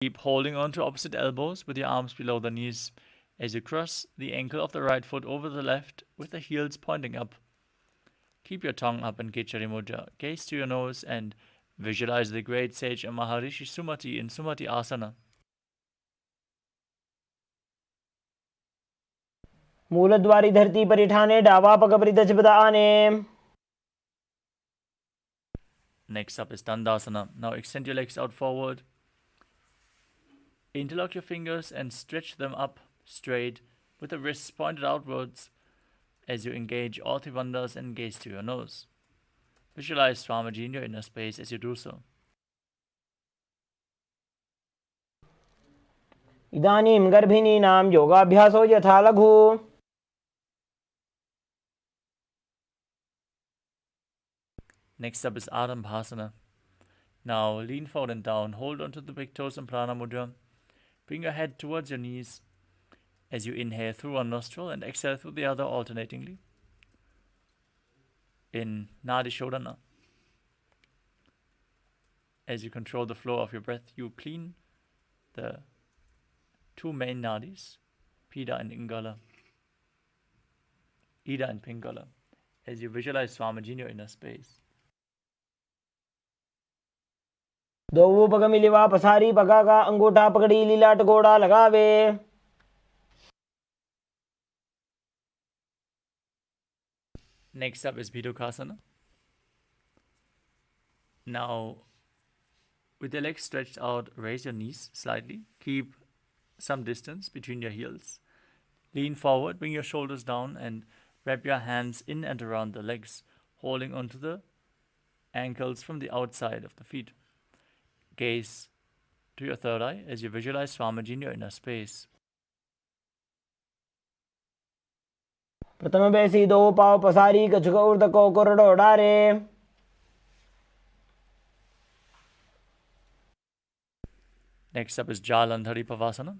Keep holding on to opposite elbows with your arms below the knees as you cross the ankle of the right foot over the left with the heels pointing up. Keep your tongue up in Kechari Mudra. Gaze to your nose and visualize the great sage and Maharishi Sumati in Sumati Asana. मूलद्वारी धरती परिठाने डावा पग आने. Next up is Dandasana. Now extend your legs out forward. Interlock your fingers and stretch them up straight with the wrists pointed outwards as you engage all three bandhas and gaze to your nose. Visualize Swamiji in your inner space as you do so. इदानीं गर्भिणीनां योगाभ्यासो यथा लघु. Next up is Adambhasana. Now lean forward and down, hold onto the big toes in Prana Mudra. Bring your head towards your knees as you inhale through one nostril and exhale through the other alternatingly. In Nadi Shodhana. As you control the flow of your breath, you clean the two main nadis, Pida and Ingala, Ida and Pingala, as you visualize Swamiji in your inner space. दो पग मिलिवा पसारी पगा का अंगूठा पकड़ी लीला टकोड़ा लगावे. Next up is Bidukasana. Now, with your legs stretched out, raise your knees slightly. Keep some distance between your heels. Lean forward, bring your shoulders down and wrap your hands in and around the legs, holding onto the ankles from the outside of the feet. Gaze to your third eye as you visualize Swamiji in your inner space. प्रथम बैसी दो पाव पसारी कछुक उर्द को कोरडो डारे. Next up is Jalandhari Pavasana.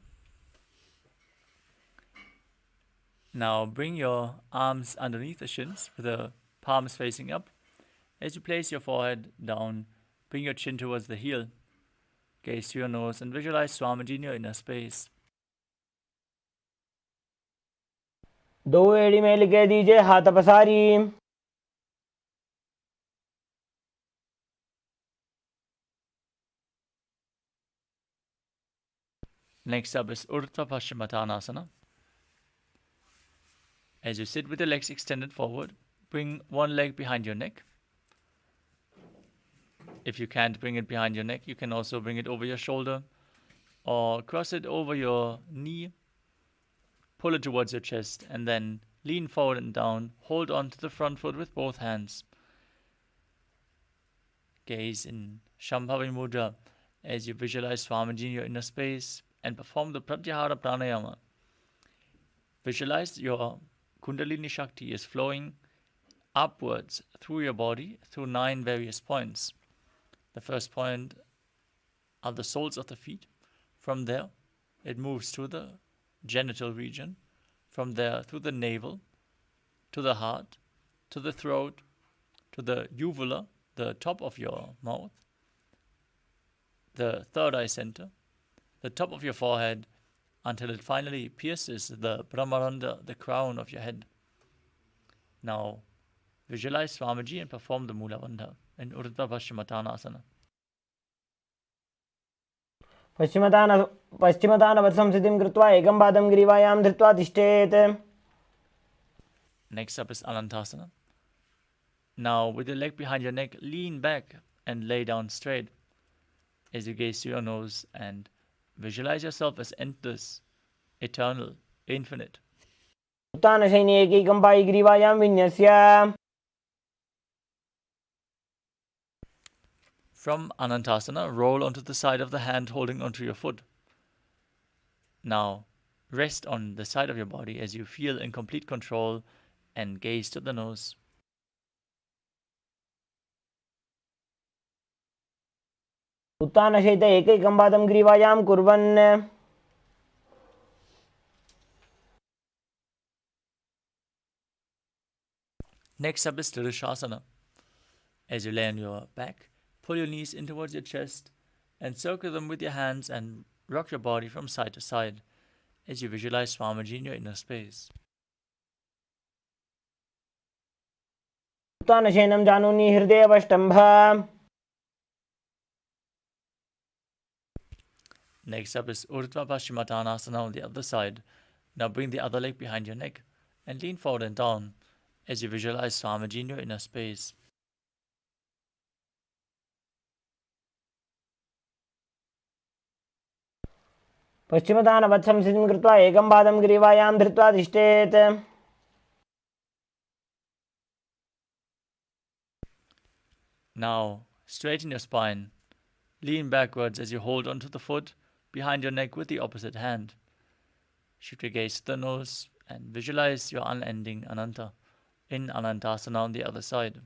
Now bring your arms underneath the shins with the palms facing up. As you place your forehead down, bring your chin towards the heel. Gaze to your nose and visualize Swamiji in your inner space. दो एड़ी में लिखे दीजिए हाथ पसारी. Next up is Urdhva Paschimottanasana. As you sit with your legs extended forward, bring one leg behind your neck. If you can't bring it behind your neck, you can also bring it over your shoulder or cross it over your knee, pull it towards your chest, and then lean forward and down. Hold on to the front foot with both hands. Gaze in Shambhavi Mudra as you visualize Swamiji in your inner space and perform the Pratyahara Pranayama. Visualize your Kundalini Shakti is flowing upwards through your body through 9 various points. The first point are the soles of the feet. From there, it moves to the genital region. From there, through the navel, to the heart, to the throat, to the uvula, the top of your mouth, the third eye center, the top of your forehead, until it finally pierces the Brahmaranda, the crown of your head. Now, visualize Swamiji and perform the Mula Bandha in Urdhva Paschimottanasana. पश्चिमतानवत् संस्थितिं कृत्वा एकं पादं ग्रीवायां धृत्वा तिष्ठेत्. Next up is Anantasana. Now, with your leg behind your neck, lean back and lay down straight as you gaze to your nose and visualize yourself as endless, eternal, infinite. उत्तानशयने एकैकं Pai ग्रीवायां विन्यस्य. From Anantasana, roll onto the side of the hand holding onto your foot. Now, rest on the side of your body as you feel in complete control and gaze to the nose. उत्तानशयित एकैकं पादं ग्रीवायां कुर्वन्. Next up is Tirishasana. As you lay on your back, pull your knees in towards your chest Encircle them with your hands and rock your body from side to side as you visualize Swamiji in your inner space. उत्तानशयनं जानुनि हृदयवष्टम्भ. Next up is Urdhva Paschimottanasana on the other side. Now bring the other leg behind your neck and lean forward and down as you visualize Swamiji in your inner space. पश्चिमदानवत्सं स्थितिं कृत्वा एकं पादं ग्रीवायां धृत्वा तिष्ठेत्. Now straighten your spine. Lean backwards as you hold onto the foot behind your neck with the opposite hand. Shift your gaze to the nose and visualize your unending Ananta in Anantasana on the other side.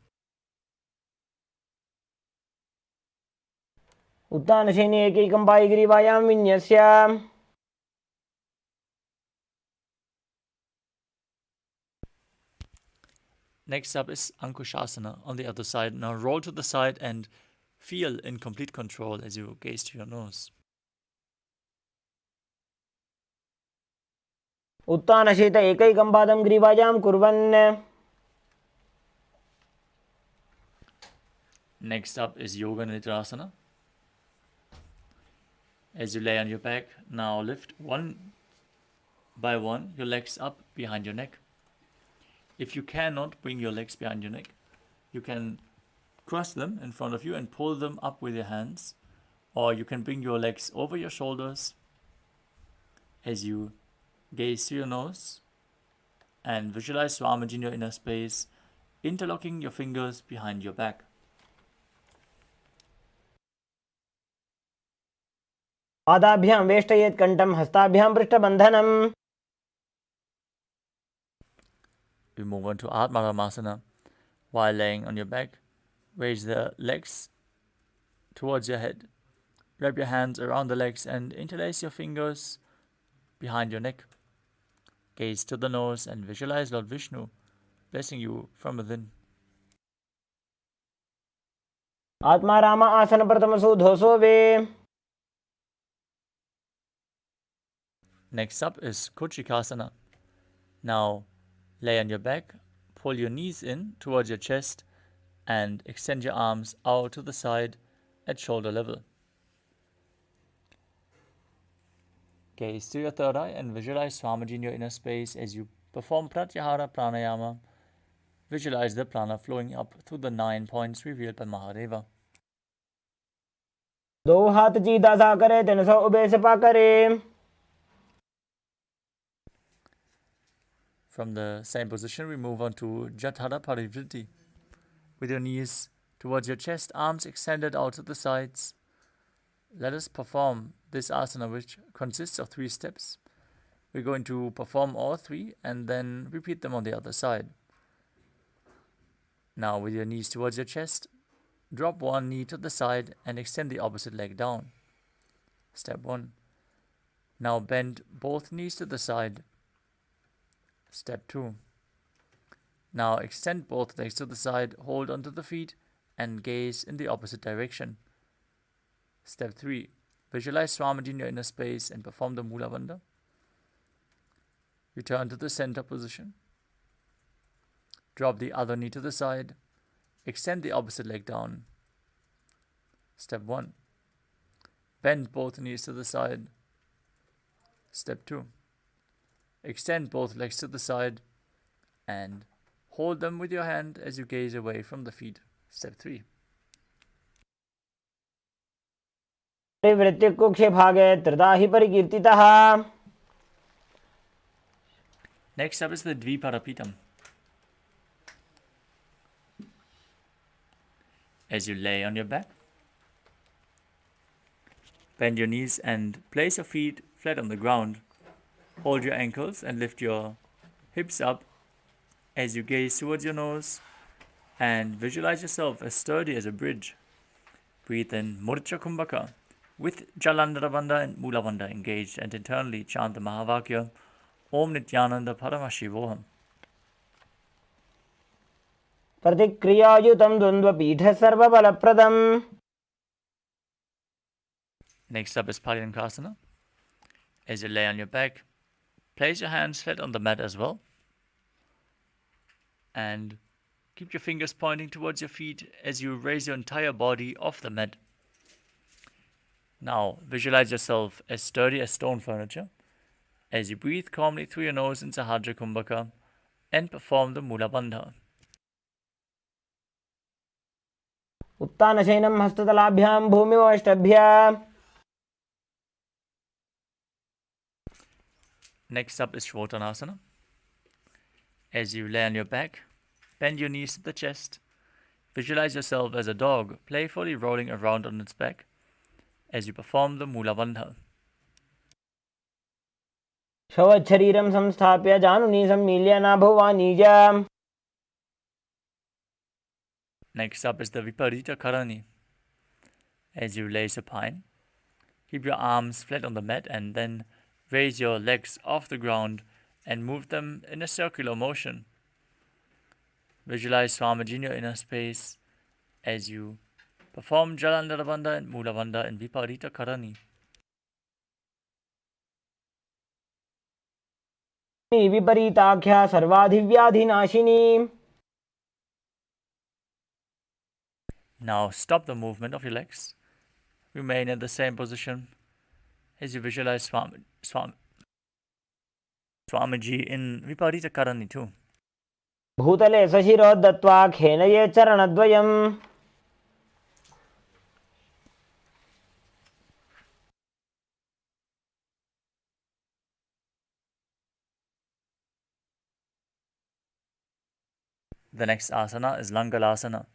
उत्तानशयने एकैकं पायिग्रीवायां विन्यस्य. Next up is Ankushasana on the other side. Now roll to the side and feel in complete control as you gaze to your nose. उत्तानशयित एकैकं पादं ग्रीवायां कुर्वन्. Next up is Yoga Nidrasana. As you lay on your back, now lift one by one your legs up behind your neck. If you cannot bring your legs behind your neck, you can cross them in front of you and pull them up with your hands, or you can bring your legs over your shoulders as you gaze to your nose and visualize Swamiji in your inner space, interlocking your fingers behind your back. पादाभ्यां वेष्टयेत् कण्ठं हस्ताभ्यां पृष्ठबन्धनम्. We move on to Atmaramasana. While laying on your back, raise the legs towards your head. Wrap your hands around the legs and interlace your fingers behind your neck. Gaze to the nose and visualize Lord Vishnu blessing you from within. आत्मा राम आसन प्रथमसु धोसो वे. Next up is Kuchikasana. Now lay on your back, pull your knees in towards your chest and extend your arms out to the side at shoulder level. Gaze to your third eye and visualize Swamiji in your inner space as you perform Pratyahara Pranayama. Visualize the prana flowing up through the 9 points revealed by Mahadeva. दो हाथ सीधा सा करे तेन सो ube Sapa करे. From the same position, we move on to Jatara Parivritti. With your knees towards your chest, arms extended out to the sides. Let us perform this asana, which consists of 3 steps. We're going to perform all 3 and then repeat them on the other side. Now, with your knees towards your chest, drop one knee to the side and extend the opposite leg down. Step 1. Now bend both knees to the side. Step 2. Now extend both legs to the side, hold onto the feet, and gaze in the opposite direction. Step 3. Visualize Swamiji in your inner space and perform the Mula Bandha. Return to the center position. Drop the other knee to the side. Extend the opposite leg down. Step 1. Bend both knees to the side. Step 2. Extend both legs to the side and hold them with your hand as you gaze away from the feet. Step 3. वृत्तिकुक्षे भागे त्रिधा हि परिकीर्तितः. Next up is the Dviparapitam. As you lay on your back, bend your knees and place your feet flat on the ground. Hold your ankles and lift your hips up as you gaze towards your nose and visualize yourself as sturdy as a bridge. Breathe in Murcha Kumbhaka with Jalandhara Bandha and Mula Bandha engaged, and internally chant the Mahavakya Om Nithyananda Paramashivoham. प्रतिक्रियायुतं द्वन्द्वपीठ सर्वबलप्रदम्. Next up is Paryankasana. As you lay on your back, place your hands flat on the mat as well. And keep your fingers pointing towards your feet as you raise your entire body off the mat. Now, visualize yourself as sturdy as stone furniture as you breathe calmly through your nose in Sahajra Kumbhaka and perform the Mula Bandha. उत्तानशयनं हस्ततलाभ्यां भूमिमवष्टभ्य. Next up is Shvotanasana. As you lay on your back, bend your knees to the chest. Visualize yourself as a dog playfully rolling around on its back as you perform the Mula Bandha. शवच्छरीरं संस्थाप्य जानुनी सम्मील्य नाभवानीजा. Next up is the Viparita Karani. As you lay supine, keep your arms flat on the mat and then raise your legs off the ground and move them in a circular motion. Visualize Swamiji in your inner space as you perform Jalandhara Bandha and Mula Bandha in Viparita Karani. विपरीताख्या सर्वाधिव्याधिनाशिनी. Now stop the movement of your legs. Remain in the same position as you visualize Swamiji in Viparita Karani too. भूतले सशिरो दत्त्वा खेनये चरणद्वयम्. The next asana is Langalasana.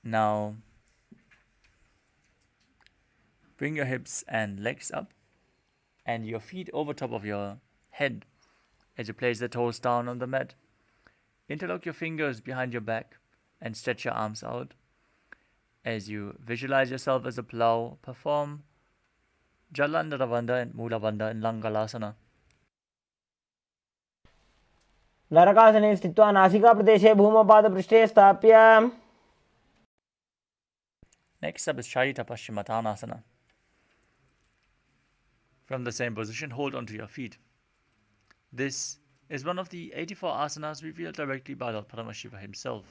Now, bring your hips and legs up and your feet over top of your head as you place the toes down on the mat. Interlock your fingers behind your back and stretch your arms out. As you visualize yourself as a plow, perform Jalandhara Bandha and Mula Bandha in Langalasana. नरकासने स्थित्वा नासिकाप्रदेशे भूमपादपृष्ठे स्थाप्य. Next up is Sharita Paschimottanasana. From the same position, hold onto your feet. This is one of the 84 asanas revealed directly by Lord Paramashiva himself.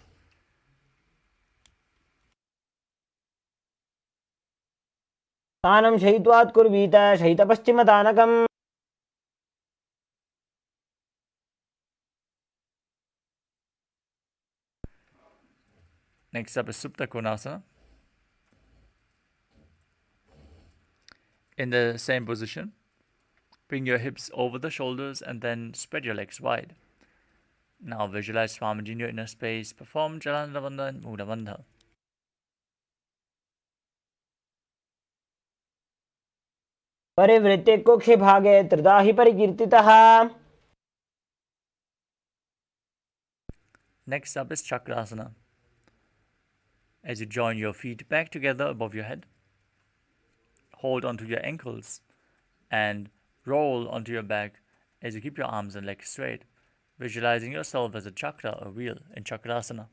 तानं शयित्वात् कुर्वीत शयितपश्चिमतानकम्. Next up is Supta Konasana. In the same position, bring your hips over the shoulders and then spread your legs wide. Now visualize Swamiji in your inner space. Perform Jalandhara Bandha and Mula Bandha. परिवृत्ते कुक्षि भागे त्रिधा हि परिकीर्तितः. Next up is Chakrasana. As you join your feet back together above your head, hold onto your ankles and roll onto your back as you keep your arms and legs straight, visualizing yourself as a chakra or wheel in Chakrasana.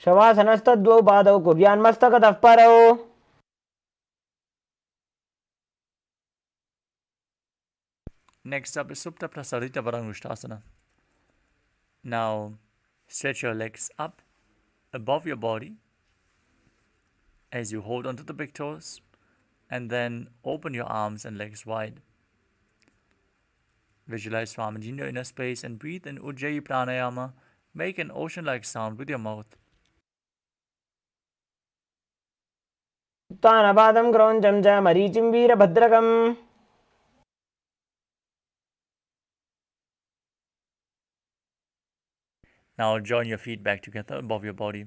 शवासनस्तद्वौ पादौ कुर्यान्मस्तकतः परौ. Next up is Supta Prasarita Varangushtasana. Now stretch your legs up above your body as you hold onto the big toes and then open your arms and legs wide. Visualize Swamiji in your inner space and breathe in Ujjayi Pranayama. Make an ocean-like sound with your mouth. उत्तानपादं क्रौञ्चं च मरीचिं वीरभद्रकम्. Now join your feet back together above your body.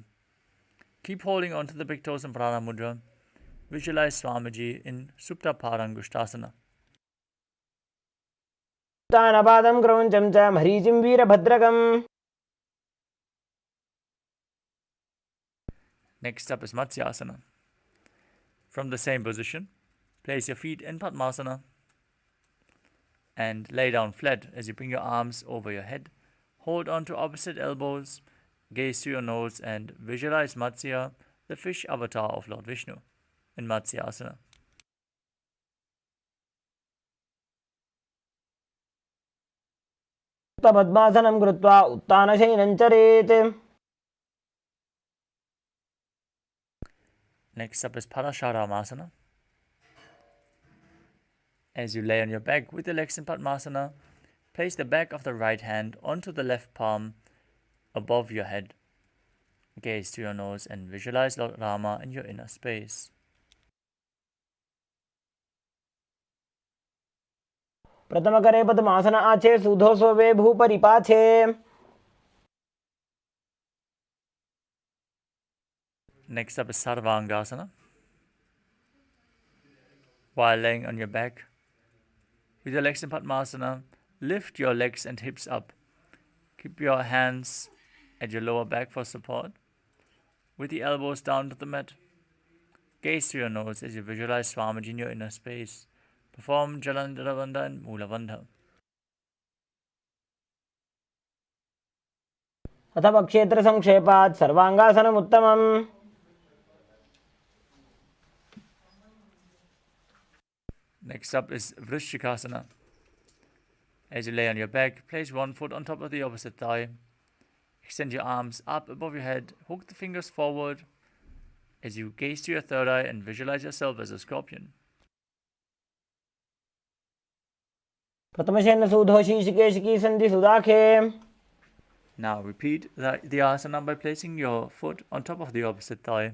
Keep holding on to the big toes in Prana Mudra. Visualize Swamiji in Supta Parangushtasana. उत्तानपादं क्रौञ्चं च मरीचिं वीरभद्रकम्. Next up is Matsyasana. From the same position, place your feet in Padmasana and lay down flat as you bring your arms over your head. Hold on to opposite elbows, gaze to your nose and visualize Matsya, the fish avatar of Lord Vishnu. in Matsyasana. पद्मासनं कृत्वा उत्तानशयनं चरेत्. Next up is Parasharamasana. As you lay on your back with your legs in Padmasana, place the back of the right hand onto the left palm above your head. Gaze to your nose and visualize Lord Rama in your inner space. प्रथमकरे पद्मासन आचे सुधो सोवे भूपरिपाछे. Next up is Sarvangasana. While laying on your back, with your legs in Padmasana, lift your legs and hips up. Keep your hands at your lower back for support, with the elbows down to the mat. Gaze to your nose as you visualize Swamiji in your inner space. Perform Jalandhara Bandha and Mula Bandha. अथ क्षेत्र संक्षेपात् सर्वांगासनम् उत्तमम्. Next up is Vrishikasana. As you lay on your back, place one foot on top of the opposite thigh. Extend your arms up above your head. Hook the fingers forward as you gaze to your third eye and visualize yourself as a scorpion. प्रथमशयन सुधो शीर्षकेशिकी संधि सुदाखे. Now repeat the asana by placing your foot on top of the opposite thigh.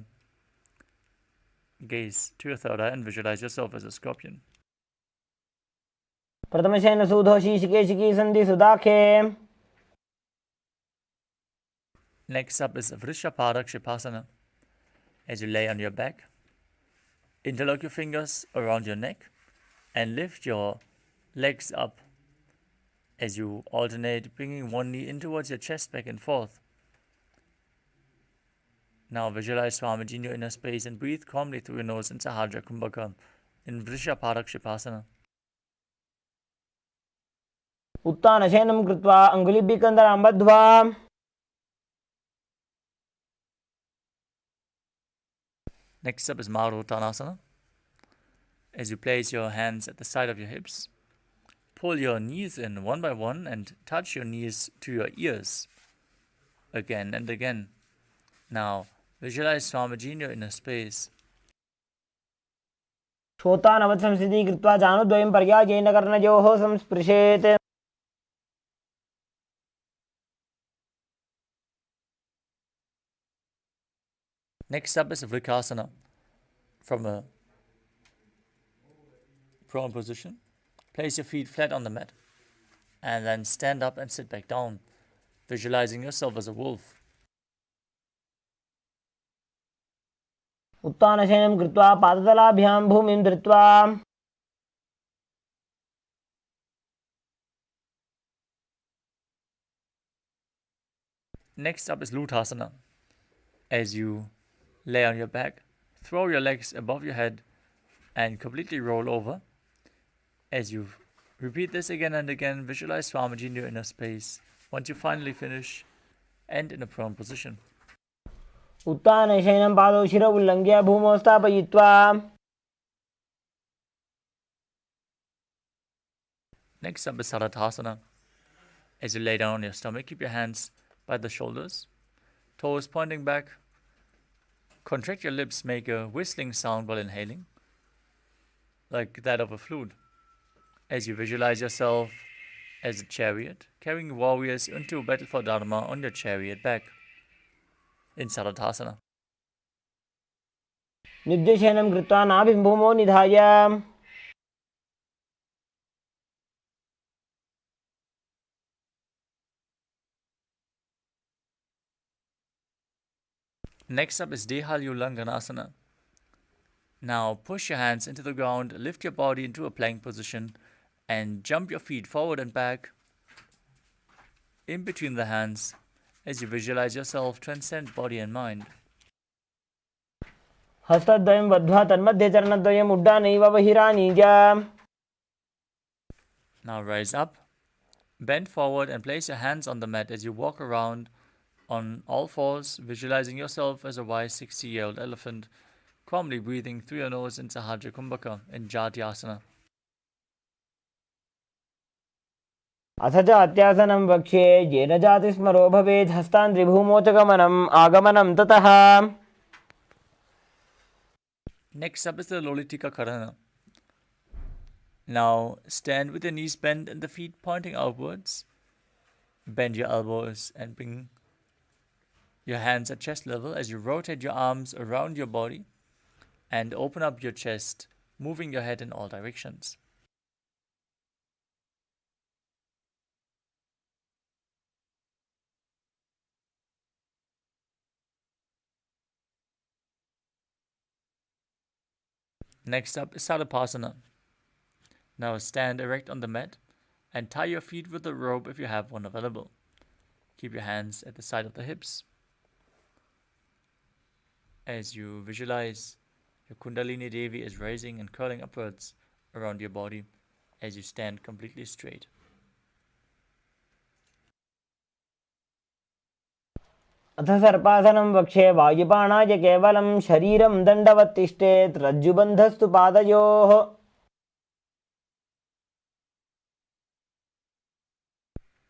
Gaze to your third eye and visualize yourself as a scorpion. प्रथमशयन सुधो शीर्षकेशिकी संधि सुदाखे. Next up is Vrishaparakshitasana. As you lay on your back, interlock your fingers around your neck and lift your legs up as you alternate, bringing one knee in towards your chest back and forth. Now visualize Swamiji in your inner space and breathe calmly through your nose in Sahadra Kumbhaka in Vrishaparakshitasana. उत्तानशयनं कृत्वा अङ्गुलिभिः कन्दरां बद्ध्वा. Next up is Maruttanasana. As you place your hands at the side of your hips, pull your knees in one by one and touch your knees to your ears again and again. Now visualize Swamiji in your inner space. श्रोतानवत् संस्थितिः कृत्वा जानुद्वयं पर्यायेन कर्णयोः संस्पृशेत्. Next up is Vrikasana. From a prone position, place your feet flat on the mat and then stand up and sit back down, visualizing yourself as a wolf. उत्तानशयनं कृत्वा पादतलाभ्यां भूमिं धृत्वा. Next up is Luthasana. As you lay on your back, throw your legs above your head and completely roll over. As you repeat this again and again, visualize Swamiji in your inner space. Once you finally finish, end in a prone position. उत्तानशयनं पादौ शिर उल्लङ्घ्य भूमौ स्थापयित्वा. Next up is Saradhasana. As you lay down on your stomach, keep your hands by the shoulders, toes pointing back. Contract your lips, make a whistling sound while inhaling, like that of a flute. As you visualize yourself as a chariot, carrying warriors into battle for Dharma on your chariot back in Saradhasana. निद्यशयनं कृत्वा नाभिं भूमौ निधाय. Next up is Dehalyulanganasana. Now push your hands into the ground, lift your body into a plank position, and jump your feet forward and back in between the hands as you visualize yourself transcend body and mind. हस्तद्वयं बद्ध्वा तन्मध्ये चरणद्वयम् उड्डानैव बहिरानीय. Now rise up, bend forward and place your hands on the mat as you walk around on all fours, visualizing yourself as a wise 60-year-old elephant calmly breathing through your nose in Sahajra Kumbhaka in Jatyasana. अथ च अत्यासनं वक्ष्ये येन जातिस्मरो भवेत् हस्तान्द्रिभूमो च गमनम् आगमनं ततः. Next up is the Lolitika Karana. Now stand with your knees bent and the feet pointing outwards. Bend your elbows and bring your hands at chest level as you rotate your arms around your body and open up your chest, moving your head in all directions. Next up is Sadapasana. Now stand erect on the mat and tie your feet with a rope if you have one available. Keep your hands at the side of the hips. As you visualize, your Kundalini Devi is rising and curling upwards around your body as you stand completely straight. अथ सर्पासनं वक्ष्ये वायुपाणाय केवलं शरीरं दण्डवत् तिष्ठेत् रज्जुबन्धस्तु पादयोः.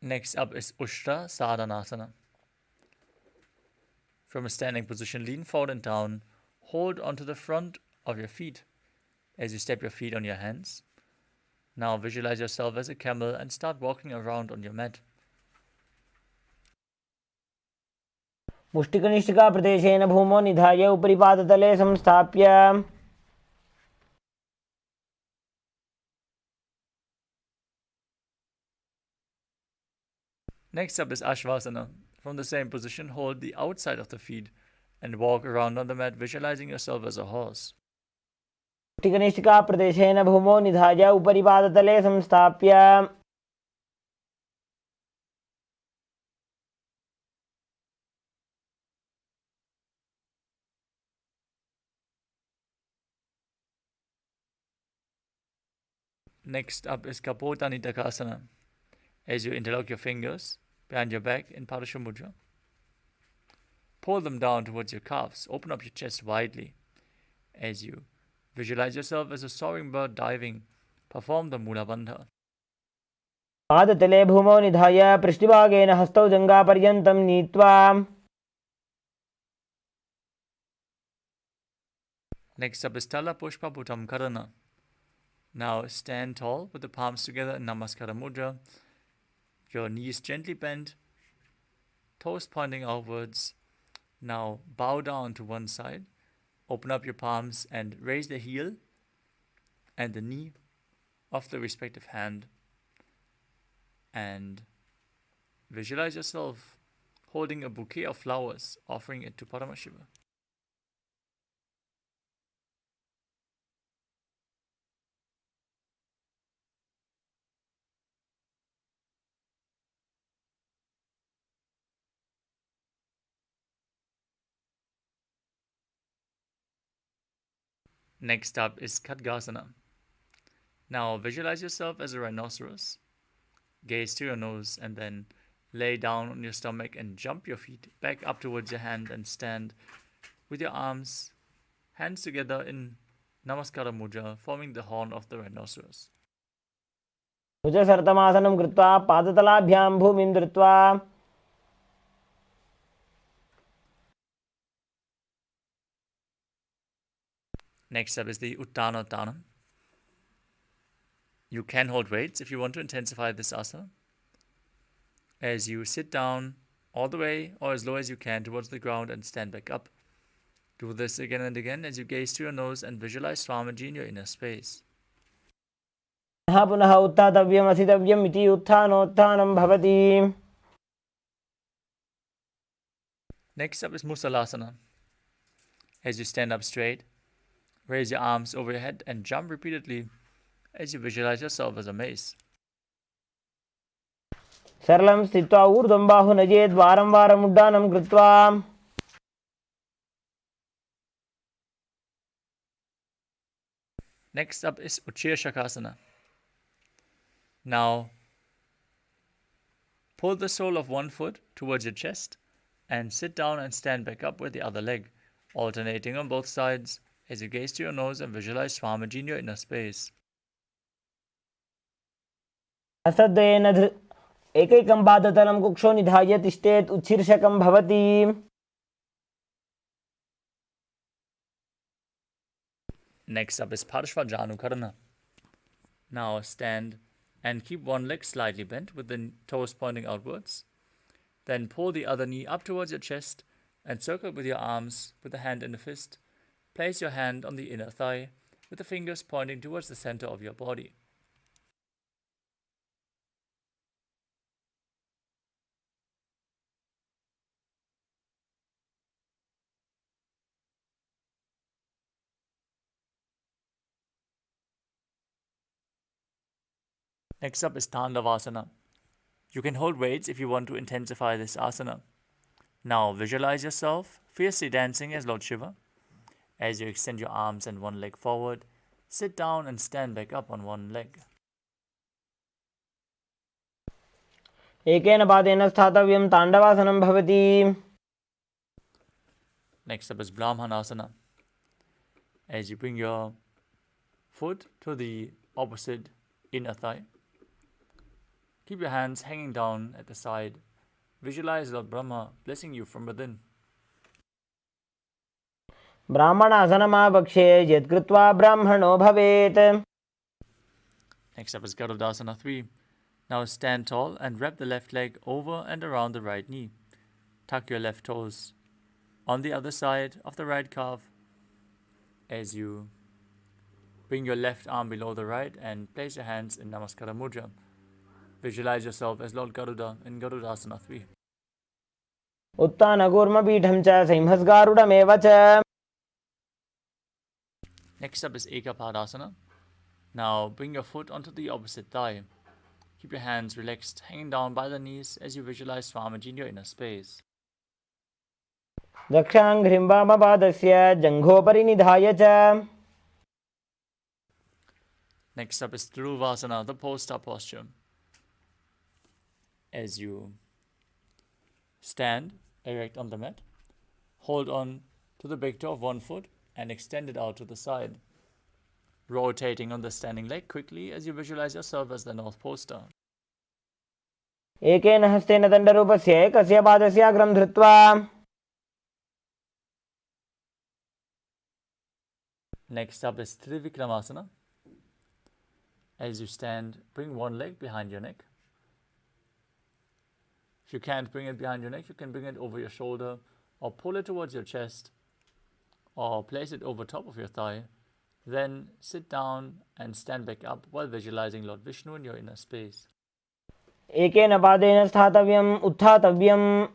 Next up is Ushtra Sadhanasana. From a standing position, lean forward and down. Hold onto the front of your feet as you step your feet on your hands. Now visualize yourself as a camel and start walking around on your mat. मुष्टिकनिष्ठिकाप्रदेशेन भूमौ निधाय उपरि पादतले संस्थाप्य. Next up is Ashvasana. From the same position, hold the outside of the feet and walk around on the mat, visualizing yourself as a horse. मुष्टिकनिष्ठिकाप्रदेशेन भूमौ निधाय उपरि पादतले संस्थाप्य. Next up is Kapota Nitakasana. As you interlock your fingers behind your back in Parasha Mudra, pull them down towards your calves. Open up your chest widely. As you visualize yourself as a soaring bird diving, perform the Mula Bandha. पादतले भूमौ निधाय पृष्ठभागेन हस्तौ जङ्घापर्यन्तं नीत्वा. Next up is Tala Pushpa Bhutam Karana. Now stand tall with the palms together in Namaskara Mudra. Your knees gently bent, toes pointing outwards. Now bow down to one side. Open up your palms and raise the heel and the knee of the respective hand. And visualize yourself holding a bouquet of flowers, offering it to Paramashiva. Next up is Khadgasana. Now visualize yourself as a rhinoceros. Gaze to your nose and then lay down on your stomach and jump your feet back up towards your hand and stand with your arms, hands together in Namaskara Mudra, forming the horn of the rhinoceros. भुजसर्तमासनं कृत्वा पादतलाभ्यां भूमिं धृत्वा. Next up is the Uttanottanam. You can hold weights if you want to intensify this asana. As you sit down all the way or as low as you can towards the ground and stand back up. Do this again and again as you gaze to your nose and visualize Swamiji in your inner space. पुनः उत्थातव्यम् असितव्यम् इति उत्थानोत्थानं भवति. Next up is Musalasana. As you stand up straight, raise your arms over your head and jump repeatedly as you visualize yourself as a mace. सरलं स्थित्वा ऊर्ध्वं बाहु नजेत् वारं वारम् उड्डानं कृत्वा. Next up is Uchirshakasana. Now, pull the sole of one foot towards your chest and sit down and stand back up with the other leg, alternating on both sides as you gaze to your nose and visualize Swamiji in your inner space. हस्तद्वयेन एकैकं पादतलं कुक्षो निधाय तिष्ठेत् उच्छीर्षकं भवति. Next up is Parshvajanukarana. Now stand and keep one leg slightly bent with the toes pointing outwards. Then pull the other knee up towards your chest and circle with your arms with the hand in a fist. Place your hand on the inner thigh with the fingers pointing towards the center of your body. Next up is Tandavasana. You can hold weights if you want to intensify this asana. Now visualize yourself fiercely dancing as Lord Shiva. As you extend your arms and one leg forward, sit down and stand back up on one leg. एकेन पादेन स्थातव्यं ताण्डवासनं भवति. Next up is Brahmanasana. As you bring your foot to the opposite inner thigh, keep your hands hanging down at the side. Visualize Lord Brahma blessing you from within. ब्राह्मणासनमावक्षे यत्कृत्वा ब्राह्मणो भवेत्. Next up is Garudasana 3. Now stand tall and wrap the left leg over and around the right knee. Tuck your left toes on the other side of the right calf as you bring your left arm below the right and place your hands in Namaskara Mudra. Visualize yourself as Lord Garuda in Garudasana 3. उत्तानकूर्मपीठं च सिंहस्गारुडमेव च. Next up is Ekapadasana. Now bring your foot onto the opposite thigh. Keep your hands relaxed, hanging down by the knees as you visualize Swamiji in your inner space. दक्षाङ्घ्रिं वामपादस्य जङ्घोपरि निधाय च. Next up is Dhiruvasana, the pole-star posture. As you stand erect on the mat, hold on to the big toe of one foot and extend it out to the side, rotating on the standing leg quickly as you visualize yourself as the North Pole Star. एकेन हस्तेन दण्डरूपस्य एकस्य पादस्य अग्रं धृत्वा. Next up is Trivikramasana. As you stand, bring one leg behind your neck. If you can't bring it behind your neck, you can bring it over your shoulder or pull it towards your chest or place it over top of your thigh. Then sit down and stand back up while visualizing Lord Vishnu in your inner space. एकेन पादेन स्थातव्यम् उत्थातव्यम्.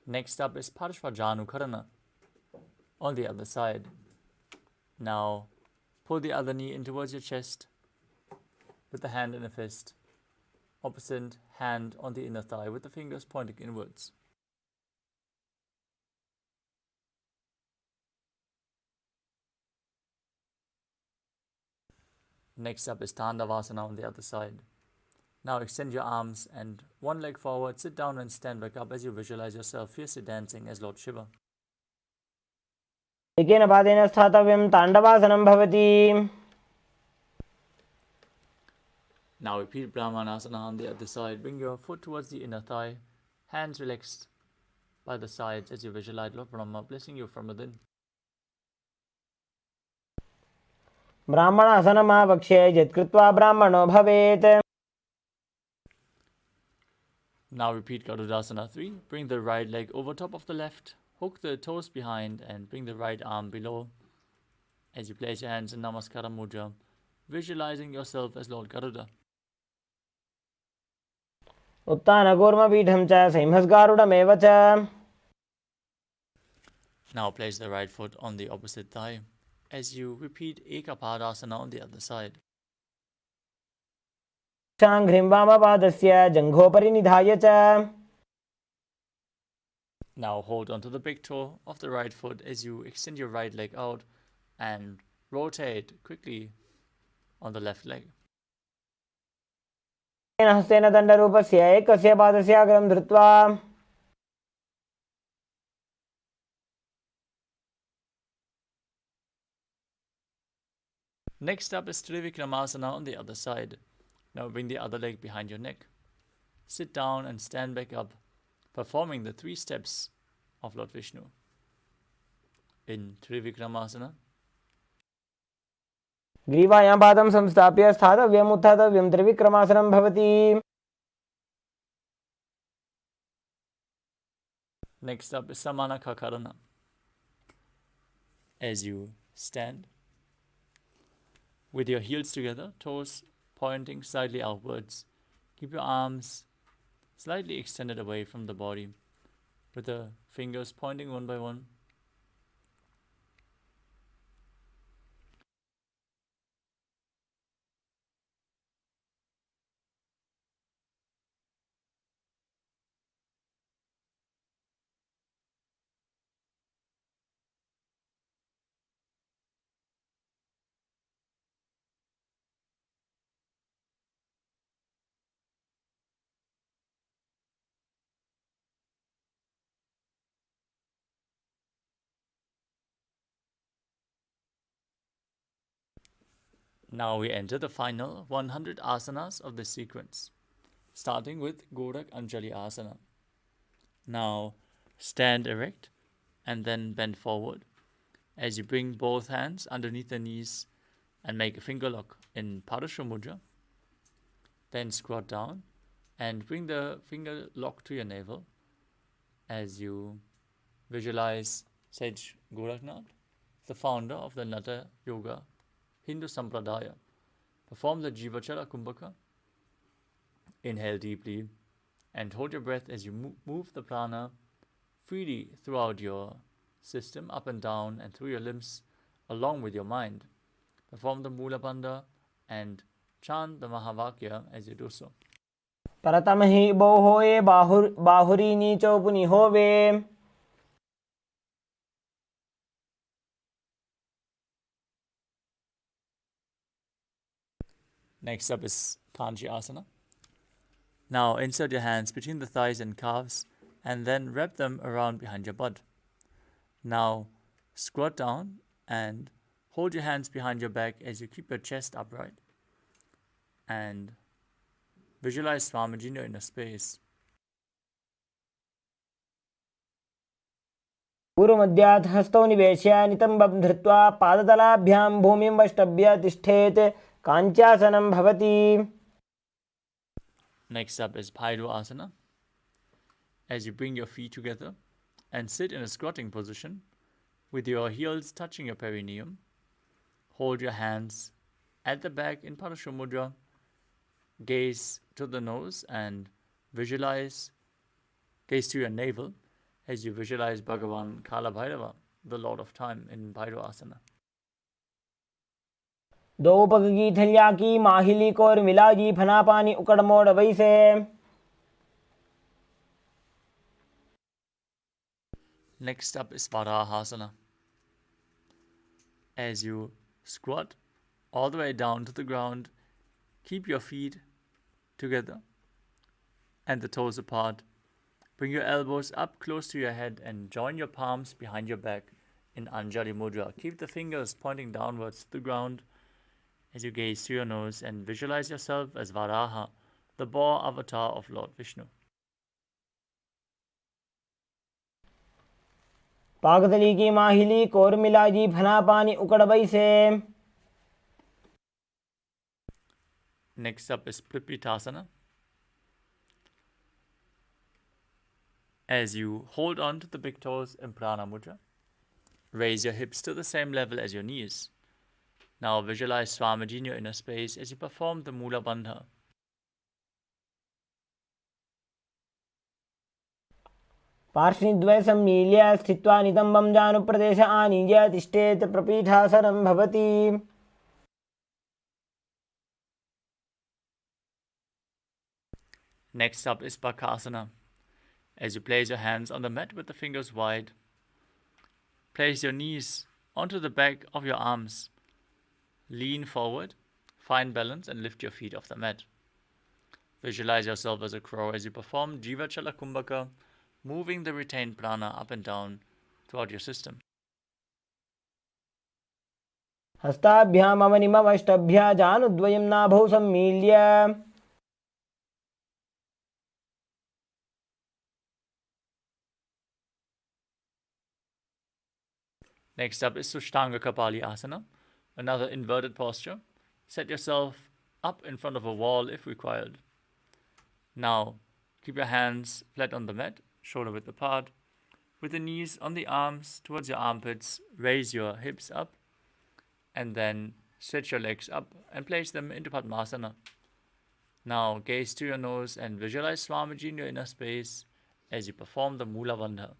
Next up is Parshvajanukarana on the other side. Now pull the other knee in towards your chest with the hand in a fist. Opposite hand on the inner thigh with the fingers pointing inwards. Next up is Tandavasana on the other side. Now extend your arms and one leg forward, sit down and stand back up as you visualize yourself fiercely dancing as Lord Shiva. एकेन पादेन स्थातव्यं ताण्डवासनं भवति. Now repeat Brahmanasana on the other side. Bring your foot towards the inner thigh, hands relaxed by the sides as you visualize Lord Brahma blessing you from within. ब्राह्मणासनमावक्षे यत्कृत्वा ब्राह्मणो भवेत्. Now repeat Garudasana 3. Bring the right leg over top of the left. Hook the toes behind and bring the right arm below as you place your hands in Namaskara Mudra, visualizing yourself as Lord Garuda. उत्तानकूर्मपीठं च सिंहस्गारुडमेव च. Now place the right foot on the opposite thigh as you repeat Ekapadasana on the other side. दक्षाङ्घ्रिं वामपादस्य जङ्घोपरि निधाय च. Now hold onto the big toe of the right foot as you extend your right leg out and rotate quickly on the left leg. हस्तेन दण्डरूपस्य एकस्य पादस्य अग्रं धृत्वा Next up is Trivikramasana on the other side. Now bring the other leg behind your neck. Sit down and stand back up, performing the 3 steps of Lord Vishnu. In Trivikramasana, ग्रीवायां पादं संस्थाप्य स्थातव्यम् उत्थातव्यं त्रिविक्रमासनं भवति. next up is Samanakakarana. As you stand, with your heels together, toes pointing slightly outwards, keep your arms slightly extended away from the body, with the fingers pointing one by one. Now we enter the final 100 asanas of this sequence, starting with Gorak Anjali Asana. Now stand erect and then bend forward as you bring both hands underneath the knees and make a finger lock in Parashu Mudra. Then squat down and bring the finger lock to your navel as you visualize Sage Goraknath, the founder of the Nata Yoga Hindu Sampradaya. Perform the Jivachala Kumbhaka. Inhale deeply and hold your breath as you move the prana freely throughout your system, up and down and through your limbs, along with your mind. Perform the Mula Bandha and chant the Mahavakya as you do so. परतम हि बोहोये बाहुरी नीचो पुनि होवे. Next up is Kanchi Asana. Now insert your hands between the thighs and calves and then wrap them around behind your butt. Now squat down and hold your hands behind your back as you keep your chest upright. And visualize Swamiji in your inner space. पूर्वमध्यात् हस्तौ निवेश्य नितम्बं धृत्वा पादतलाभ्यां भूमिं वष्टभ्य तिष्ठेत्. काञ्चासनं भवति. Next up is Bhairu Asana. As you bring your feet together and sit in a squatting position with your heels touching your perineum, hold your hands at the back in Parashu Mudra, gaze to the nose and gaze to your navel as you visualize Bhagavan Kala Bhairava, the Lord of Time, in Bhairu Asana. दो पग की थलिया की माहिली को और मिला जी फना पानी उकड़ मोड़ वैसे. Next up is Varahasana. As you squat all the way down to the ground, keep your feet together and the toes apart. Bring your elbows up close to your head and join your palms behind your back in Anjali Mudra. Keep the fingers pointing downwards to the ground as you gaze to your nose and visualize yourself as Varaha, the boar avatar of Lord Vishnu. पागतली की माहिली core मिला जी फना पानी उकड़ वैसे. Next up is Plipitasana. As you hold on to the big toes in Prana Mudra, raise your hips to the same level as your knees. Now visualize Swamiji in your inner space as you perform the Mula Bandha. पार्श्वद्वय सम्मील्य स्थित्वा नितम्बं जानुप्रदेश आनीय तिष्ठेत्. प्रपीठासनं भवति. Next up is Bakasana. As you place your hands on the mat with the fingers wide, place your knees onto the back of your arms. Lean forward, find balance and lift your feet off the mat. Visualize yourself as a crow as you perform Jiva Chala Kumbhaka, moving the retained prana up and down throughout your system. हस्ताभ्यामवनिमवष्टभ्या जानुद्वयं नाभौ सम्मील्य Next up is Sushtanga Kapali Asana, another inverted posture. Set yourself up in front of a wall if required. Now, keep your hands flat on the mat, shoulder width apart. With the knees on the arms towards your armpits, raise your hips up, and then stretch your legs up and place them into Padmasana. Now, gaze to your nose and visualize Swamiji in your inner space as you perform the Mula Bandha.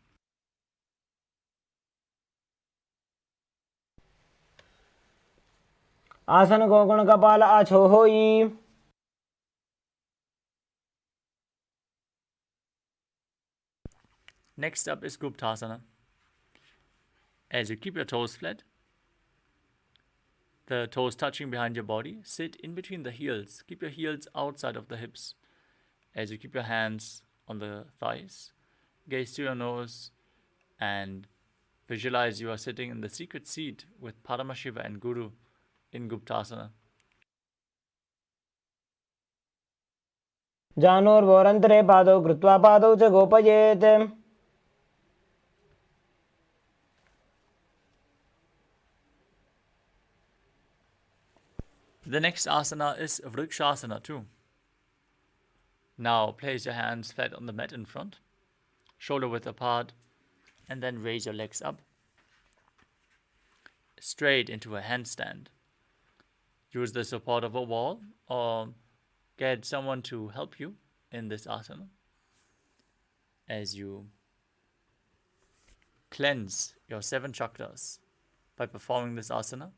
आसन कोकण कपाल आछो होई. Next up is Guptasana. As you keep your toes flat, the toes touching behind your body, sit in between the heels. Keep your heels outside of the hips. As you keep your hands on the thighs, gaze to your nose and visualize you are sitting in the secret seat with Paramashiva and Guru in Guptasana. जानोर्वोरन्तरे पादौ कृत्वा पादौ च गोपयेत्. The next asana is Vrikshasana too. Now place your hands flat on the mat in front, shoulder width apart, and then raise your legs up, straight into a handstand. Use the support of a wall or get someone to help you in this asana as you cleanse your 7 chakras. By performing this asana,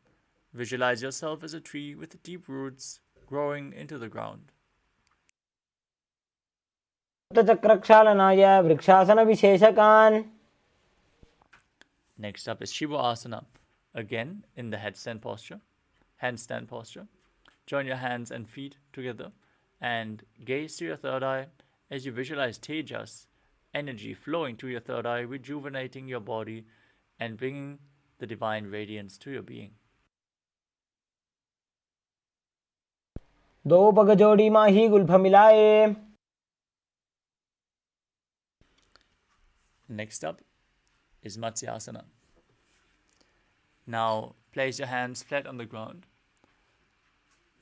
visualize yourself as a tree with deep roots growing into the ground. चक्रक्षालनाय वृक्षासनविशेषकान्. Next up is Shiva Asana, again in the handstand posture. Join your hands and feet together and gaze to your third eye as you visualize Tejas, energy flowing to your third eye, rejuvenating your body and bringing the divine radiance to your being. दो पग जोड़ी माही Gulf मिलाए. Next up is Matsyasana. Now place your hands flat on the ground,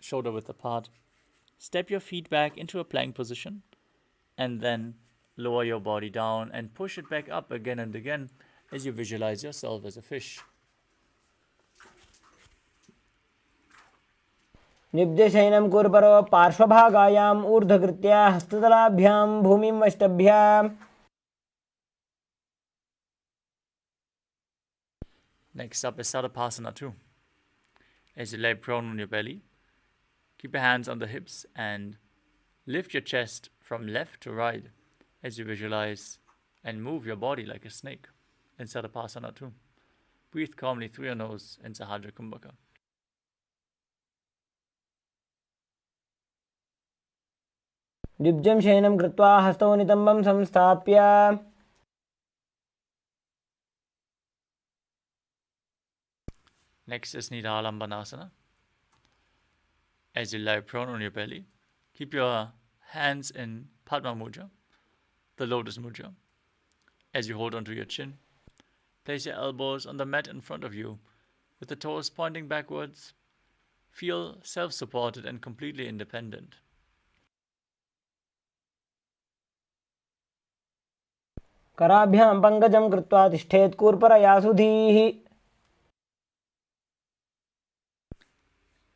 shoulder width apart. Step your feet back into a plank position and then lower your body down and push it back up again and again as you visualize yourself as a fish. निब्जशयनं कुर्परो पार्श्वभागायाम् ऊर्ध्वकृत्या हस्ततलाभ्यां भूमिं वष्टभ्या. Next up is Sadapasana too. As you lay prone on your belly, keep your hands on the hips and lift your chest from left to right as you visualize and move your body like a snake in Sadapasana too. Breathe calmly through your nose in Sahajra Kumbhaka. दिब्जं शयनं कृत्वा हस्तौ नितम्बं संस्थाप्य. Next is Nidhalambanasana. As you lie prone on your belly, keep your hands in Padma Mudra, the lotus mudra. As you hold onto your chin, place your elbows on the mat in front of you, with the toes pointing backwards. Feel self-supported and completely independent. कराभ्यां पङ्कजं कृत्वा तिष्ठेत् कूर्परया सुधीः.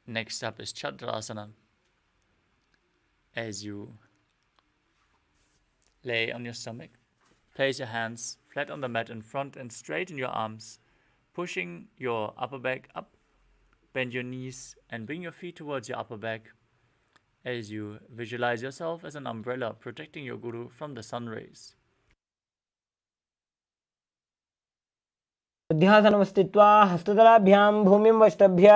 Next up is Chadrasana. As you lay on your stomach, place your hands flat on the mat in front and straighten your arms, pushing your upper back up. Bend your knees and bring your feet towards your upper back as you visualize yourself as an umbrella protecting your Guru from the sun rays. ध्यासनं स्थित्वा हस्ततलाभ्यां भूमिं वष्टभ्य.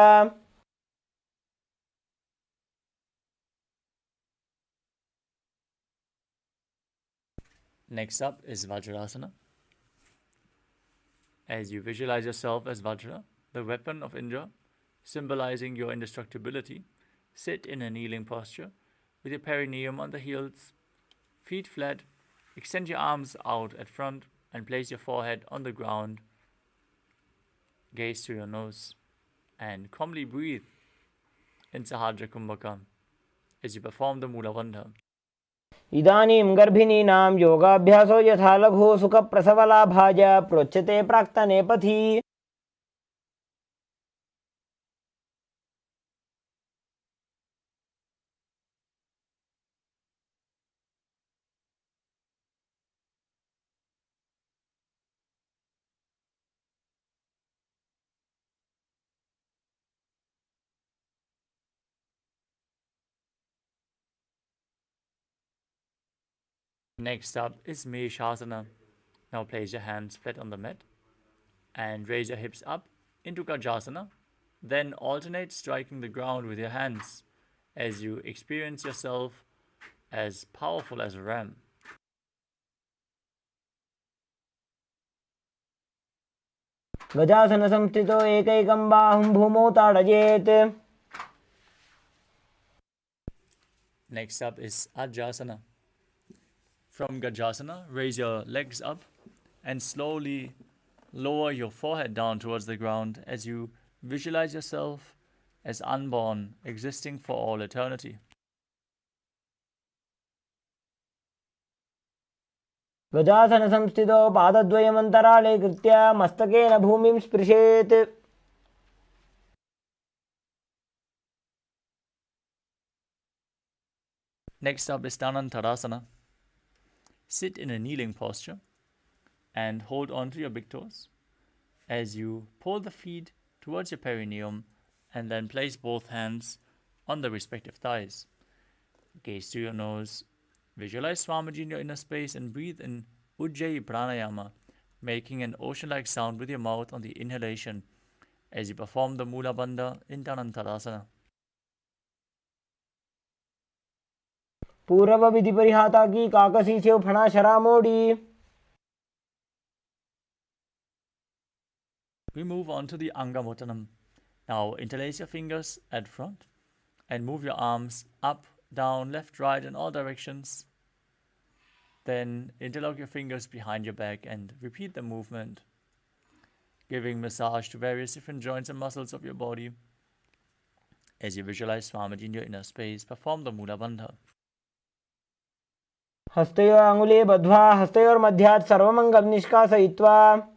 Next up is Vajrasana. As you visualize yourself as Vajra, the weapon of Indra, symbolizing your indestructibility, sit in a kneeling posture with your perineum on the heels, feet flat, extend your arms out at front and place your forehead on the ground. Gaze to your nose and calmly breathe in Sahadra Kumbhaka as you perform the Mula Bandha. इदानीं गर्भिणीनां योगाभ्यासो यथा लघु सुखप्रसवलाभाय प्रोच्यते प्राक्तने पथि. Next up is Meshasana. Now place your hands flat on the mat and raise your hips up into Gajasana. Then alternate striking the ground with your hands as you experience yourself as powerful as a ram. गजासन संस्थितो एकैकं बाहुं भूमौ ताडयेत्. Next up is Ajasana. From Gajasana, raise your legs up and slowly lower your forehead down towards the ground as you visualize yourself as unborn, existing for all eternity. गजासन संस्थितो पादद्वयमन्तराळे कृत्य मस्तकेन भूमिं स्पृशेत्. Next up is Dhanantarasana. Sit in a kneeling posture and hold on to your big toes as you pull the feet towards your perineum and then place both hands on the respective thighs. Gaze to your nose, visualize Swamiji in your inner space and breathe in Ujjayi Pranayama, making an ocean-like sound with your mouth on the inhalation as you perform the Mula Bandha in Dhanantarasana. पूर्व विधि परिहाता की काकसी से फणा शरा मोड़ी. We move on to the Angamotanam. Now interlace your fingers at front and move your arms up, down, left, right in all directions. Then interlock your fingers behind your back and repeat the movement, giving massage to various different joints and muscles of your body. As you visualize Swamiji in your inner space, perform the Mula Bandha. हस्तयोः अङ्गुले बद्ध्वा हस्तयोर्मध्यात् सर्वमङ्गं निष्कासयित्वा.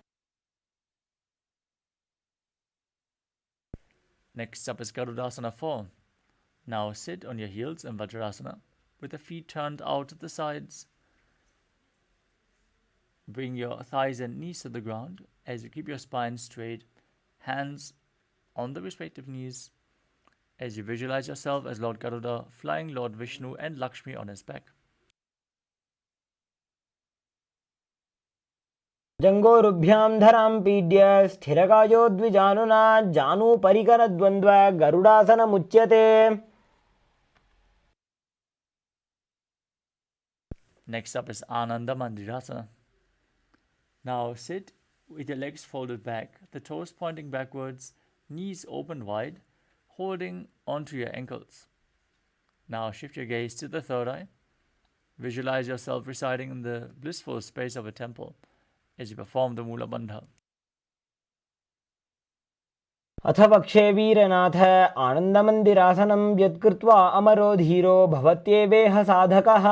Next up is Garudasana 4. Now sit on your heels in Vajrasana with the feet turned out to the sides. Bring your thighs and knees to the ground as you keep your spine straight, hands on the respective knees, as you visualize yourself as Lord Garuda flying Lord Vishnu and Lakshmi on his back. जङ्गोरुभ्यां धरां पीड्य स्थिरकायो द्विजानुना जानुपरिकरद्वन्द्व गरुडासनमुच्यते. Next up is Ananda Mandirasana. Now sit with your legs folded back, the toes pointing backwards, knees open wide, holding onto your ankles. Now shift your gaze to the third eye. Visualize yourself residing in the blissful space of a temple as you perform the Mula Bandha. अथ वक्षे वीरनाथ आनन्दमन्दिरासनं यत्कृत्वा अमरो धीरो भवत्येवेह साधकः.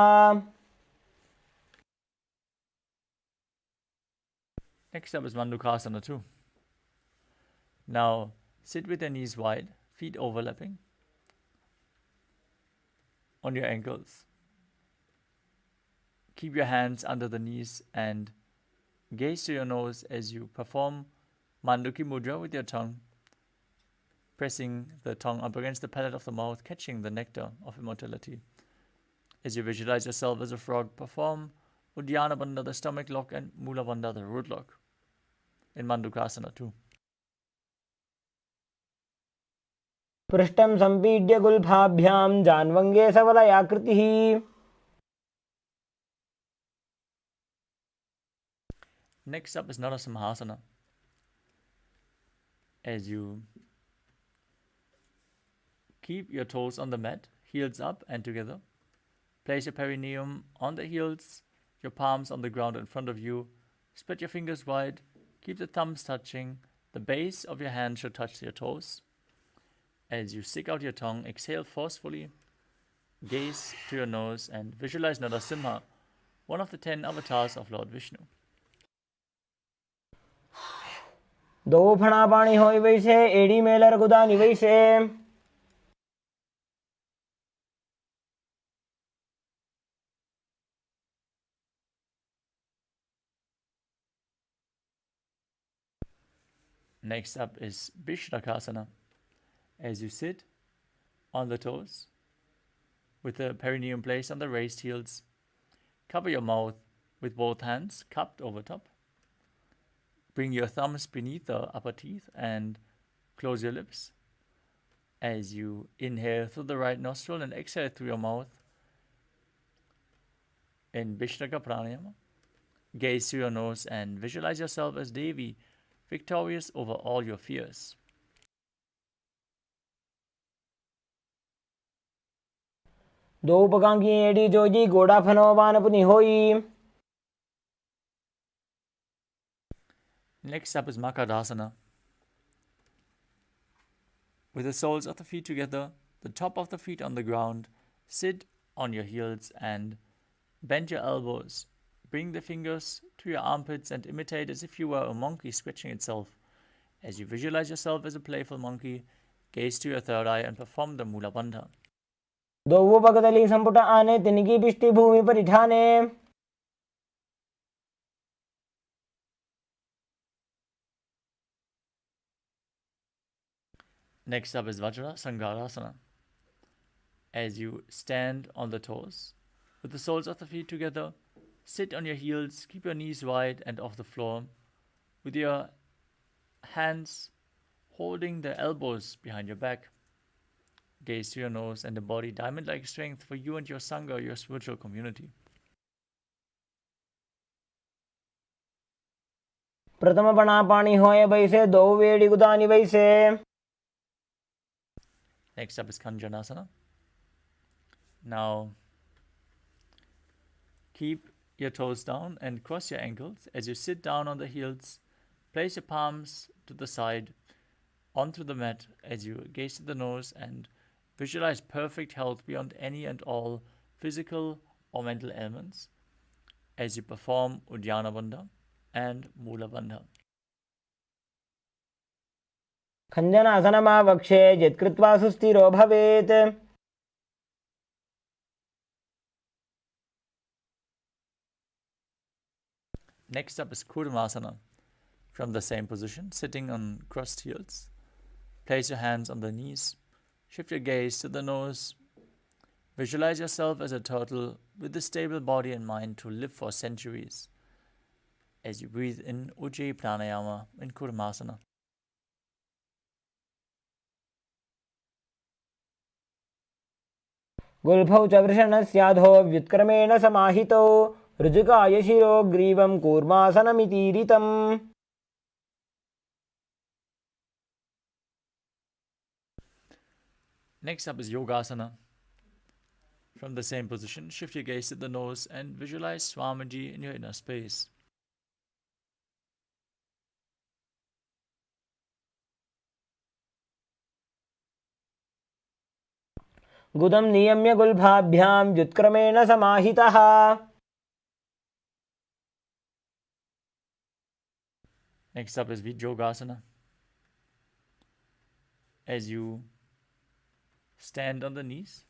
Next up is Mandukasana 2. Now sit with your knees wide, feet overlapping on your ankles. Keep your hands under the knees and gaze to your nose as you perform Manduki Mudra with your tongue, pressing the tongue up against the palate of the mouth, catching the nectar of immortality. As you visualize yourself as a frog, perform Uddiyana Bandha, the stomach lock, and Mula Bandha, the root lock, in Mandukasana 2. पृष्ठं सम्पीड्य गुल्फाभ्यां जान्वङ्गे सबलयाकृतिः. Next up is Narasimhasana. As you keep your toes on the mat, heels up and together. Place your perineum on the heels, your palms on the ground in front of you. Spread your fingers wide. Keep the thumbs touching. The base of your hand should touch your toes. As you stick out your tongue, exhale forcefully. Gaze to your nose and visualize Narasimha, one of the 10 avatars of Lord Vishnu. दो फणा पाणी होय वैसे AD Mailer गुदानी वैसे Next up is Bishrakasana. As you sit on the toes, with the perineum placed on the raised heels, cover your mouth with both hands cupped over top. Bring your thumbs beneath the upper teeth and close your lips. As you inhale through the right nostril and exhale through your mouth in Vishnaka Pranayama, gaze to your nose and visualize yourself as Devi, victorious over all your fears. दो पकांगी AD Joji गोड़ा फनो बान पुनी होई. Next up is Makadasana. With the soles of the feet together, the top of the feet on the ground, sit on your heels and bend your elbows. Bring the fingers to your armpits and imitate as if you were a monkey scratching itself. As you visualize yourself as a playful monkey, gaze to your third eye and perform the Mula Bandha. दो पगदली संपुट आने तिनकी पिष्टि भूमि पर इठाने. Next up is Vajra Sangarasana. As you stand on the toes, with the soles of the feet together, sit on your heels, keep your knees wide and off the floor, with your hands holding the elbows behind your back. Gaze to your nose and embody diamond-like strength for you and your Sangha, your spiritual community. प्रथम पणा पाणी होय वैसे दो वेड़ी गुदानी वैसे. Next up is Kanjanasana. Now, keep your toes down and cross your ankles. As you sit down on the heels, place your palms to the side onto the mat as you gaze to the nose and visualize perfect health beyond any and all physical or mental ailments as you perform Uddiyana Bandha and Mula Bandha. खञ्जनासनमावक्षे यत्कृत्वा सुस्थिरो भवेत्. Next up is Kurmasana. From the same position, sitting on crossed heels, place your hands on the knees, shift your gaze to the nose, visualize yourself as a turtle with a stable body and mind to live for centuries as you breathe in Ujjayi Pranayama in Kurmasana. गुल्फौ च वृषणस्याधो व्युत्क्रमेण समाहितौ ऋजुकाय शिरो ग्रीवं कूर्मासनमितीरितम्. Next up is Yogasana. From the same position, shift your gaze to the nose and visualize Swamiji in your inner space. गुदं नियम्य गुल्फाभ्यां व्युत्क्रमेण समाहितः. Next up is Vijyogasana. As you stand on the knees,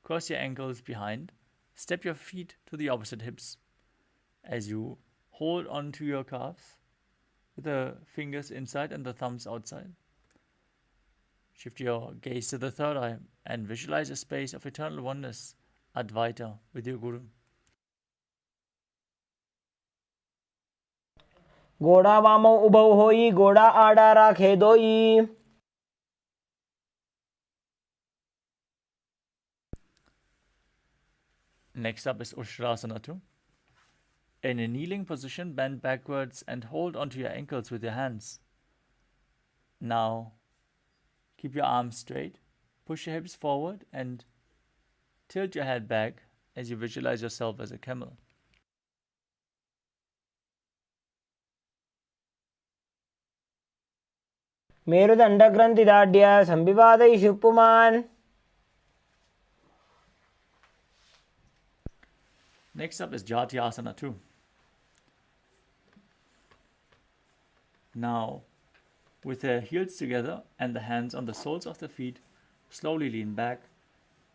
cross your ankles behind, step your feet to the opposite hips. As you hold onto your calves with the fingers inside and the thumbs outside. Shift your gaze to the third eye and visualize a space of eternal oneness, Advaita, with your Guru. गोड़ा वामौ उभौ होई गोड़ा आड़ा राखे दोई. Next up is Ushtrasana too. In a kneeling position, bend backwards and hold onto your ankles with your hands. Now, keep your arms straight, push your hips forward and tilt your head back as you visualize yourself as a camel. मेरुदण्डग्रन्थिदाढ्य संविवादयिषु पुमान्. Next up is Jatyasana 2. Now, with the heels together and the hands on the soles of the feet, slowly lean back,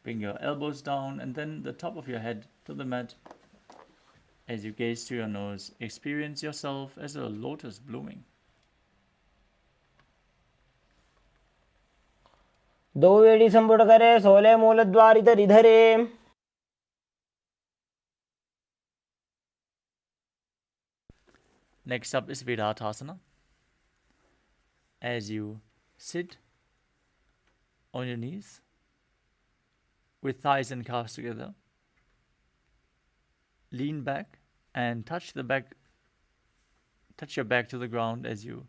bring your elbows down and then the top of your head to the mat. As you gaze to your nose, experience yourself as a lotus blooming. दोवेडी संपुटकरे Sole मूलद्वारितरिधरे. Next up is Virātasana. As you sit on your knees with thighs and calves together, lean back and touch your back to the ground as you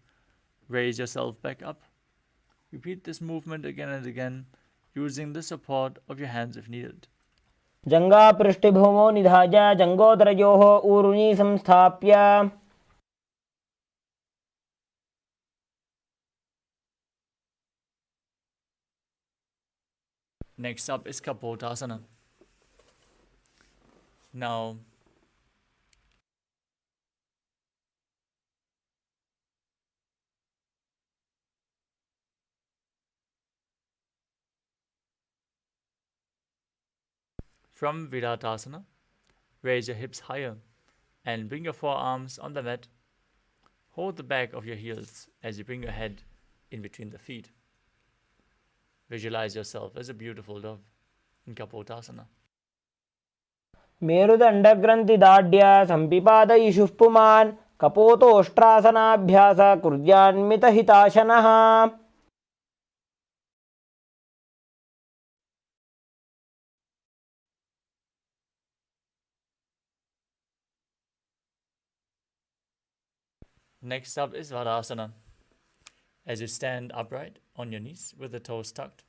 raise yourself back up. Repeat this movement again and again, using the support of your hands if needed. जंगा पृष्ठभूमौ निधाय जंगोदरयोः ऊरुनी संस्थाप्य. Next up is Kapotasana. Now, from Virātasana, raise your hips higher and bring your forearms on the mat. Hold the back of your heels as you bring your head in between the feet. Visualize yourself as a beautiful dove in Kapotasana. मेरुदण्डग्रन्थिदाढ्य संपिपादयिषुः पुमान्. कपोतोष्ट्रासनाभ्यास कुर्यान्मितहिताशनः. Next up is Varasana. As you stand upright on your knees with the toes tucked,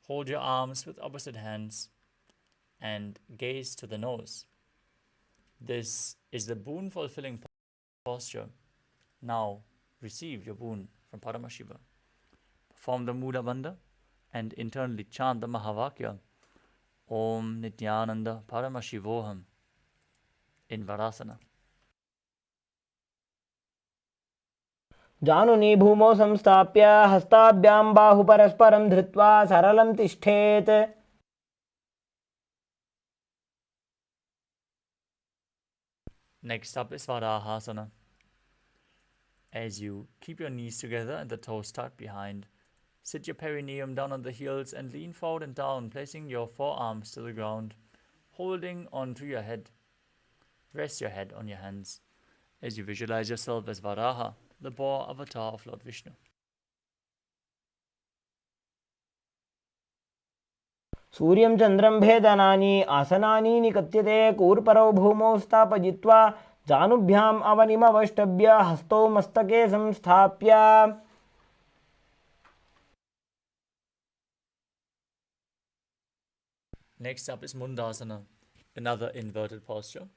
hold your arms with opposite hands and gaze to the nose. This is the boon-fulfilling posture. Now receive your boon from Paramashiva. Perform the Mula Bandha and internally chant the Mahavakya Om Nithyananda Paramashivoham in Varasana. जानुनी भूमौ संस्थाप्य हस्ताभ्यां बाहु परस्परं धृत्वा सरलं तिष्ठेत्. Next up is Varahasana. As you keep your knees together and the toes tucked behind, sit your perineum down on the heels and lean forward and down, placing your forearms to the ground, holding onto your head. Rest your head on your hands as you visualize yourself as Varaha, the boar avatar of Lord Vishnu. सूर्यं चन्द्रं भेदनानि आसनानि निकत्यते. कूर्परौ भूमौ स्थापयित्वा जानुभ्याम् अवनिमवष्टभ्य हस्तौ मस्तके संस्थाप्य. Next up is Mundasana, another inverted posture.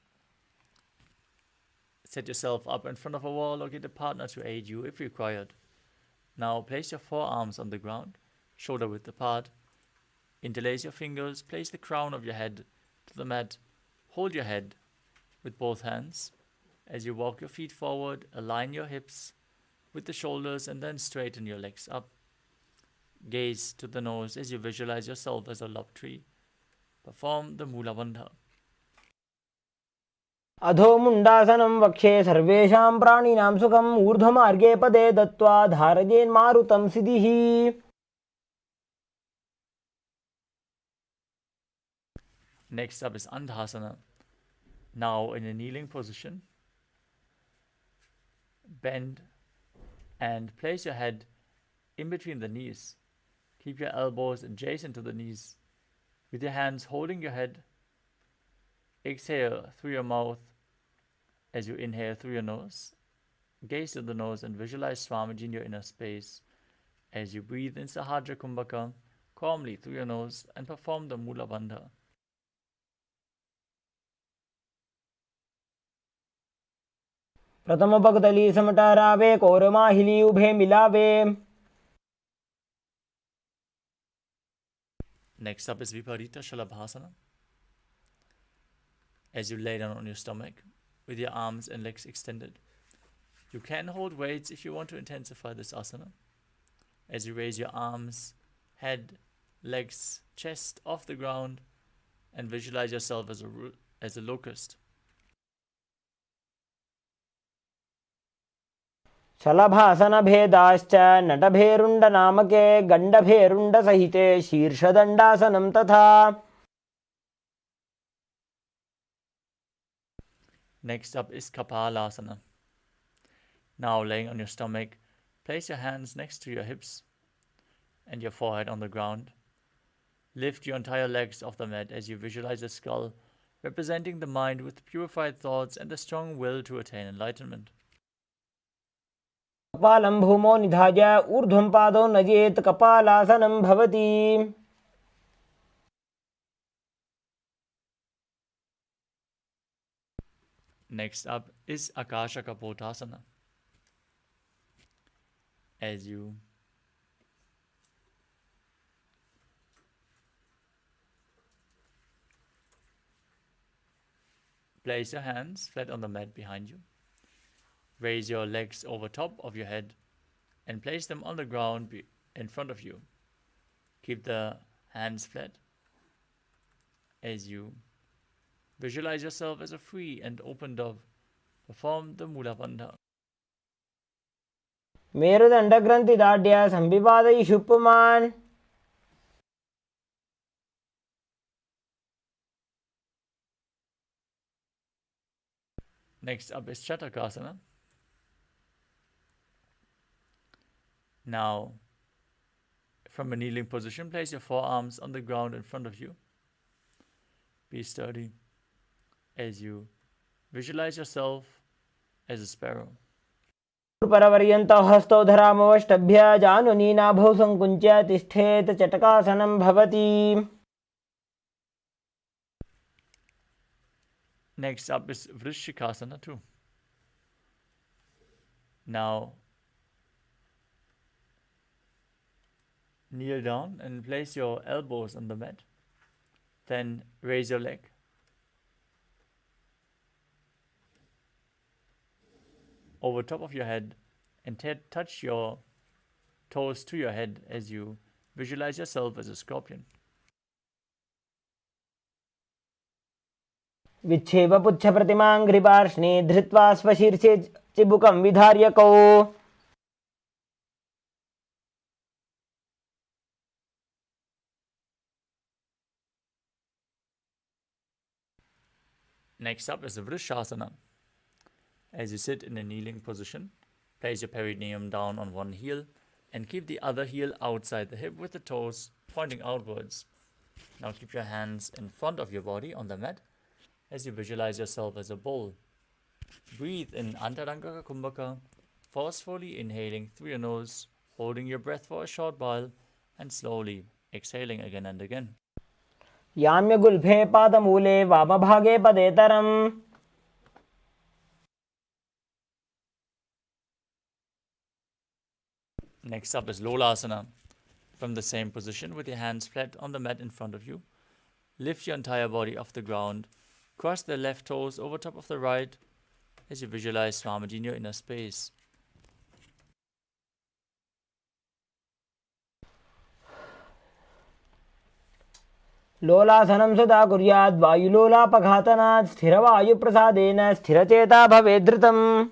Set yourself up in front of a wall or get a partner to aid you if required. Now place your forearms on the ground, shoulder width apart. Interlace your fingers, place the crown of your head to the mat. Hold your head with both hands. As you walk your feet forward, align your hips with the shoulders and then straighten your legs up. Gaze to the nose as you visualize yourself as a love tree. Perform the Mula Bandha. अधो मुण्डासनं वक्षे सर्वेषां प्राणिनां सुखम्. ऊर्ध्वमार्गे पदे दत्त्वा धारयेन्मारुतं सिद्धिः. Next up is Andhasana. Now in a kneeling position, bend and place your head in between the knees. Keep your elbows adjacent to the knees. With your hands holding your head, exhale through your mouth As you inhale through your nose, gaze to the nose and visualize Swamiji in your inner space. As you breathe in Sahadra Kumbhaka, calmly through your nose and perform the Mula Bandha. प्रथम पगतली समटारावे कोरमाहिली उभे मिलावे. Next up is Viparita Shalabhasana. As you lay down on your stomach with your arms and legs extended. You can hold weights if you want to intensify this asana. As you raise your arms, head, legs, chest off the ground and visualize yourself as a locust. शलभासन भेदाश्च नटभेरुण्ड नामके गण्डभेरुण्ड सहिते शीर्षदण्डासनं तथा. Next up is Kapalasana. Now laying on your stomach, place your hands next to your hips and your forehead on the ground. Lift your entire legs off the mat as you visualize a skull representing the mind with purified thoughts and the strong will to attain enlightenment. कपालं भूमौ निधाय ऊर्ध्वं पादौ नजेत् कपालासनं भवति. Next up is Akasha Kapotasana. As you place your hands flat on the mat behind you. Raise your legs over top of your head and place them on the ground in front of you. Keep the hands flat as you visualize yourself as a free and open dove. Perform the Mula Bandha. मेरुदण्डग्रन्थिदाढ्य संविवादयिषु पुमान्. Next up is Chatakasana. Now, from a kneeling position, place your forearms on the ground in front of you. Be sturdy as you visualize yourself as a sparrow. परवर्यन्तौ हस्तौ धरामवष्टभ्य जानुनी नाभौ संकुञ्च्य तिष्ठेत् चटकासनं भवति. Next up is Vrishikasana too. Now, kneel down and place your elbows on the mat. Then raise your leg. Over top of your head and touch your toes to your head as you visualize yourself as a scorpion. विच्छेव पुच्छ प्रतिमां घ्रिपार्ष्णे धृत्वा स्वशीर्षे चिबुकं विधार्यकौ. Next up is the Vrishasana. As you sit in a kneeling position, place your perineum down on one heel and keep the other heel outside the hip with the toes pointing outwards. Now keep your hands in front of your body on the mat as you visualize yourself as a bull. Breathe in Antaranga Kumbhaka, forcefully inhaling through your nose, holding your breath for a short while and slowly exhaling again and again. याम्यगुल्फे पादमूले वामभागे पदेतरम्. Next up is Lolasana. From the same position with your hands flat on the mat in front of you, lift your entire body off the ground, cross the left toes over top of the right as you visualize Swamiji in your inner space. लोलासनं सदा कुर्याद् वायुलोलापघातनात् स्थिरवायुप्रसादेन स्थिरचेता भवेत् धृतम्.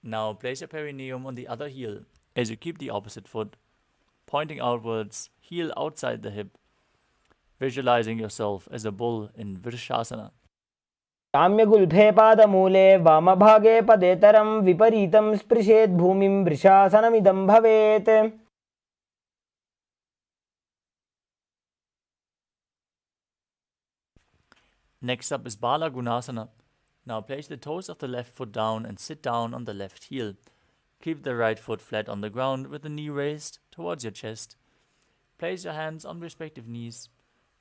Now place your perineum on the other heel as you keep the opposite foot pointing outwards, heel outside the hip, visualizing yourself as a bull in Vrishasana. साम्यगुल्फे पादमूले वामभागे पदेतरं विपरीतं स्पृशेत् भूमिं वृषासनमिदं भवेत्. Next up is Bala Gunasana. Now place the toes of the left foot down and sit down on the left heel. Keep the right foot flat on the ground with the knee raised towards your chest. Place your hands on respective knees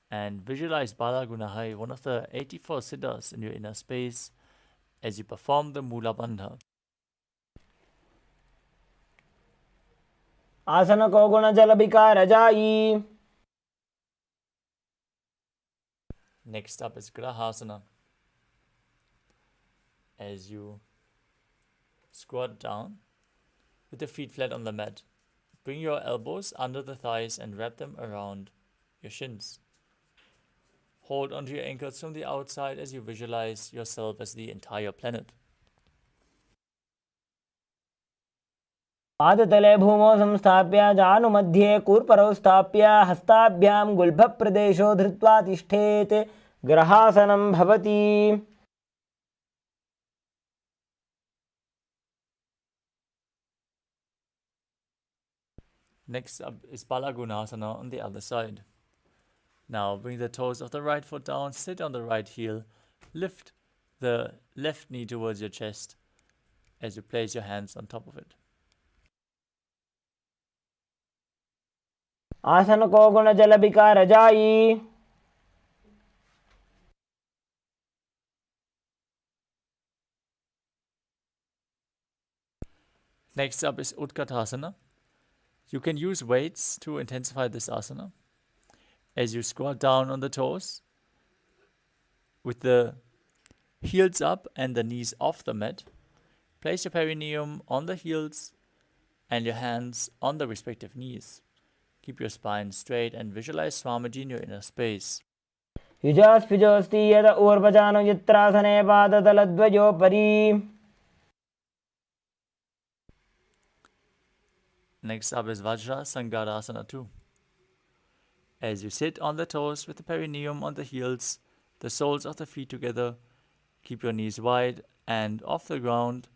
and visualize Bala Gunahai, one of the 84 siddhas in your inner space, as you perform the Mula Bandha. आसन को गुण जल विकार जाई. Next up is Grahasana. As you squat down with the feet flat on the mat, bring your elbows under the thighs and wrap them around your shins. Hold onto your ankles from the outside as you visualize yourself as the entire planet. पादतले भूमौ संस्थाप्य जानुमध्ये कूर्परौ स्थाप्य हस्ताभ्यां गुल्भप्रदेशो धृत्वा तिष्ठेत्. ग्रहासनं भवति. Next up is Balagunasana on the other side. Now bring the toes of the right foot down, sit on the right heel, lift the left knee towards your chest as you place your hands on top of it. आसन को गुण जल विकार जाई. Next up is Utkatasana. You can use weights to intensify this asana. As you squat down on the toes, with the heels up and the knees off the mat, place your perineum on the heels and your hands on the respective knees. Keep your spine straight and visualize Swamiji in your inner space. युजास्पिजोऽस्ति यद ऊर्वजानो यत्रासने पादतलद्वयोपरि. Next up is Vajra Sangarasana 2. As you sit on the toes with the perineum on the heels, the soles of the feet together, keep your knees wide and off the ground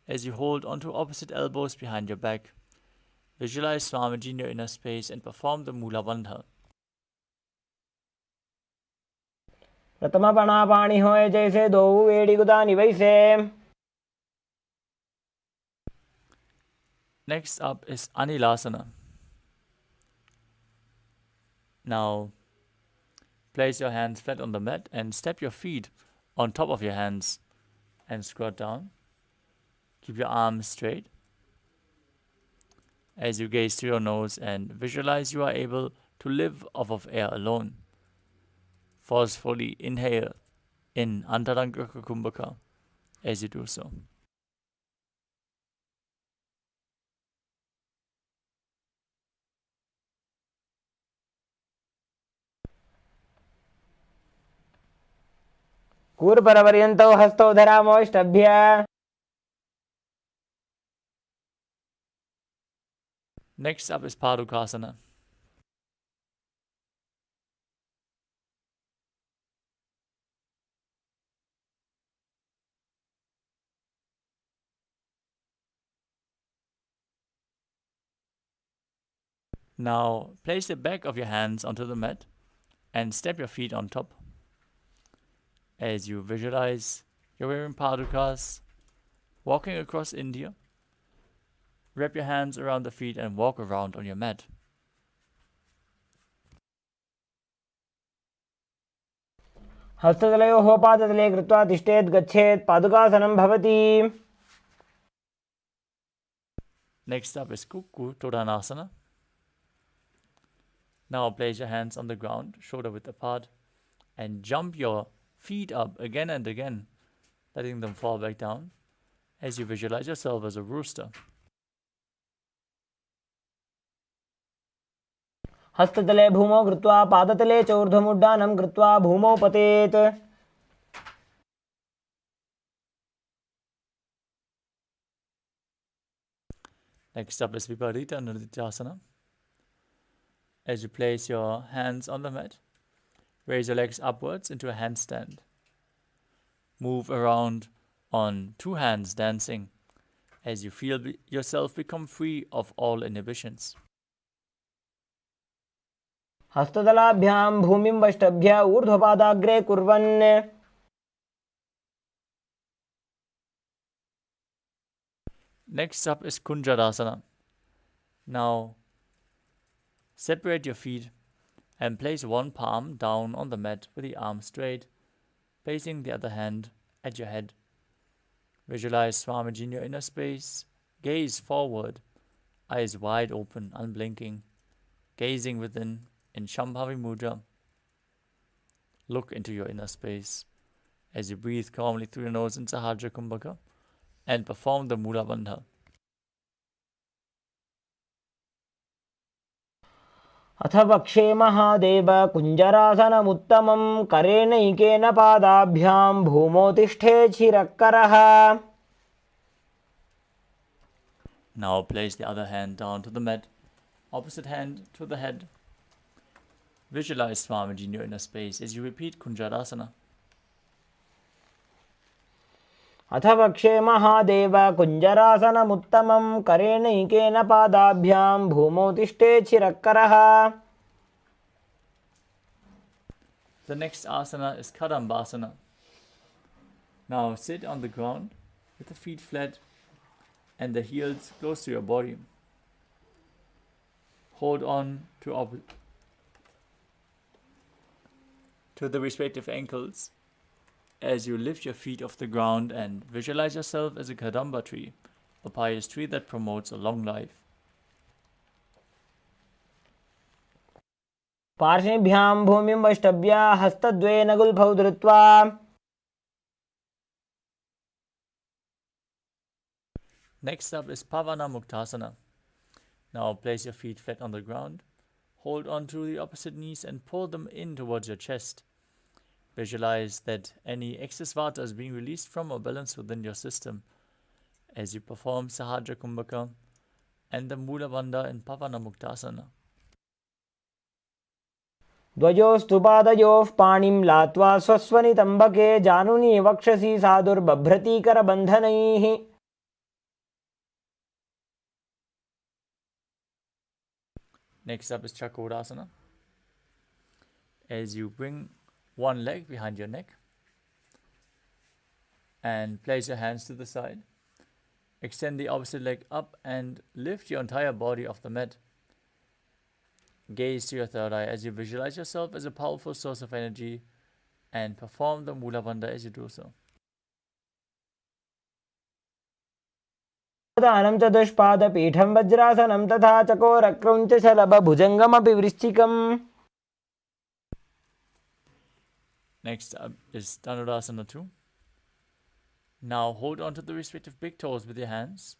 as you hold onto opposite elbows behind your back. Visualize Swamiji in your inner space and perform the Mula Bandha. प्रथम पणापाणि होए जैसे दो वेड़ी गुदानी वैसे. Next up is Anilasana. Now, place your hands flat on the mat and step your feet on top of your hands and squat down. Keep your arms straight as you gaze through your nose and visualize you are able to live off of air alone. Forcefully inhale in Antaranga Kumbhaka as you do so. कूर्परपर्यन्तौ हस्तौ धरामोष्टभ्य. Next up is Padukasana. Now, place the back of your hands onto the mat and step your feet on top. As you visualize, you're wearing padukas, walking across India. Wrap your hands around the feet and walk around on your mat. हस्ततलयोः पादतले कृत्वा तिष्ठेत् गच्छेत्. पादुकासनं भवति. Next up is Kukku Todanasana. Now place your hands on the ground, shoulder width apart, and jump your feet up again and again, letting them fall back down as you visualize yourself as a rooster. हस्ततले भूमौ कृत्वा पादतले च ऊर्ध्वमुड्डानं कृत्वा भूमौ पतेत्. Next up is Viparita Nrityasana. As you place your hands on the mat, raise your legs upwards into a handstand. Move around on two hands dancing as you feel yourself become free of all inhibitions. हस्तदलाभ्यां भूमिं वष्टभ्य ऊर्ध्वपादाग्रे कुर्वन् Next up is Kunjarasana. Now, separate your feet and place one palm down on the mat with the arm straight, placing the other hand at your head. Visualize Swamiji in your inner space. Gaze forward, eyes wide open, unblinking, gazing within in Shambhavi Mudra. Look into your inner space as you breathe calmly through your nose in Sahajra Kumbhaka and perform the Mula Bandha. अथ वक्षे महादेव कुञ्जरासनमुत्तमं करेणैकेन पादाभ्यां भूमौ तिष्ठेच्छिरक्करः. Now place the other hand down to the mat, opposite hand to the head. Visualize Swamiji in your inner space as you repeat Kunjarasana. अथ वक्षे महादेव कुञ्जरासनमुत्तमं करेणैकेन पादाभ्यां भूमौ तिष्ठेच्छिरक्करः. The next asana is Kadambasana. Now sit on the ground with the feet flat and the heels close to your body. Hold on to the respective ankles as you lift your feet off the ground and visualize yourself as a Kadamba tree, a pious tree that promotes a long life. पार्श्वेभ्यां भूमिं वष्टभ्य हस्तद्वयेन गुल्फौ धृत्वा Next up is Pavana Muktasana. Now place your feet flat on the ground. Hold on to the opposite knees and pull them in towards your chest. Visualize that any excess vata is being released from or balanced within your system as you perform Sahajra Kumbhaka and the Mula Bandha in Pavana Muktasana. द्वयोस्तु पादयोः पाणिं लात्वा स्वस्वनितम्बके जानुनी वक्षसि साधुर्बभ्रतीकरबन्धनैः. Next up is Chakodasana. As you bring one leg behind your neck and place your hands to the side, extend the opposite leg up and lift your entire body off the mat. Gaze to your third eye as you visualize yourself as a powerful source of energy and perform the Mula Bandha as you do so. दानं चतुष्पादपीठं वज्रासनं तथा चकोरक्रौञ्चशलभभुजङ्गमपि वृश्चिकम्. Next up is Dhanurasana 2. Now hold on to the respective big toes with your hands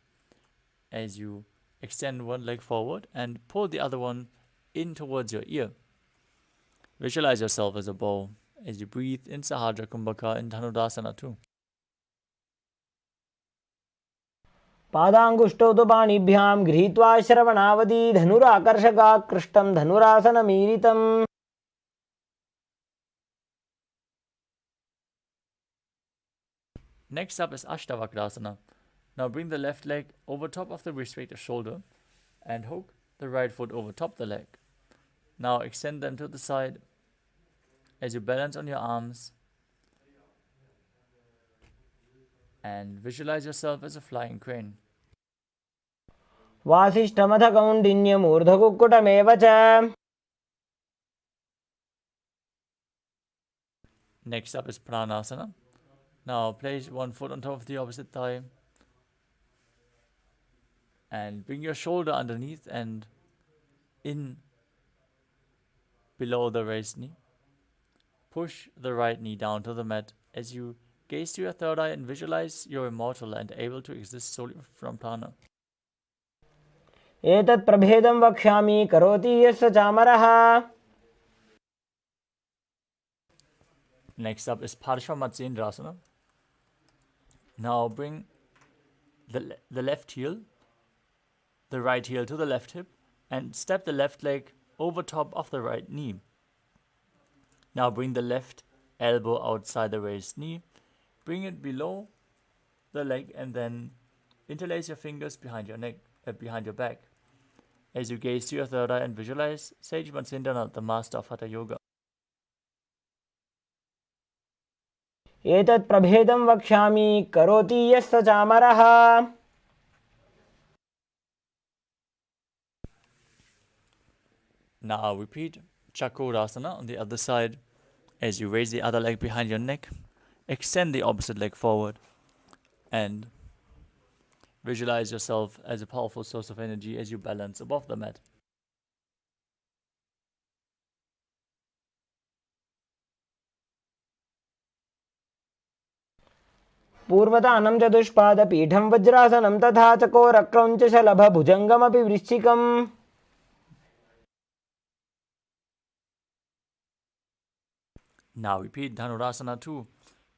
as you extend one leg forward and pull the other one in towards your ear. Visualize yourself as a bow as you breathe in Sahajra Kumbhaka in Dhanurasana 2. पादाङ्गुष्ठौ तु पाणिभ्यां गृहीत्वा श्रवणावधि धनुराकर्षकाकृष्टं धनुरासनमीलितम्. Next up is Ashtavakrasana. Now bring the left leg over top of the respective shoulder and hook the right foot over top the leg. Now extend them to the side as you balance on your arms and visualize yourself as a flying crane. वासिष्ठमथ कौण्डिन्यमूर्धकुक्कुटमेव च. Next up is Pranasana. Now place one foot on top of the opposite thigh and bring your shoulder underneath and in below the raised knee. Push the right knee down to the mat as you gaze to your third eye and visualize you're immortal and able to exist solely from prana. एतत् प्रभेदं वक्ष्यामि करोति यस्य चामरः. Next up is Parshvamatsendrasana. Now bring the left heel, the right heel to the left hip and step the left leg over top of the right knee. Now bring the left elbow outside the raised knee. bring it below the leg and then interlace your fingers behind your neck, behind your back. As you gaze to your third eye and visualize Sage Matsindana, the master of Hatha Yoga. एतत् प्रभेदं वक्ष्यामि करोति यस्य चामरः. Now repeat Chakrasana on the other side. As you raise the other leg behind your neck, extend the opposite leg forward and visualize yourself as a powerful source of energy as you balance above the mat. पूर्वतानं चतुष्पादपीठं वज्रासनं तथा चकोरक्रौञ्चशलभभुजङ्गमपि वृश्चिकम्. Now repeat Dhanurasana 2.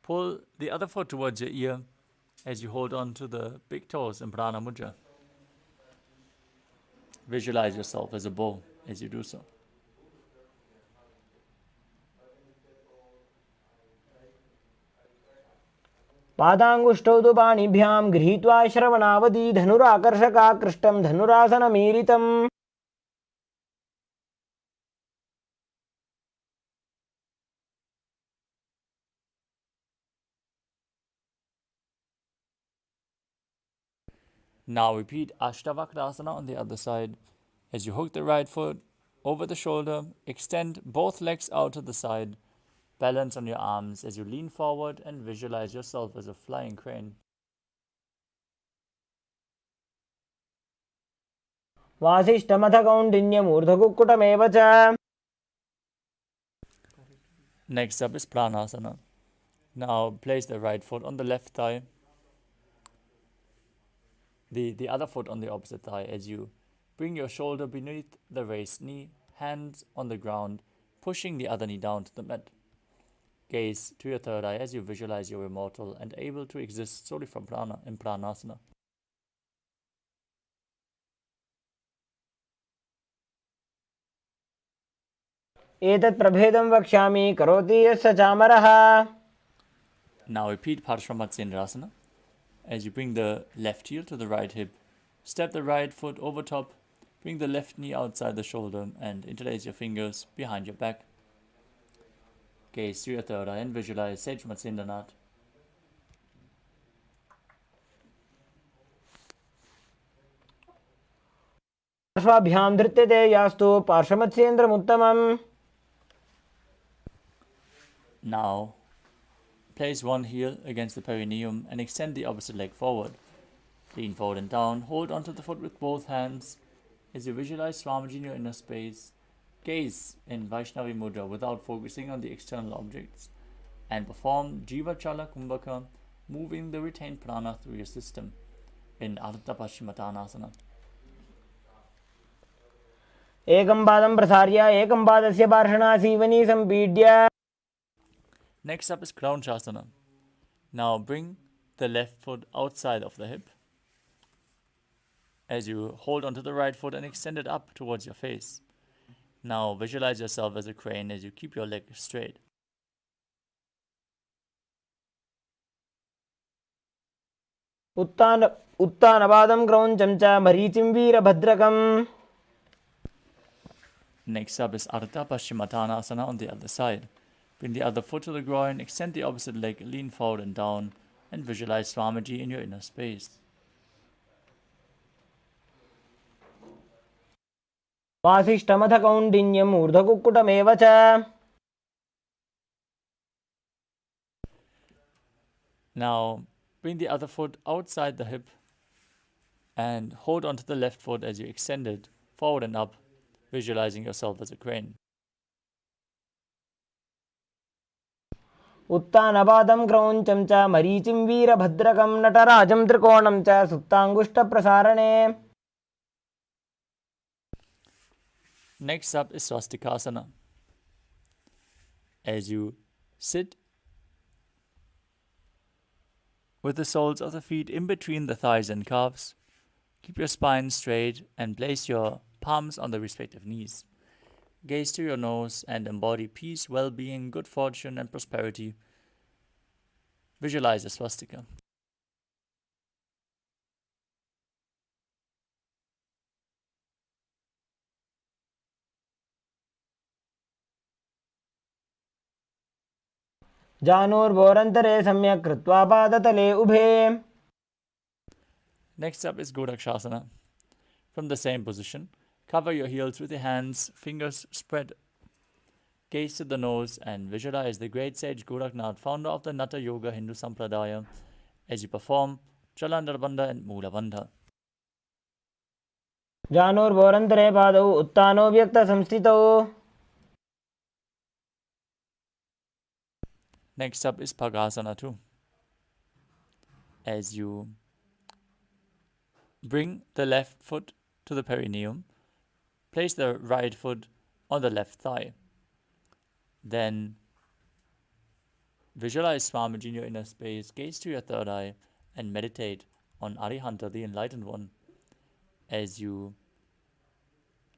Pull the other foot towards your ear as you hold on to the big toes in Prana Mudra. Visualize yourself as a bow as you do so. पादाङ्गुष्ठौ तु पाणिभ्यां गृहीत्वा श्रवणावधि धनुराकर्षकाकृष्टं धनुरासनमीरितम्. Now repeat Ashtavakrasana on the other side. As you hook the right foot over the shoulder, extend both legs out to the side. Balance on your arms as you lean forward and visualize yourself as a flying crane. वासिष्ठमथ कौण्डिन्यमूर्धकुक्कुटमेव च. Next up is Pranasana. Now place the right foot on the left thigh. The other foot on the opposite thigh as you bring your shoulder beneath the raised knee, hands on the ground, pushing the other knee down to the mat. Gaze to your third eye as you visualize you're immortal and able to exist solely from prana in Pranasana. एतत् प्रभेदं वक्ष्यामि करोति यस्य चामरः. Now repeat Paramātma S as you bring the left heel to the right hip. Step the right foot over top, bring the left knee outside the shoulder and interlace your fingers behind your back. Gaze to your third eye and visualize Sage Matsindana. पार्श्वाभ्यां धृत्यते यास्तु पार्श्वमत्स्येन्द्रमुत्तमम्. Now place one heel against the perineum and extend the opposite leg forward. Lean forward and down, hold onto the foot with both hands as you visualize Swamiji in your inner space. Gaze in Vaishnavi Mudra without focusing on the external objects and perform Jiva Chala Kumbhaka, moving the retained prana through your system in Ardha Paschimottanasana. एकं पादं प्रसार्य एकं पादस्य पार्श्वनासीवनी सम्पीड्य. Next up is Kraunchasana. Now bring the left foot outside of the hip as you hold onto the right foot and extend it up towards your face. Now visualize yourself as a crane as you keep your leg straight. उत्तानपादं क्रौञ्चं च मरीचिं वीरभद्रकम्. Next up is Ardha Paschimottanasana on the other side. Bring the other foot to the groin, extend the opposite leg, lean forward and down, and visualize Swamiji in your inner space. वासिष्ठमथ कौण्डिन्यम् ऊर्ध्वकुक्कुटमेव च. Now bring the other foot outside the hip and hold onto the left foot as you extend it forward and up, visualizing yourself as a crane. उत्तानपादं क्रौञ्चं च मरीचिं वीरभद्रकं नटराजं त्रिकोणं च सुप्ताङ्गुष्ठप्रसारणे. Next up is Swastikasana. As you sit with the soles of the feet in between the thighs and calves, keep your spine straight and place your palms on the respective knees. Gaze to your nose and embody peace, well-being, good fortune and prosperity Visualize a swastika. जानुर्भोरन्तरे सम्यक् कृत्वा पादतले उभे. Next up is Godakshasana. From the same position, cover your heels with your hands, fingers spread. Gaze to the nose and visualize the great sage Goraknath, founder of the Natha Yoga Hindu Sampradaya, as you perform Jalandhar Bandha and Moola Bandha. जानुर्भोरन्तरे पादौ उत्तानो व्यक्तसंस्थितौ. Next up is Bhagasana 2. As you bring the left foot to the perineum, place the right foot on the left thigh. Then visualize Swamiji in your inner space, gaze to your third eye, and meditate on Arihanta, the enlightened one. As you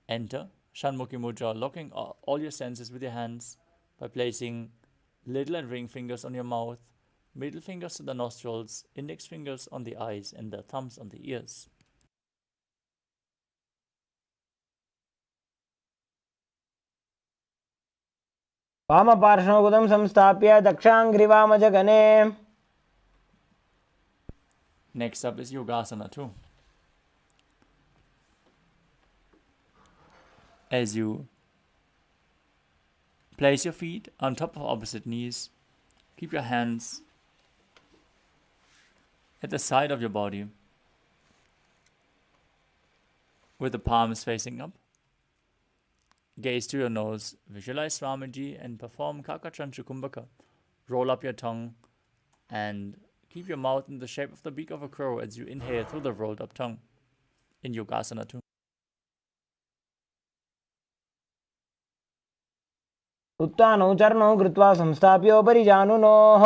enter Shanmukhi Mudra, locking all your senses with your hands by placing little and ring fingers on your mouth, middle fingers to the nostrils, index fingers on the eyes, and the thumbs on the ears. वामपार्श्वगुदं संस्थाप्य दक्षाङ्घ्रिवामजगने. Next up is Yogasana 2. As you place your feet on top of opposite knees, keep your hands at the side of your body with the palms facing up. Gaze to your nose, visualize Swamiji and perform Kakachanchu Kumbhaka. Roll up your tongue and keep your mouth in the shape of the beak of a crow as you inhale through the rolled up tongue in Yogasana 2. उत्तानौ चरणौ कृत्वा संस्थाप्योपरि जानुनोः.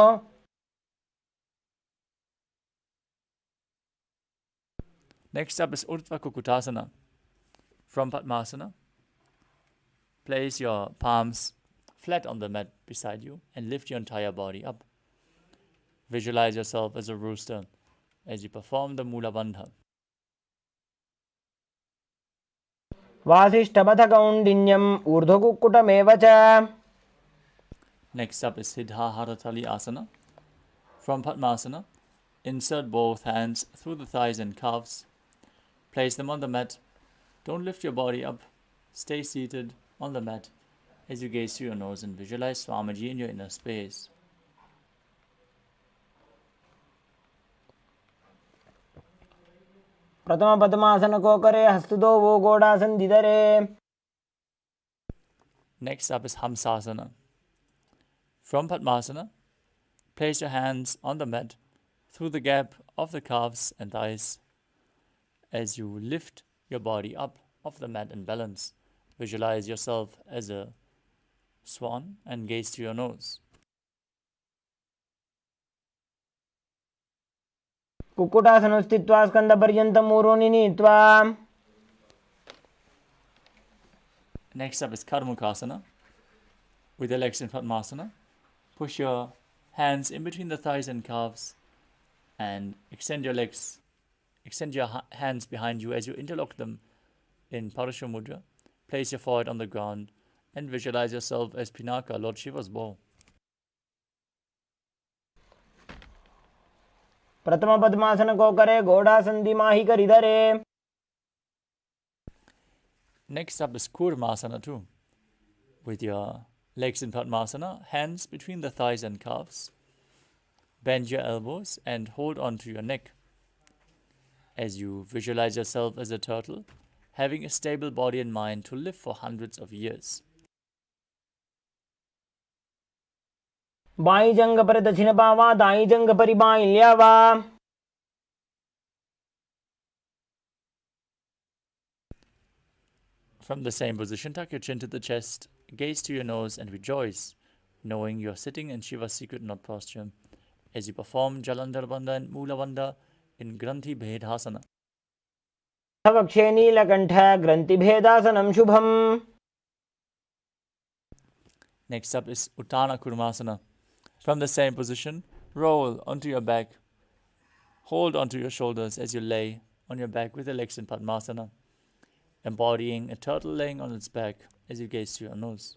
Next up is Urdhva Kukutasana. From Padmasana, place your palms flat on the mat beside you and lift your entire body up. Visualize yourself as a rooster as you perform the Moola Bandha. वासिष्ठपथकौण्डिन्यम् ऊर्ध्वकुक्कुटमेव च. Next up is Siddha Haratali Asana. From Padmasana, insert both hands through the thighs and calves. Place them on the mat. Don't lift your body up. Stay seated on the mat as you gaze through your nose and visualize Swamiji in your inner space. प्रथम पद्मासनकोकरे हस्तुतो वो गोडासन्दिधरे. Next up is Hamsasana. From Padmasana, place your hands on the mat through the gap of the calves and thighs. As you lift your body up off the mat and balance, visualize yourself as a swan and gaze to your nose. कुक्कुटासनं स्थित्वा स्कन्दपर्यन्तं ऊरोनि नीत्वा. Next up is Karmukasana. With your legs in Padmasana, push your hands in between the thighs and calves and extend your legs. Extend your hands behind you as you interlock them in Parashu Mudra. Place your forehead on the ground and visualize yourself as Pinaka, Lord Shiva's bow. प्रथम पद्मासनकोकरे गोडासन्दिमाहिकरिधरे. Next up is Kurmasana 2. With your legs in Padmasana, hands between the thighs and calves. Bend your elbows and hold on to your neck. As you visualize yourself as a turtle, having a stable body and mind to live for hundreds of years. By जंग पर दक्षिण पावा दाई जंग परि by ल्यावा. From the same position, tuck your chin to the chest, gaze to your nose and rejoice, knowing you are sitting in Shiva's secret knot posture as you perform Jalandhar Bandha and Moola Bandha in Granthi Bhedhasana. वक्षे नीलकण्ठ ग्रन्थिभेदासनं शुभम्. Next up is Uttana Kurmasana. From the same position, Roll onto your back. Hold onto your shoulders as you lay on your back with your legs in Padmasana, embodying a turtle laying on its back as you gaze to your nose.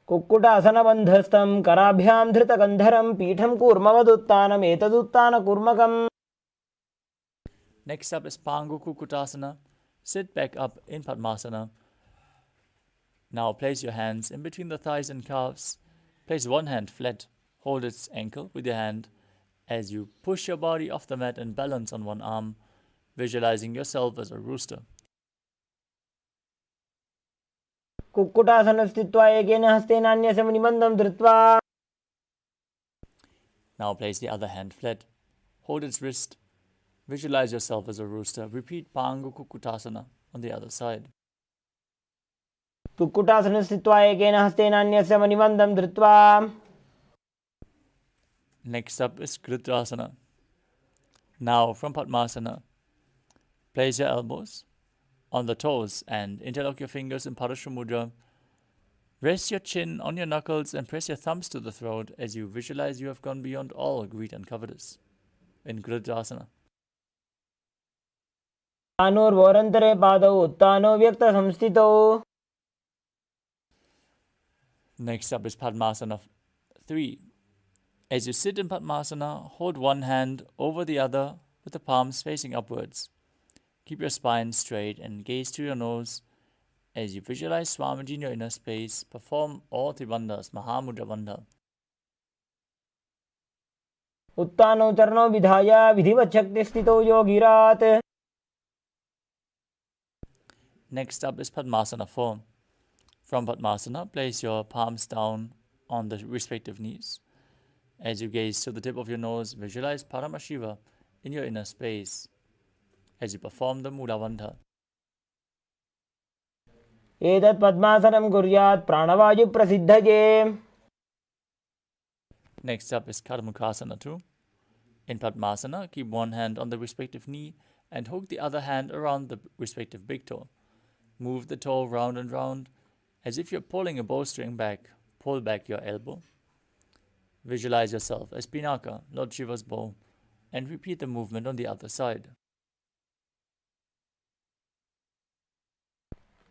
कुक्कुटासनबन्धस्थं कराभ्यां धृतगन्धरं पीठं कूर्मवदुत्तानम् एतदुत्तानकूर्मकम्. Next up is Pangu Kukutasana. Sit back up in Padmasana. Now place your hands in between the thighs and calves. Place one hand flat. Hold its ankle with your hand as you push your body off the mat and balance on one arm, visualizing yourself as a rooster. कुक्कुटासनस्थित्वा एकेन हस्तेन अन्यस्य मुनिबन्धं धृत्वा. Now place the other hand flat. Hold its wrist. Visualize yourself as a rooster. Repeat Pangu Kukutasana on the other side. कुक्कुटासनस्थित्वा एकेन हस्तेन अन्यस्य मुनिबन्धं धृत्वा. Next up is Kritrasana. Now from Padmasana, place your elbows on the toes and interlock your fingers in Parashamudra. Rest your chin on your knuckles and press your thumbs to the throat as you visualize you have gone beyond all greed and covetous in Kritrasana. तानोर्वोरन्तरे पादौ उत्तानो व्यक्तसंस्थितौ. Next up is Padmasana 3. As you sit in Padmasana, hold one hand over the other with the palms facing upwards. Keep your spine straight and gaze to your nose as you visualize Swamiji in your inner space. Perform all Tribandhas, Mahamudra Bandha. उत्तानौ चरणौ विधाय विधिवत् शक्तिस्थितौ योगिरात्. Next up is Padmasana 4. From Padmasana, place your palms down on the respective knees. As you gaze to the tip of your nose, visualize Paramashiva in your inner space as you perform the Mula Bandha. एतत् पद्मासनं कुर्यात् प्राणवायुप्रसिद्धये. Next up is Karmukasana 2. In Padmasana, keep one hand on the respective knee and hook the other hand around the respective big toe. Move the toe round and round as if you're pulling a bowstring back. Pull back your elbow. Visualize yourself as Pinaka, Lord Shiva's bow, and repeat the movement on the other side.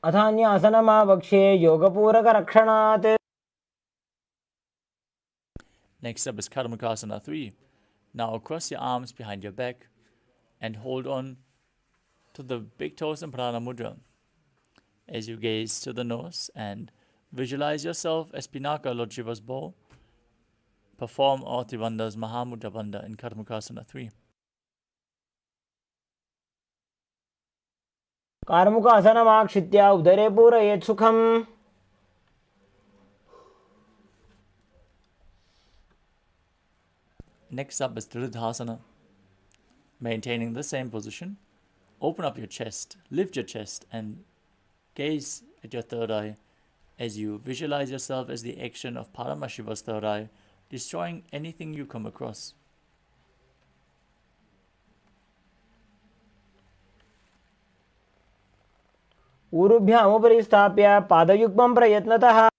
अथान्यासनमावक्ष्ये योगपूरकरक्षणात्. Next up is Karmakasana 3. Now cross your arms behind your back and hold on to the big toes in Prana Mudra as you gaze to the nose and visualize yourself as Pinaka, Lord Shiva's bow. Perform all Tribandhas, Mahamudra Bandha in Karmakasana 3. कार्मुकासनमाक्षित्य उदरे पूरयेत् सुखम्. Next up is Dridhasana. Maintaining the same position, open up your chest, lift your chest, and gaze at your third eye as you visualize yourself as the action of Paramashiva's third eye, destroying anything you come across. ऊरुभ्यामुपरि स्थाप्य पादयुग्मं प्रयत्नतः.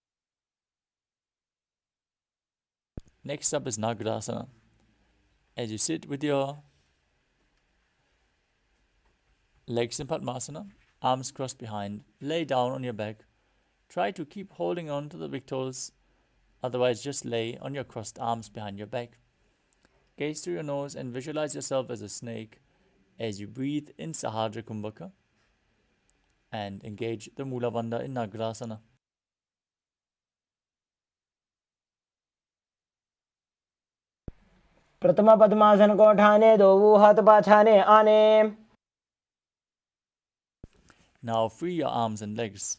Next up is Nagrasana. As you sit with your legs in Padmasana, arms crossed behind, lay down on your back. Try to keep holding on to the big toes, otherwise just lay on your crossed arms behind your back. Gaze through your nose and visualize yourself as a snake as you breathe in Sahadra Kumbhaka and engage the Mula Bandha in Nagrasana. प्रथम पद्मासन को ठाने दो हाथ पाछाने आने. Now free your arms and legs.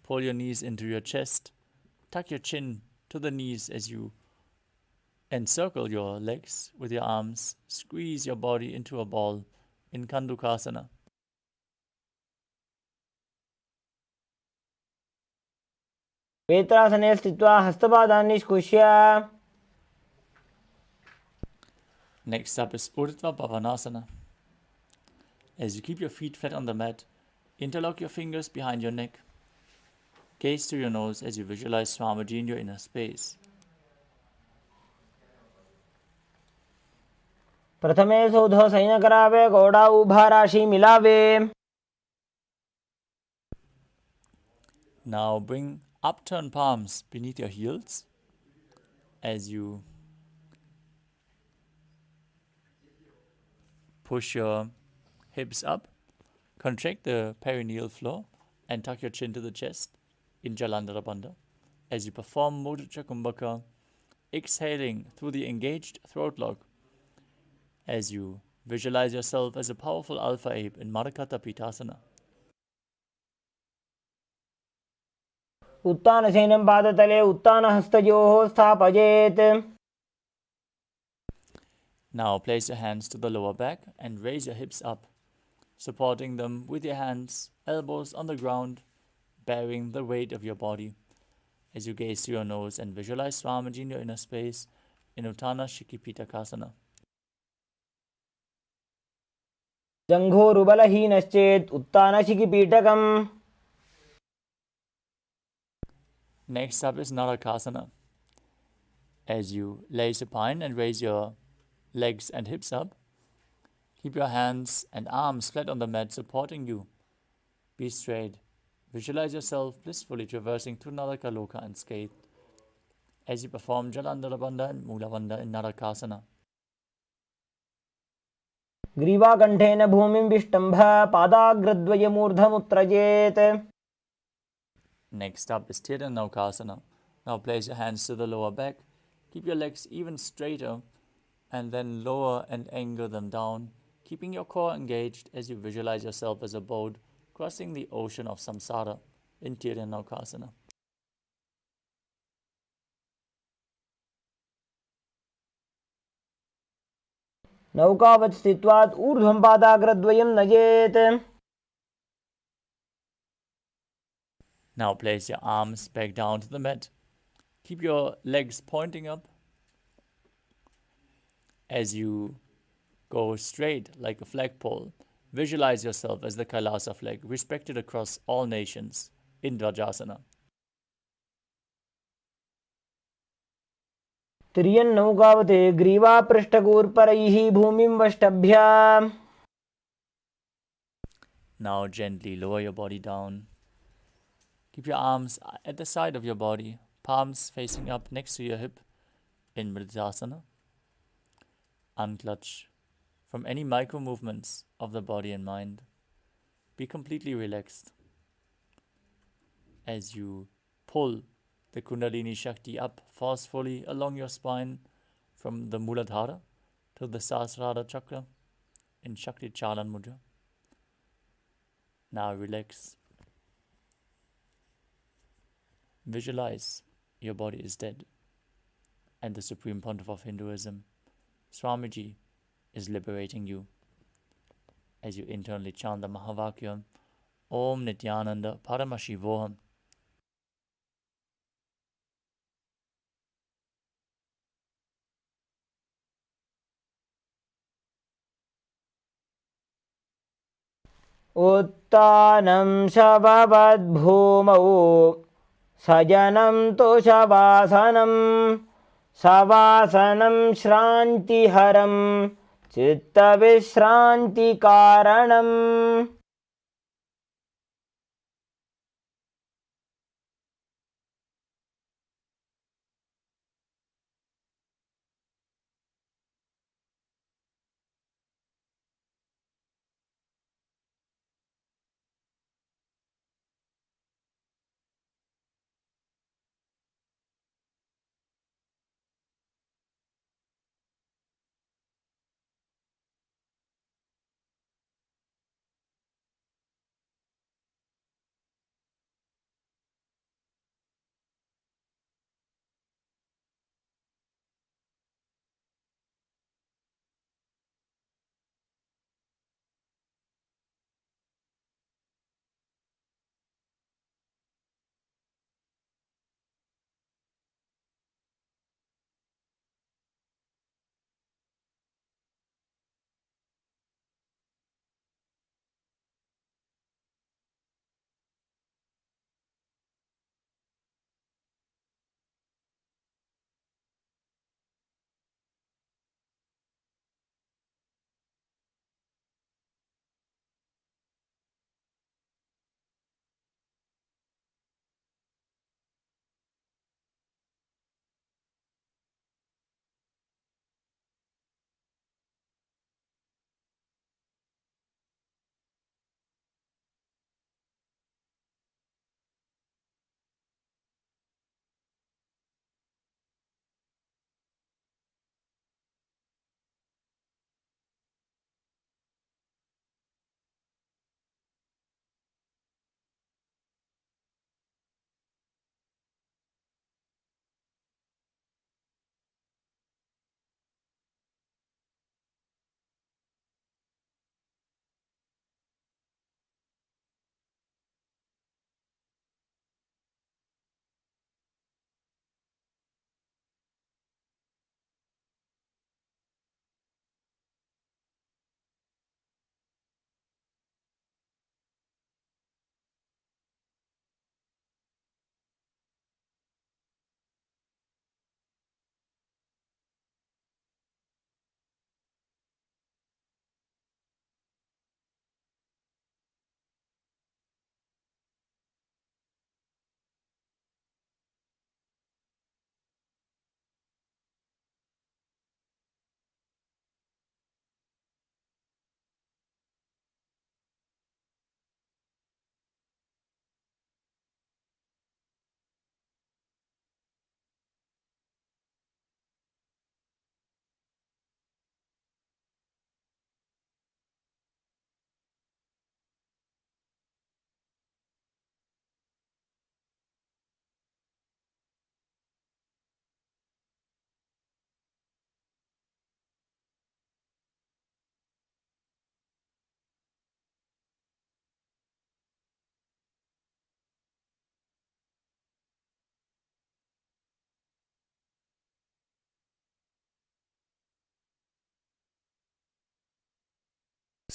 Pull your knees into your chest. Tuck your chin to the knees as you encircle your legs with your arms. Squeeze your body into a ball in Kandukasana. वेत्रासने स्थित्वा हस्तपादान् निष्कुष्य. Next up is Urdhva Bhavanasana. As you keep your feet flat on the mat, interlock your fingers behind your neck. Gaze to your nose as you visualize Swamiji in your inner space. प्रथमे सौधो सैन्य करावे घोड़ा उभा राशि मिलावे. Now bring upturned palms beneath your heels as you push your hips up. Contract the perineal floor and tuck your chin to the chest in Jalandhara Bandha as you perform Mudra Kumbhaka, exhaling through the engaged throat lock as you visualize yourself as a powerful alpha ape in Marakata Pitasana. उत्तानशयनं पादतले उत्तानहस्तयोः स्थापयेत्. Now place your hands to the lower back and raise your hips up, supporting them with your hands, elbows on the ground, bearing the weight of your body. As you gaze through your nose and visualize Swamiji in your inner space in Uttana Shikipitakasana. जङ्घोरुबलहीनश्चेत् उत्तानशिखिपीठकम्. Next up is Narakasana. As you lay supine and raise your legs and hips up, keep your hands and arms flat on the mat supporting you. Be straight. Visualize yourself blissfully traversing through Naraka Loka unscathed as you perform Jalandhara Bandha and Mula Bandha in Narakasana. ग्रीवाकण्ठेन भूमिं विष्टम्भ पादाग्रद्वयमूर्धमुत्रजेत्. Next up is Tirthanukasana. Now place your hands to the lower back. Keep your legs even straighter and then lower and angle them down, keeping your core engaged as you visualize yourself as a boat crossing the ocean of samsara in Tirthanukasana. नौकावत् स्थित्वात् ऊर्ध्वं पादाग्रद्वयं नयेत्. Now place your arms back down to the mat. Keep your legs pointing up as you go straight like a flagpole. Visualize yourself as the KAILASA flag, respected across all nations in Dvajasana. तिर्यन्नौकावत् ग्रीवापृष्ठगोर्परैः भूमिं वष्टभ्य. Now gently lower your body down. Keep your arms at the side of your body, palms facing up next to your hip in Mridasana. Unclutch from any micro movements of the body and mind. Be completely relaxed as you pull the Kundalini Shakti up forcefully along your spine from the Muladhara to the Sahasrara Chakra in Shakti Chalan Mudra. Now relax. Visualize your body is dead and the Supreme Pontiff of Hinduism, Swamiji, is liberating you as you internally chant the Mahavakya Om Nithyananda Paramashivoham. उत्तानं शववद्भूमौ सजनं तोषवासनं सवासनं श्रान्तिहरं चित्तविश्रान्तिकारणम्.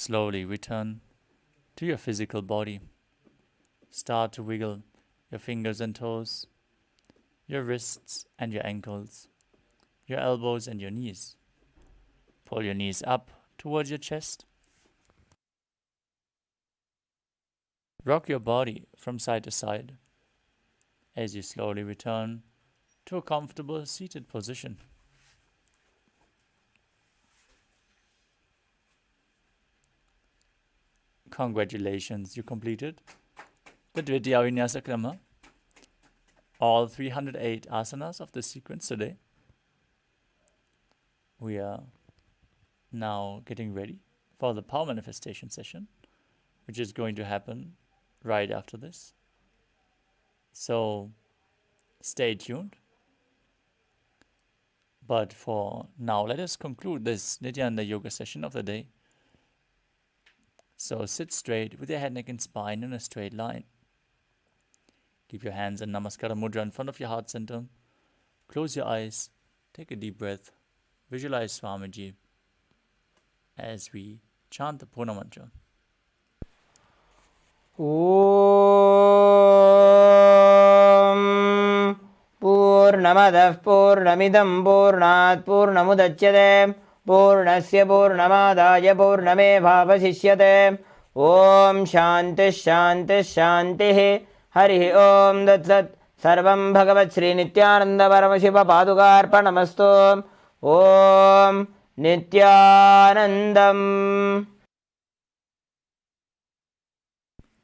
Slowly return to your physical body. Start to wiggle your fingers and toes, your wrists and your ankles, your elbows and your knees. Pull your knees up towards your chest. Rock your body from side to side as you slowly return to a comfortable seated position. Congratulations, you completed the Dvitiya Vinyasa Krama, all 308 asanas of this sequence today. We are now getting ready for the power manifestation session, which is going to happen right after this. So stay tuned. But for now, let us conclude this Nithyananda Yoga session of the day. So sit straight with your head, neck and spine in a straight line. Keep your hands in Namaskara Mudra in front of your heart center. Close your eyes, take a deep breath, visualize Swamiji as we chant the Purna Mantra. Om Purnamadah Purnamidam Purnat Purnamudachyate Purnasya Purnamadaya Purnamevavasishyate. Om Shanti Shanti Shanti. Hari Om Tat Sat. Sarvam Bhagavat Sri Nithyananda Paramashiva Padukarpanamastu. Om Nithyanandam.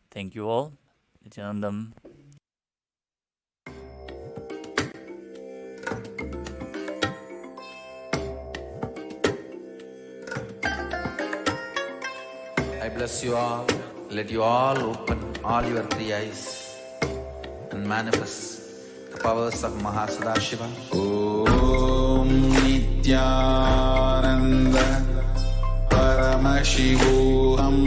Thank you all. Nithyanandam. I bless you all. Let you all open all your three eyes and manifest the powers of Mahasadashiva. Om Nithyananda Paramashivoham.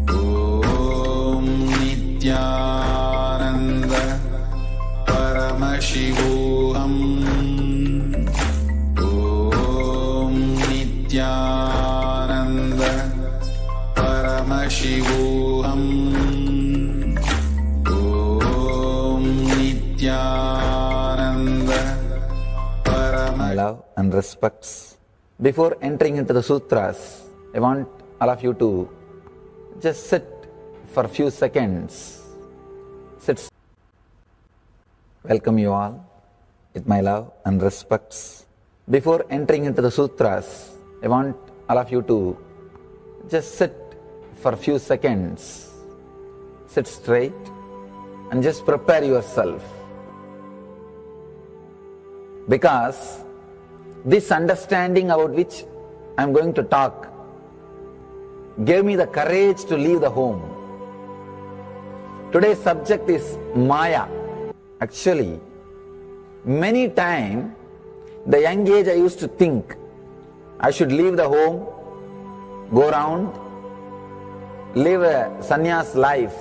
Om Nithyananda Paramashivoham. Om Nithyananda Paramashivoham. Om Nithyananda Paramashivoham. My love and respects. Before entering into the sutras, I want all of you to just sit for a few seconds. Sit. Welcome you all with my love and respects. Before entering into the sutras, I want all of you to just sit for a few seconds. Sit straight and just prepare yourself. Because this understanding about which I am going to talk gave me the courage to leave the home. Today's subject is Maya. Actually, many times, the young age I used to think I should leave the home, go around, live a sannyas life.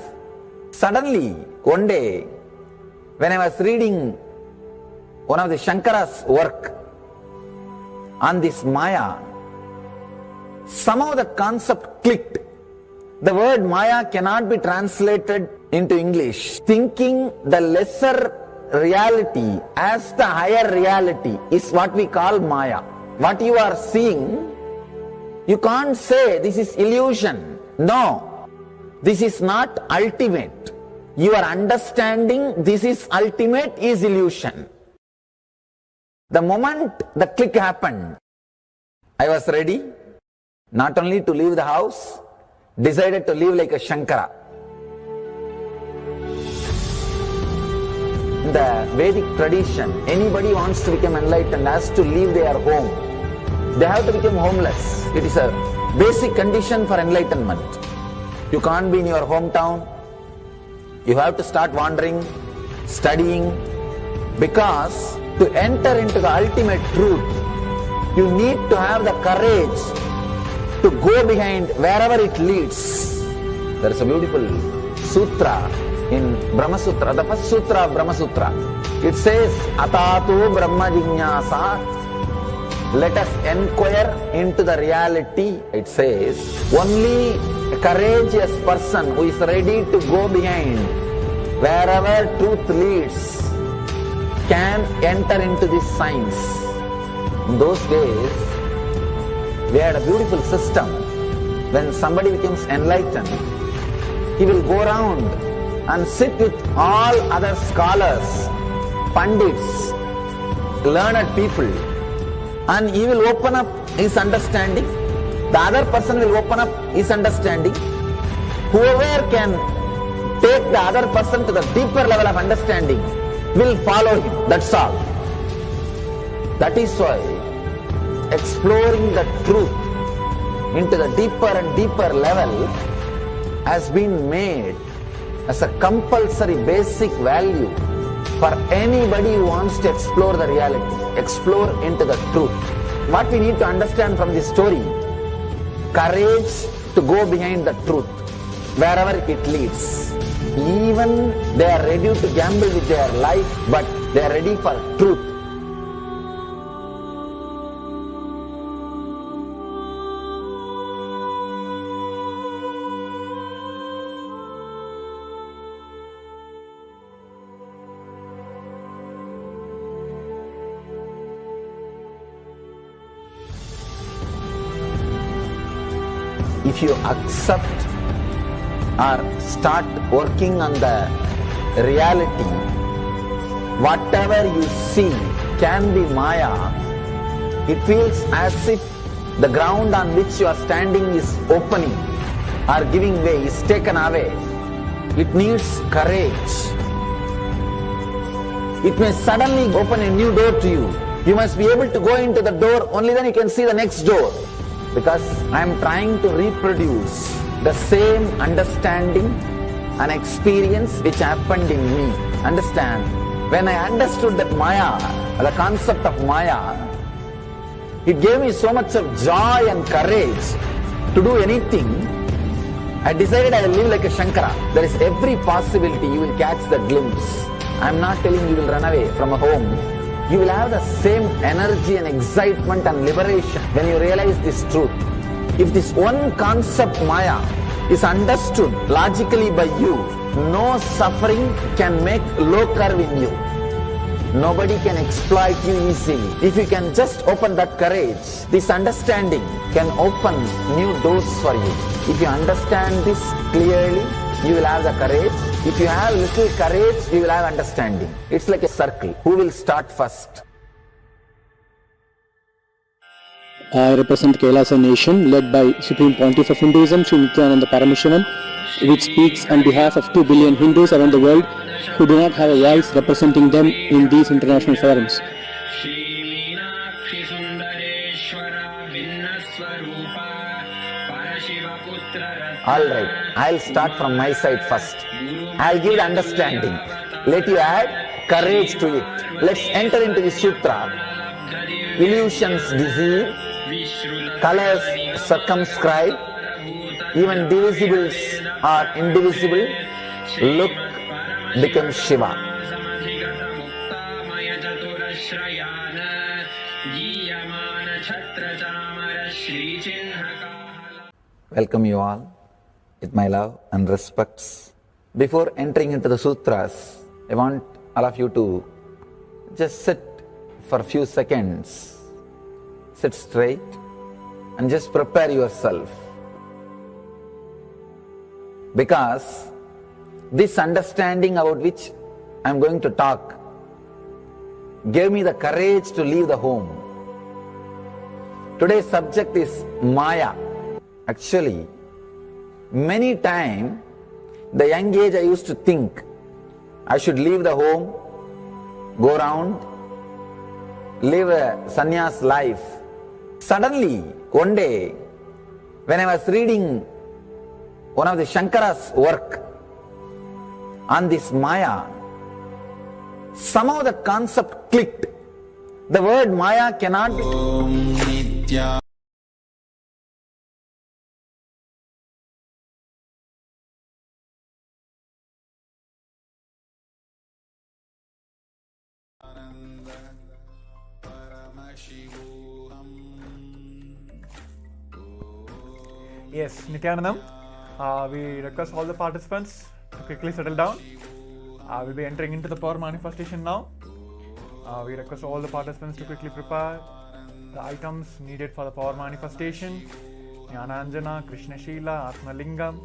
Suddenly, one day, when I was reading one of the Shankara's work on this Maya, somehow the concept clicked. The word Maya cannot be translated into English. Thinking the lesser reality as the higher reality is what we call Maya. What you are seeing, you can't say this is illusion. No, this is not ultimate. Your understanding this is ultimate is illusion. The moment the click happened, I was ready not only to leave the house, decided to live like a Shankara. In the Vedic tradition, anybody wants to become enlightened has to leave their home. They have to become homeless. It is a basic condition for enlightenment. You can't be in your hometown. You have to start wandering, studying, because to enter into the ultimate truth, you need to have the courage to go behind wherever it leads. There is a beautiful sutra in Brahma Sutra, the first sutra of Brahma Sutra. It says, Atatu Brahma Jinyasa let us inquire into the reality. It says, only a courageous person who is ready to go behind wherever truth leads can enter into this science. In those days, we had a beautiful system. When somebody becomes enlightened, he will go around and sit with all other scholars, pandits, learned people, and he will open up his understanding. The other person will open up his understanding. Whoever can take the other person to the deeper level of understanding will follow him. That's all. That is why exploring the truth into the deeper and deeper level has been made as a compulsory basic value for anybody who wants to explore the reality, explore into the truth. What we need to understand from this story, courage to go behind the truth, wherever it leads. Even they are ready to gamble with their life, but they are ready for truth. If you accept or start working on the reality, whatever you see can be Maya. It feels as if the ground on which you are standing is opening or giving way, is taken away. It needs courage. It may suddenly open a new door to you. You must be able to go into the door, only then you can see the next door. Because I am trying to reproduce the same understanding and experience which happened in me. Understand? When I understood that Maya, the concept of Maya, it gave me so much of joy and courage to do anything. I decided I will live like a Shankara. There is every possibility you will catch the glimpse. I am not telling you will run away from a home. You will have the same energy and excitement and liberation when you realize this truth. If this one concept Maya is understood logically by you, no suffering can make low curve in you. Nobody can exploit you easily. If you can just open that courage, this understanding can open new doors for you. If you understand this clearly, you will have the courage. If you have little courage, you will have understanding. It's like a circle. Who will start first? I represent KAILASA nation led by Supreme Pontiff of Hinduism, Sri Nithyananda Paramashivam, which speaks on behalf of 2 billion Hindus around the world who do not have a voice representing them in these international forums. Alright, I'll start from my side first. I'll give the understanding. Let you add courage to it. Let's enter into the sutra. Illusions deceive, colors circumscribe, even divisibles are indivisible. Look becomes Shiva. Welcome you all with my love and respects. Before entering into the sutras, I want all of you to just sit for a few seconds. Sit straight and just prepare yourself. Because this understanding about which I am going to talk gave me the courage to leave the home. Today's subject is Maya. Actually, many times, the young age I used to think I should leave the home, go around, live a sannyas life. Suddenly, one day, when I was reading one of the Shankara's work on this Maya, somehow the concept clicked. The word Maya cannot be... Paramashivoham Yes, Nithyanandam. We request all the participants to quickly settle down. We'll be entering into the power manifestation now. We request all the participants to quickly prepare the items needed for the power manifestation. Jnananjana, Krishna Shila, Atmalingam,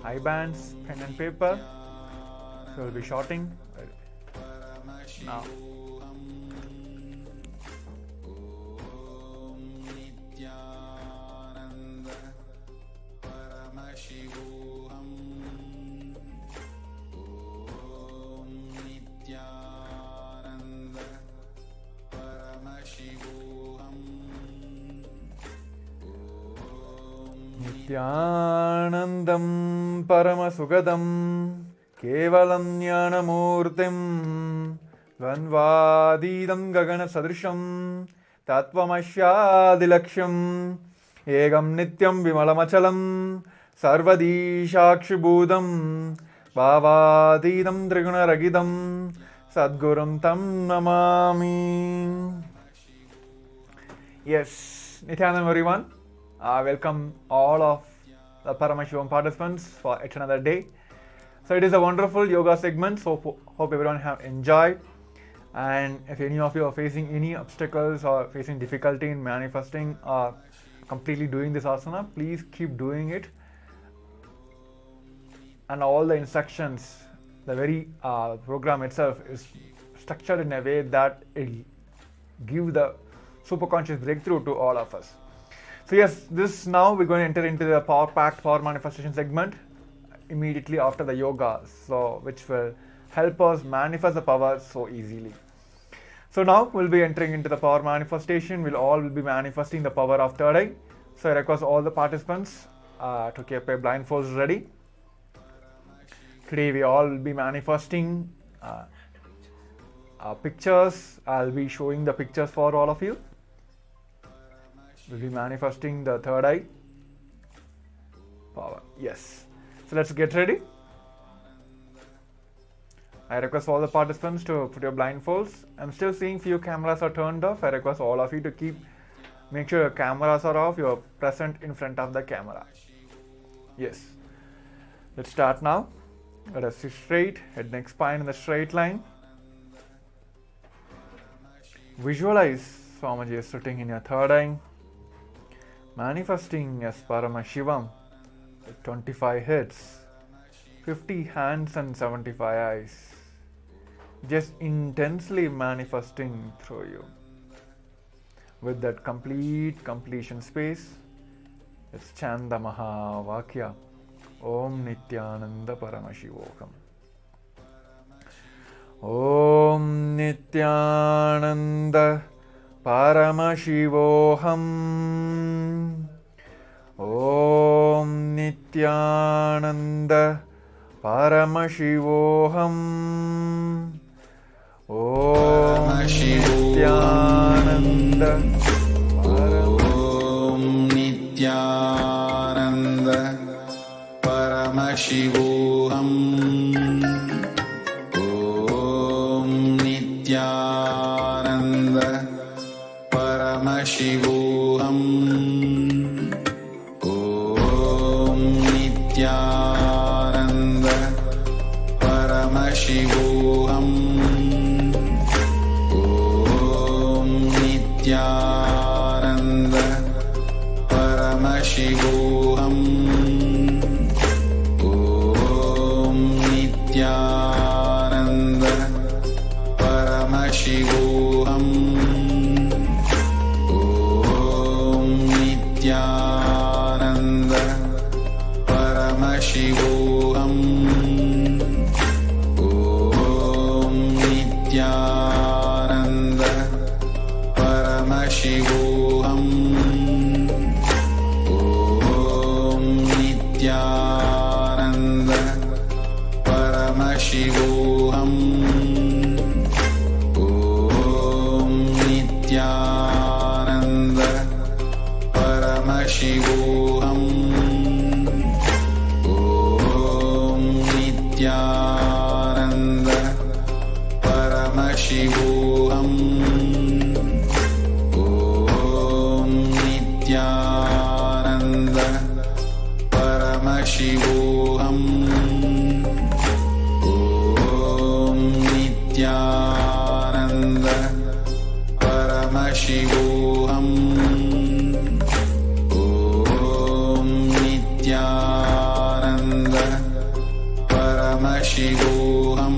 eye bands, pen and paper. So we'll be shorting now. Nithyanandam Paramasugadam Kevalam Jnanamurtim Dvanvadidam Gagana Sadrisham Tatvamashyadilaksham Egam Nityam Vimalamachalam Sarvadishakshibudam Bhavadidam Trigunaragidam Sadgurum Tam Namami. Yes, Nithyanandam everyone. Welcome all of the Paramashivoham participants for yet another day. So it is a wonderful yoga segment, so hope everyone have enjoyed. And if any of you are facing any obstacles or facing difficulty in manifesting or completely doing this asana, please keep doing it. And all the instructions, the very program itself is structured in a way that it will give the superconscious breakthrough to all of us. So yes, now we're going to enter into the power-packed power manifestation segment immediately after the yoga, so which will help us manifest the power so easily. So now we'll be entering into the power manifestation. We'll all be manifesting the power of third eye. So I request all the participants to keep their blindfolds ready. Today we all will be manifesting pictures. I'll be showing the pictures for all of you. We'll be manifesting the third eye power. Yes. So let's get ready. I request all the participants to put your blindfolds. I'm still seeing few cameras are turned off. I request all of you to make sure your cameras are off. You're present in front of the camera. Yes. Let's start now. Let us sit straight, head, neck, spine in the straight line. Visualize Swamiji is sitting in your third eye, manifesting as Paramashivam with 25 heads, 50 hands and 75 eyes, just intensely manifesting through you. With that completion space, let's chant the Mahavakya. Om Nithyananda Paramashivoham. Om Nithyananda Paramashivoham. Om Nithyananda Paramashivoham. Om Nithyananda Paramashivoham. Om Nithyananda Paramashivoham. Om Nithyananda Paramashivoham. Om Nithyananda Paramashivoham. Nithyananda Paramashivoham. Om Nithyananda Paramashivoham. Om Nithyananda Paramashivoham. Om Nithyananda Paramashivoham. Om Nithyananda Paramashivoham. Om Nithyananda Paramashivoham. Om Nithyananda Paramashivoham.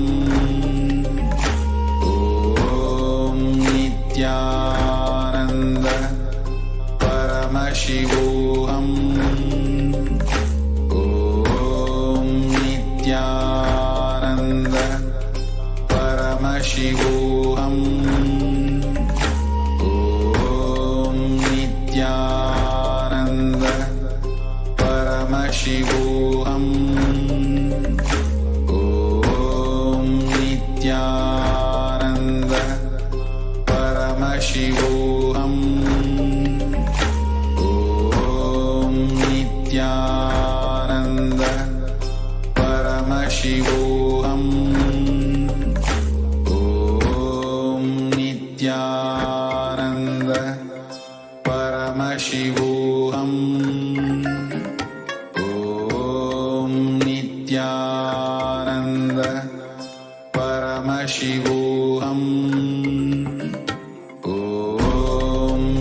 Om Nithyananda Paramashivoham. Om Nithyananda Paramashivoham. Om Nithyananda Paramashivoham. Om Nithyananda Paramashivoham. Om Nithyananda Paramashivoham. Om Nithyananda Paramashivoham. Om Nithyananda Paramashivoham. Om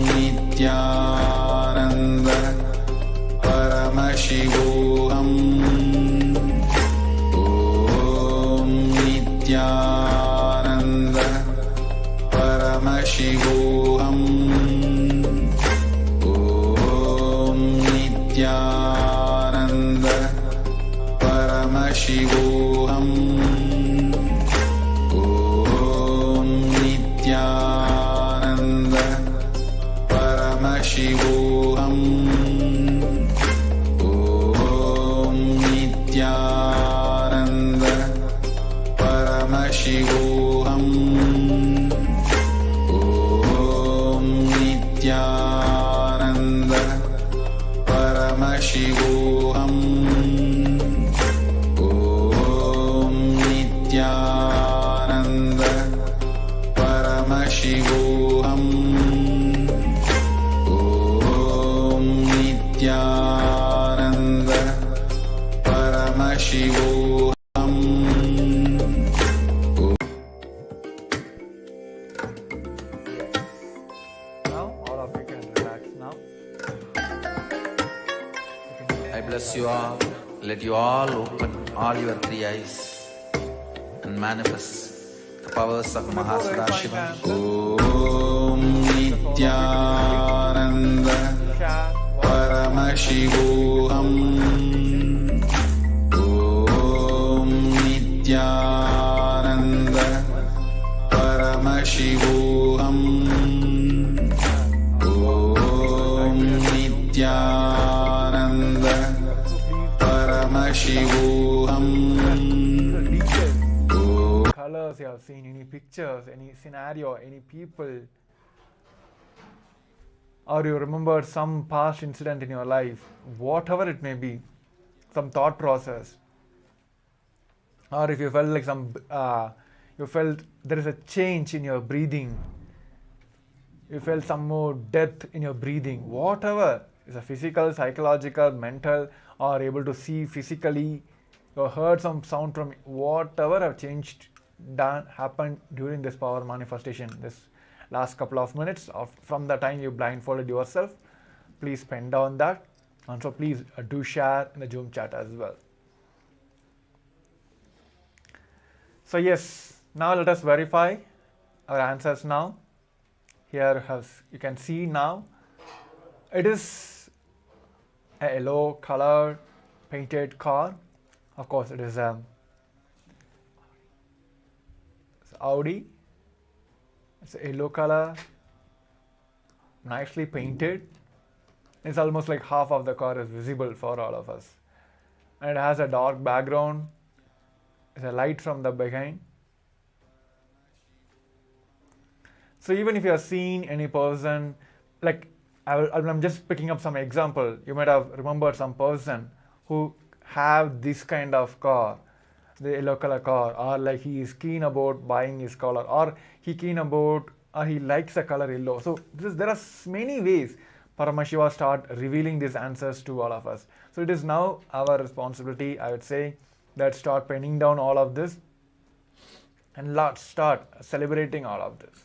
Nithyananda Paramashivoham. Om Nithyananda Paramashivoham. Om Nithyananda Paramashivoham. Om Nithyananda Paramashivoham. Om Nithyananda Paramashivoham. Om Nithyananda Paramashivoham. Om Nithyananda Paramashivoham. Om Nithyananda Paramashivoham. Now, all of you can relax now. I bless you all. Let you all open all your three eyes and manifest the powers of Mahasadashiva. Om Nithyananda Paramashivoham. Om Nithyananda Paramashivoham. Om Nithyananda Paramashivoham. Colors you have seen, any pictures, any scenario, any people, or you remember some past incident in your life, whatever it may be, some thought process, or if you felt like you felt there is a change in your breathing, you felt some more depth in your breathing, whatever is a physical, psychological, mental, or able to see physically, or heard some sound from whatever have changed, done, happened during this power manifestation, this last couple of minutes from the time you blindfolded yourself, please pen down that. And so please do share in the Zoom chat as well. So yes, now let us verify our answers now. Here you can see now, it is a yellow color painted car. Of course, it is Audi. It's a yellow color, nicely painted. It's almost like half of the car is visible for all of us. And it has a dark background. It's a light from the behind. So even if you are seeing any person, like I'm just picking up some example. You might have remembered some person who have this kind of car, the yellow color car, or like he is keen about buying his color, or he likes the color yellow. So there are many ways Paramashiva start revealing these answers to all of us. So it is now our responsibility, I would say, that start penning down all of this and let's start celebrating all of this.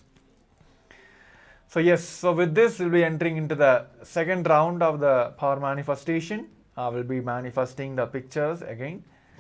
So yes, so with this we'll be entering into the second round of the power manifestation. We'll be manifesting the pictures again.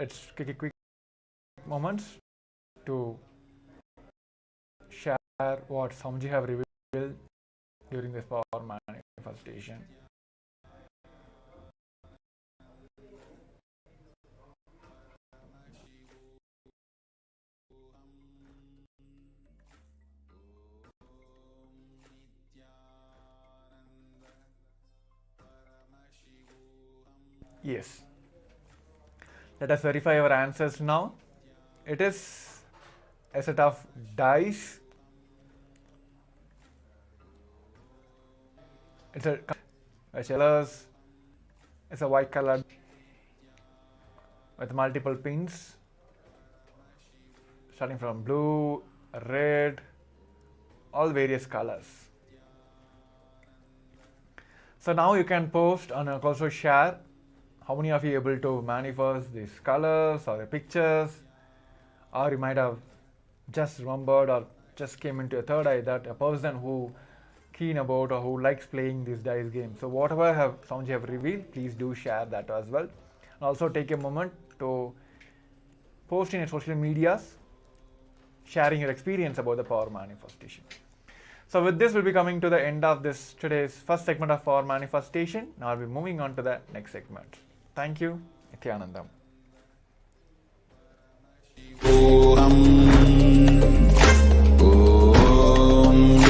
let's take a quick moments to share what Swamiji have revealed during this power manifestation. Yes. Let us verify our answers now. It is a set of dice. It's a colors. It's a white color with multiple pins, starting from blue, red, all various colors. So now you can post and also share how many of you are able to manifest these colors or the pictures, or you might have just remembered or just came into a third eye that a person who keen about or who likes playing this dice game. So whatever Swamiji have revealed, please do share that as well. And also take a moment to post in your social medias, sharing your experience about the power manifestation. So with this, we'll be coming to the end of this today's first segment of power manifestation. Now I'll be moving on to the next segment. Thank you. Nithyanandam.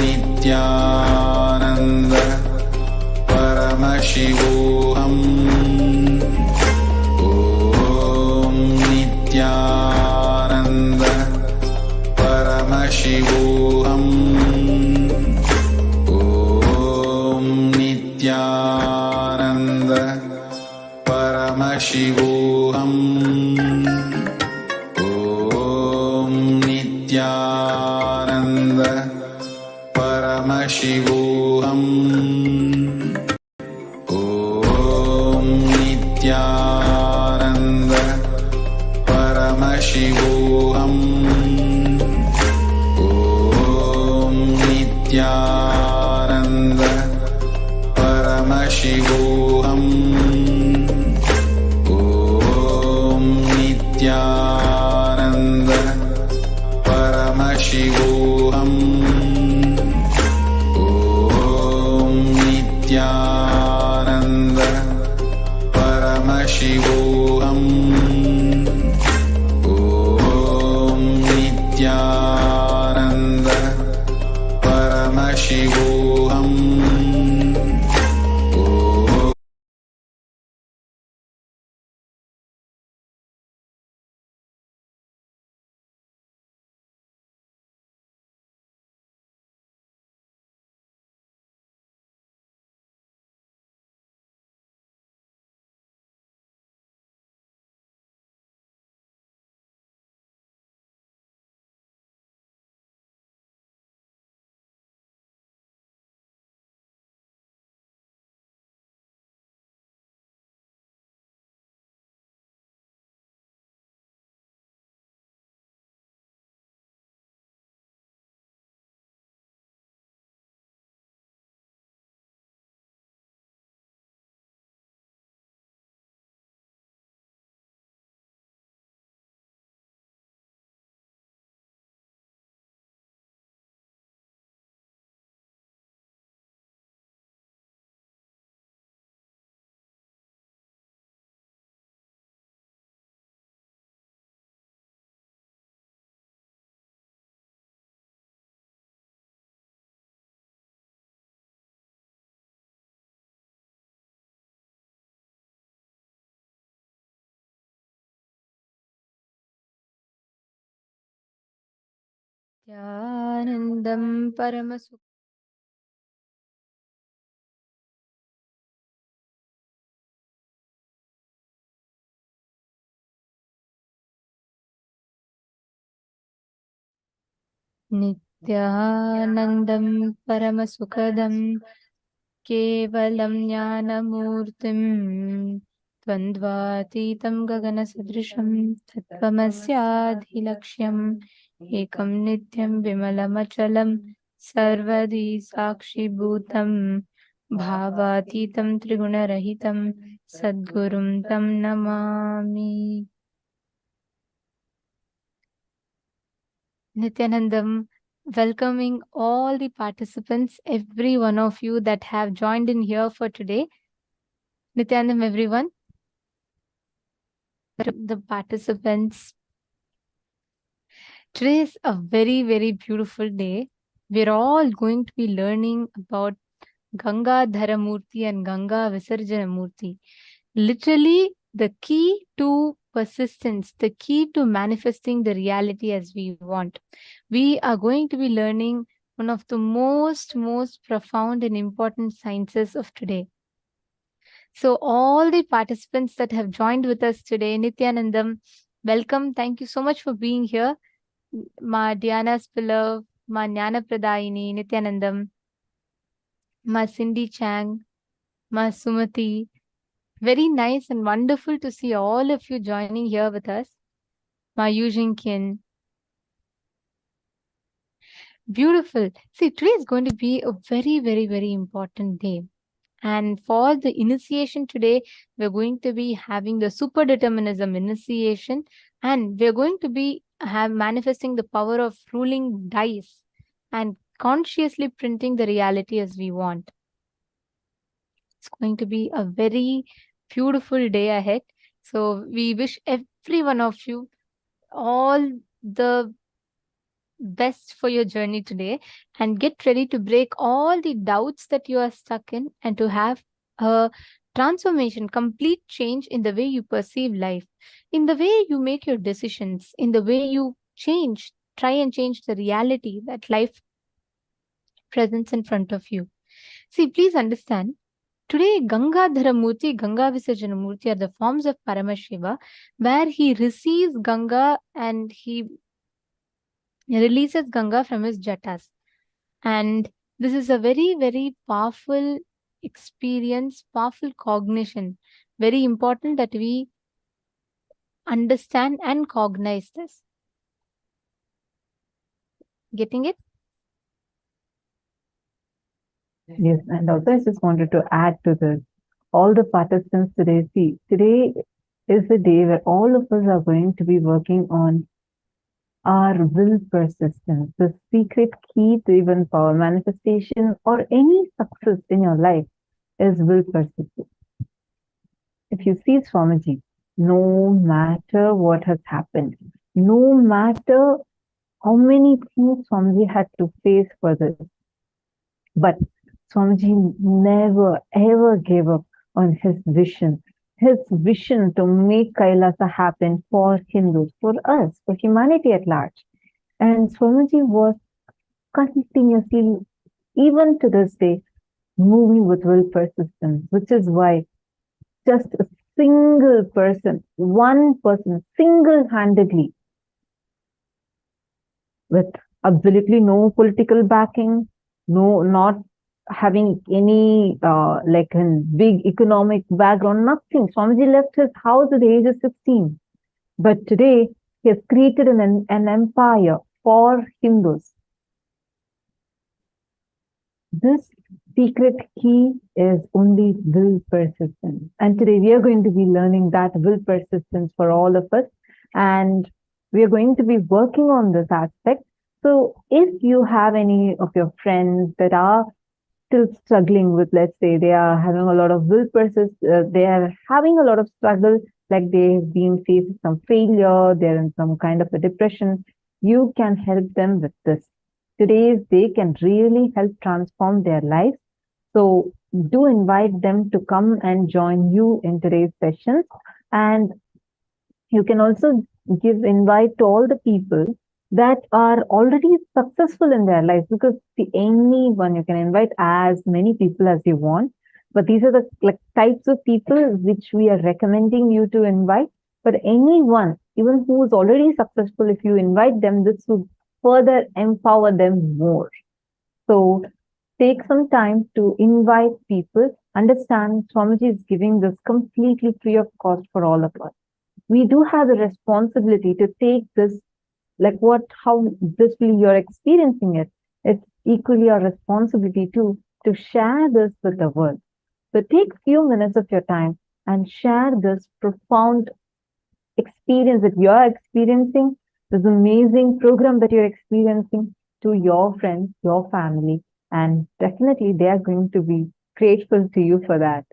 Nithyananda Paramashivoham. Om Nithyananda Paramashivoham. Om Nithyananda Paramashivoham. Om Nithyananda Paramashivoham. Om Nithyananda Paramashivoham. Om Nithyananda Paramashivoham. Om Nithyananda Paramashivoham. Om Nithyananda Paramashivoham. Om Nithyananda Paramashivoham. Nithyanandam Paramashivoham. Nithyanandam Paramasukhadam Kevalam Jnanamurtim Tvandvatitam Gaganasadrisham Tattvamasyaadhilaksham Ekam Nityam Vimalamachalam Sarvadi Sakshi Bhutam Bhavatitam Trigunarahitam Sadgurum Tam Namami. Nithyanandam, welcoming all the participants, every one of you that have joined in here for today. Nithyanandam, everyone. The participants. Today is a very, very beautiful day. We're all going to be learning about Ganga Dharamurti and Ganga Visarjanamurti. Literally, the key to persistence, the key to manifesting the reality as we want. We are going to be learning one of the most profound and important sciences of today. So all the participants that have joined with us today, Nithyanandam, welcome. Thank you so much for being here. Ma Diana Spillav, Ma Jnana Pradayini, Nithyanandam, Ma Cindy Chang, Ma Sumati. Very nice and wonderful to see all of you joining here with us. Ma Yujin Kin. Beautiful. See, today is going to be a very, very important day. And for the initiation today, we're going to be having the super-determinism initiation, and we're going to be manifesting the power of ruling dice and consciously printing the reality as we want. It's going to be a very beautiful day ahead. So we wish every one of you all the best for your journey today, and get ready to break all the doubts that you are stuck in and to have a transformation, complete change in the way you perceive life, in the way you make your decisions, in the way you try and change the reality that life presents in front of you. See, please understand, today Ganga Dharamurti, Ganga Visarjanamurti are the forms of Paramashiva, where he receives Ganga and he releases Ganga from his jatas. And this is a very, very powerful experience, powerful cognition. Very important that we understand and cognize this. Getting it? Yes, and also I just wanted to add to this. All the participants today, see, today is the day where all of us are going to be working on our will persistence. The secret key to even power manifestation or any success in your life is will persistence. If you see Swamiji, no matter what has happened, no matter how many things Swamiji had to face for this, but Swamiji never ever gave up on his vision to make KAILASA happen for Hindus, for us, for humanity at large. And Swamiji was continuously, even to this day, moving with will persistence, which is why just a single person, one person, single-handedly, with absolutely no political backing, not having any like a big economic background, nothing. Swamiji left his house at the age of 16. But today, he has created an empire for Hindus. This secret key is only will persistence. And today we are going to be learning that will persistence for all of us. And we are going to be working on this aspect. So if you have any of your friends that are still struggling with, let's say, they are having a lot of will persist, they are having a lot of struggle, like they've been facing some failure, they're in some kind of a depression, you can help them with this. Today, they can really help transform their life. So do invite them to come and join you in today's sessions. And you can also give invite to all the people that are already successful in their lives, because anyone, you can invite as many people as you want, but these are the types of people which we are recommending you to invite. But anyone, even who is already successful, if you invite them, this will further empower them more. So take some time to invite people. Understand, Swamiji is giving this completely free of cost for all of us. We do have the responsibility to take this, like how this will you're experiencing it. It's equally our responsibility to share this with the world. So take few minutes of your time and share this profound experience that you're experiencing this amazing program that you're experiencing to your friends, your family, and definitely they are going to be grateful to you for that.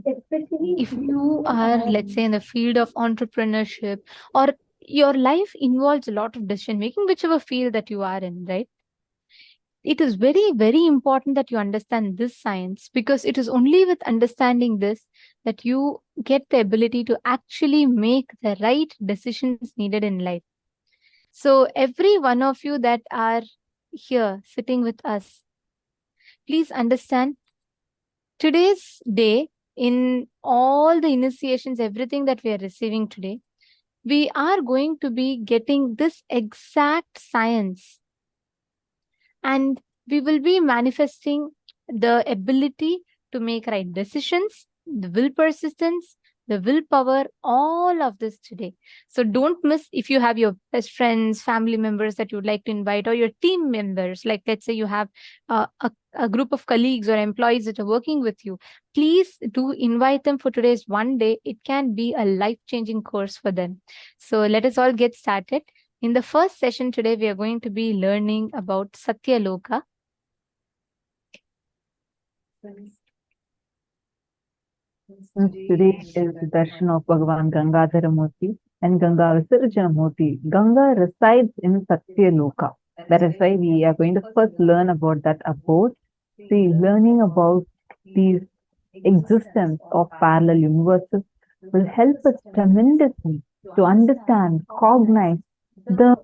Especially if you are, let's say, in the field of entrepreneurship, or your life involves a lot of decision making, whichever field that you are in, right? It is very, very important that you understand this science, because it is only with understanding this that you get the ability to actually make the right decisions needed in life. So every one of you that are here sitting with us, please understand today's day, in all the initiations, everything that we are receiving today, we are going to be getting this exact science, and we will be manifesting the ability to make right decisions, the will persistence, the willpower, all of this today. So don't miss. If you have your best friends, family members that you would like to invite, or your team members, like let's say you have a group of colleagues or employees that are working with you, please do invite them for today's one day. It can be a life-changing course for them. So let us all get started. In the first session today, we are going to be learning about Satya Loka. Since today is the darshan of Bhagavan Gangadhara Murti and Ganga Visarjana Murti, Ganga resides in Satya Loka. That is why we are going to first learn about that abode. See, learning about these existence of parallel universes will help us tremendously to understand, cognize the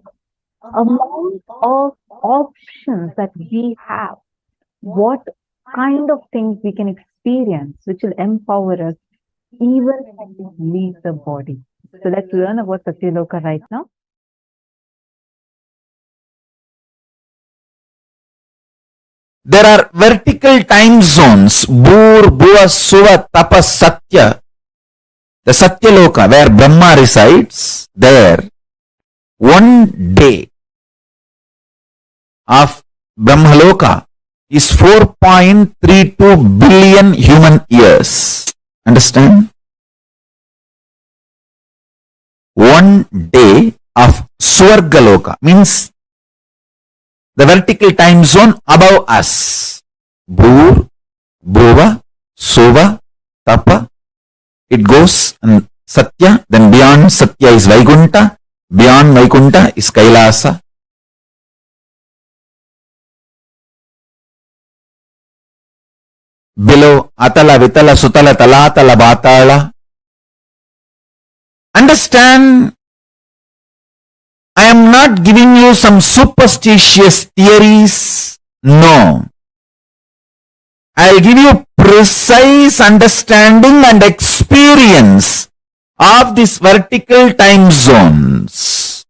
amount of options that we have, what kind of things we can experience, which will empower us even when we leave the body. So let's learn about Satya Loka right now. There are vertical time zones, Bhur, Bhuva, Suva, Tapa, Satya. The Satya Loka, where Brahma resides, there, one day of Brahmaloka is 4.32 billion human years. Understand? One day of Swargaloka means the vertical time zone above us. Bhur, Bhuva, Suva, Tapa. It goes and Satya, then beyond Satya is Vaikunta, beyond Vaikunta is KAILASA. Below Atala, Vitala, Sutala, Talatala, Batala. Understand, I am not giving you some superstitious theories. No. I will give you precise understanding and experience of these vertical time zones.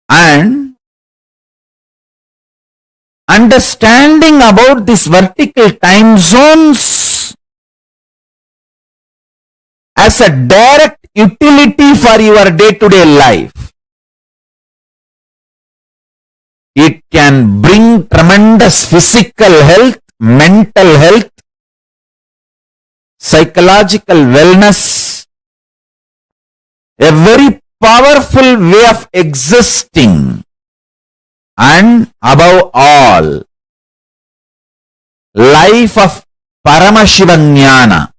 And understanding about these vertical time zones as a direct utility for your day-to-day life. It can bring tremendous physical health, mental health, psychological wellness, a very powerful way of existing, and above all, life of Paramashivoham.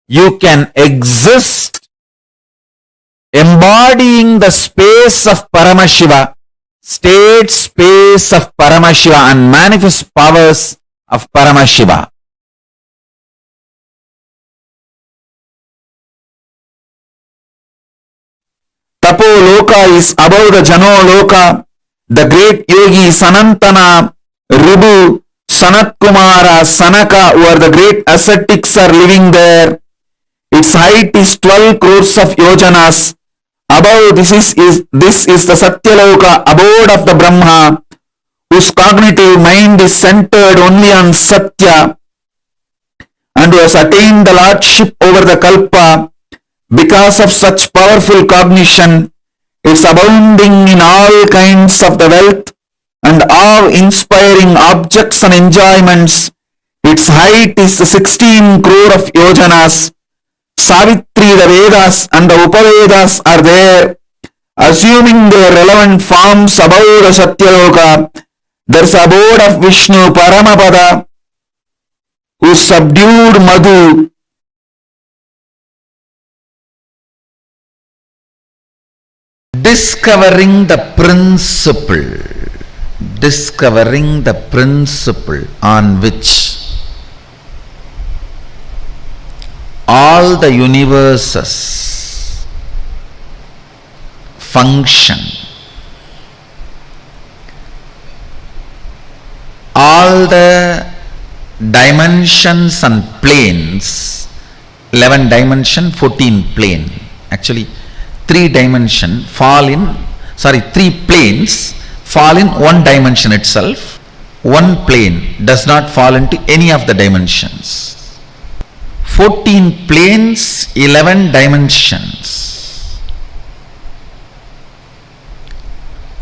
You can exist embodying the space of Paramashiva, state space of Paramashiva, and manifest powers of Paramashiva. Tapo Loka is above the Jano Loka. The great yogi Sanantana, Ribu, Sanat Kumara, Sanaka, who are the great ascetics, are living there. Its height is 12 crores of yojanas. Above this is the Satya Loka, abode of the Brahma, whose cognitive mind is centered only on Satya, and who has attained the lordship over the Kalpa. Because of such powerful cognition, it's abounding in all kinds of the wealth and awe-inspiring objects and enjoyments. Its height is 16 crore of yojanas. Savitri, the Vedas and the Upavedas are there, assuming their relevant forms above the Satya Loka. There is abode of Vishnu, Paramapada, who subdued Madhu. Discovering the principle on which all the universes function, all the dimensions and planes, 11 dimension, 14 plane, actually 3 planes fall in one dimension itself. One plane does not fall into any of the dimensions. 14 planes, 11 dimensions.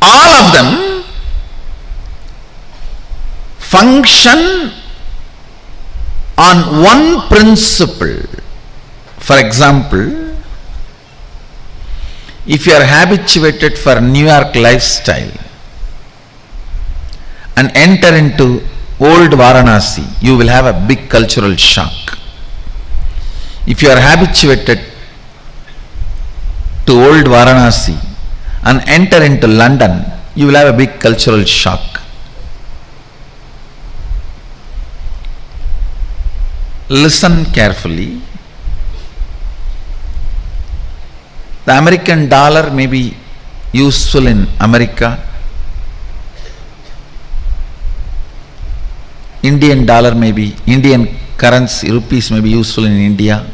All of them function on one principle. For example, if you are habituated for New York lifestyle and enter into old Varanasi, you will have a big cultural shock. If you are habituated to old Varanasi and enter into London, you will have a big cultural shock. Listen carefully. The American dollar may be useful in America. Indian dollar may be, Indian currency, rupees may be useful in India.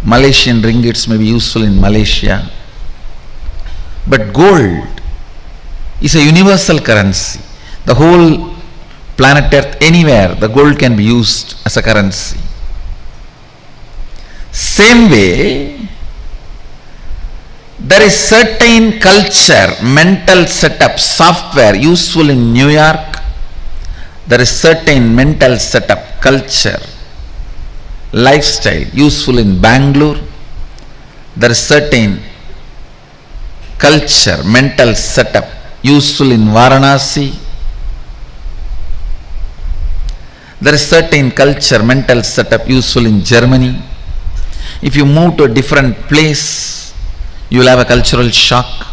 Malaysian ringgits may be useful in Malaysia. But gold is a universal currency. The whole planet Earth, anywhere, the gold can be used as a currency. Same way, there is certain culture, mental setup, software useful in New York. There is certain mental setup, culture, lifestyle useful in Bangalore. There is certain culture, mental setup useful in Varanasi. There is certain culture, mental setup useful in Germany. If you move to a different place, you will have a cultural shock.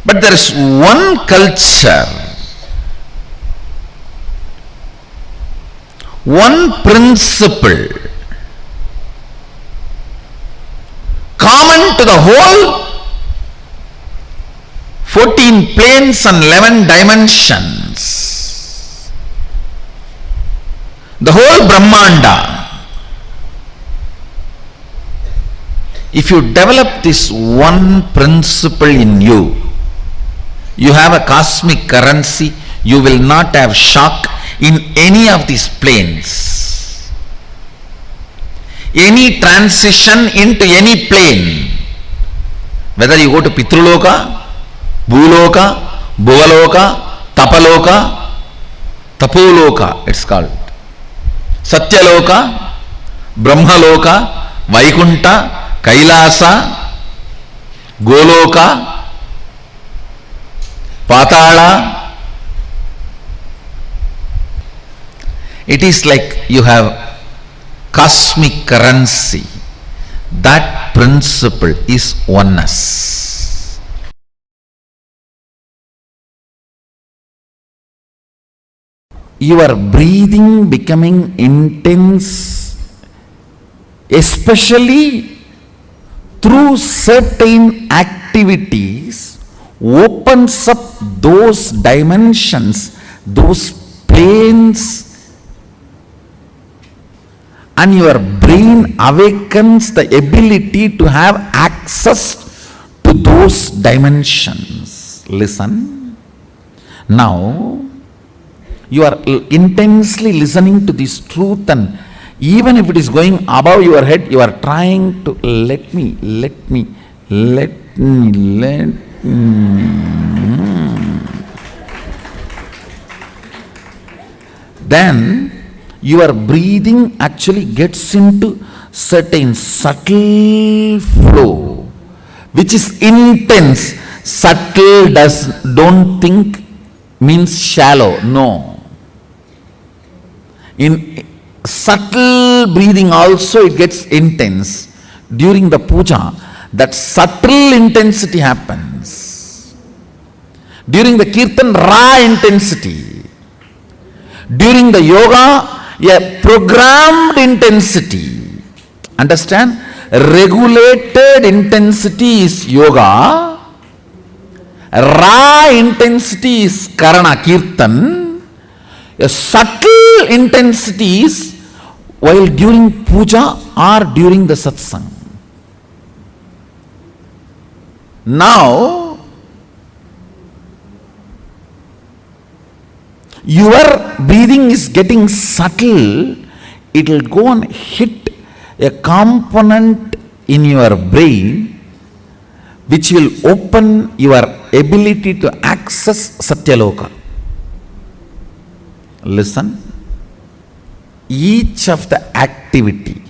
But there is one culture, one principle common to the whole 14 planes and 11 dimensions, the whole Brahmanda. If you develop this one principle in you, you have a cosmic currency, you will not have shock in any of these planes. Any transition into any plane, whether you go to Pitruloka, Bhuloka, Bhuvaloka, Tapaloka, Tapuloka it's called, Satya Loka, Brahmaloka, Vaikunta, KAILASA, Goloka, Patala. It is like you have cosmic currency. That principle is oneness. Your breathing becoming intense, especially through certain activities, opens up those dimensions, those planes, and your brain awakens the ability to have access to those dimensions. Listen. Now, you are intensely listening to this truth, and even if it is going above your head, you are trying to let me. Then your breathing actually gets into certain subtle flow, which is intense. Subtle don't think means shallow. No. In subtle breathing also it gets intense. During the puja, that subtle intensity happens. During the kirtan, raw intensity. During the yoga, a programmed intensity. Understand? Regulated intensity is yoga. Raw intensity is karana, kirtan. A subtle intensity is while during puja or during the satsang. Now, your breathing is getting subtle. It will go and hit a component in your brain which will open your ability to access Satya Loka. Listen. Each of the activity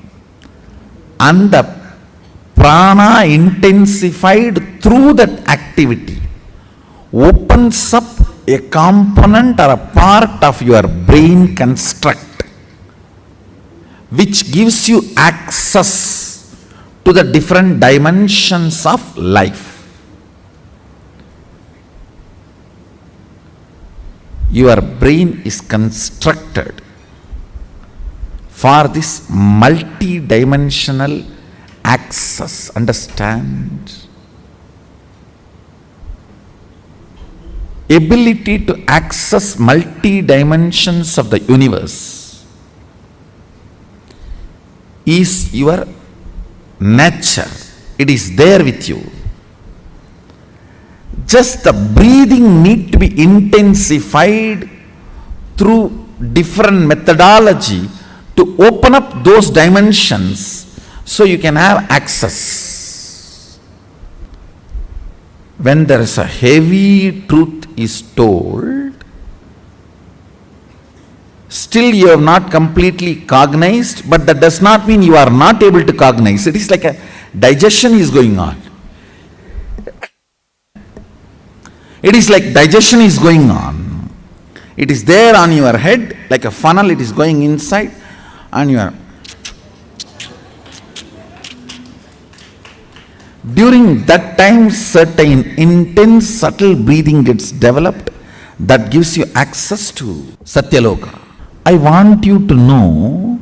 and the prana intensified through that activity opens up a component or a part of your brain construct which gives you access to the different dimensions of life. Your brain is constructed for this multi-dimensional access. Understand? Ability to access multi-dimensions of the universe is your nature. It is there with you. Just the breathing need to be intensified through different methodology to open up those dimensions so you can have access. When there is a heavy truth is told, still you have not completely cognized, but that does not mean you are not able to cognize. It is like a digestion is going on. It is like digestion is going on. It is there on your head like a funnel, it is going inside and you are. During that time, certain intense, subtle breathing gets developed that gives you access to Satya Loka. I want you to know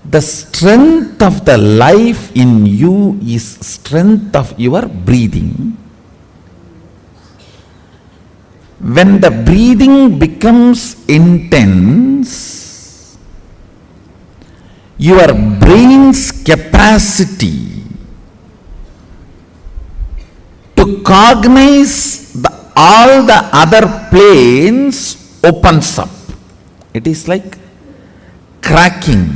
the strength of the life in you is strength of your breathing. When the breathing becomes intense, your brain's capacity to cognize all the other planes opens up. It is like cracking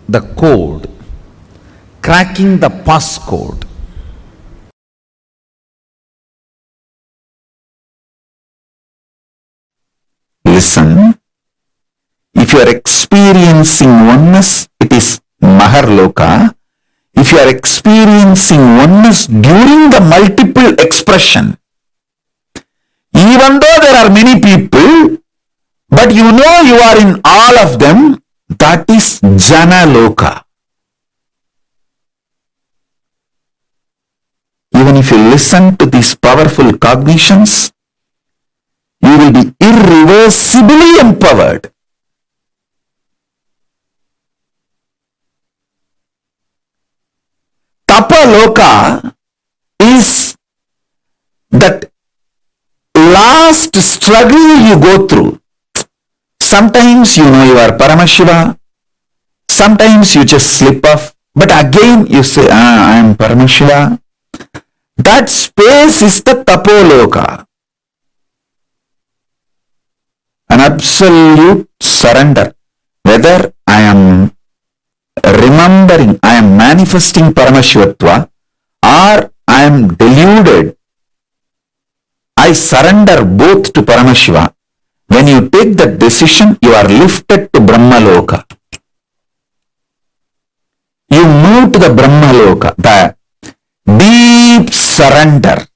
the code, cracking the passcode. Listen, if you are experiencing oneness, it is Maharloka. If you are experiencing oneness during the multiple expression, even though there are many people, but you know you are in all of them, that is Jana Loka. Even if you listen to these powerful cognitions, you will be irreversibly empowered. Tapaloka is that last struggle you go through. Sometimes you know you are Paramashiva, sometimes you just slip off, but again you say, I am Paramashiva. That space is the Tapoloka. An absolute surrender. Whether I am remembering, I am manifesting Paramashivatva, or I am deluded, I surrender both to Paramashiva. When you take that decision, you are lifted to Brahma Loka. You move to the Brahma Loka. The deep surrender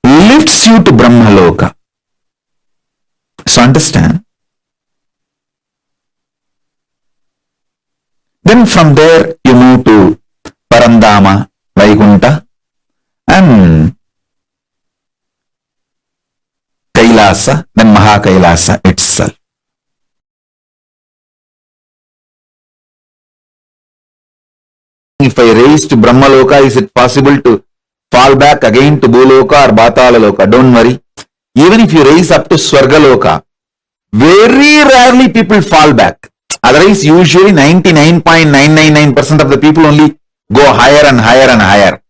lifts you to Brahma Loka. So understand? Then from there you move to Parandama, Vaikunta, and Kailasa, then Mahakailasa itself. If I raise to Brahma Loka, is it possible to fall back again to Bhuloka or Batala Loka? Don't worry. Even if you raise up to Swarga Loka, very rarely people fall back. Otherwise, usually 99.999% of the people only go higher and higher and higher.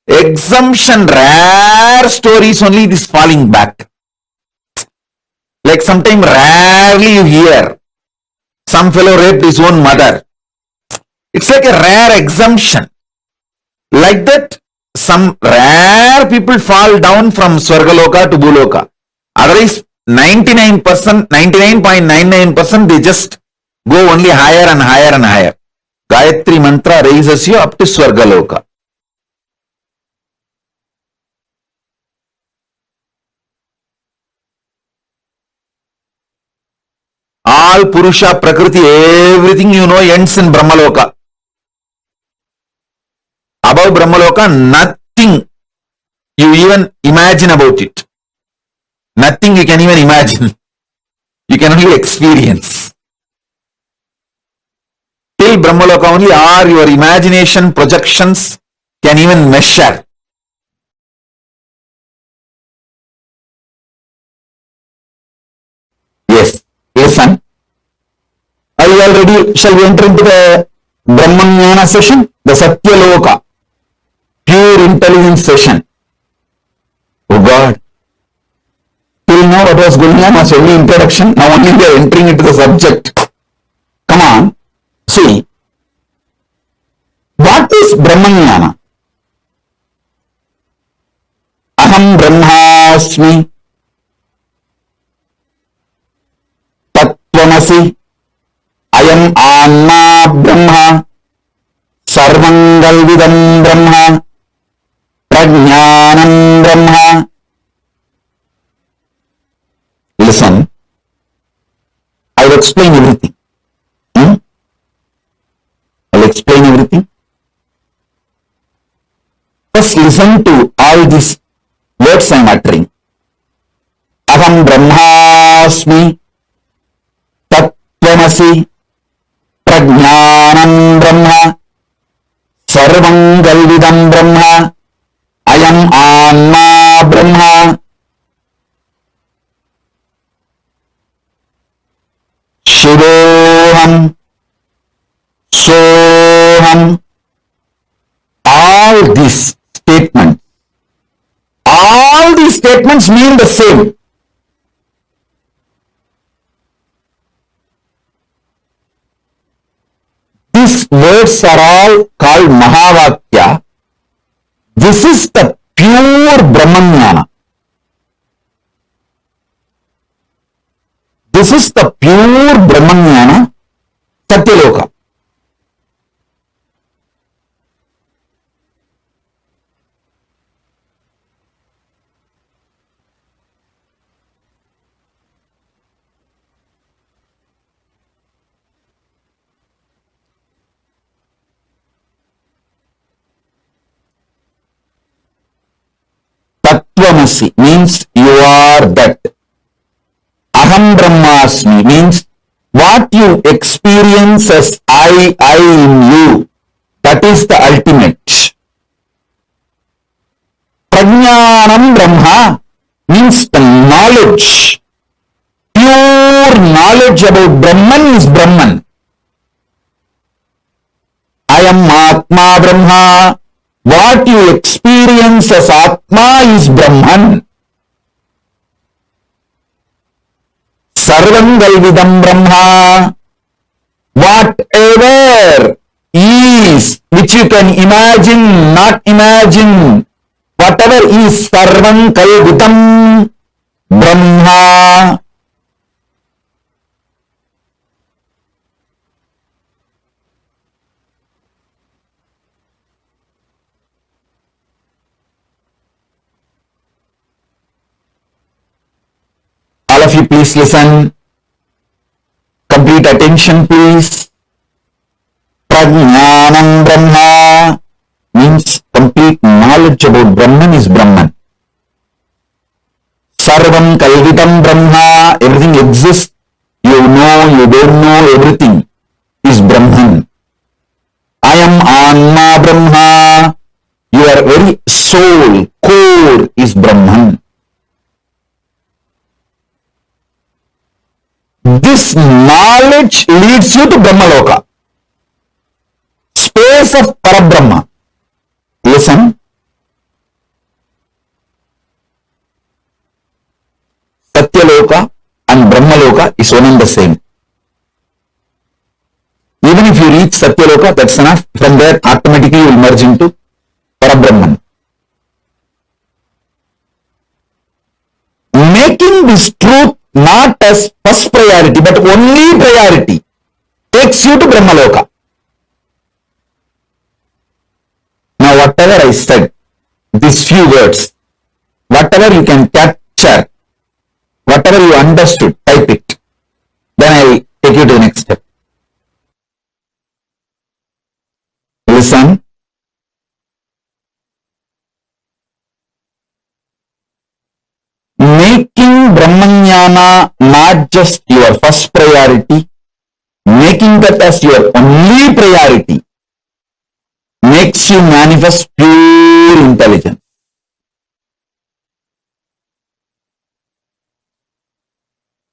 Exemption, rare stories only this falling back. Like sometime rarely you hear some fellow raped his own mother. It's like a rare exemption. Like that, some rare people fall down from Swargaloka to Bhuloka. Otherwise, 99.99% they just go only higher and higher and higher. Gayatri mantra raises you up to Swargaloka. All Purusha, Prakriti, everything you know ends in Brahmaloka. Above Brahmaloka, nothing you even imagine about it. Nothing you can even imagine. You can only experience. Till Brahmaloka only are your imagination projections can even measure. Yes, listen. Are you all ready? Shall we enter into the Brahmanyana session? The Satya Loka, pure intelligence session. Oh God. Till now what was going on was only introduction. Now only we are entering into the subject. Come on. See. What is Brahmanyana? Aham Brahmasmi. Tattvamasi. Ayam Anma Brahma. Sarvangalvidam Brahma. Prajnanam Brahma. Listen, I will explain everything. I will explain everything. First listen to all these words I am uttering. Aham Brahmasmi. Tattvamasi. Prajnanam Brahma. Sarvangalvidam Brahma. Ayam Anma Brahma. Shivoham. Soham. All these statements mean the same. These words are all called Mahavakya. This is the pure Brahmanyana. This is the pure Brahmanyana, Satya Loka. Tattvamasi means you are that. Aham Brahmasmi means what you experience as I in you. That is the ultimate. Prajnanam Brahma means the knowledge. Pure knowledge about Brahman is Brahman. I am Atma Brahma. What you experience as Atma is Brahman. Sarvangalvidam Brahma. Whatever is, which you can imagine, not imagine, whatever is Sarvangalvidam Brahma. All of you please listen. Complete attention please. Prajnanam Brahma means complete knowledge about Brahman is Brahman. Sarvam Kalvitam Brahma, everything exists. You know, you don't know, everything is Brahman. I am Anma Brahma. Your very soul, core is Brahman. This knowledge leads you to Brahmaloka, space of Parabrahma. Listen. Satya Loka and Brahmaloka is one and the same. Even if you reach Satya Loka, that's enough. From there, automatically you will merge into Parabrahman. Making this truth not as first priority, but only priority, takes you to Brahmaloka. Now, whatever I said, these few words, whatever you can capture, whatever you understood, type it. Then I will take you to the next step. Listen. Making Brahmanyana not just your first priority, making that as your only priority, makes you manifest pure intelligence.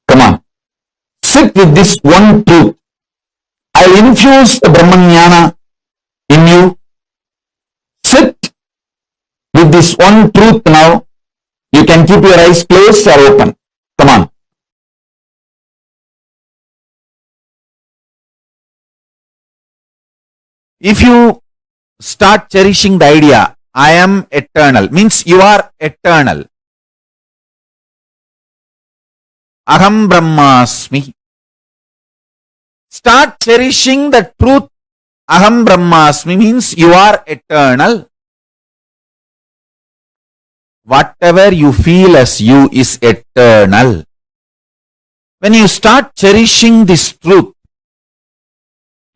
Come on. Sit with this one truth. I'll infuse the Brahmanyana in you. Sit with this one truth now. You can keep your eyes closed or open. Come on. If you start cherishing the idea, I am eternal, means you are eternal. Aham Brahmasmi. Start cherishing the truth. Aham Brahmasmi means you are eternal. Whatever you feel as you is eternal. When you start cherishing this truth,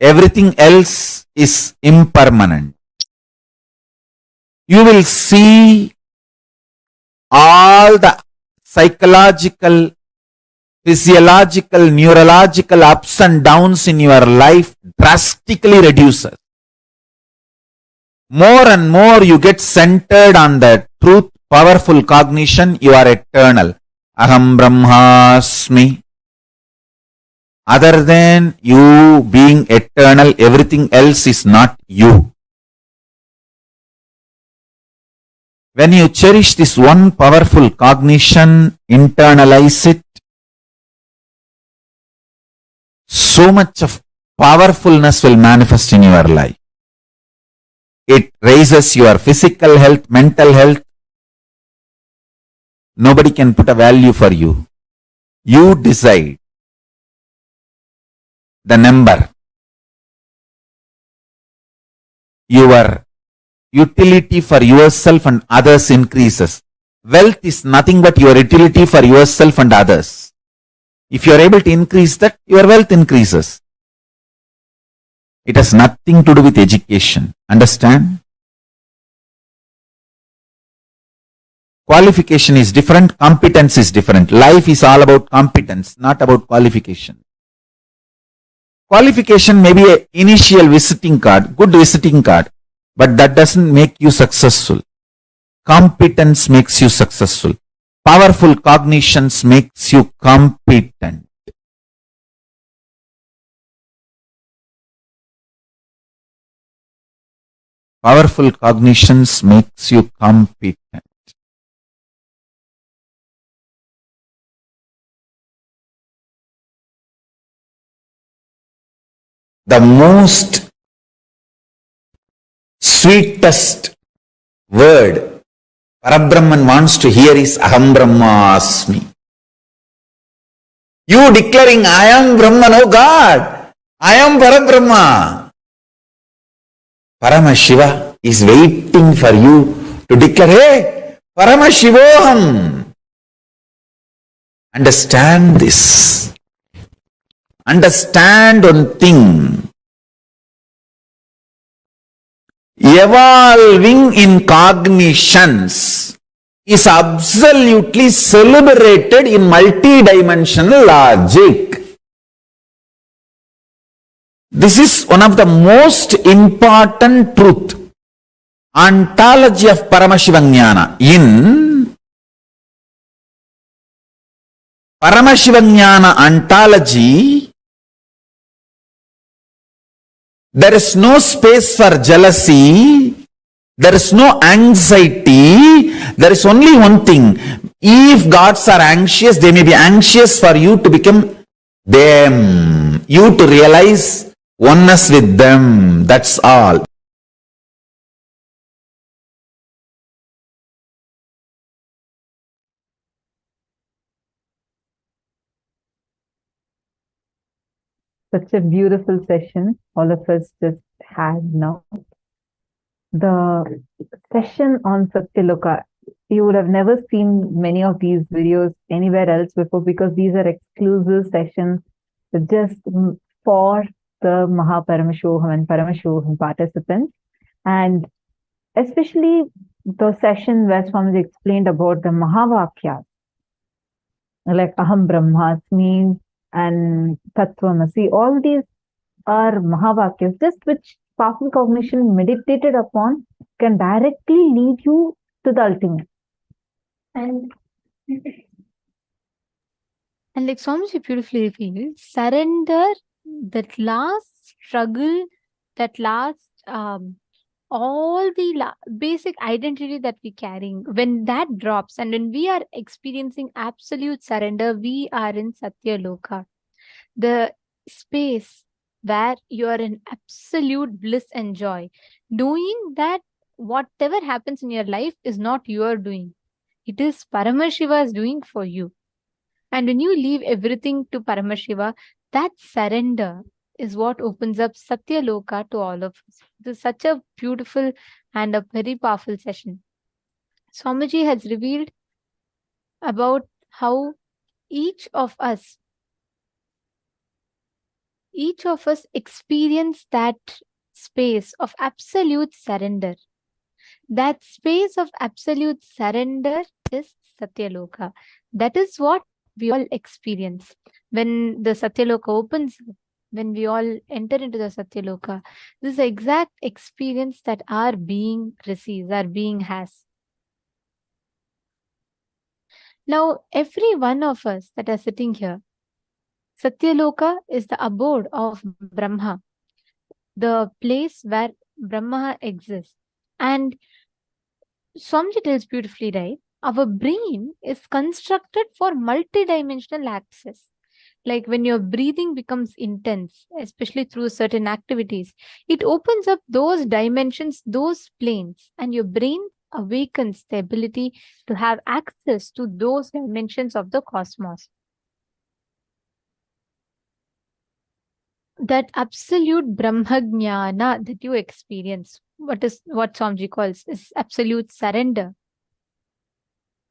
everything else is impermanent. You will see all the psychological, physiological, neurological ups and downs in your life drastically reduces. More and more you get centered on the truth, powerful cognition, you are eternal. Aham Brahmasmi. Other than you being eternal, everything else is not you. When you cherish this one powerful cognition, internalize it, so much of powerfulness will manifest in your life. It raises your physical health, mental health. Nobody can put a value for you. You decide the number. Your utility for yourself and others increases. Wealth is nothing but your utility for yourself and others. If you are able to increase that, your wealth increases. It has nothing to do with education. Understand? Qualification is different, competence is different. Life is all about competence, not about qualification. Qualification may be an initial visiting card, good visiting card, but that doesn't make you successful. Competence makes you successful. Powerful cognitions makes you competent. Powerful cognitions makes you competent. The most sweetest word Parabrahman wants to hear is Aham Brahmasmi. You declaring I am Brahman, oh God, I am Parabrahma. Paramashiva is waiting for you to declare, hey, Paramashivoham. Understand this. Understand one thing. Evolving in cognitions is absolutely celebrated in multidimensional logic. This is one of the most important truth. Ontology of Paramashivoham. In Paramashivoham ontology, there is no space for jealousy, there is no anxiety, there is only one thing. If gods are anxious, they may be anxious for you to become them, you to realize oneness with them, that's all. Such a beautiful session all of us just had now. The session on Satya Loka, you would have never seen many of these videos anywhere else before, because these are exclusive sessions just for the Paramashivoham and Paramashivoham participants. And especially the session where Swamiji explained about the Mahavakyas, like Aham Brahmasmi and Tattvamasi, all these are Mahavakyas, just which powerful cognition meditated upon can directly lead you to the ultimate. And like Swamiji beautifully revealed, surrender, that last struggle, that last all the basic identity that we're carrying, when that drops and when we are experiencing absolute surrender, we are in Satya Loka, the space where you are in absolute bliss and joy, knowing that whatever happens in your life is not your doing. It is Paramashiva's doing for you. And when you leave everything to Paramashiva, that surrender is what opens up Satya Loka to all of us. This is such a beautiful and a very powerful session. Swamiji has revealed about how each of us experience that space of absolute surrender. That space of absolute surrender is Satya Loka. That is what we all experience. When the Satya Loka opens, when we all enter into the Satya Loka, this is the exact experience that our being receives, our being has. Now, every one of us that are sitting here, Satya Loka is the abode of Brahma, the place where Brahma exists. And Swamiji tells beautifully, right? Our brain is constructed for multidimensional access. Like when your breathing becomes intense, especially through certain activities, it opens up those dimensions, those planes, and your brain awakens the ability to have access to those dimensions of the cosmos. That absolute Brahmajnana that you experience, what Swamiji calls is absolute surrender.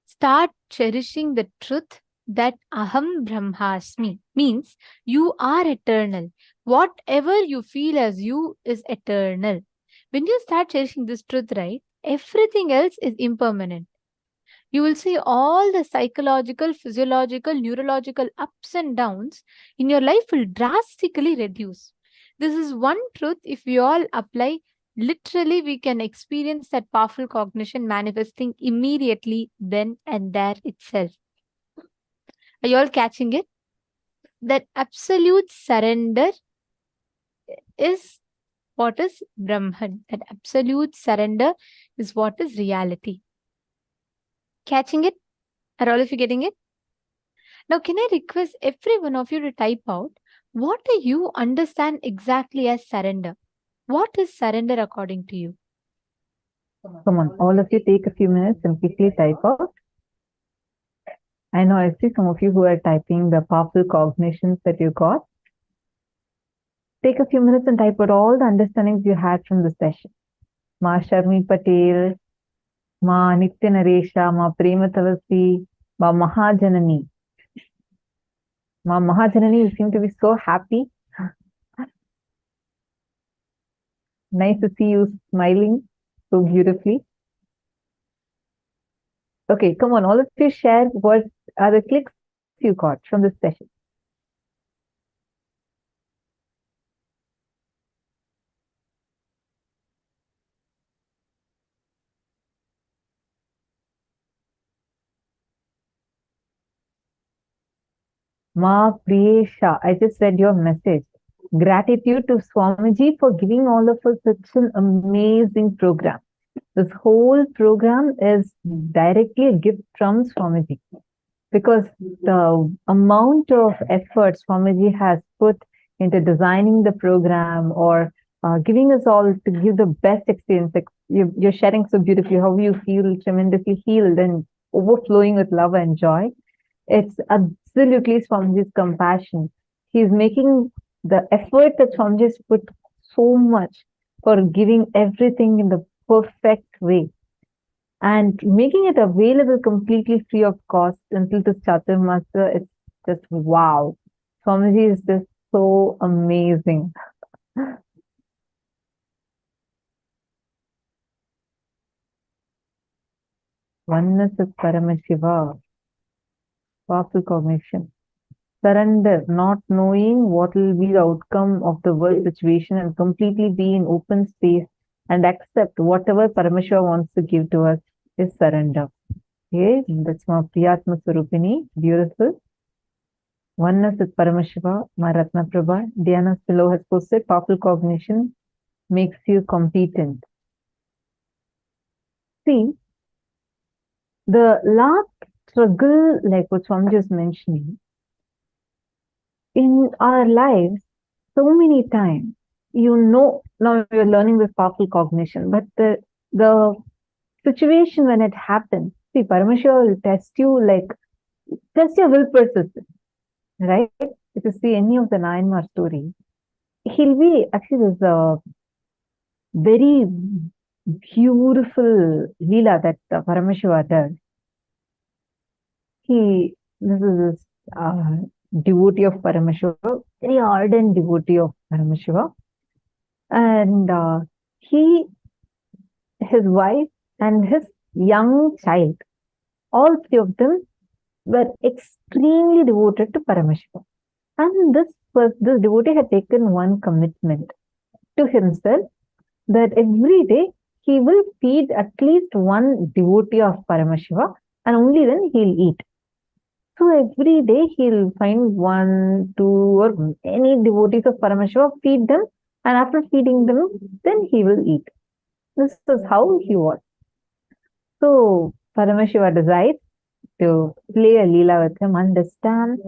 Start cherishing the truth that Aham Brahmasmi, means you are eternal. Whatever you feel as you is eternal. When you start cherishing this truth, right, everything else is impermanent. You will see all the psychological, physiological, neurological ups and downs in your life will drastically reduce. This is one truth, if we all apply, literally we can experience that powerful cognition manifesting immediately then and there itself. Are you all catching it? That absolute surrender is what is Brahman. That absolute surrender is what is reality. Catching it? Are all of you getting it? Now, can I request every one of you to type out, what do you understand exactly as surrender? What is surrender according to you? Come on, all of you take a few minutes and quickly type out. I know I see some of you who are typing the powerful cognitions that you got. Take a few minutes and type out all the understandings you had from the session. Ma Sharmi Patel, Ma Nithyananda, Ma Prematavasi, Ma Mahajanani. Mahajanani, you seem to be so happy. Nice to see you smiling so beautifully. Okay, come on, all of you share what are the clicks you got from this session. Ma Priyesha, I just read your message. Gratitude to Swamiji for giving all of us such an amazing program. This whole program is directly a gift from Swamiji, because the amount of effort Swamiji has put into designing the program, or giving us all to give the best experience. Like you're sharing so beautifully how you feel tremendously healed and overflowing with love and joy. It's absolutely Swamiji's compassion. He's making the effort that Swamiji's put so much for giving everything in the perfect way and making it available completely free of cost until this Chaturmasya. It's just wow. Swamiji is just so amazing. Oneness with Paramashiva. Powerful cognition. Surrender, not knowing what will be the outcome of the world situation, and completely be in open space and accept whatever Paramashiva wants to give to us is surrender. Okay, that's my Priyatma Swarupini. Beautiful. Oneness with Paramashiva, my Ratna Prabha. Diana below has posted, powerful cognition makes you competent. See, the last struggle, like what Swami is mentioning, in our lives, so many times, now we're learning this powerful cognition, but the situation when it happens, see, Paramashiva will test your will persistence, right? If you see any of the Nayanmar stories, he'll be, actually there's a very beautiful Leela that Paramashiva does. This is this devotee of Paramashiva, very ardent devotee of Paramashiva. And his wife and his young child, all three of them were extremely devoted to Paramashiva. And this devotee had taken one commitment to himself that every day he will feed at least one devotee of Paramashiva, and only then he'll eat. So every day he'll find 1, 2, or any devotees of Paramashiva, feed them, and after feeding them, then he will eat. This is how he was. So Paramashiva decides to play a Leela with him. Understand,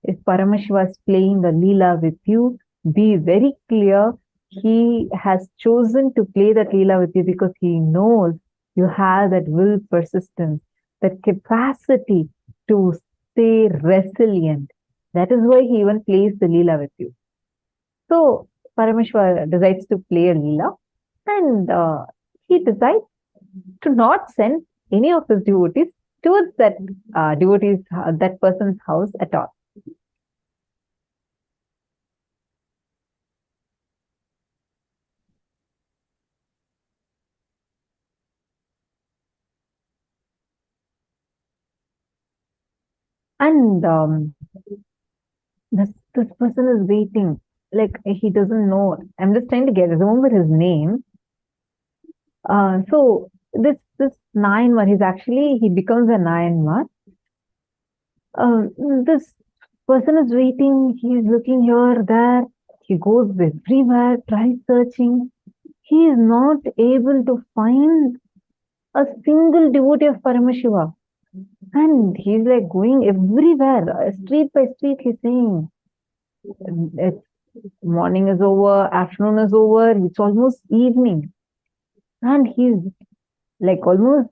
if Paramashiva is playing a Leela with you, be very clear. He has chosen to play that Leela with you because he knows you have that will persistence, that capacity to stay resilient. That is why he even plays the Leela with you. So Paramashiva decides to play a Leela, and he decides to not send any of his devotees towards that that person's house at all. And this person is waiting, like he doesn't know. I'm just trying to remember his name. So this Nayanmar, he becomes a Nayanmar. This person is waiting. He's looking here, there. He goes everywhere, tries searching. He is not able to find a single devotee of Paramashiva. And he's like going everywhere, street by street, he's saying, it's morning is over, afternoon is over, it's almost evening. And he's like almost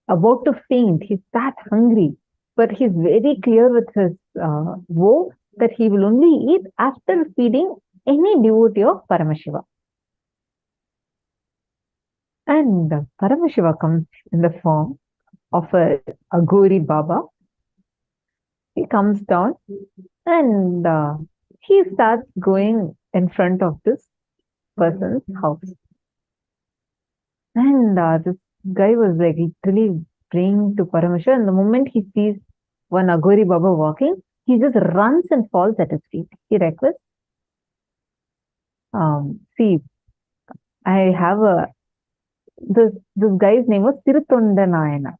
about to faint. He's that hungry. But he's very clear with his vow that he will only eat after feeding any devotee of Paramashiva. And Paramashiva comes in the form of a Ghori Baba. He comes down And he starts going in front of this person's house. And this guy was like literally praying to Paramashiva. And the moment he sees one Aghori Baba walking, he just runs and falls at his feet. He requests, see, I have this guy's name was Tirutondanaayana.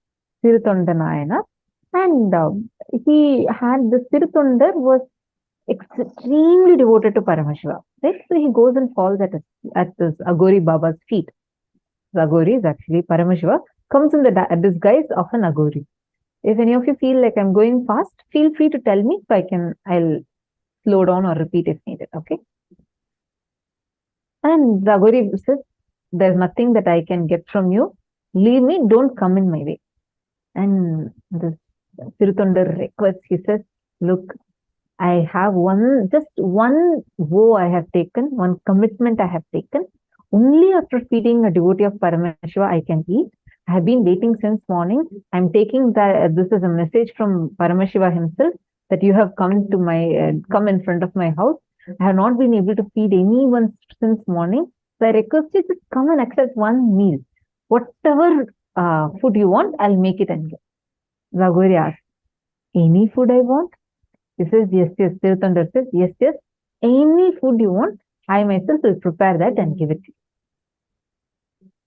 And he had this Tirutondar was extremely devoted to Paramashiva. Right? So he goes and falls at this Aghori Baba's feet. The Aghori is actually Paramashiva, comes in the disguise of an Aghori. If any of you feel like I'm going fast, feel free to tell me so I'll slow down or repeat if needed. Okay. And the Aghori says, there's nothing that I can get from you. Leave me, don't come in my way. And this Tirutondar requests, he says, look, I have just one vow I have taken, one commitment I have taken. Only after feeding a devotee of Paramashiva I can eat. I have been waiting since morning. I'm taking that this is a message from Paramashiva himself that you have come to come in front of my house. I have not been able to feed anyone since morning. So I request you to come and accept one meal. Whatever food you want, I'll make it and give. Aghori asks, any food I want? He says, yes. Tirutondar says, yes. Any food you want, I myself will prepare that and give it to you.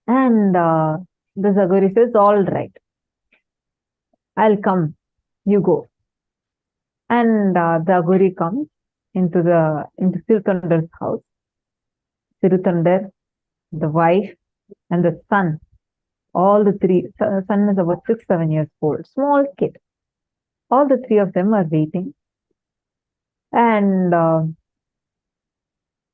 And the Aghori says, all right, I'll come, you go. And the Aghori comes into Tirutondar's house. Tirutondar, the wife, and the son, all the three, son is about 6-7 years old, small kid. All the three of them are waiting. And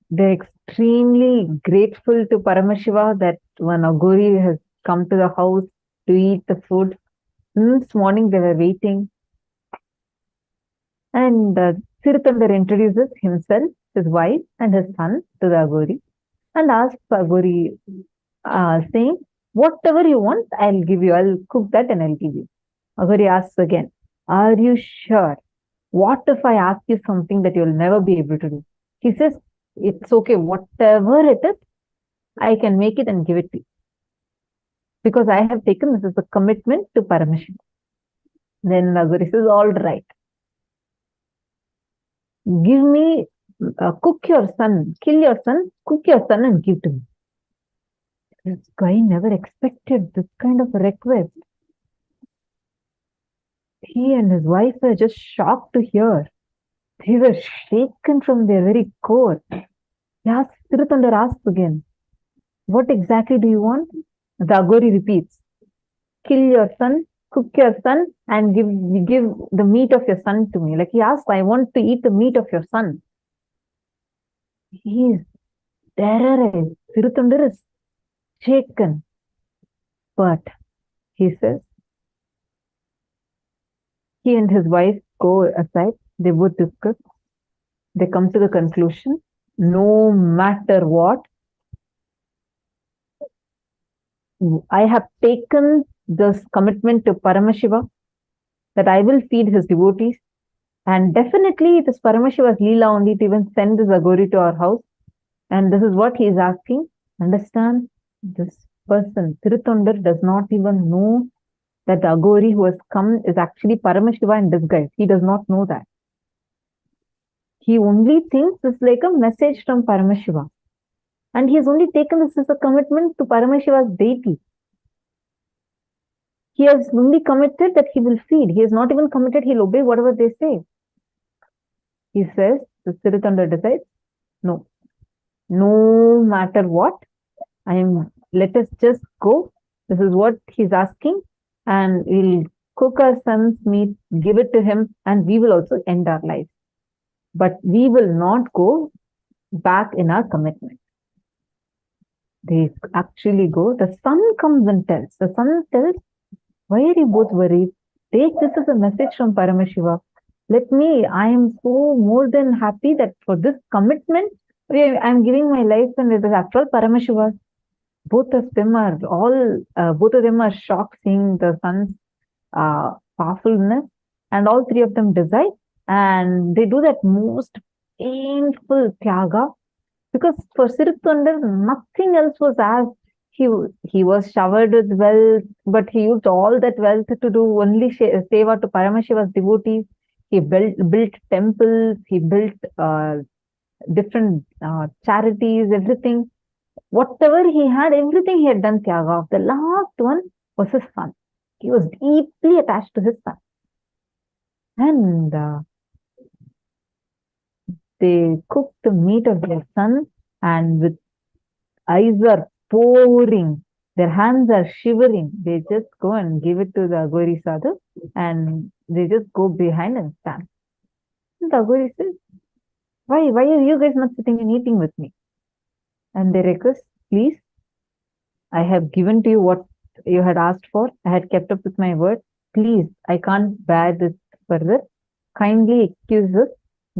they're extremely grateful to Paramashiva that one Aghori has come to the house to eat the food. This morning they were waiting. And Tirutondar introduces himself, his wife, and his son to the Aghori and asks Aghori, saying, whatever you want, I'll give you. I'll cook that and I'll give you. Aghori asks again, are you sure? What if I ask you something that you'll never be able to do? He says, it's okay. Whatever it is, I can make it and give it to you. Because I have taken this as a commitment to Paramashiva. Then Aghori says, all right. Give me, cook your son, kill your son, cook your son and give to me. This guy never expected this kind of a request. He and his wife were just shocked to hear. They were shaken from their very core. Tirutondar asks again, what exactly do you want? The Aghori repeats, kill your son, cook your son, and give the meat of your son to me. Like he asks, I want to eat the meat of your son. He is terrorized. Tirutondar is shaken. But he says, he and his wife go aside. They both discuss. They come to the conclusion, no matter what, I have taken this commitment to Paramashiva that I will feed his devotees. And definitely it is Paramashiva's Leela only to even send this Aghori to our house. And this is what he is asking. Understand, this person, Tirutondar, does not even know that the Aghori who has come is actually Paramashiva in disguise. He does not know that. He only thinks it's like a message from Paramashiva. And he has only taken this as a commitment to Paramashiva's deity. He has only committed that he will feed. He has not even committed he'll obey whatever they say. He says, the Tirutondar decides, no matter what, let us just go. This is what he's asking. And we'll cook our son's meat, give it to him, and we will also end our life. But we will not go back in our commitment. They actually go. The son comes and tells. The son tells, why are you both worried? Take this as a message from Paramashiva. I am so more than happy that for this commitment, I am giving my life, and it is after all Paramashiva. Both of them are shocked seeing the son's powerfulness, and all three of them decide and they do that most painful tyaga, because for Sirutondar, nothing else was asked. He was showered with wealth, but he used all that wealth to do only seva to Paramashiva's devotees. He built temples, he built different charities, everything. Whatever he had, everything he had done tyaga. The last one was his son. He was deeply attached to his son. And they cooked the meat of their son, and with eyes are pouring, their hands are shivering, they just go and give it to the Aghori Sadhu, and they just go behind and stand. And the Aghori says, why are you guys not sitting and eating with me? And they request, please, I have given to you what you had asked for. I had kept up with my word. Please, I can't bear this further. Kindly excuse us.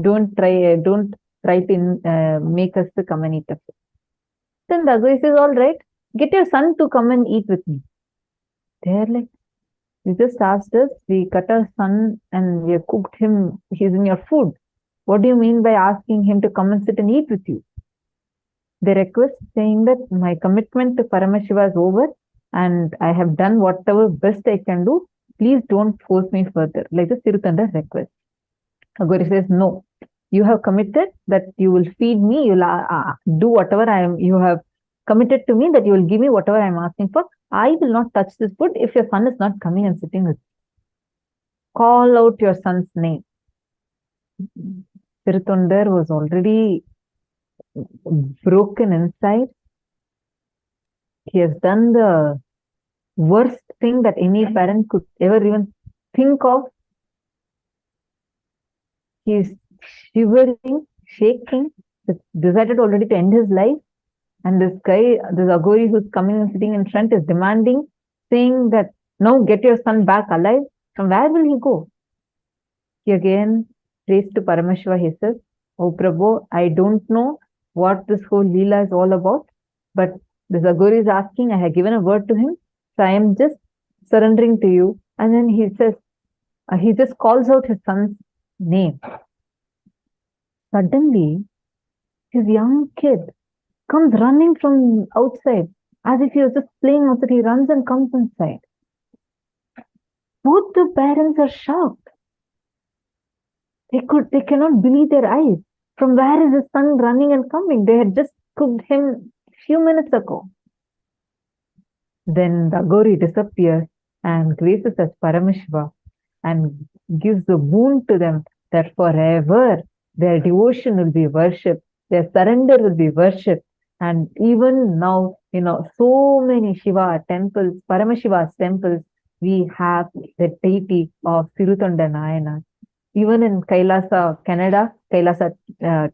Don't try to make us to come and eat us. Then the Aghori says, all right, get your son to come and eat with me. They're like, you just asked us, we cut our son and we have cooked him, he's in your food. What do you mean by asking him to come and sit and eat with you? They request, saying that my commitment to Paramashiva is over and I have done whatever best I can do. Please don't force me further, like the Sirutanda request. Aghori says, no, you have committed that you will feed me, you will do whatever you have committed to me, that you will give me whatever I am asking for. I will not touch this food if your son is not coming and sitting with me. Call out your son's name. Sirutondar was already broken inside. He has done the worst thing that any parent could ever even think of. He is shivering, shaking, decided already to end his life. And this guy, this Aghori who's coming and sitting in front, is demanding, saying that, no, get your son back alive. From where will he go? He again prays to Paramashiva. He says, oh Prabhu, I don't know what this whole Leela is all about, but this Aghori is asking, I have given a word to him, so I am just surrendering to you. And then he says, he just calls out his son's name. Suddenly, his young kid comes running from outside, as if he was just playing outside. He runs and comes inside. Both the parents are shocked. They cannot believe their eyes. From where is his son running and coming? They had just cooked him a few minutes ago. Then the Aghori disappears and graces as Paramashiva and gives the boon to them that forever their devotion will be worshipped, their surrender will be worshipped. And even now, so many Shiva temples, Paramashiva's temples, we have the deity of Sirutanda Nayanar. Even in KAILASA, Canada, KAILASA,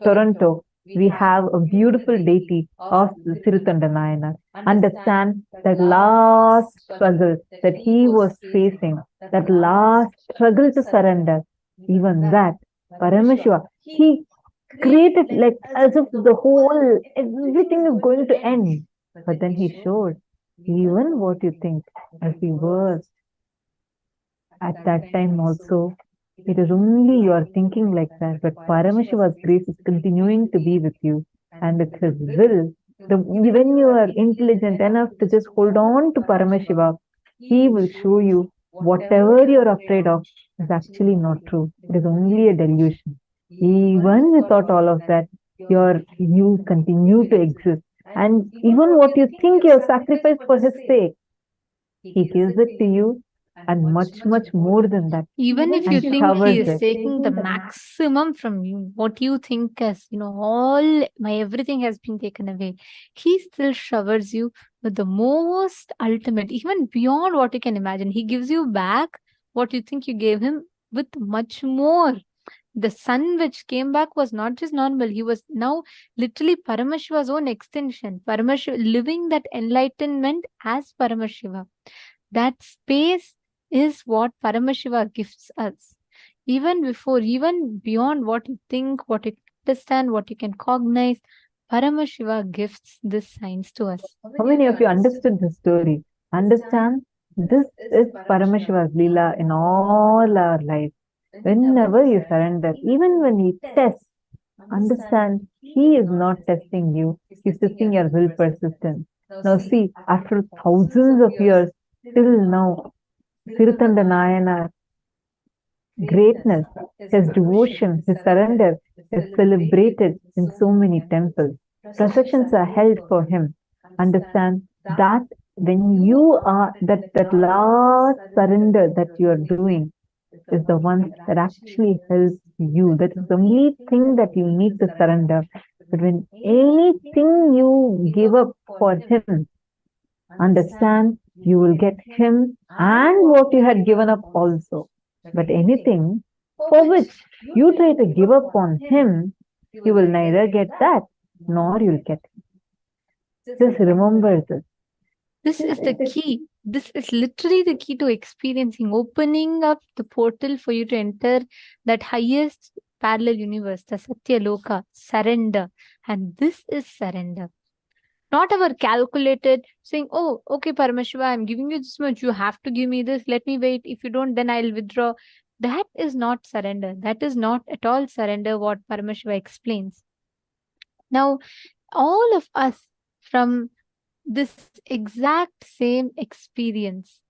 Toronto, we have a beautiful deity of Sirutanda Nayanar. Understand that last struggle that he was facing, that last struggle to surrender, even that, Paramashiva, he created like as if everything is going to end. But then he showed, even what you think, as he was at that time also, it is only you are thinking like that, but Paramashiva's grace is continuing to be with you, and with his will, when you are intelligent enough to just hold on to Paramashiva, he will show you whatever you're afraid of is actually not true. It is only a delusion. Even without all of that, you continue to exist. And even what you think you have sacrificed for his sake, he gives it to you, and much, much more than that. Even if And you think showers he is it. taking the maximum from you, what you think as, all my everything has been taken away, he still showers you with the most ultimate, even beyond what you can imagine. He gives you back what you think you gave him with much more. The sun which came back was not just normal. He was now literally Paramashiva's own extension. Paramashiva, living that enlightenment as Paramashiva. That space is what Paramashiva gifts us. Even beyond what you think, what you understand, what you can cognize, Paramashiva gifts this science to us. How many of you understood the story? Understand? This is Paramashiva's Leela in all our lives. Whenever you surrender, even when he tests, understand he is not testing you, he's testing your will persistence. Now see, after thousands of years, till now, Tirthanda Nayanar, greatness, his devotion, his surrender is celebrated in so many temples. Processions are held for him. Understand that when you are that last surrender that you are doing is the one that actually helps you. That is the only thing that you need to surrender. But when anything you give up for him, understand you will get him and what you had given up also. But anything for which you try to give up on him, you will neither get that nor you'll get him. Just remember this. This is the key. This is literally the key to experiencing, opening up the portal for you to enter that highest parallel universe, the Satya Loka, surrender. And this is surrender. Not our calculated saying, oh, okay, Paramashiva, I'm giving you this much. You have to give me this. Let me wait. If you don't, then I'll withdraw. That is not surrender. That is not at all surrender, what Paramashiva explains. Now, all of us from this exact same experience,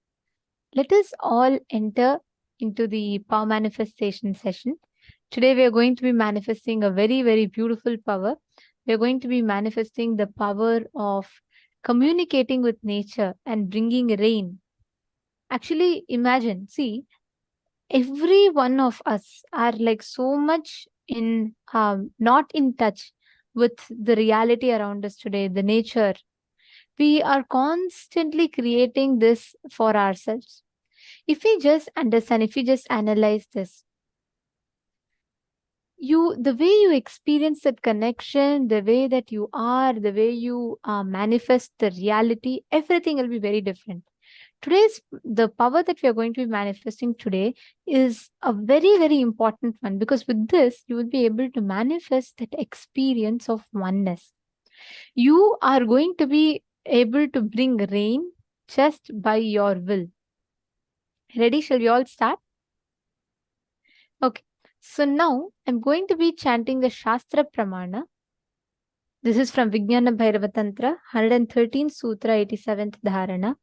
let us all enter into the power manifestation session. Today, we are going to be manifesting a very, very beautiful power. We are going to be manifesting the power of communicating with nature and bringing rain. Actually, imagine, see, every one of us are like so much in, not in touch with the reality around us today, the nature. We are constantly creating this for ourselves. If we just understand, if we just analyze this, the way you experience that connection, the way that you are, the way you manifest the reality, everything will be very different. The power that we are going to be manifesting today is a very, very important one, because with this, you will be able to manifest that experience of oneness. You are going to be able to bring rain just by your will. Ready? Shall we all start? Okay. So now I'm going to be chanting the Shastra Pramana. This is from Vijnana Bhairava Tantra, 113th Sutra, 87th Dharana.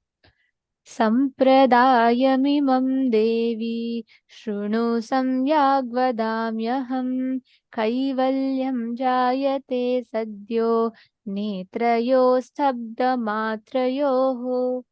Sampradayamimam devi shruno samyagvadamyaham kaivalyam jayate sadyo netrayo stabda matrayoho.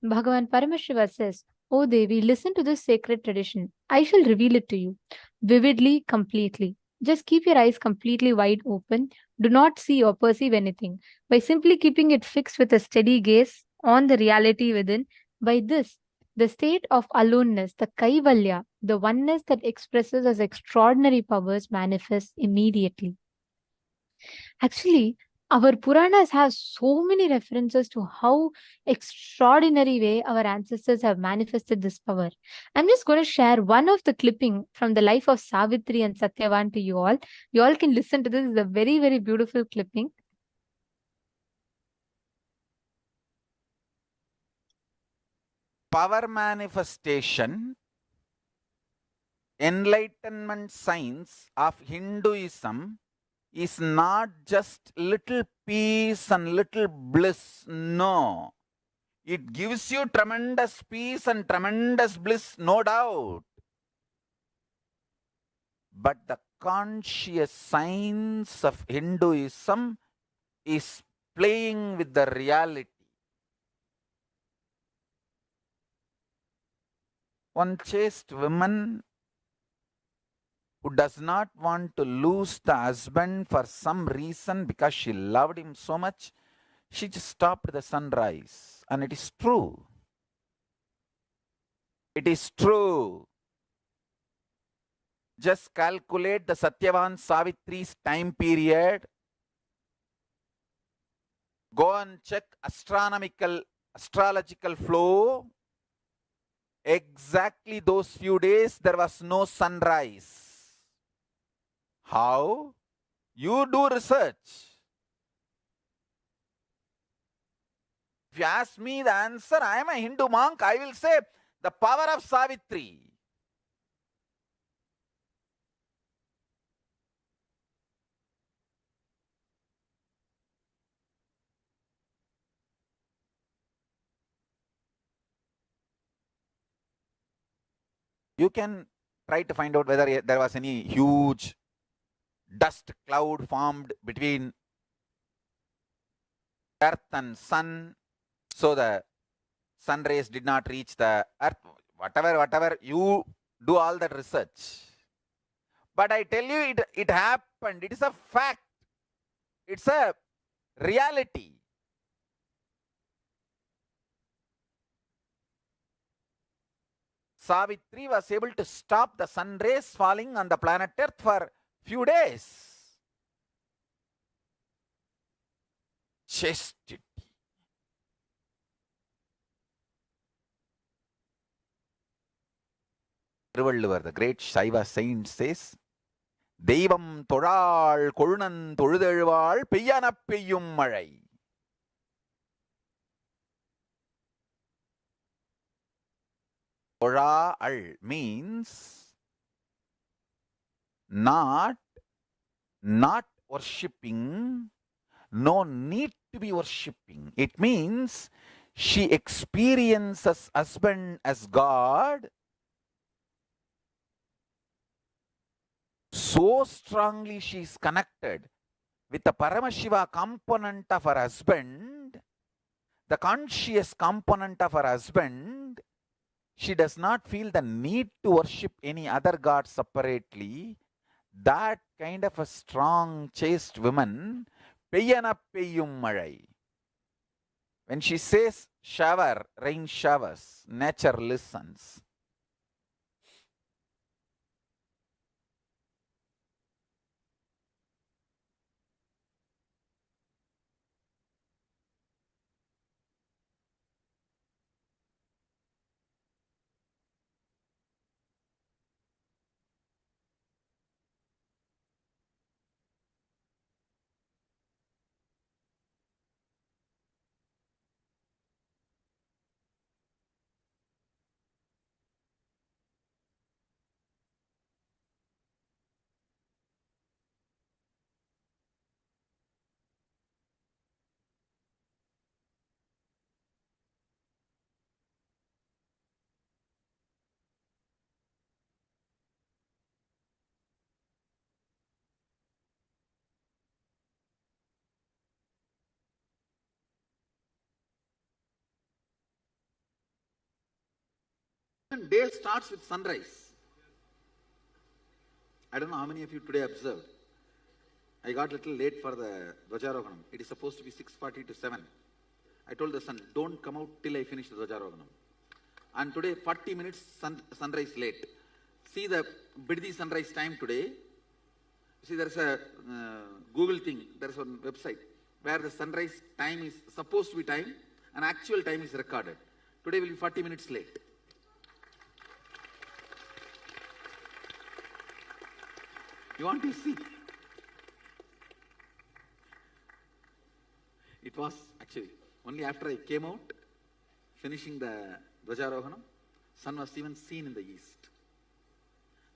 Bhagavan Paramashiva says, O Devi, listen to this sacred tradition. I shall reveal it to you vividly, completely. Just keep your eyes completely wide open. Do not see or perceive anything. By simply keeping it fixed with a steady gaze on the reality within, by this, the state of aloneness, the kaivalya, the oneness that expresses as extraordinary powers, manifests immediately. Actually, our Puranas have so many references to how extraordinary way our ancestors have manifested this power. I'm just going to share one of the clipping from the life of Savitri and Satyavan to you all. You all can listen to this. It's a very, very beautiful clipping. Power manifestation, enlightenment science of Hinduism is not just little peace and little bliss. No. It gives you tremendous peace and tremendous bliss, no doubt. But the conscious science of Hinduism is playing with the reality. One chaste woman who does not want to lose the husband for some reason because she loved him so much, she just stopped the sunrise. And it is true. It is true. Just calculate the Satyavan Savitri's time period. Go and check astrological flow. Exactly those few days there was no sunrise. How? You do research. If you ask me the answer, I am a Hindu monk, I will say the power of Savitri. You can try to find out whether there was any huge dust cloud formed between earth and sun, so the sun rays did not reach the earth. Whatever, you do all that research. But I tell you, it happened. It is a fact. It's a reality. Savitri was able to stop the sun rays falling on the planet Earth for few days. Chastity. The great Shaiva saint says, Devam Toral Korunan Toludezhuvazh Peyyana Peyyum Mazhai. Toral means not worshipping, no need to be worshipping. It means she experiences husband as God so strongly, she is connected with the Paramashiva component of her husband, the conscious component of her husband. She does not feel the need to worship any other god separately. That kind of a strong, chaste woman, Peyyana Peyyum Mazhai. When she says shower, rain showers, nature listens. Day starts with sunrise. I don't know how many of you today observed. I got a little late for the Dvajarohanam. It is supposed to be 6:40 to 7. I told the son, don't come out till I finish the Dvajarohanam. And today, 40 minutes sunrise late. See the Biddi sunrise time today. See, there's a Google thing, there's a website where the sunrise time is supposed to be time and actual time is recorded. Today will be 40 minutes late. You want to see? It was actually only after I came out, finishing the Dvajarohanam, sun was even seen in the east.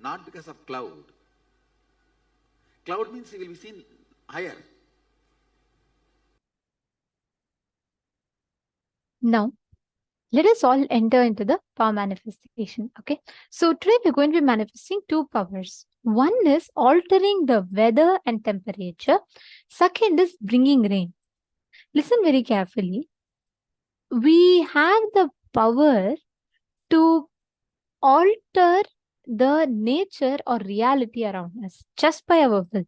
Not because of cloud. Cloud means it will be seen higher. Now, let us all enter into the power manifestation. Okay. So today we're going to be manifesting two powers. One is altering the weather and temperature. Second is bringing rain. Listen very carefully. We have the power to alter the nature or reality around us just by our will.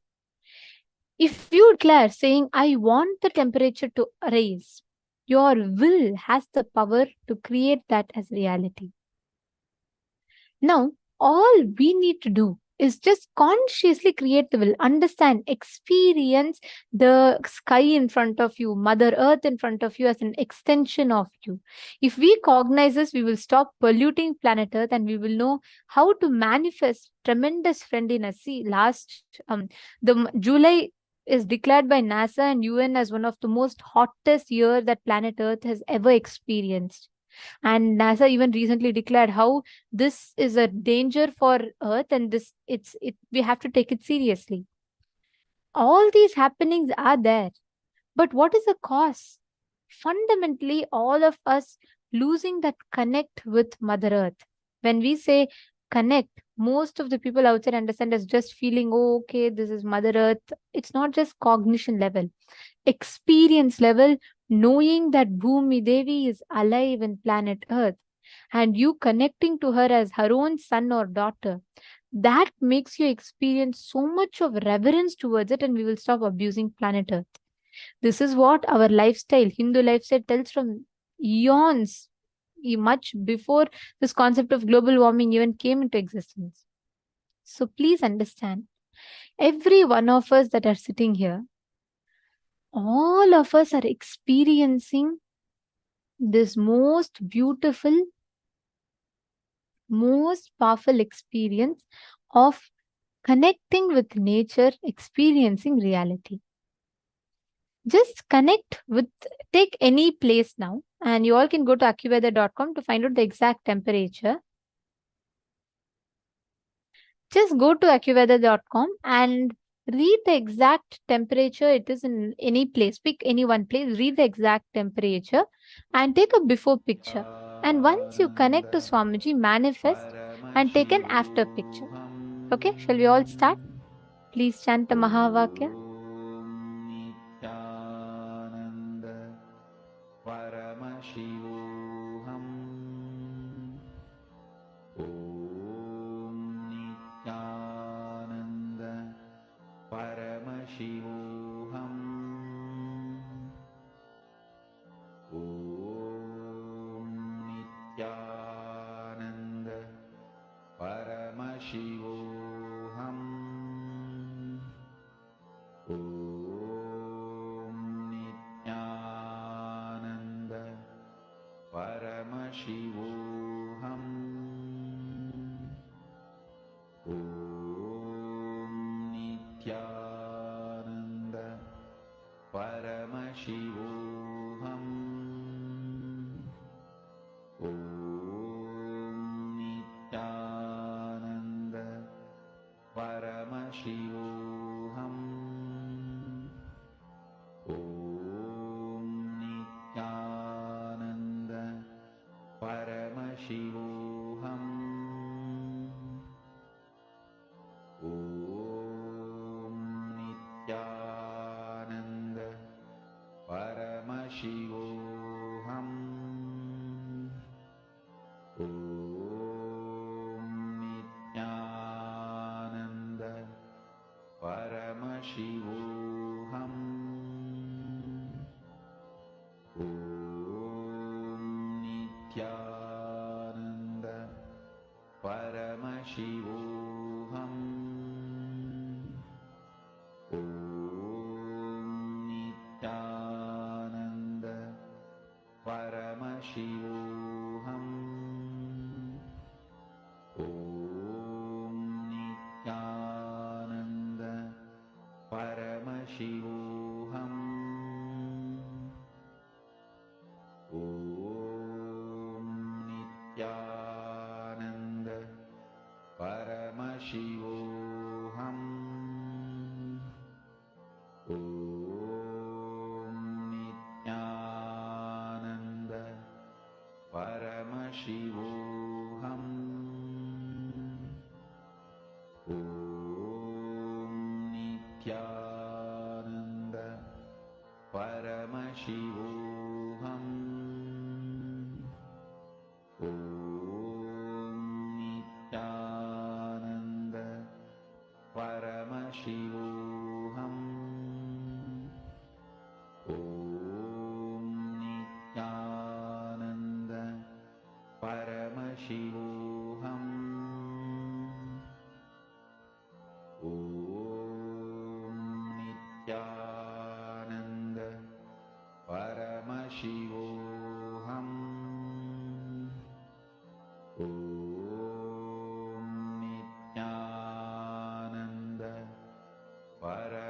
If you declare saying, I want the temperature to rise, your will has the power to create that as reality. Now, all we need to do is just consciously create the will, understand, experience the sky in front of you, Mother Earth in front of you as an extension of you. If we cognize this, we will stop polluting planet Earth and we will know how to manifest tremendous friendliness. See, last the July is declared by NASA and UN as one of the most hottest year that planet Earth has ever experienced. And NASA even recently declared how this is a danger for Earth, and we have to take it seriously. All these happenings are there, but what is the cause? Fundamentally, all of us losing that connect with Mother Earth. When we say connect, most of the people outside understand as just feeling, oh, okay, this is Mother Earth. It's not just cognition level, experience level, knowing that Bhumi Devi is alive in planet Earth and you connecting to her as her own son or daughter. That makes you experience so much of reverence towards it, and we will stop abusing planet Earth. This is what our lifestyle, Hindu lifestyle, tells from eons, much before this concept of global warming even came into existence. So please understand, every one of us that are sitting here, all of us are experiencing this most beautiful, most powerful experience of connecting with nature, experiencing reality. Just connect with, take any place now, and you all can go to accuweather.com to find out the exact temperature. Just go to accuweather.com and read the exact temperature it is in any place. Pick any one place, read the exact temperature, and take a before picture. And once you connect to Swamiji, manifest and take an after picture. Okay, shall we all start? Please chant the Mahavakya. Nithyananda Paramashivoham. Om Nithyananda Paramashivoham. Om Nithyananda Paramashivoham. Om Nithyananda Paramashivoham. Om Nithyananda Paramashivoham. Om Nithyananda Paramashivoham. Om Nithyananda Paramashivoham. Om Nithyananda Paramashivoham. Om Nithyananda Paramashivoham. Om Nithyananda Paramashivoham. Om Nithyananda Paramashivoham. Om Nithyananda Paramashivoham. Om Nithyananda Paramashivoham. Om Nithyananda Paramashivoham. Om Nithyananda Paramashivoham. Om Nithyananda Paramashivoham. Om Nithyananda Paramashivoham. Om Nithyananda Paramashivoham. Om Nithyananda Paramashivoham.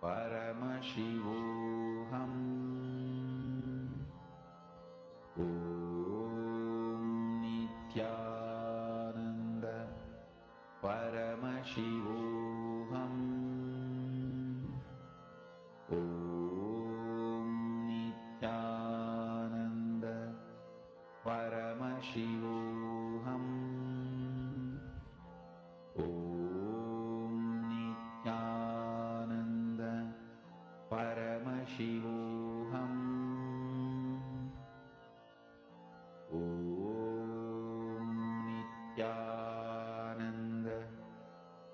Paramashivoham. Om Nithyananda Paramashivoham. Om Nithyananda Paramashivoham. Om Nithyananda Paramashivoham. Om Nithyananda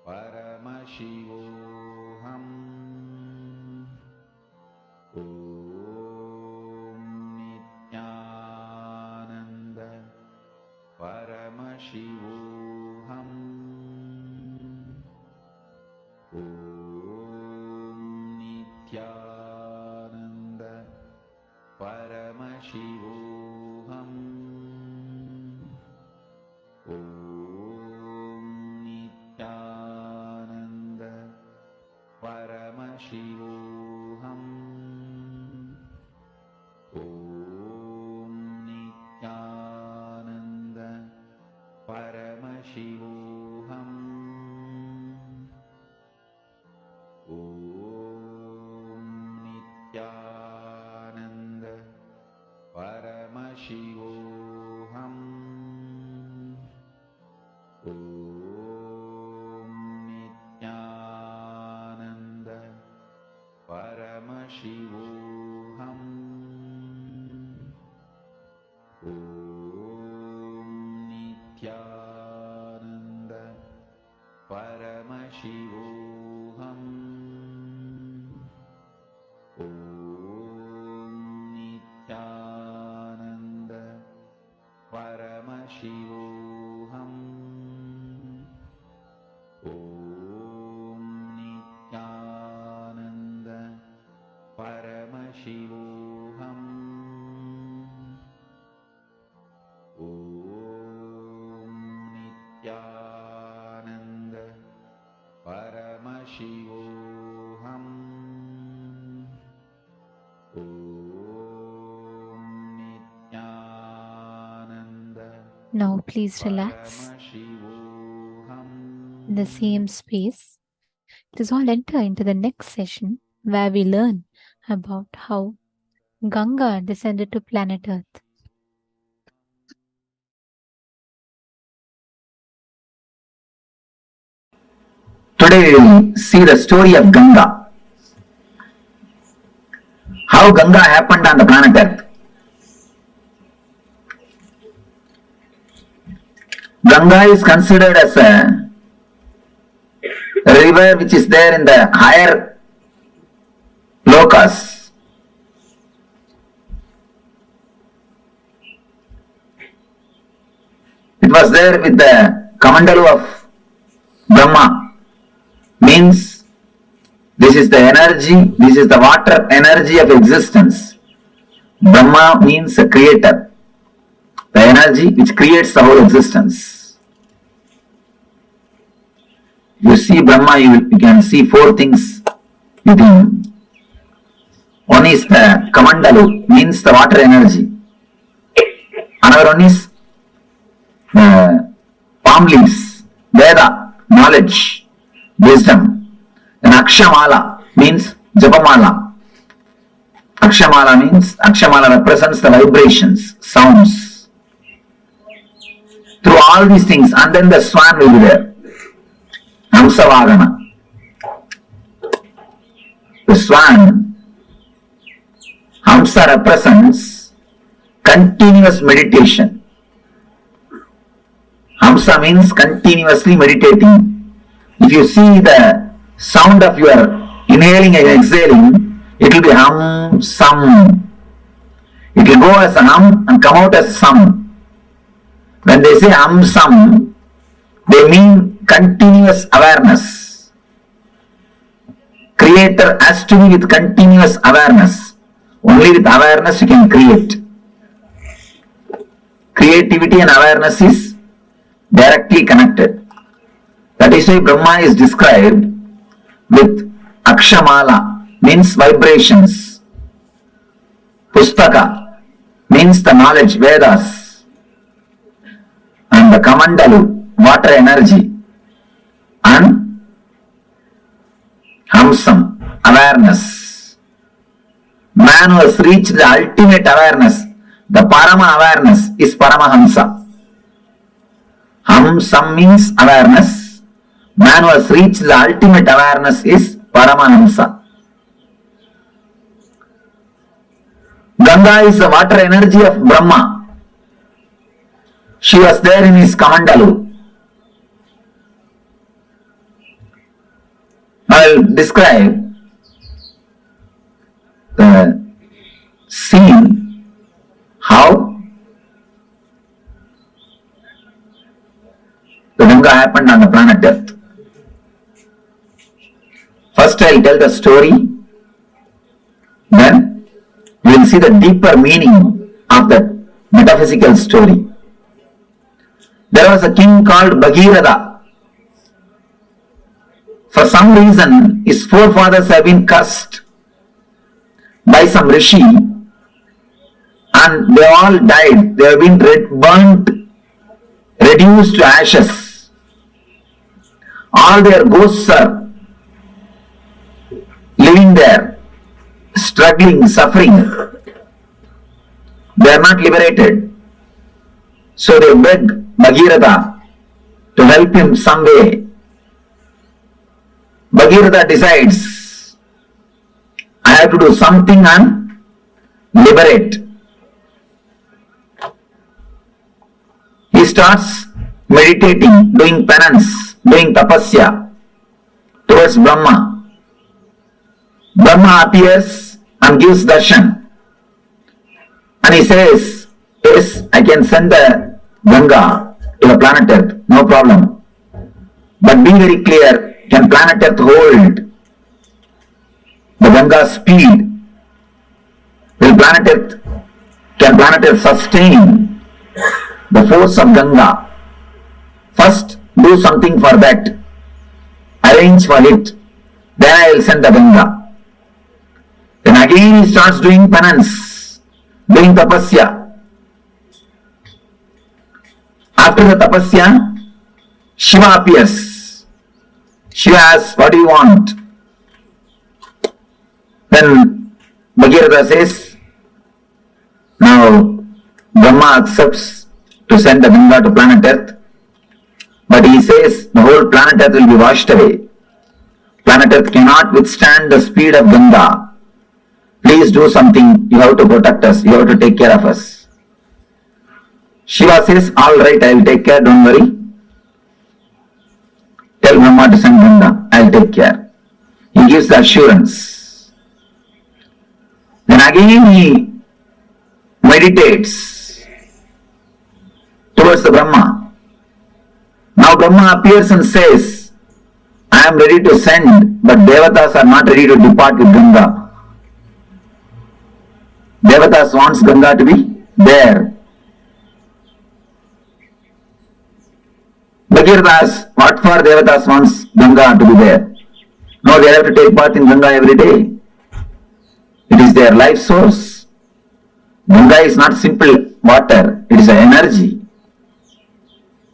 Paramashivoham. Om Nithyananda Paramashivoham. Om Nithyananda Paramashivoham. Om Nithyananda Paramashivoham. Om Nithyananda Paramashivoham. Om Nithyananda Paramashivoham. Om Nithyananda Paramashivoham. Om Nithyananda Paramashivoham. Om Nithyananda Paramashivoham. Om Nithyananda Paramashivoham. Om Nithyananda Paramashivoham. Om Nithyananda Now please relax Paramashivoham. in the same space. Let us all enter into the next session where we learn about how Ganga descended to planet Earth. Today we will see the story of Ganga. How Ganga happened on the planet Earth. Ganga is considered as a river which is there in the higher lokas. It was there with the Kamandalu of Brahma. Means this is the energy, this is the water energy of existence. Brahma means a creator, the energy which creates the whole existence. You see Brahma, you can see four things within. One is the Kamandalu, means the water energy. Another one is palm leaves, Veda, knowledge, wisdom. And Akshamala means Japamala. Akshamala represents the vibrations, sounds. Through all these things, and then the swan will be there. Hamsavagana. The swan, Hamsa represents continuous meditation. Hamsa means continuously meditating. If you see the sound of your inhaling and exhaling, it will be hum, sum. It will go as a hum and come out as sum. When they say hum, sum, they mean continuous awareness. Creator has to be with continuous awareness. Only with awareness you can create. Creativity and awareness is directly connected. That is why Brahma is described with Akshamala. means vibrations. Pustaka means the knowledge, Vedas. And the Kamandalu, water energy. And Hamsam, awareness. Man who has reached the ultimate awareness, the Parama awareness, is Paramahamsa. Hamsam means awareness. Man who has reached the ultimate awareness is Paramahamsa. Ganga is the water energy of Brahma. She was there in his Kamandalu. I will describe the scene, how the Ganga happened on the planet Earth. First I will tell the story, then we will see the deeper meaning of the metaphysical story. There was a king called Bhagirath. For some reason, his forefathers have been cursed by some rishi and they all died. They have been burnt, reduced to ashes. All their ghosts are living there, struggling, suffering. They are not liberated. So they beg Bhagirath to help him some way. Bhagirath decides, I have to do something and liberate. He starts meditating, doing penance, doing tapasya towards Brahma. Brahma appears and gives darshan. And he says, yes, I can send the Ganga to the planet Earth, no problem. But be very clear, can planet Earth hold the Ganga's speed? Can planet Earth sustain the force of Ganga? First, do something for that. Arrange for it. Then I will send the Ganga. Then again he starts doing penance, doing tapasya. After the tapasya, Shiva appears. Shiva asks, what do you want? Then Bhagirath says, now Brahma accepts to send the Ganga to planet Earth. But he says the whole planet Earth will be washed away. Planet Earth cannot withstand the speed of Ganga. Please do something. You have to protect us. You have to take care of us. Shiva says, all right, I will take care, don't worry. Tell Brahma to send Ganga, I will take care. He gives the assurance. Then again he meditates towards the Brahma. Now Brahma appears and says, I am ready to send, but Devatas are not ready to depart with Ganga. Devatas wants Ganga to be there. Bhagirath asks, what for Devatas wants Ganga to be there? No, they have to take bath in Ganga every day. It is their life source. Ganga is not simple water, it is an energy.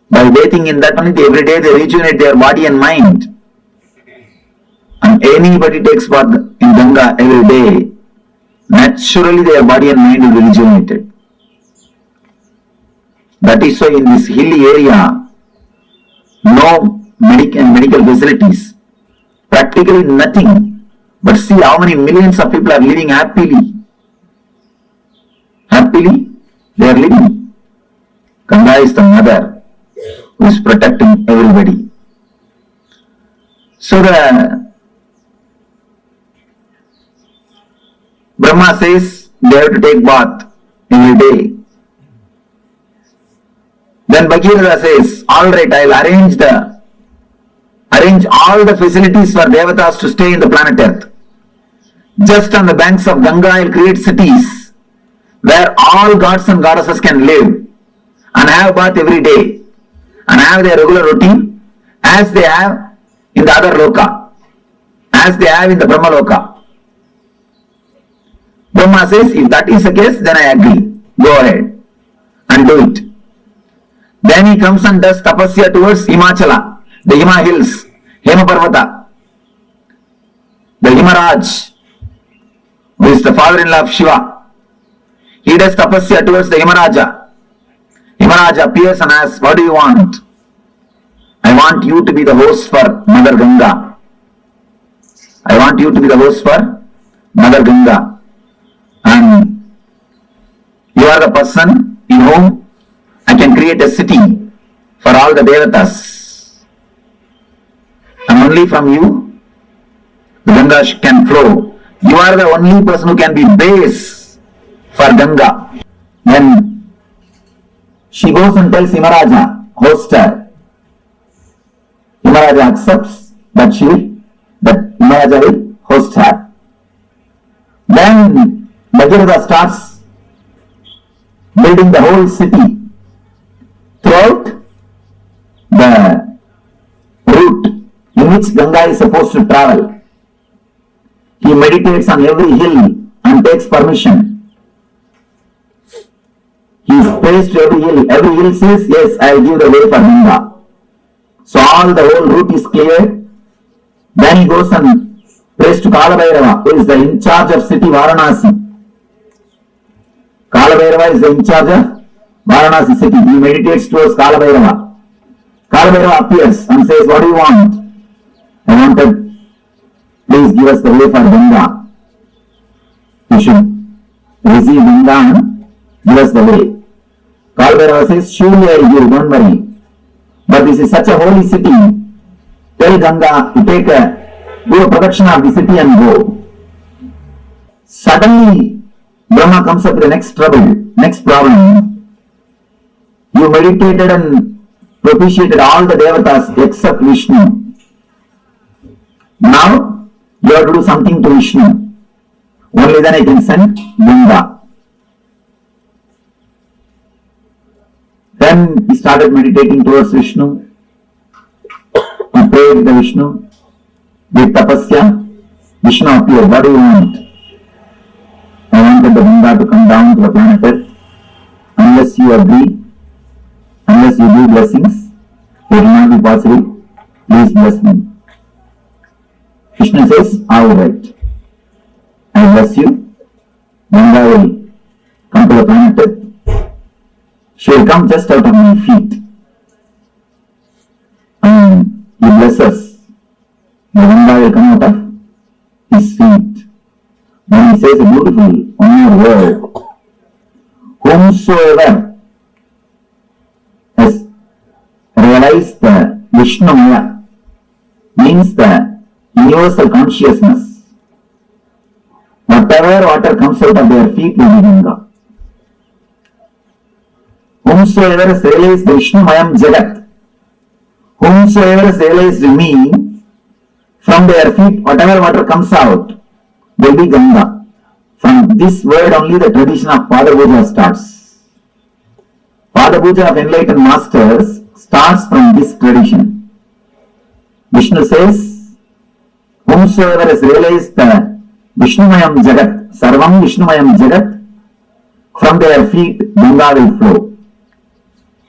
By bathing in that only, every day they rejuvenate their body and mind. And anybody takes bath in Ganga every day, naturally their body and mind will be rejuvenated. That is why in this hilly area, no medical facilities, practically nothing. But see how many millions of people are living happily. Happily, they are living. Ganga is the mother who is protecting everybody. So the Brahma says they have to take bath every day. Then Bhagirath says, all right, I will arrange all the facilities for Devatas to stay in the planet Earth. Just on the banks of Ganga, I will create cities where all gods and goddesses can live and have bath every day and have their regular routine as they have in the other loka, as they have in the Brahma Loka. Brahma says, if that is the case, then I agree. Go ahead and do it. Then he comes and does tapasya towards Himachala, the Hima hills, Hema Parvata, the Himaraj, who is the father-in-law of Shiva. He does tapasya towards the Himaraja. Himaraja appears and asks, what do you want? I want you to be the host for Mother Ganga. I want you to be the host for Mother Ganga. And you are the person in whom I can create a city for all the Devatas. And only from you, the Ganga can flow. You are the only person who can be base for Ganga. Then she goes and tells Himaraja, host her. Himaraja accepts that Himaraja will host her. Then Bhagirata starts building the whole city throughout the route in which Ganga is supposed to travel. He meditates on every hill and takes permission. He prays to every hill. Every hill says, yes, I will give the way for Ganga. So all the whole route is cleared. Then he goes and prays to Kalabhairava, who is the in charge of city Varanasi. Kalabhairava is the in charge of Varanasi city. He meditates towards Kalabhairava. Kalabhairava appears and says, what do you want? I wanted, please give us the way for Ganga. You should receive Ganga and give us the way. Kalabhairava says, surely I will give, don't worry. But this is such a holy city. Tell Ganga to do a protection of the city and go. Suddenly, Brahma comes up with the next problem. You meditated and propitiated all the Devatas except Vishnu. Now, you have to do something to Vishnu. Only then I can send Ganga. Then he started meditating towards Vishnu. He prayed to Vishnu. With tapasya, Vishnu appeared. What do you want? I wanted the Ganga to come down to the planet Earth. Unless you agree, unless you do blessings, it will not be possible. Please bless me. Vishnu says, all right. I bless you. Ganga will come to the planet Earth. She will come just out of my feet. And he blesses. The Ganga will come out of his feet. Then he says a beautiful one word. Whomsoever has realized the Vishnumaya means the universal consciousness. Whatever water comes out of their feet will be Ganga. Whomsoever has realized the Vishnumayam Jagat, whomsoever has realized me, from their feet, whatever water comes out will be Ganga. From this word only the tradition of Pada Puja starts. Pada Puja of enlightened masters starts from this tradition. Vishnu says, whomsoever has realized the Vishnumayam Jagat, Sarvam Vishnumayam Jagat, from their feet Ganga will flow.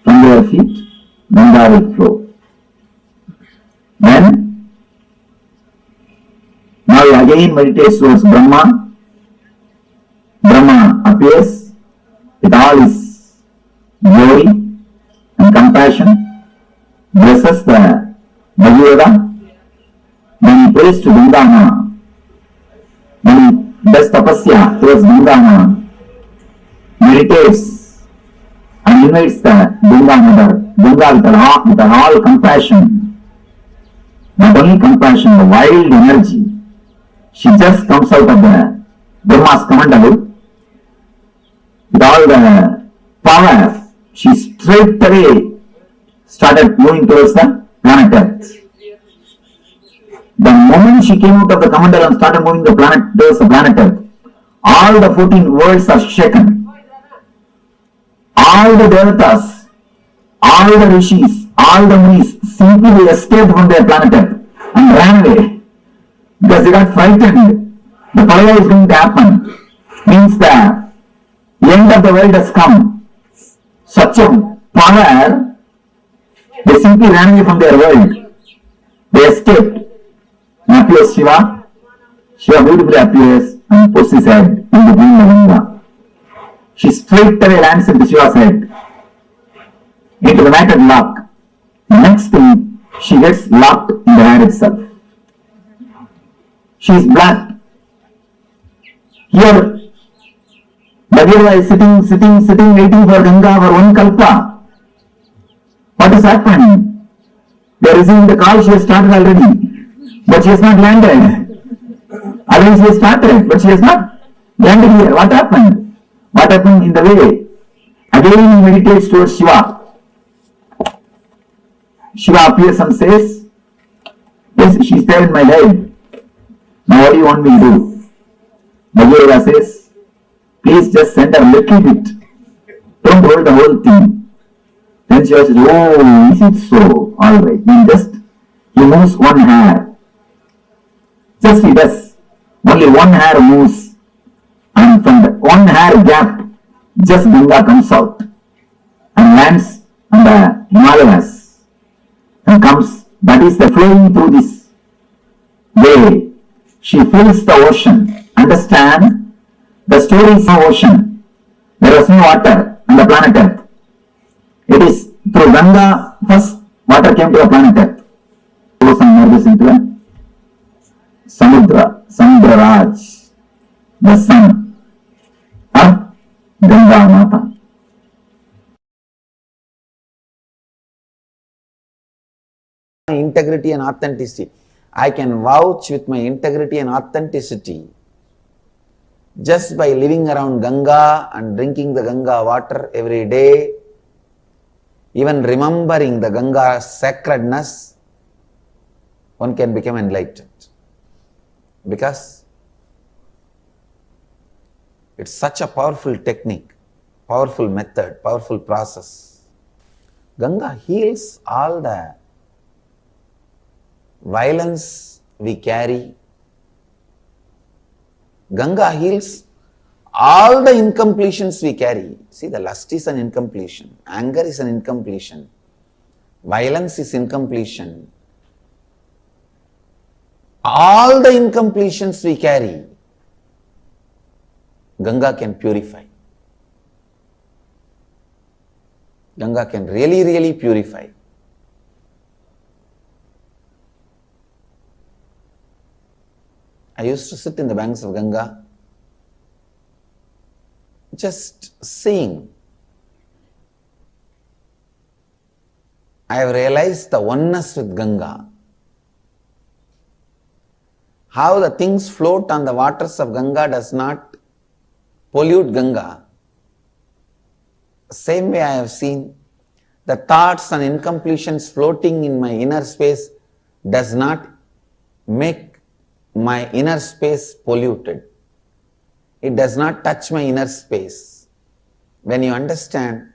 From their feet, Ganga will flow. Then, now he again meditates towards Brahma. Brahma appears with all his glory and compassion, blesses the Bhagavata. Then he prays to Ganga. Then he does tapasya towards Ganga, meditates and invites the Ganga mother, Ganga with all compassion. Not only compassion, the wild energy. She just comes out of the Brahma's commendable with all the power. She straight away started moving towards the planet Earth. The moment she came out of the commendable and started moving towards the planet Earth, all the 14 worlds are shaken. All the Devatas, all the Rishis, all the Munis simply escaped from their planet Earth and ran away because they got frightened. The Pralaya is going to happen. means the end of the world has come. Such a power, they simply ran away from their world. They escaped. And appears Shiva. Shiva beautifully appears and puts his head in between the Ganga. She straightaway lands into Shiva's head, into the matted lock. Next thing, she gets locked in the hair itself. She is black. Here, Bhagavan is sitting, waiting for Ganga for one kalpa. What is happening? They are receiving the call, she has started already, but she has not landed. Already she has started, but she has not landed here. What happened? What happened in the way? Again he meditates towards Shiva. Shiva appears and says, yes, she is there in my head. Now what do you want me to do? Bhagavan says, please just send a little bit. Don't hold the whole thing. Then Shiva says, oh, is it so? Alright, then just he moves one hair. Just he does. Only one hair moves. And from the one hair gap, just Ganga comes out and lands on the Himalayas and comes. That is the flowing through this way. She fills the ocean. Understand? The story is the ocean. There was no water on the planet Earth. It is through Ganga first water came to the planet Earth. Goes and merges into a Samudra, Samudraraj, the son of Ganga Mata. Integrity and authenticity. I can vouch with my integrity and authenticity just by living around Ganga and drinking the Ganga water every day, even remembering the Ganga's sacredness, one can become enlightened. Because it's such a powerful technique, powerful method, powerful process. Ganga heals all the violence we carry. Ganga heals all the incompletions we carry. See, the lust is an incompletion, anger is an incompletion, violence is incompletion. All the incompletions we carry, Ganga can purify. Ganga can really purify. I used to sit in the banks of Ganga, just seeing. I have realized the oneness with Ganga. How the things float on the waters of Ganga does not pollute Ganga. Same way I have seen the thoughts and incompletions floating in my inner space does not make my inner space polluted. It does not touch my inner space. When you understand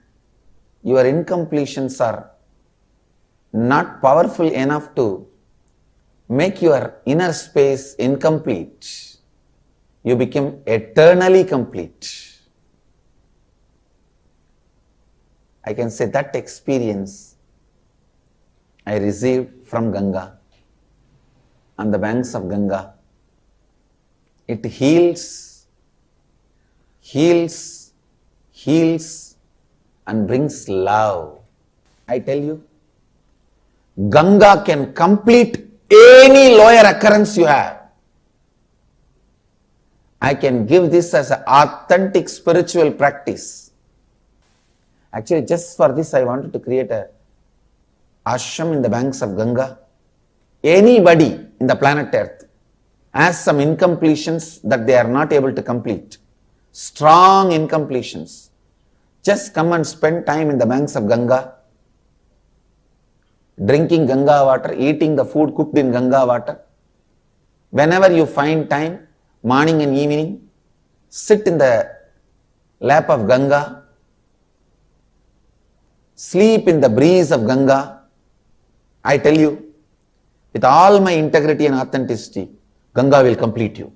your incompletions are not powerful enough to make your inner space incomplete, you become eternally complete. I can say that experience I received from Ganga, on the banks of Ganga. It heals and brings love. I tell you, Ganga can complete any lower occurrence you have. I can give this as an authentic spiritual practice. Actually, just for this, I wanted to create a ashram in the banks of Ganga. Anybody in the planet Earth has some incompletions that they are not able to complete, strong incompletions. Just come and spend time in the banks of Ganga, drinking Ganga water, eating the food cooked in Ganga water. Whenever you find time, morning and evening, sit in the lap of Ganga, sleep in the breeze of Ganga. I tell you, with all my integrity and authenticity, Ganga will complete you.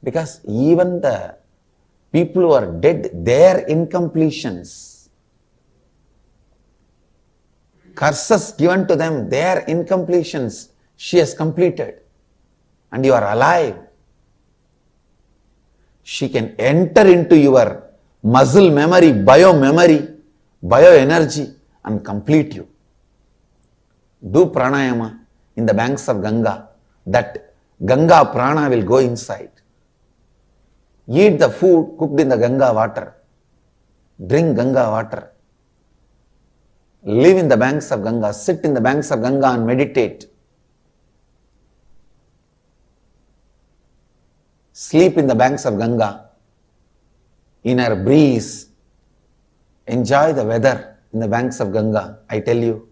Because even the people who are dead, their incompletions, curses given to them, their incompletions, she has completed. And you are alive. She can enter into your muscle memory, bioenergy and complete you. Do pranayama in the banks of Ganga. That Ganga prana will go inside. Eat the food cooked in the Ganga water. Drink Ganga water. Live in the banks of Ganga. Sit in the banks of Ganga and meditate. Sleep in the banks of Ganga. In her breeze. Enjoy the weather in the banks of Ganga. I tell you,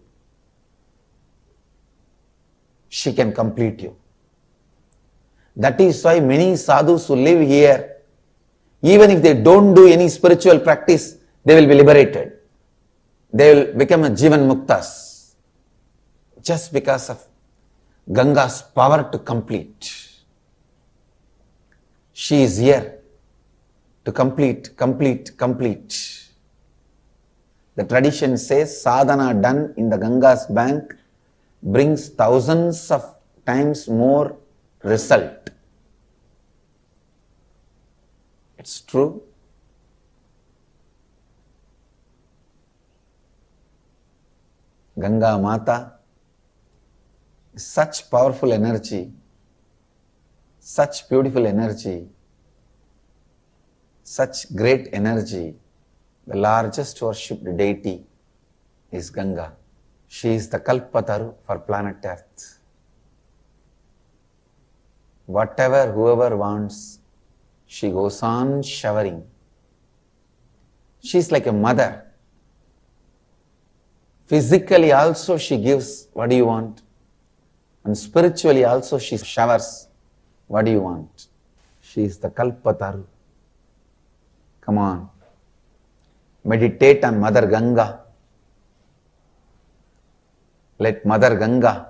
she can complete you. That is why many sadhus who live here, even if they don't do any spiritual practice, they will be liberated. They will become a Jivan Muktas. Just because of Ganga's power to complete. She is here to complete. The tradition says sadhana done in the Ganga's bank brings thousands of times more result. It's true. Ganga Mata is such powerful energy, such beautiful energy, such great energy. The largest worshipped deity is Ganga. She is the Kalpataru for planet Earth. Whatever whoever wants, she goes on showering. She is like a mother. Physically also she gives what do you want, and spiritually also she showers what do you want. She is the Kalpataru. Come on, meditate on Mother Ganga. Let Mother Ganga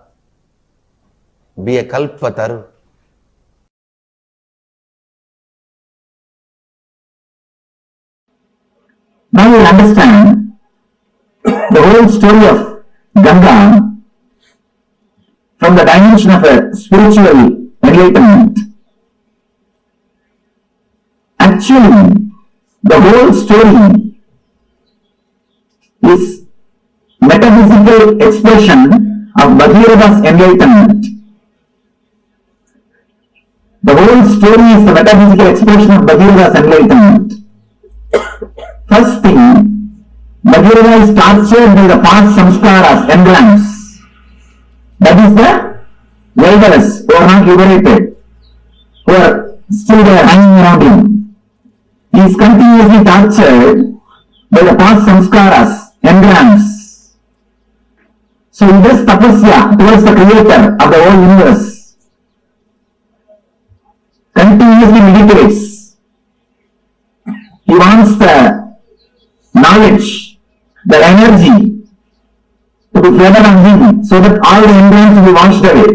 be a Kalpataru. Now you understand the whole story of Ganga from the dimension of a spiritual enlightenment. Actually, the whole story is metaphysical expression of Bhagirava's enlightenment. The whole story is the metaphysical expression of Bhagirava's enlightenment. First thing, Bhagirava is tortured by the past samskaras, engrams. That is the elders who are not liberated, who are still there hanging around him. He is continuously tortured by the past samskaras, engrams. So he does tapasya towards the creator of the whole universe. Continuously meditates. He wants the knowledge, the energy to be flooded on him so that all the engrams will be washed away.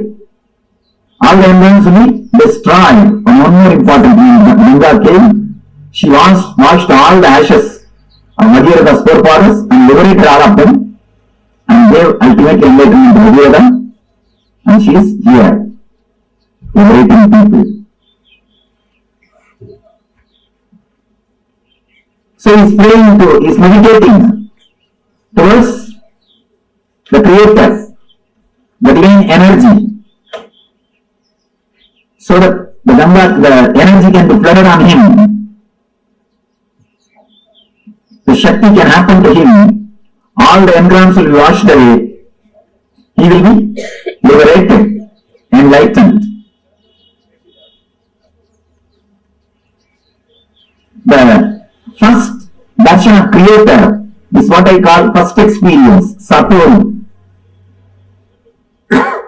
All the engrams will be destroyed. And one more important thing, Ganga came, she washed all the ashes of Bhagirava's forefathers and liberated all of them and gave ultimate enlightenment to Bhagirava, and she is here, liberating people. So he is meditating towards the creator, the divine energy, so that the energy can be flooded on him. The Shakti can happen to him. All the engrams will be washed away. He will be liberated, enlightened. The first darshan of creator is what I call first experience, Satori.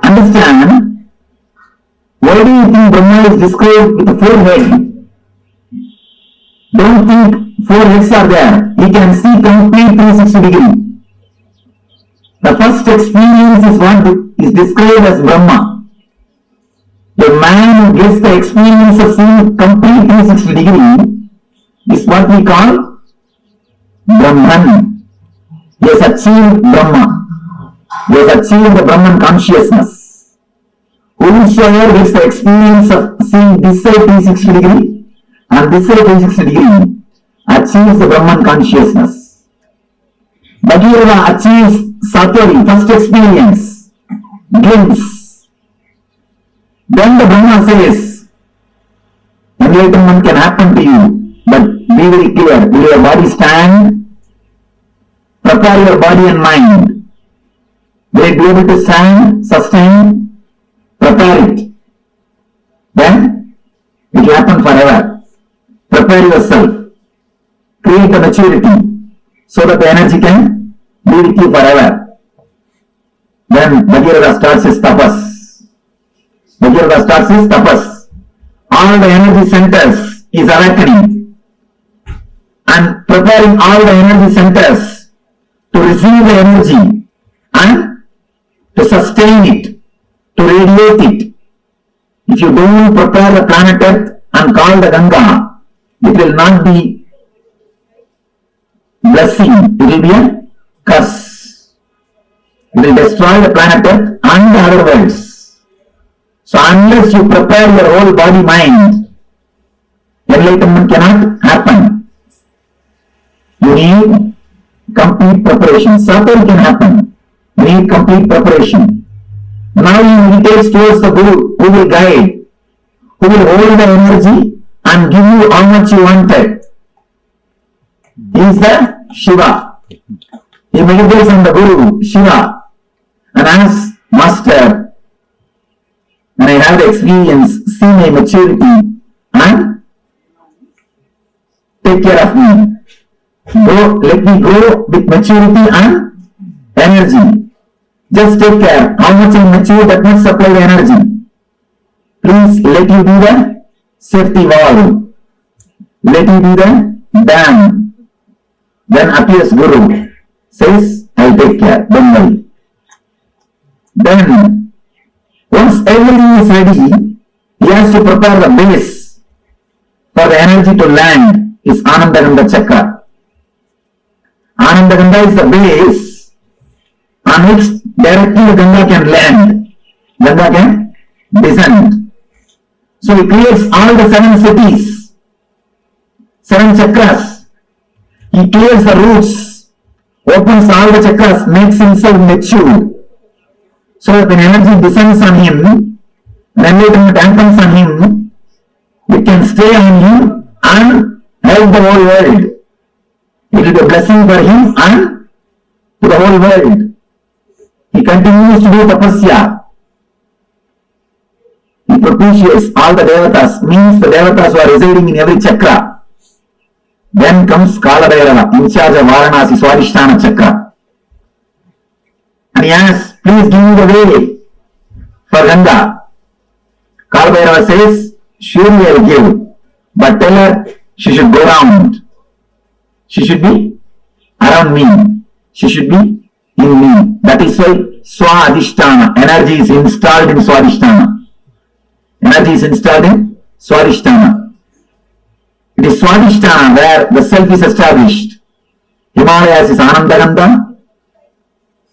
Understand, why do you think Brahma is described with a 4 head? Don't think 4 heads are there. He can see complete 360 degree. The first experience is what is described as Brahma. A man who gets the experience of seeing complete 360 degree is what we call Brahman. He has achieved Brahma. He has achieved the Brahman consciousness. Whosoever gets the experience of seeing this side 360 degree and this side 360 degree achieves the Brahman consciousness. Bhagavad achieves Satori, first experience, glimpse. Then the Brahma says, enlightenment can happen to you, but be very clear, will your body stand? Prepare your body and mind. Will it be able to stand, sustain? Prepare it. Then it will happen forever. Prepare yourself. Create a maturity so that the energy can be with you forever. Then Bhagavad starts his tapas. Bhagavad starts his tapas. All the energy centers is awakening and preparing all the energy centers to receive the energy and to sustain it, to radiate it. If you don't prepare the planet Earth and call the Ganga, it will not be blessing, it will be a curse. It will destroy the planet Earth and the other worlds. So unless you prepare your whole body mind, enlightenment cannot happen. You need complete preparation. Satori can happen. You need complete preparation. Now you meditate towards the Guru who will guide, who will hold the energy and give you how much you wanted. He is the Shiva. He meditates on the Guru, Shiva, and asks, Master, when I have the experience, see my maturity and take care of me. Go, let me go with maturity and energy. Just take care. How much I mature, that much supply the energy. Please let you be the safety valve. Let you be the dam. Then appears Guru. Says, I'll take care. Don't worry. Then, once everything is ready, he has to prepare the base for the energy to land is Anandaganda Chakra. Anandaganda is the base on which directly the Ganga can land. Ganga can descend. So he creates all the 7 cities, 7 chakras. He clears the roots, opens all the chakras, makes himself mature. So that when energy descends on him, when enlightenment happens on him, it can stay on him and help the whole world. It will be a blessing for him and to the whole world. He continues to do tapasya. He propitiates all the devatas, means the devatas who are residing in every chakra. Then comes Kalabhairava, in charge of Varanasi, Swadhisthana chakra. And he asks, please give me the way for Ganga. Kalabhairava says, surely I will give, but tell her she should go round. She should be around me. She should be in me. That is why Swadhisthana, energy is installed in Swadhisthana. Energy is installed in Swadhisthana. It is Swadhisthana where the self is established. Himalayas is Anandaganda.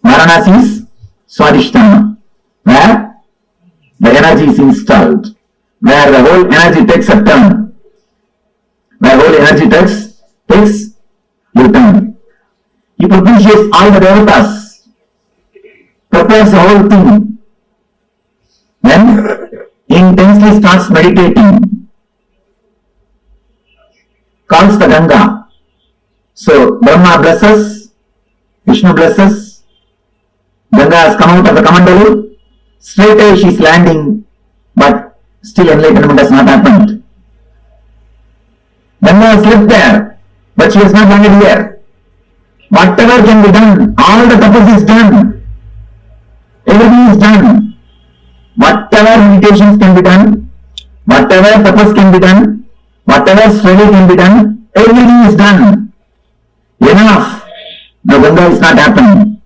Varanasi is Swadhisthana, where the energy is installed, where the whole energy takes a turn, where whole energy takes a turn. He propitiates all the devatas, prepares the whole thing, then intensely starts meditating, calls the Ganga. So Brahma blesses, Vishnu blesses, Ganga has come out of the Kamandalu, straight away she is landing, but still enlightenment has not happened. Ganga has lived there, but she has not landed here. Whatever can be done, all the tapas is done. Everything is done. Whatever meditations can be done, whatever tapas can be done, whatever study can be done, everything is done. Enough. The Ganga is not happening.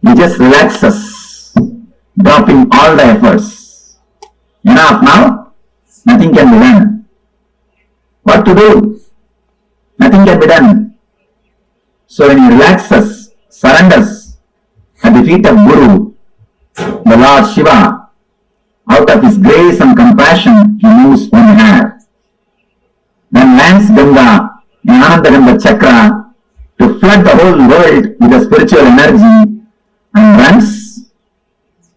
He just relaxes, dropping all the efforts. Enough now, nothing can be done. What to do? Nothing can be done. So when he relaxes, surrenders at the feet of Guru, the Lord Shiva, out of his grace and compassion, he moves one hand. Then lands Ganga in Ananda Ganga Chakra to flood the whole world with the spiritual energy and runs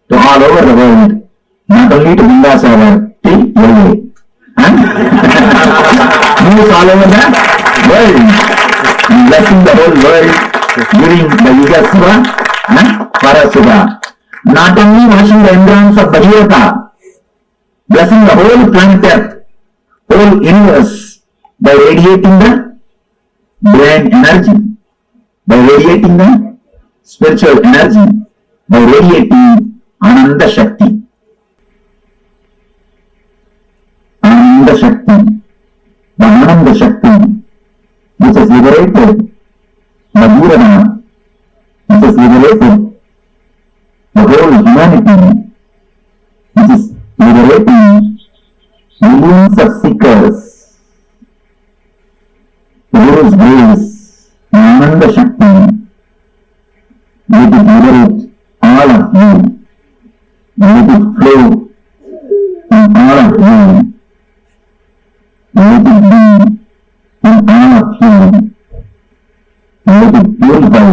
to all over the world, not only to Ganga Savarti, and moves all over the world, and blessing the whole world during the Yuga Suva and Parasuva. Not only washing the embryons of Bhagavata, blessing the whole planet Earth, whole universe, by radiating the brain energy, by radiating the spiritual energy, by radiating Ananda Shakti. Ananda Shakti, the Ananda Shakti, which is liberated Madhurana, which is liberated the whole humanity, which is liberating millions of seekers. The Guru's grace, Ananda Shakti, let it liberate all of you, let it flow in all of you, let it be in all of you, let it purify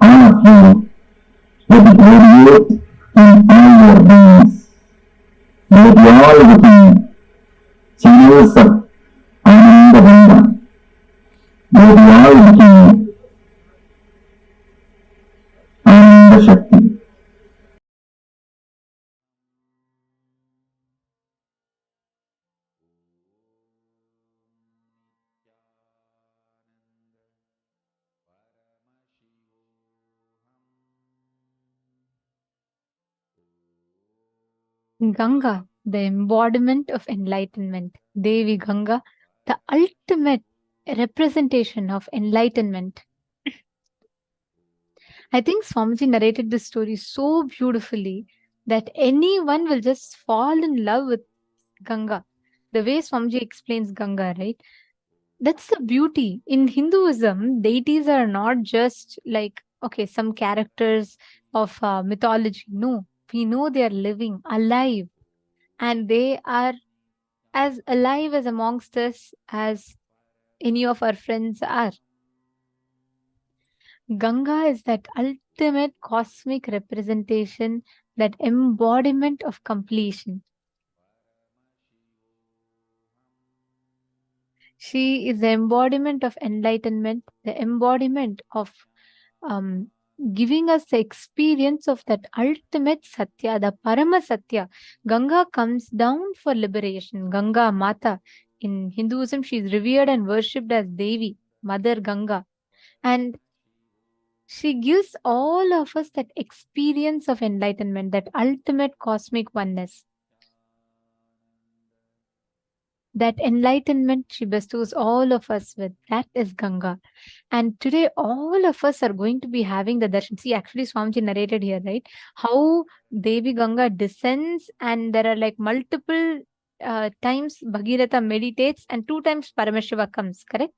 all of you, let it radiate in all your beings, let you all become channels of Ananda Ganga, let you all become Ananda Shakti. Ganga, the embodiment of enlightenment. Devi Ganga, the ultimate representation of enlightenment. I think Swamiji narrated this story so beautifully that anyone will just fall in love with Ganga. The way Swamiji explains Ganga, right? That's the beauty. In Hinduism, deities are not just like, okay, some characters of mythology. No, we know they are living, alive, and they are as alive as amongst us as any of our friends are. Ganga is that ultimate cosmic representation, that embodiment of completion. She is the embodiment of enlightenment, the embodiment of giving us the experience of that ultimate Satya, the Parama Satya. Ganga comes down for liberation. Ganga Mata. In Hinduism, she is revered and worshipped as Devi, Mother Ganga. And she gives all of us that experience of enlightenment, that ultimate cosmic oneness. That enlightenment she bestows all of us with. That is Ganga. And today, all of us are going to be having the darshan. See, actually, Swamiji narrated here, right? How Devi Ganga descends, and there are like multiple times Bhagirath meditates, and 2 times Paramashiva comes, correct?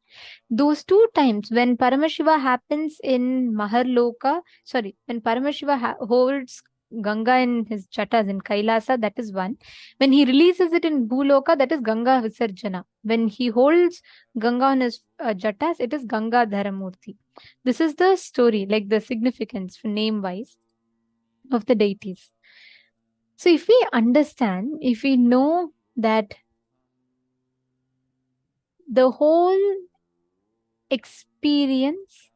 Those 2 times, when Paramashiva happens in Maharloka, when Paramashiva holds Ganga in his chatas in KAILASA, that is one. When he releases it in Bhuloka, that is Ganga Visarjana. When he holds Ganga on his jatas, it is Ganga Dharamurti. This is the story, like the significance name-wise of the deities. So if we understand, if we know that the whole experience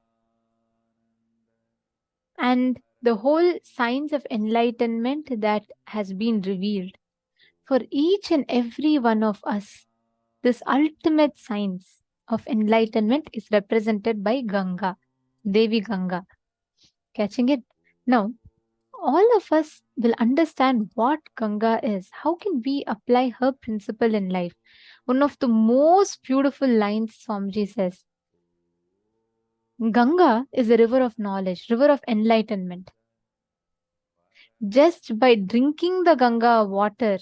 and the whole science of enlightenment that has been revealed for each and every one of us, this ultimate science of enlightenment is represented by Ganga, Devi Ganga. Catching it? Now, all of us will understand what Ganga is. How can we apply her principle in life? One of the most beautiful lines Swamiji says, Ganga is a river of knowledge, river of enlightenment. Just by drinking the Ganga water,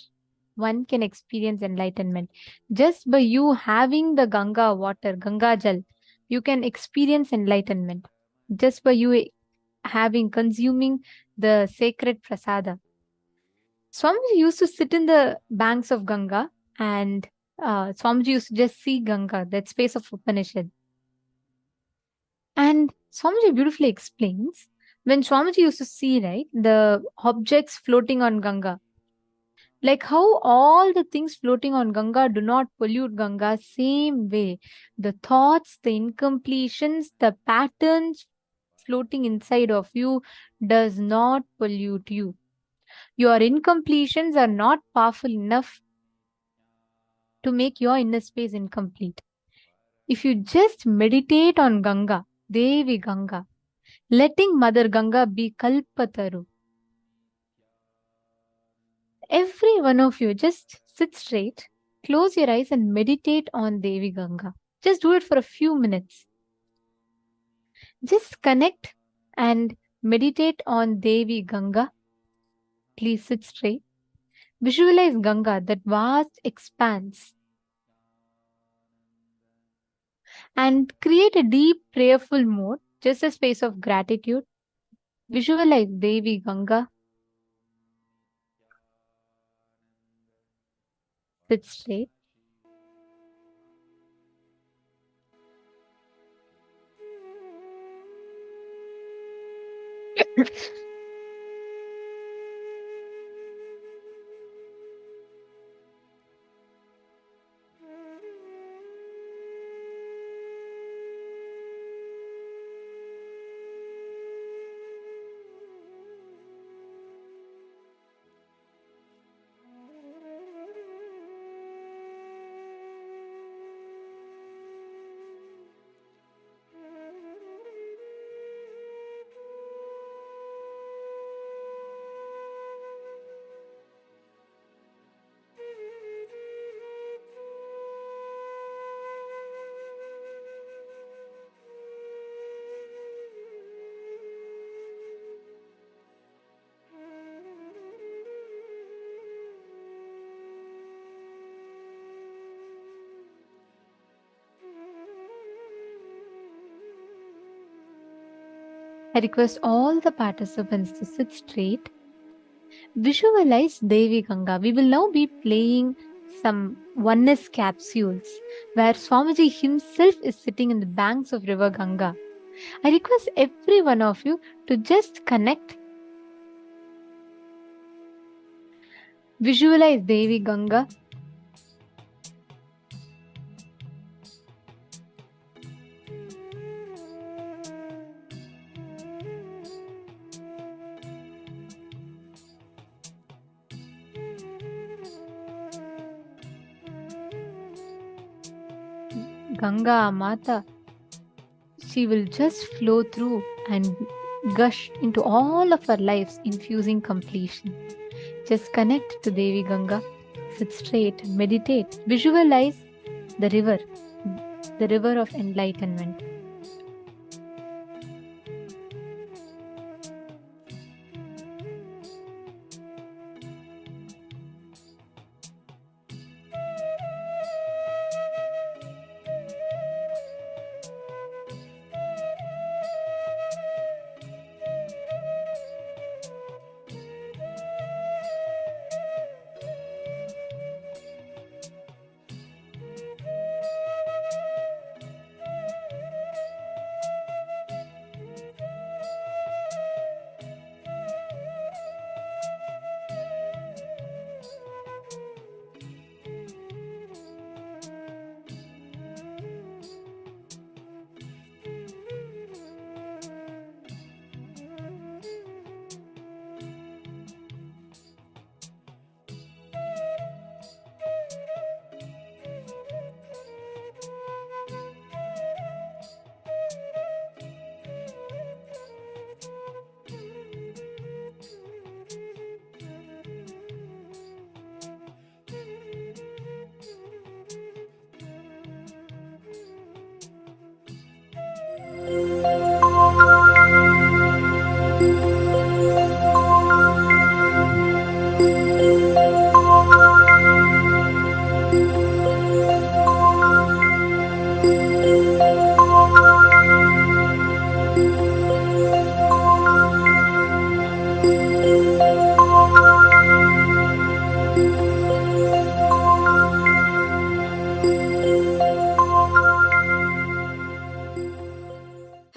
one can experience enlightenment. Just by you having the Ganga water, Ganga Jal, you can experience enlightenment. Just by you consuming the sacred prasada. Swamiji used to sit in the banks of Ganga, and Swamiji used to just see Ganga, that space of Upanishad. And Swamiji beautifully explains, when Swamiji used to see, right, the objects floating on Ganga, like how all the things floating on Ganga do not pollute Ganga, same way the thoughts, the incompletions, the patterns floating inside of you does not pollute you. Your incompletions are not powerful enough to make your inner space incomplete. If you just meditate on Ganga, Devi Ganga, letting Mother Ganga be Kalpataru, every one of you just sit straight, close your eyes and meditate on Devi Ganga. Just do it for a few minutes. Just connect and meditate on Devi Ganga. Please sit straight. Visualize Ganga, that vast expanse, and create a deep prayerful mode, just a space of gratitude. Visualize Devi Ganga. Sit straight. I request all the participants to sit straight. Visualize Devi Ganga. We will now be playing some oneness capsules where Swamiji himself is sitting in the banks of river Ganga. I request every one of you to just connect. Visualize Devi Ganga. Ganga Mata, she will just flow through and gush into all of our lives, infusing completion. Just connect to Devi Ganga, sit straight, meditate, visualize the river of enlightenment.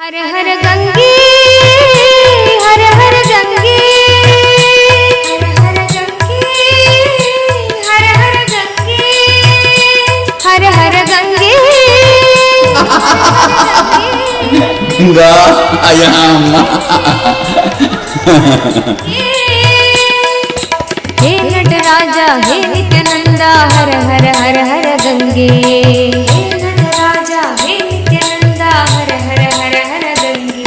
हर हर गंगे, हर हर गंगे, हर हर गंगे, हर हर गंगे, हर हर गंगे, गंगा अयम। हे नटराजा हे नित्यानंदा, हर हर हर हर गंगे। हे नटराजा हे नित्यानंदा, हर हर हर हर गंगे।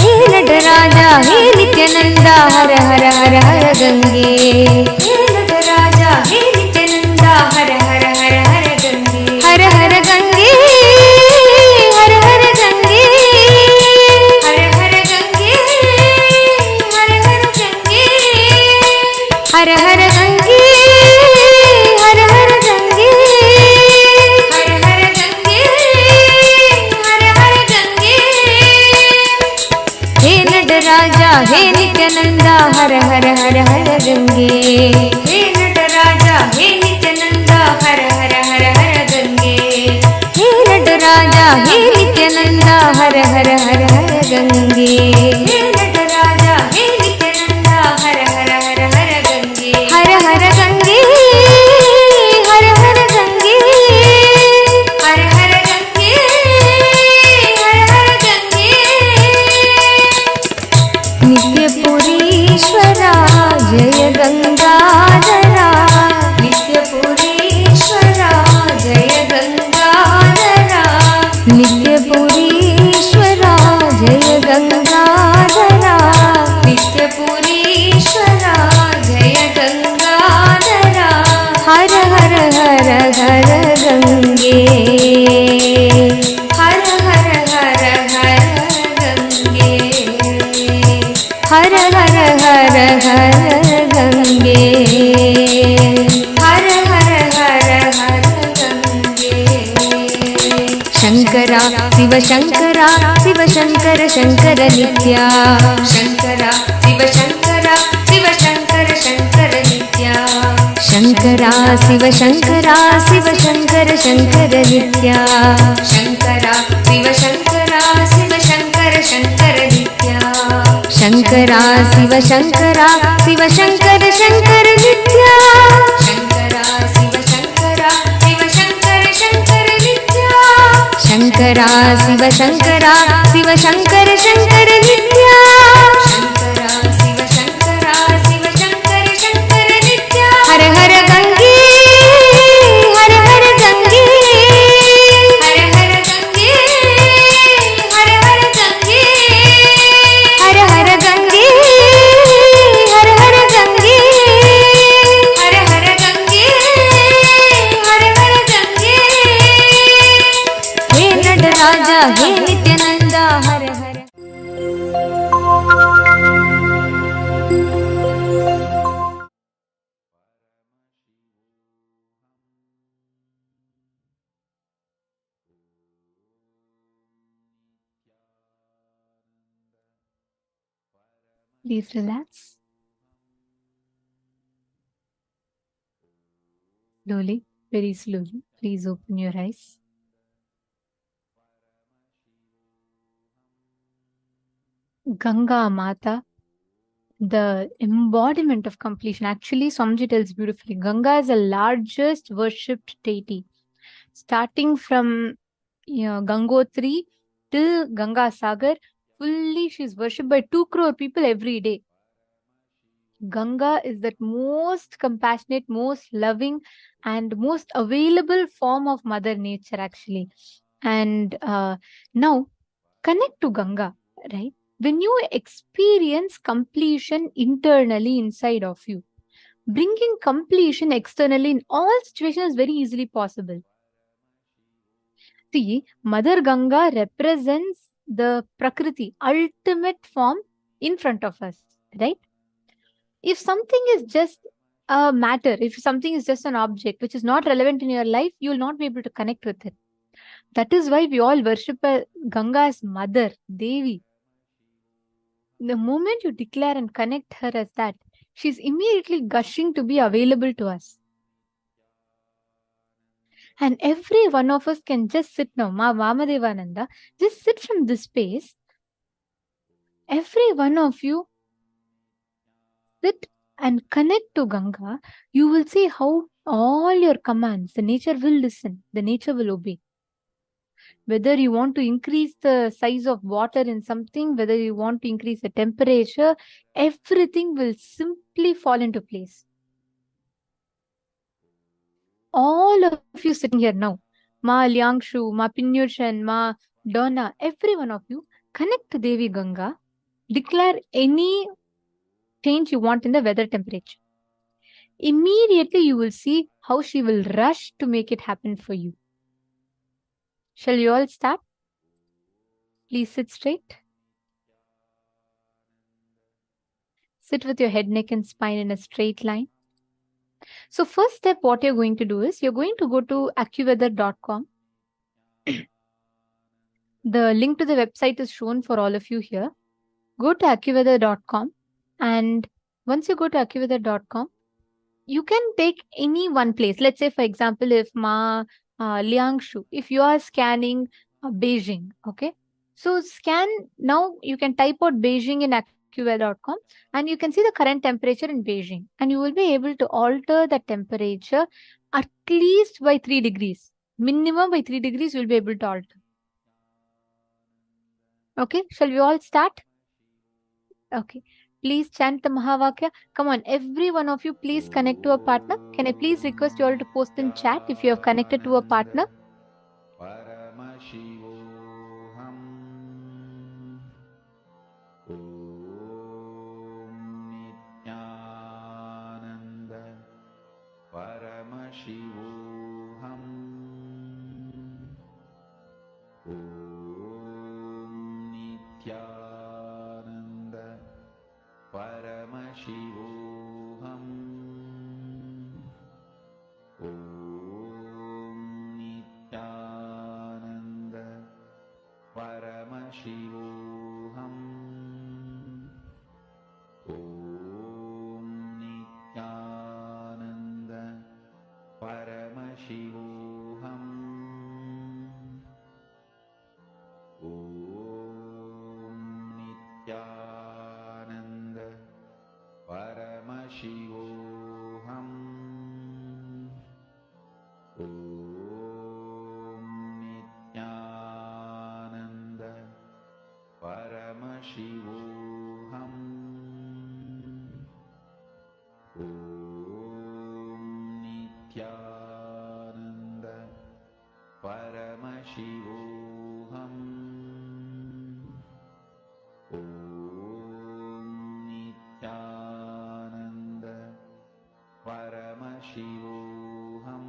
हे नटराजा हे नित्यानंदा, हर हर हर हर गंगे। हे नटराजा हे नित्यानंदा, हर हर हर हर गंगे। हर हर गंगे, हर हर गंगे, हर हर गंगे, हर हर गंगे, हर हर गंगे, हर हर गंगे, हर हर गंगे, हर हर गंगे। हे नटराजा हे नित्यानंदा, हर हर हर हर गंगे। हे नटराजा हे नित्यानंदा, हर हर हर हर गंगे। हे नटराजा हे नित्यानंदा, हर हर हर हर गंगे। हे नटराजा हे नित्यानंदा, हर हर हर हर गंगे। हर हर गंगे, हर हर गंगे, हर हर गंगे, हर हर गंगे। नित्यपुरीश्वरा जय गंगाधरा, नित्यपुरीश्वरा जय गंगाधरा, नित्यपुरीश्वरा जय गंगाधरा, नित्यपुरीश्वरा जय गंगाधरा। हर हर हर हर गंगे, हर हर हर हर गंगे, हर हर हर हर गंगे, हर हर हर हर गंगे। शंकरा शिव शंकरा शिव शंकर शंकर नित्या, शंकरा शिव शंकरा शिव शंकर शंकर नित्या, शंकरा शिव शंकरा शिव शंकर शंकर नित्या, शंकरा शिव शंकरा शिव शंकर शंकर नित्या, शंकरा शिव शंकरा शिव शंकर शंकर नित्या, शंकरा शिव शंकरा शिव शंकर शंकर नित्या, शंकरा शिव शंकरा शिव शंकर शंकर नित्या, शंकरा शिव शंकरा शिव शंकर शंकर नित्या। हर हर गंगे, हर हर गंगे, हर हर गंगे, हर हर गंगे, हर हर गंगे, हर हर गंगे, हर हर गंगे, हर हर गंगे। हे नटराजा हे नित्यानंदा, हर हर। Please relax. Slowly, very slowly. Please open your eyes. Ganga Mata, the embodiment of completion. Actually, Swamiji tells beautifully, Ganga is the largest worshipped deity. Starting from Gangotri till Ganga Sagar, fully she is worshipped by 2 crore people every day. Ganga is that most compassionate, most loving, and most available form of Mother Nature, actually. And now, connect to Ganga, right? When you experience completion internally inside of you, bringing completion externally in all situations is very easily possible. See, Mother Ganga represents the Prakriti, ultimate form in front of us, right? If something is just a matter, if something is just an object which is not relevant in your life, you will not be able to connect with it. That is why we all worship Ganga as Mother, Devi. The moment you declare and connect her as that, she's immediately gushing to be available to us. And every one of us can just sit now. Vamadevananda, just sit from this space. Every one of you sit and connect to Ganga. You will see how all your commands, the nature will listen, the nature will obey. Whether you want to increase the size of water in something, whether you want to increase the temperature, everything will simply fall into place. All of you sitting here now, Ma Liangshu, Ma Pinyushan, Ma Donna, every one of you, connect to Devi Ganga, declare any change you want in the weather temperature. Immediately you will see how she will rush to make it happen for you. Shall you all start? Please sit straight. Sit with your head, neck and spine in a straight line. So first step, what you're going to do is, you're going to go to accuweather.com. The link to the website is shown for all of you here. Go to accuweather.com, and once you go to accuweather.com, you can take any one place. Let's say, for example, if Ma Liangshu, if you are scanning Beijing, okay? So scan, now you can type out Beijing in accuweather.com and you can see the current temperature in Beijing, and you will be able to alter the temperature at least by 3 degrees. Minimum by 3 degrees you will be able to alter. Okay, shall we all start? Okay. Please chant the Mahavakya. Come on, every one of you, please connect to a partner. Can I please request you all to post in chat if you have connected to a partner? Paramashivoham. Om Nithyananda Paramashivoham. Om Nithyananda Paramashivoham. Om Nithyananda Paramashivoham. Om Nithyananda Paramashivoham. Om Nithyananda Paramashivoham. Om Nithyananda Paramashivoham. Om Nithyananda Paramashivoham. Om Nithyananda Paramashivoham. Om Nithyananda Paramashivoham.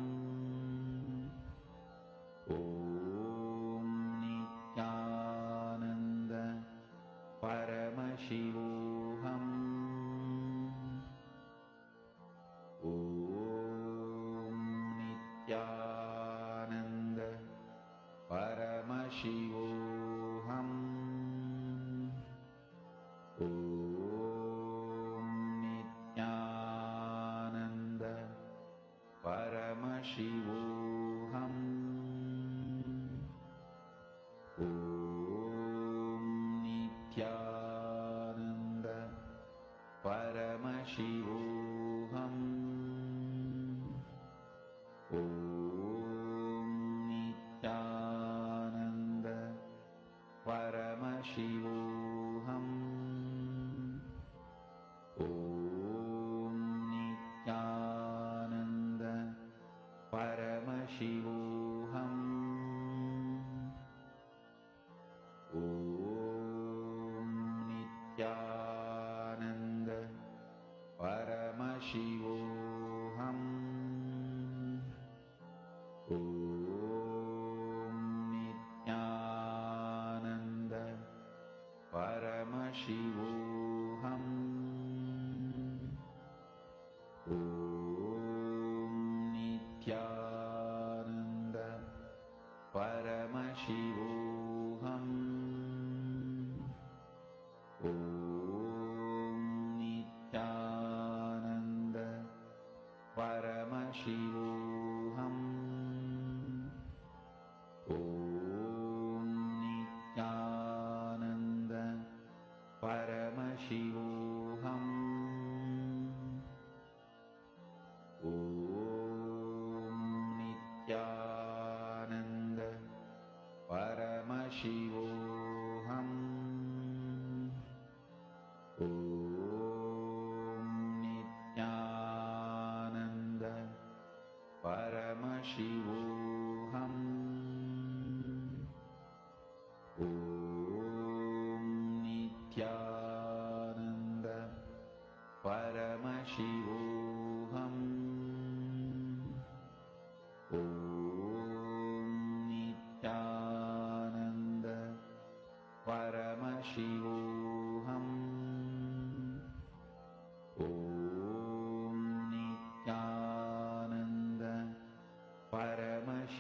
Om Nithyananda Paramashivoham. Om Nithyananda Paramashivoham. Om Nithyananda Paramashivoham. Om Nithyananda Paramashivoham. Om Nithyananda Paramashivoham. Om Nithyananda Paramashivoham. Om Nithyananda Paramashivoham. Om Nithyananda Paramashivoham. Om Nithyananda Paramashivoham.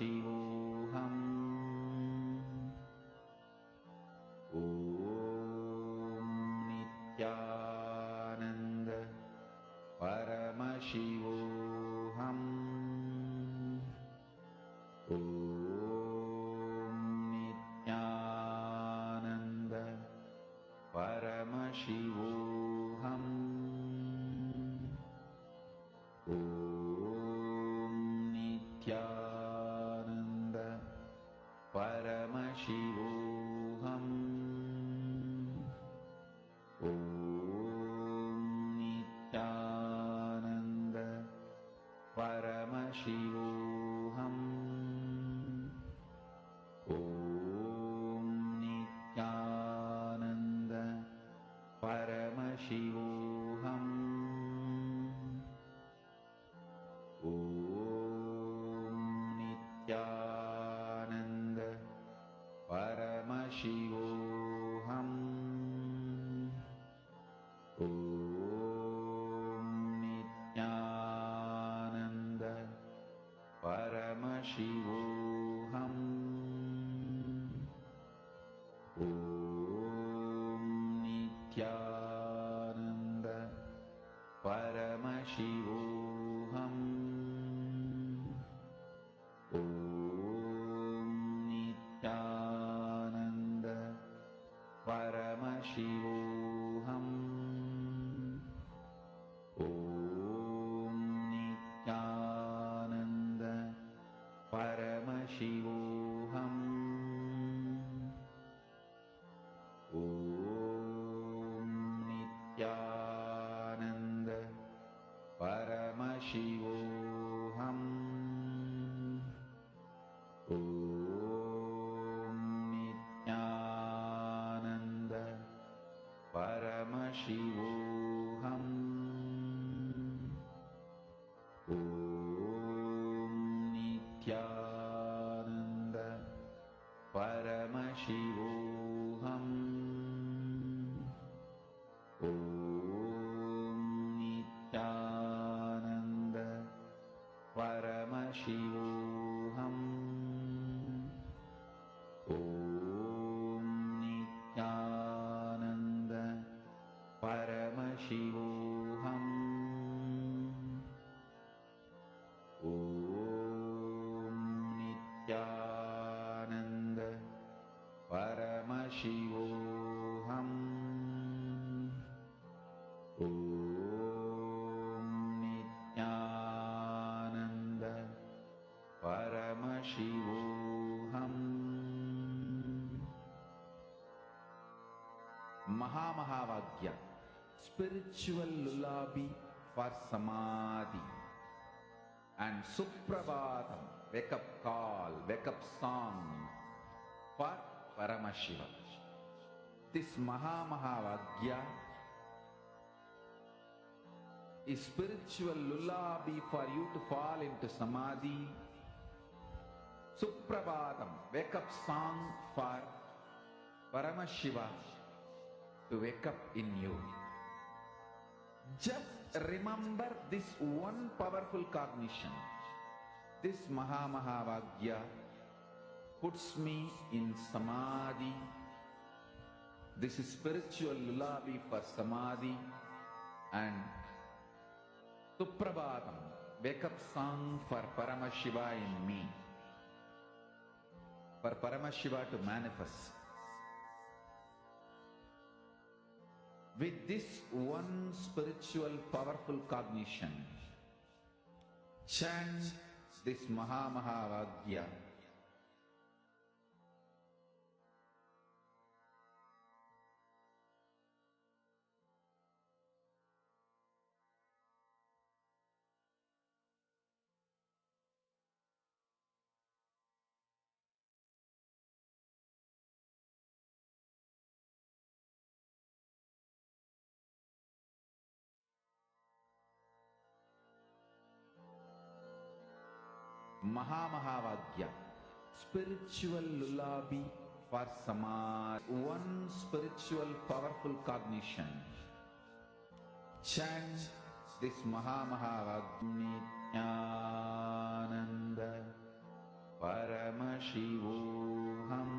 Paramashivoham. Om Nithyananda Paramashivoham. Om Nithyananda Paramashivoham. Om Nithyananda Paramashivoham. Om Nithyananda Paramashivoham. Om Nithyananda Paramashivoham. Om Nithyananda Paramashivoham. Om Nithyananda Paramashivoham. Om Nithyananda Paramashivoham. Om Nithyananda Paramashivoham. Om Nithyananda Paramashivoham. Om Nithyananda Paramashivoham. Om Nithyananda Paramashivoham. Om Nithyananda Paramashivoham. Om Nithyananda Paramashivoham. Om Nithyananda Paramashivoham. Om Nithyananda Paramashivoham. Om Nithyananda Paramashivoham. Mahamahāvāgya, spiritual lullaby for samadhi, and Suprabhatam, wake up call, wake up song for Paramashiva. This Mahamahāvāgya is spiritual lullaby for you to fall into samadhi. Suprabhatam, wake up song for Paramashiva to wake up in you. Just remember this one powerful cognition. This Mahamahāvāgya puts me in samadhi. This is spiritual lullaby for samadhi, and Suprabhatam, wake up song for Paramashiva in me, for Paramashiva to manifest. With this one spiritual powerful cognition, chant this Mahamahāvāgya. Mahamahāvāgya, spiritual lullaby for samadhi, one spiritual powerful cognition. Chant this Mahamahāvāgya. Nithyananda Paramashivoham.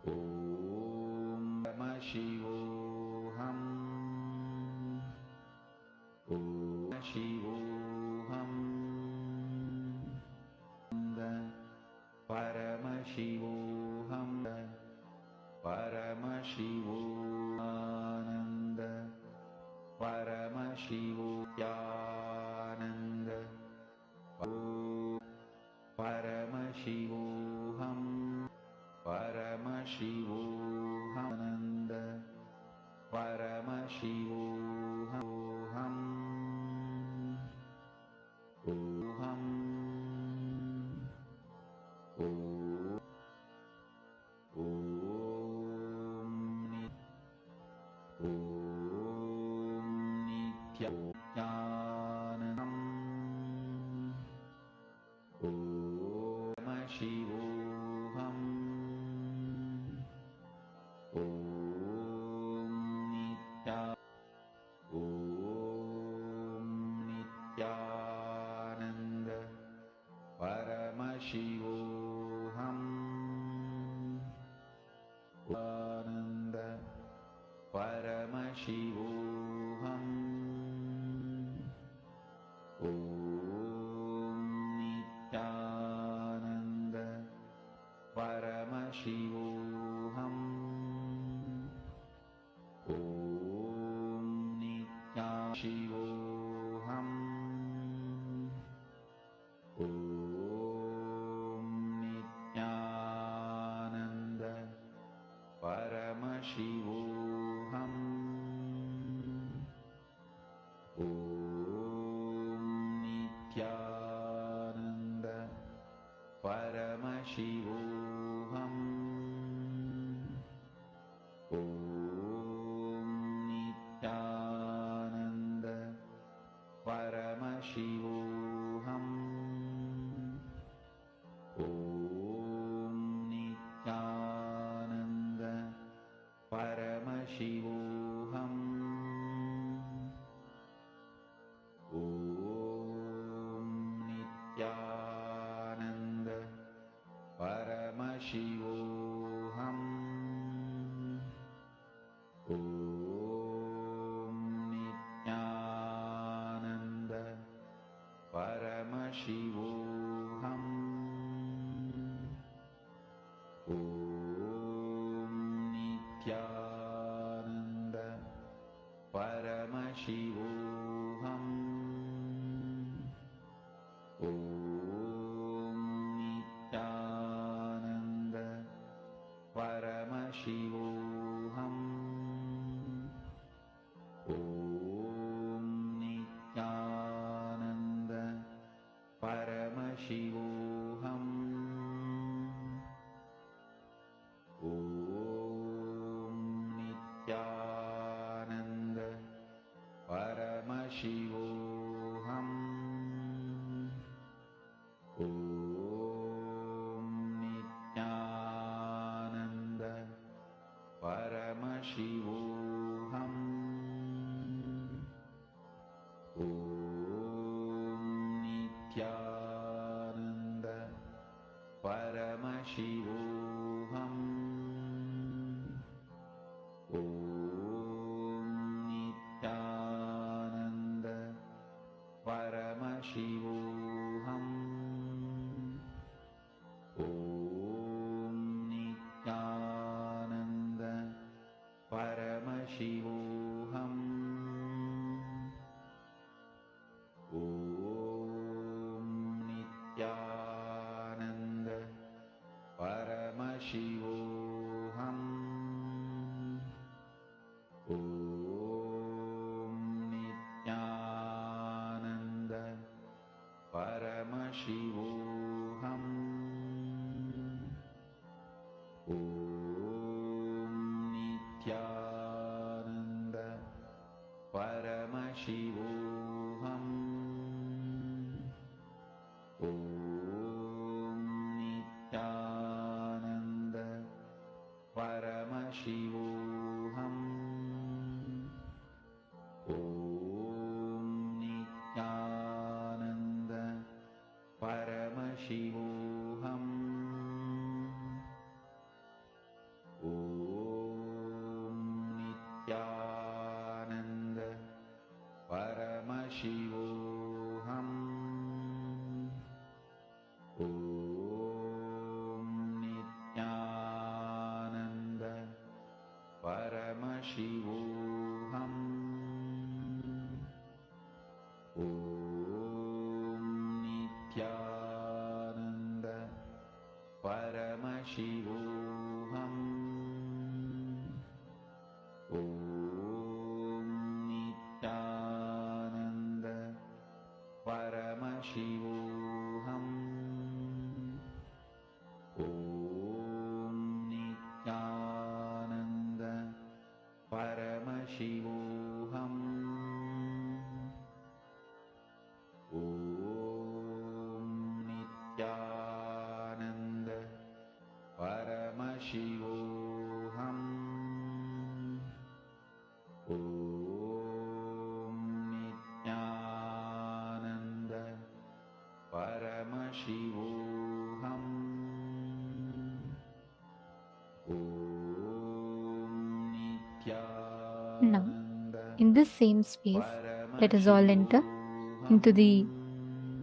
Om Paramashivoham. Om Shivoham. Paramashivoham. Paramashivohananda. Paramashivohyananda. Paramashivoham. Paramashivohananda. Paramashivoham. Oham. Om Nithyananda. Om Paramashivoham. Om Nithyananda Paramashivoham. Ananda Paramashivoham. Om Nithyananda Paramashivoham. Om Nithyananda. Om Nithyananda Paramashivoham. Om Nithyananda Paramashivoham. Om Nithyananda Paramashivoham. Om Nithyananda Paramashivoham. Om Nithyananda Paramashivoham. Om Nithyananda Paramashivoham. Om Nithyananda Paramashivoham. Om Nithyananda Paramashivoham. Om Nithyananda Paramashivoham. Om Nithyananda Paramashivoham. Om Nithyananda Paramashivoham. Om Nithyananda Paramashivoham. Om Nithyananda Paramashivoham. Om Nithyananda Paramashivoham. Om Nithyananda Paramashivoham. Om Nithyananda Paramashivoham. Om Nithyananda Paramashivoham. Om Nithyananda Paramashivoham. Om Nithyananda Paramashivoham. Om Nithyananda Paramashivoham. Om Nithyananda Paramashivoham. Om Nithyananda Paramashivoham. Om Nithyananda Paramashivoham. Om Nithyananda Paramashivoham. Om Nithyananda Paramashivoham. Om Now, Nithyananda in this same space, let us all enter into the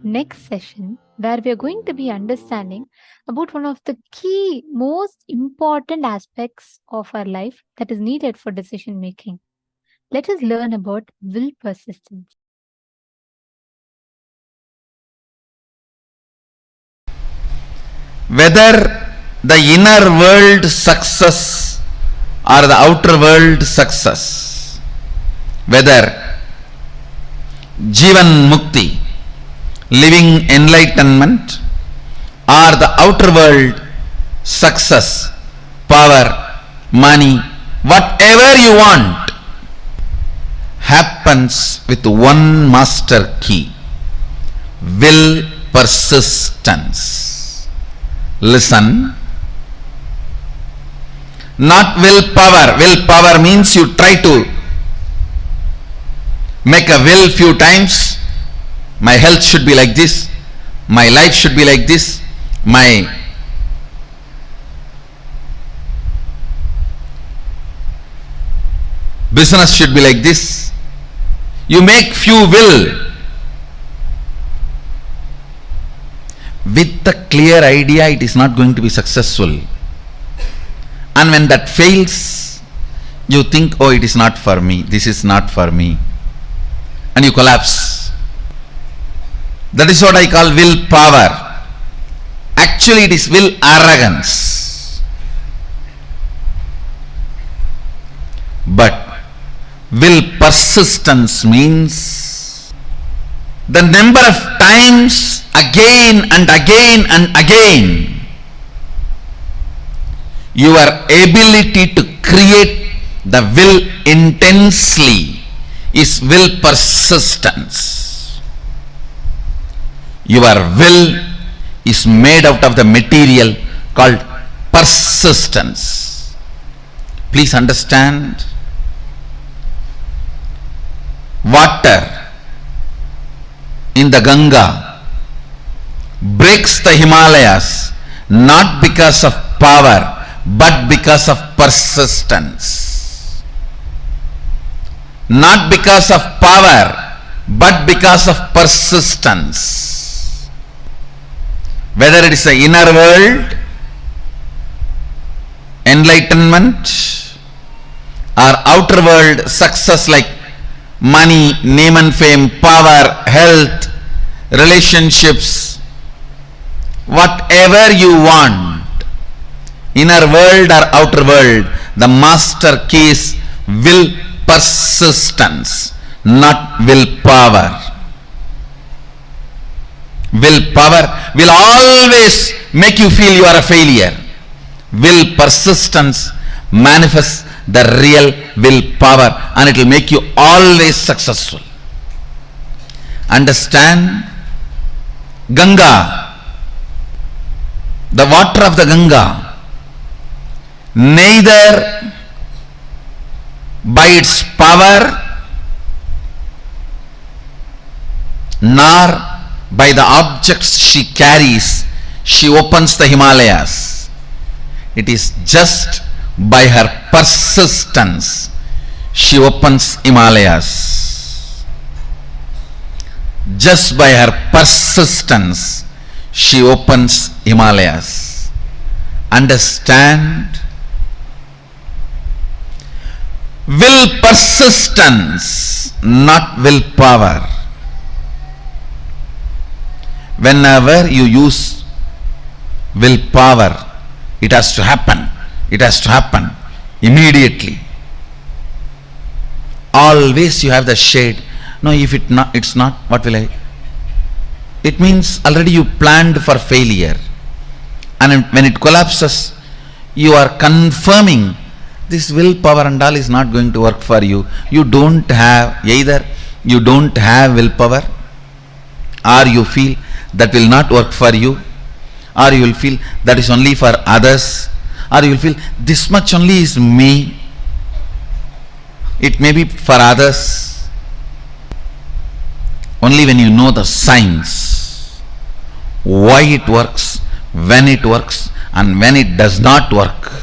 next session where we are going to be understanding about one of the key, most important aspects of our life that is needed for decision making. Let us learn about will persistence. Whether the inner world success or the outer world success, whether Jivan Mukti, living enlightenment, or the outer world success, power, money, whatever you want, happens with one master key: will persistence. Listen. Not willpower. Willpower means you try to make a will few times. My health should be like this. My life should be like this. My business should be like this. You make few will with the clear idea it is not going to be successful. And when that fails, you think, oh, it is not for me, this is not for me, and you collapse. That is what I call willpower. Actually, it is will arrogance. But will persistence means the number of times again and again and again your ability to create the will intensely is will persistence. Your will is made out of the material called persistence. Please understand, water in the Ganga breaks the Himalayas not because of power but because of persistence. Not because of power but because of persistence. Whether it is the inner world, enlightenment, or outer world success like money, name and fame, power, health, relationships, whatever you want, inner world or outer world, the master key is will persistence, not willpower. Willpower will always make you feel you are a failure. Will persistence manifests the real willpower and it will make you always successful. Understand? Ganga, the water of the Ganga, neither by its power nor by the objects she carries she opens the Himalayas. It is just by her persistence she opens Himalayas. Just by her persistence she opens Himalayas. Understand? Will persistence, not willpower. Whenever you use willpower, it has to happen. It has to happen immediately. Always you have the shade. No, if it's not, what will I? It means already you planned for failure. And when it collapses, you are confirming this willpower and all is not going to work for you. You don't have, either you don't have willpower, or you feel that will not work for you, or you will feel that is only for others, or you will feel this much only is me. It may be for others. Only when you know the science, why it works, when it works, and when it does not work.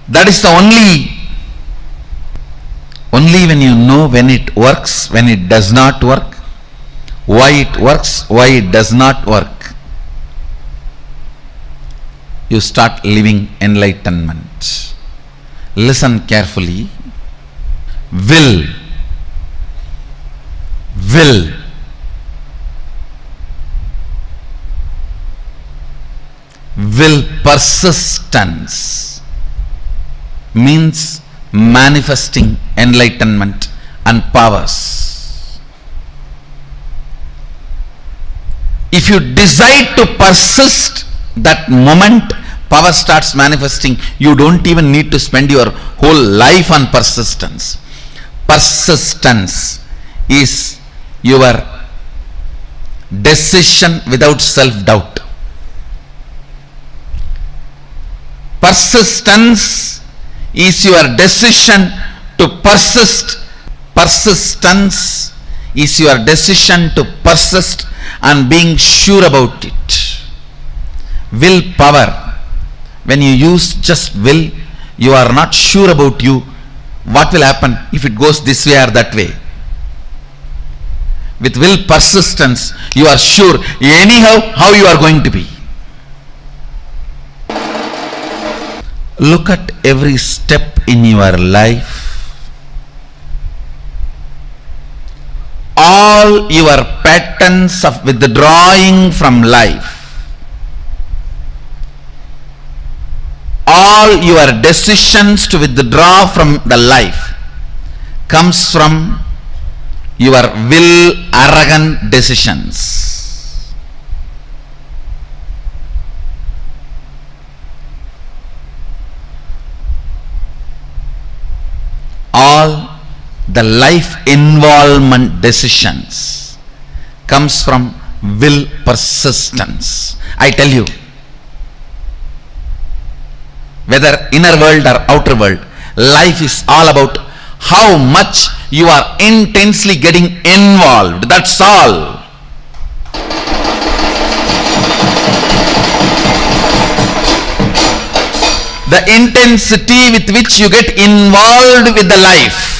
That is the only when you know when it works, when it does not work, why it works, why it does not work, you start living enlightenment. Listen carefully. Will persistence means manifesting enlightenment and powers. If you decide to persist, that moment power starts manifesting. You don't even need to spend your whole life on persistence. Persistence is your decision without self-doubt. Persistence is your decision to persist. Persistence is your decision to persist and being sure about it. Willpower, when you use just will, you are not sure about you. What will happen if it goes this way or that way? With will persistence, you are sure anyhow how you are going to be. Look at every step in your life. All your patterns of withdrawing from life, all your decisions to withdraw from the life comes from your will arrogant decisions. All the life involvement decisions comes from will persistence. I tell you, whether inner world or outer world, life is all about how much you are intensely getting involved. That's all. The intensity with which you get involved with the life.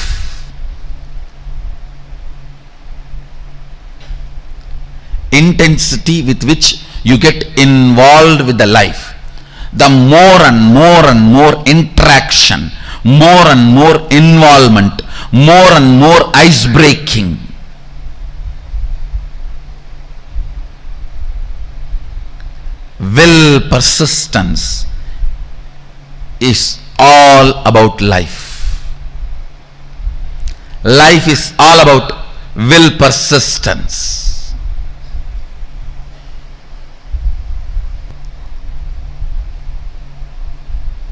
Intensity with which you get involved with the life. The more and more interaction, more and more involvement, more and more ice breaking. Will persistence is all about life. Life is all about will persistence.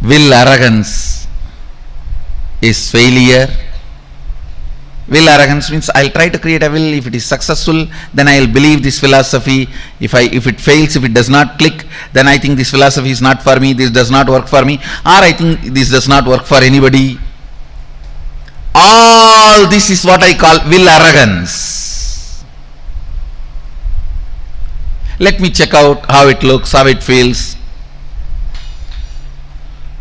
Will arrogance is failure. Will arrogance means I'll try to create a will. If it is successful, then I'll believe this philosophy. If it fails, if it does not click, then I think this philosophy is not for me, this does not work for me, or I think this does not work for anybody. All this is what I call will arrogance. Let me check out how it looks, how it feels.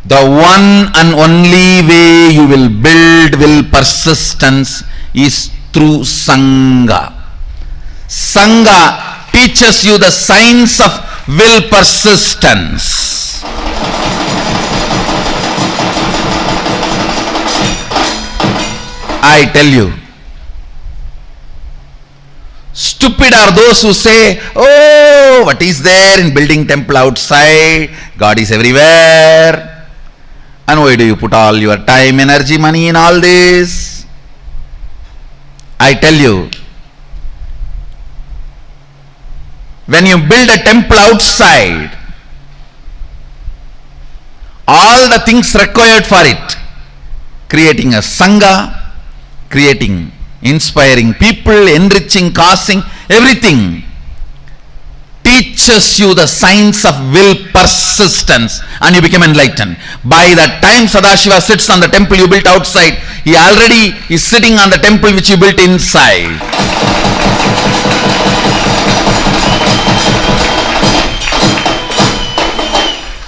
The one and only way you will build will persistence is through Sangha. Sangha teaches you the science of will persistence. I tell you, stupid are those who say, oh, what is there in building temple outside? God is everywhere. And why do you put all your time, energy, money in all this? I tell you, when you build a temple outside, all the things required for it, creating a Sangha, creating, inspiring people, enriching, causing, everything, teaches you the science of will persistence, and you become enlightened. By the time Sadashiva sits on the temple you built outside, he already is sitting on the temple which you built inside.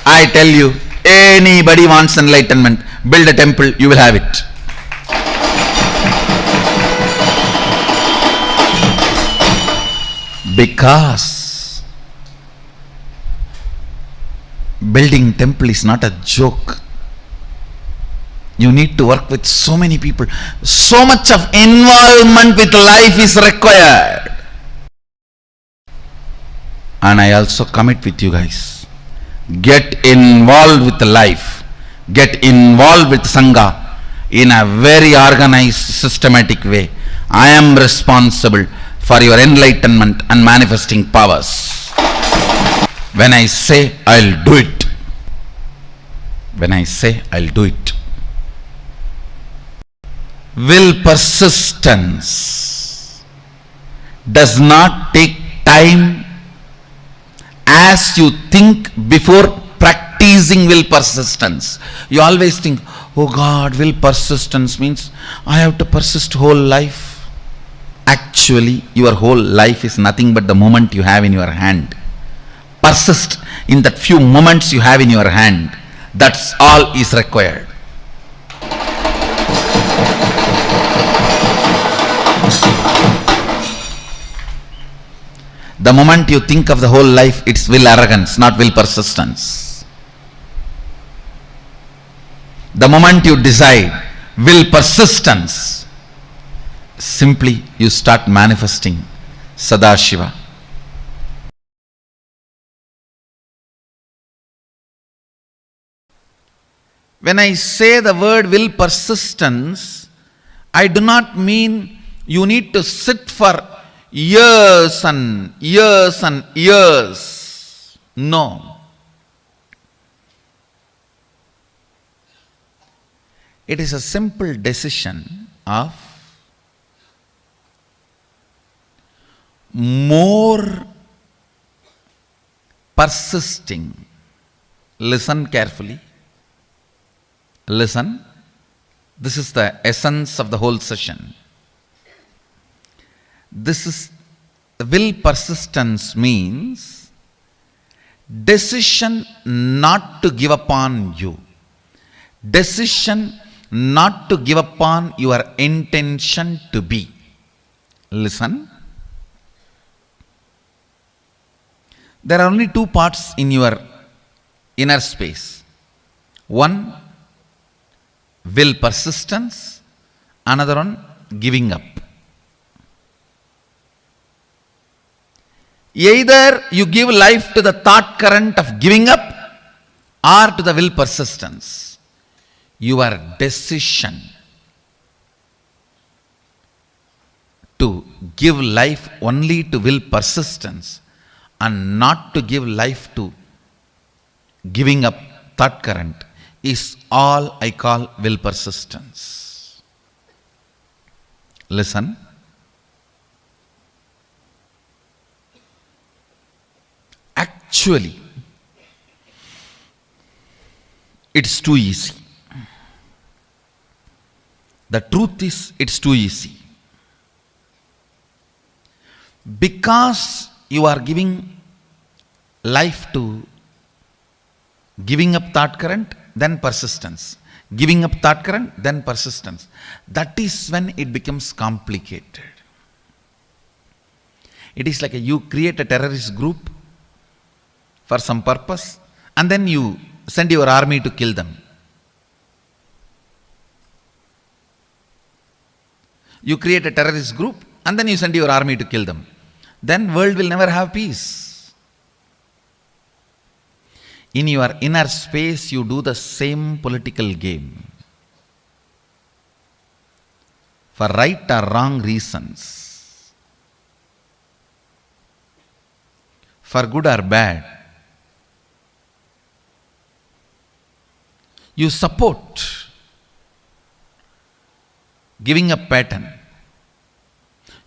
I tell you, anybody wants enlightenment, build a temple, you will have it. Because building temple is not a joke. You need to work with so many people. So much of involvement with life is required. And I also commit with you guys. Get involved with life. Get involved with Sangha in a very organized, systematic way. I am responsible for your enlightenment and manifesting powers. When I say I'll do it. When I say I'll do it. Will persistence does not take time as you think before practicing will persistence. You always think, oh God, will persistence means I have to persist whole life. Actually, your whole life is nothing but the moment you have in your hand. Persist in that few moments you have in your hand. That's all is required. The moment you think of the whole life, it's will arrogance, not will persistence. The moment you decide will persistence, simply you start manifesting Sadashiva. When I say the word will persistence, I do not mean you need to sit for years and years and years. No. It is a simple decision of more persisting. Listen carefully. Listen. This is the essence of the whole session. This is will persistence means decision not to give up on you. Decision not to give up on your intention to be. Listen. There are only two parts in your inner space. One, will persistence. Another one, giving up. Either you give life to the thought current of giving up or to the will persistence. Your decision to give life only to will persistence and not to give life to giving up thought current is all I call will persistence. Listen. Actually, it's too easy. The truth is, it's too easy. Because you are giving life to giving up thought current, then persistence. Giving up thought current, then persistence. That is when it becomes complicated. It is like you create a terrorist group for some purpose and then you send your army to kill them. You create a terrorist group and then you send your army to kill them. Then world will never have peace. In your inner space, you do the same political game. For right or wrong reasons. For good or bad. You support giving up pattern.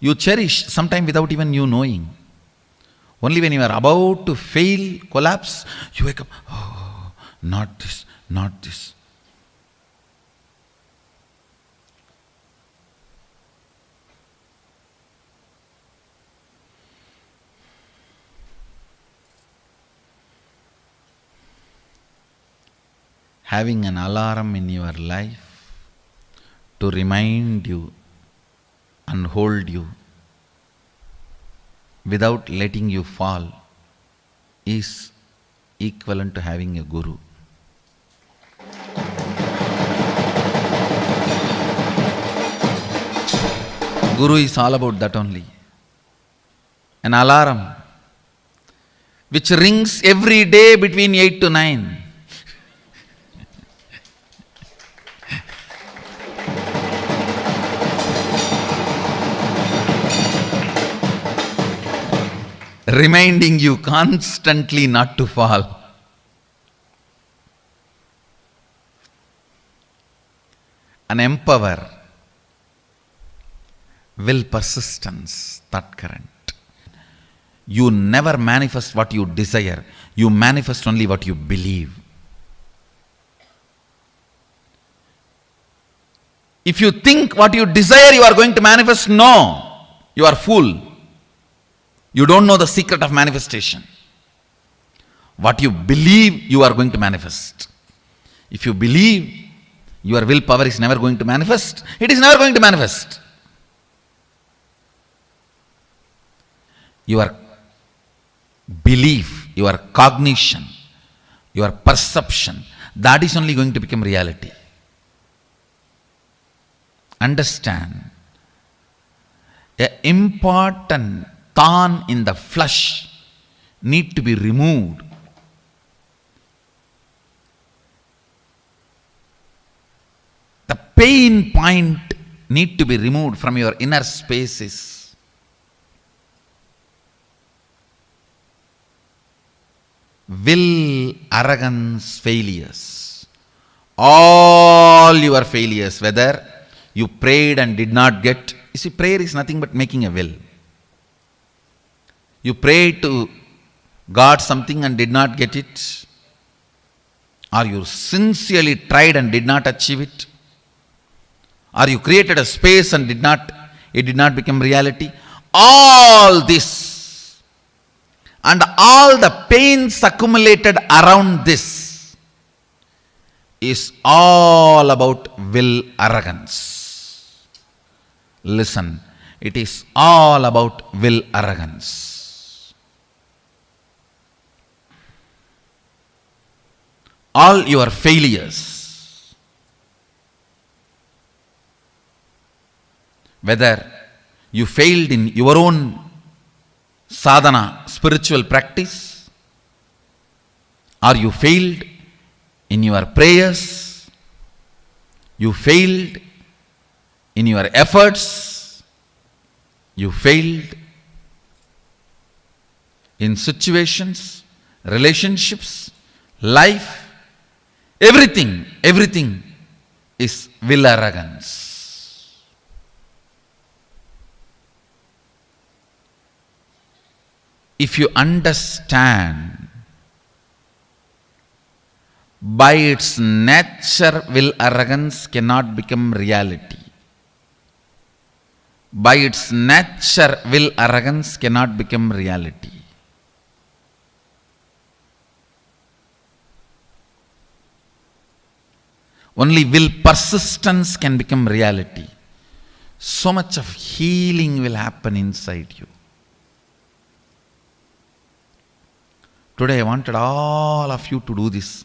You cherish sometime without even you knowing. Only when you are about to fail, collapse, you wake up, oh, not this, not this. Having an alarm in your life to remind you and hold you without letting you fall is equivalent to having a guru. Guru is all about that only. An alarm which rings every day between 8 to 9. Reminding you constantly not to fall. An empower will persistence, that current. You never manifest what you desire, you manifest only what you believe. If you think what you desire you are going to manifest, no, you are fool. You don't know the secret of manifestation. What you believe, you are going to manifest. If you believe your willpower is never going to manifest, it is never going to manifest. Your belief, your cognition, your perception, that is only going to become reality. Understand, an important thorn in the flesh need to be removed. The pain point need to be removed from your inner spaces. Will, arrogance, failures. All your failures, whether you prayed and did not get. You see, prayer is nothing but making a will. You prayed to God something and did not get it, or you sincerely tried and did not achieve it, or you created a space and it did not become reality. All this and all the pains accumulated around this is all about will arrogance. Listen, it is all about will arrogance. All your failures, whether you failed in your own sadhana, spiritual practice, or you failed in your prayers, you failed in your efforts, you failed in situations, relationships, life, everything is will arrogance. If you understand, by its nature, will arrogance cannot become reality. By its nature, will arrogance cannot become reality. Only will persistence can become reality. So much of healing will happen inside you. Today I wanted all of you to do this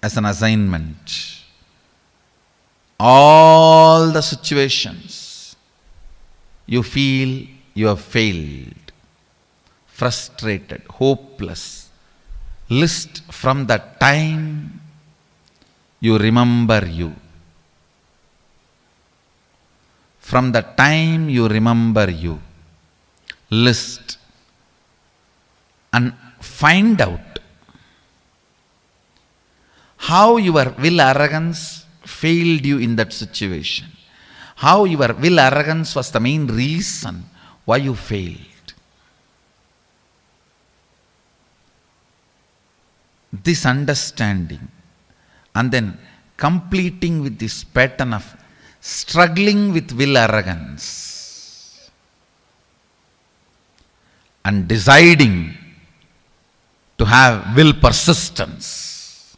as an assignment. All the situations you feel you have failed, frustrated, hopeless, list from the time you remember you. From the time you remember you, list and find out how your will arrogance failed you in that situation. How your will arrogance was the main reason why you failed. This understanding and then completing with this pattern of struggling with will arrogance and deciding to have will persistence.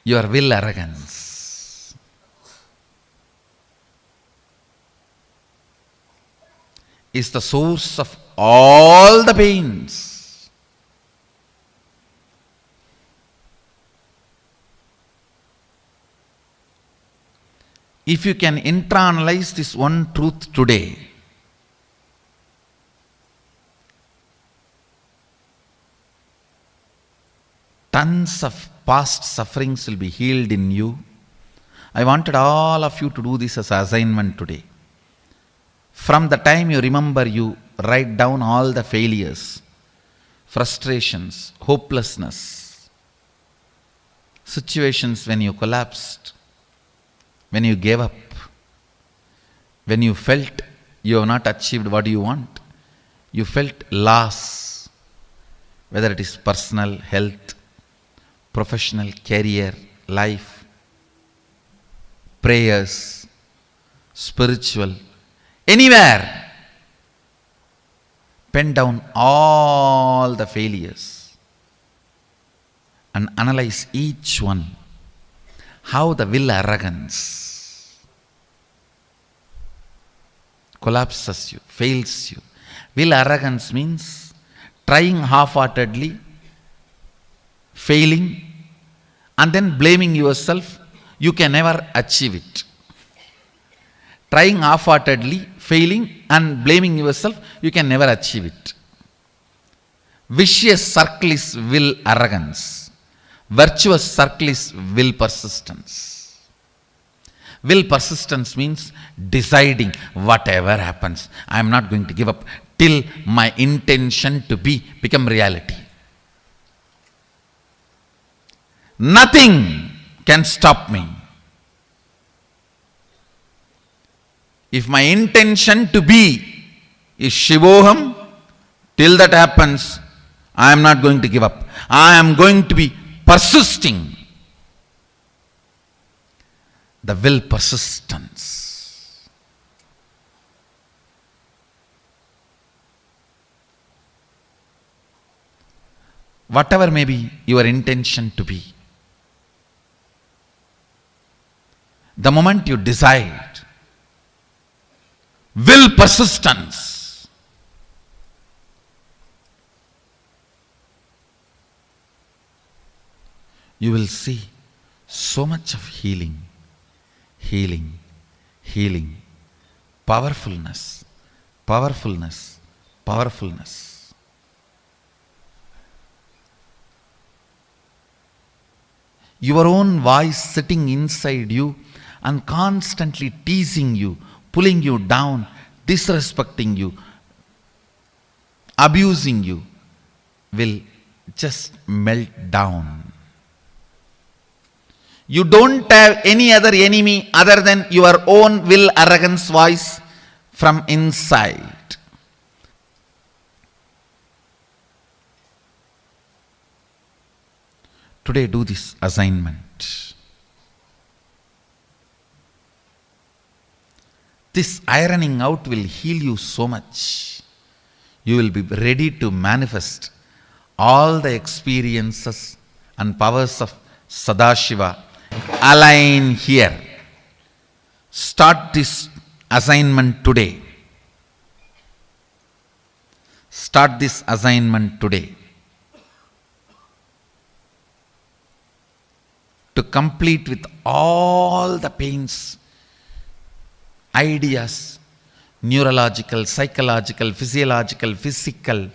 Your will arrogance is the source of all the pains. If you can internalize this one truth today, tons of past sufferings will be healed in you. I wanted all of you to do this as an assignment today. From the time you remember you, write down all the failures, frustrations, hopelessness, situations when you collapsed, when you gave up, when you felt you have not achieved what you want, you felt loss, whether it is personal, health, professional, career, life, prayers, spiritual, anywhere. Pen down all the failures and analyze each one. How the will arrogance collapses you, fails you. Will arrogance means trying half-heartedly, failing, and then blaming yourself. You can never achieve it. Trying half-heartedly, failing, and blaming yourself, you can never achieve it. Vicious circle is will arrogance. Virtuous circle is will persistence. Will persistence means deciding whatever happens, I am not going to give up till my intention to become reality. Nothing can stop me. If my intention to be is Shivoham, till that happens, I am not going to give up. I am going to be persisting. The will persistence. Whatever may be your intention to be, the moment you decide, will persistence, you will see so much of healing, healing, healing, powerfulness, powerfulness, powerfulness. Your own voice sitting inside you and constantly teasing you, pulling you down, disrespecting you, abusing you, will just melt down. You don't have any other enemy other than your own will arrogance voice from inside. Today do this assignment. This ironing out will heal you so much. You will be ready to manifest all the experiences and powers of Sadashiva align here. Start this assignment today. Start this assignment today. To complete with all the pains, ideas, neurological, psychological, physiological, physical,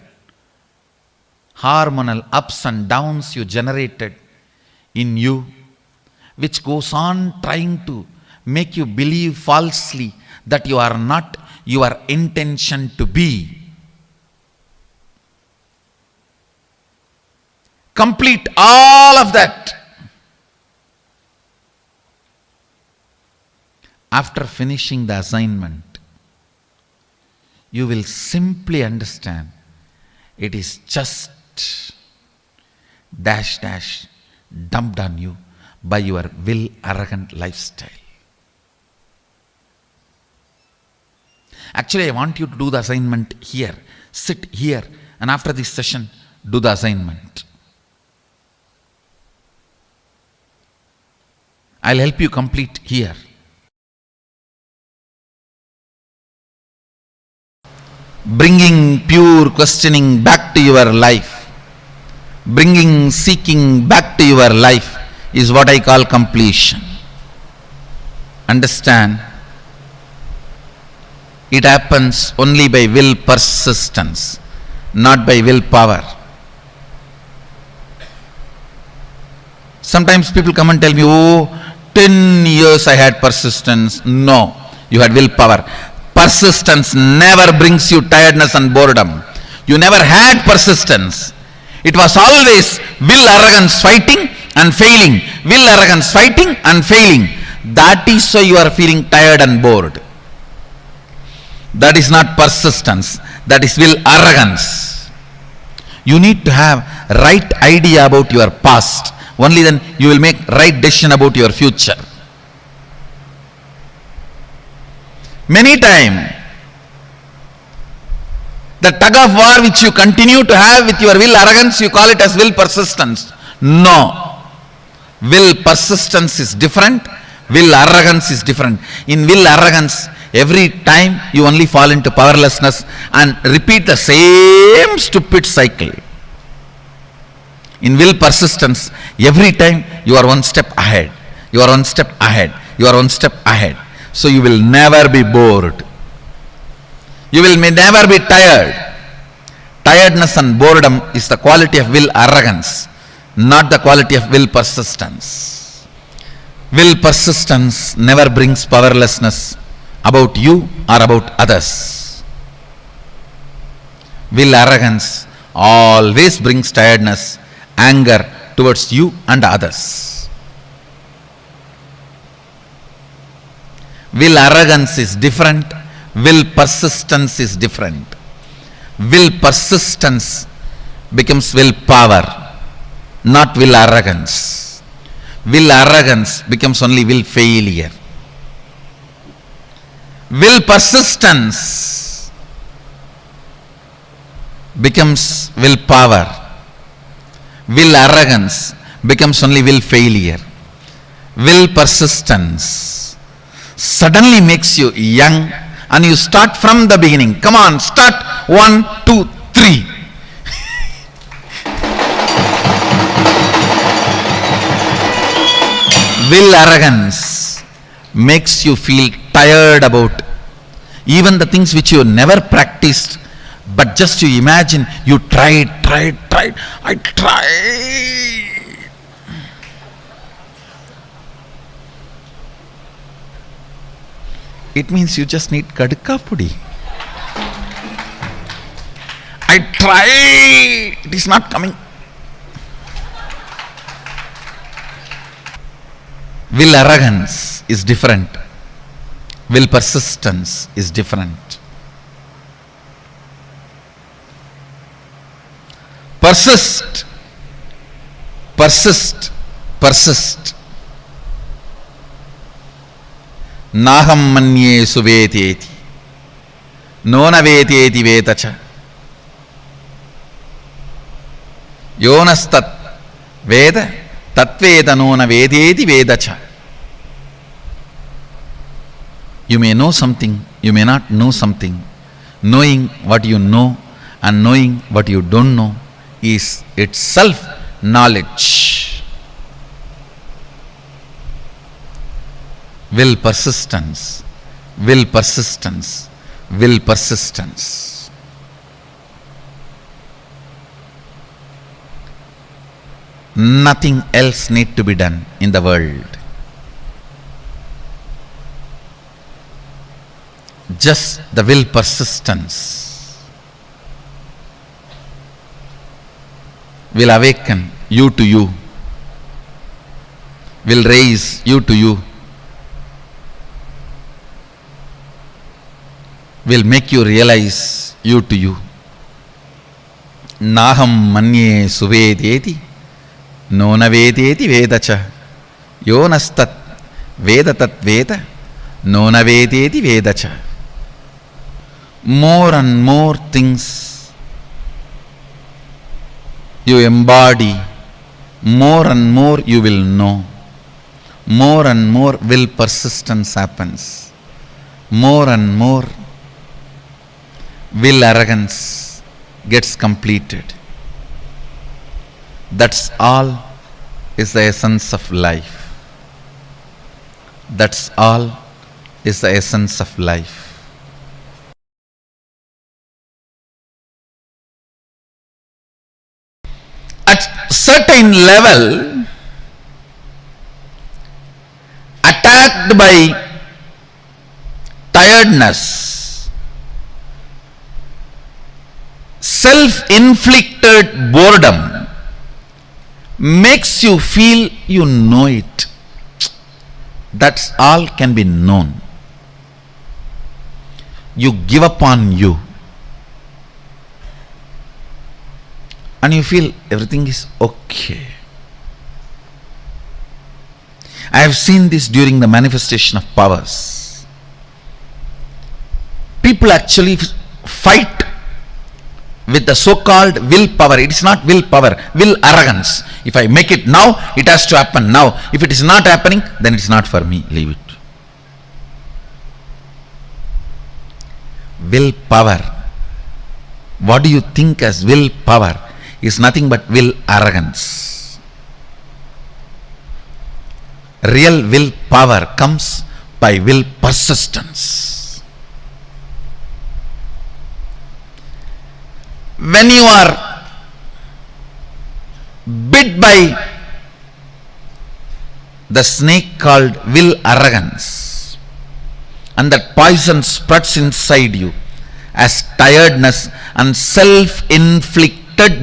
hormonal ups and downs you generated in you, which goes on trying to make you believe falsely that you are not your intention to be. Complete all of that. After finishing the assignment, you will simply understand it is just dash dash dumped on you by your will arrogant lifestyle. Actually, I want you to do the assignment here. Sit here, and after this session, do the assignment. I'll help you complete here. Bringing pure questioning back to your life, bringing seeking back to your life is what I call completion. Understand? It happens only by will persistence, not by willpower. Sometimes people come and tell me, oh, 10 years I had persistence. No, you had willpower. Persistence never brings you tiredness and boredom. You never had persistence. It was always will arrogance fighting and failing. Will arrogance fighting and failing. That is why you are feeling tired and bored. That is not persistence. That is will arrogance. You need to have right idea about your past. Only then you will make right decision about your future. Many times, the tug of war which you continue to have with your will arrogance, you call it as will persistence. No. Will persistence is different. Will arrogance is different. In will arrogance, every time you only fall into powerlessness and repeat the same stupid cycle. In will persistence, every time you are one step ahead. You are one step ahead. You are one step ahead. So you will never be bored. You will never be tired. Tiredness and boredom is the quality of will arrogance, not the quality of will persistence. Will persistence never brings powerlessness about you or about others. Will arrogance always brings tiredness, anger towards you and others. Will arrogance is different. Will persistence is different. Will persistence becomes willpower, not will arrogance. Will arrogance becomes only will failure. Will persistence becomes willpower. Will arrogance becomes only will failure. Will persistence suddenly makes you young and you start from the beginning. Come on, start 1, 2, 3. Will arrogance makes you feel tired about even the things which you never practiced, but just you imagine you tried. I tried. It means you just need kadka pudi. I tried. It is not coming. Will arrogance is different. Will persistence is different. Persist. Persist. Persist. Naham manye suveteti. Nona veteti vetacha. Yonastat Veda tatveda nona vedeti vedacha. You may know something, you may not know something. Knowing what you know and knowing what you don't know is itself knowledge. Will persistence, will persistence, will persistence. Nothing else need to be done in the world. Just the will persistence will awaken you to you, will raise you to you, will make you realize you to you. Naham manye suvedeti nona vedeti vedacha yonastat vedatat veda nona vedeti vedacha. More and more things you embody, more and more you will know, more and more will persistence happens, more and more will arrogance gets completed. That's all is the essence of life. That's all is the essence of life. At certain level, attacked by tiredness, self-inflicted boredom makes you feel you know it. That's all can be known. You give up on you. And you feel everything is okay. I have seen this during the manifestation of powers. People actually fight with the so-called willpower. It is not willpower, will arrogance. If I make it now, it has to happen now. If it is not happening, then it is not for me. Leave it. Willpower. What do you think as willpower? Is nothing but will arrogance. Real willpower comes by will persistence. When you are bit by the snake called will arrogance, and that poison spreads inside you as tiredness and self-inflicted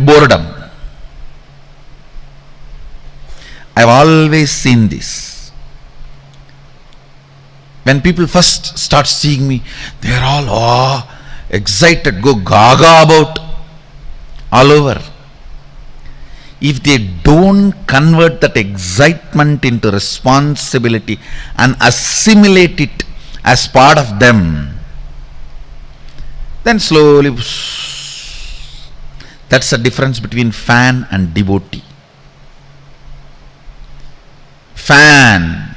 boredom. I've always seen this. When people first start seeing me, they're all excited, go gaga about all over. If they don't convert that excitement into responsibility and assimilate it as part of them, then slowly, that's the difference between fan and devotee. Fan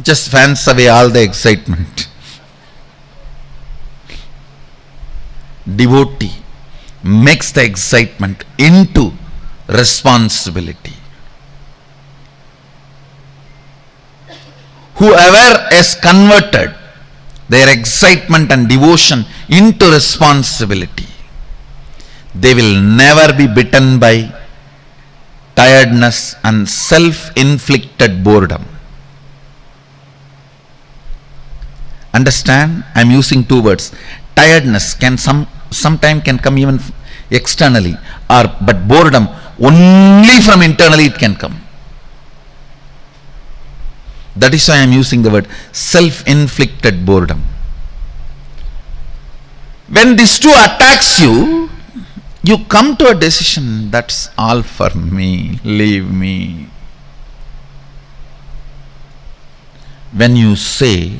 just fans away all the excitement. Devotee makes the excitement into responsibility. Whoever has converted their excitement and devotion into responsibility, they will never be bitten by tiredness and self-inflicted boredom. Understand? I am using two words. Tiredness can sometime can come even externally, but boredom only from internally it can come. That is why I am using the word self-inflicted boredom. When these two attacks you, you come to a decision, that's all for me, leave me. When you say,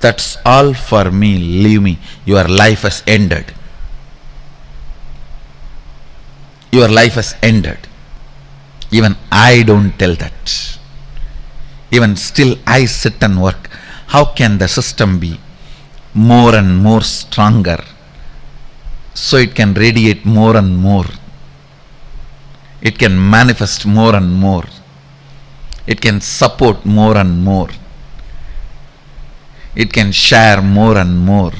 that's all for me, leave me, your life has ended. Your life has ended. Even I don't tell that. Even still I sit and work. How can the system be more and more stronger so it can radiate more and more? It can manifest more and more. It can support more and more. It can share more and more.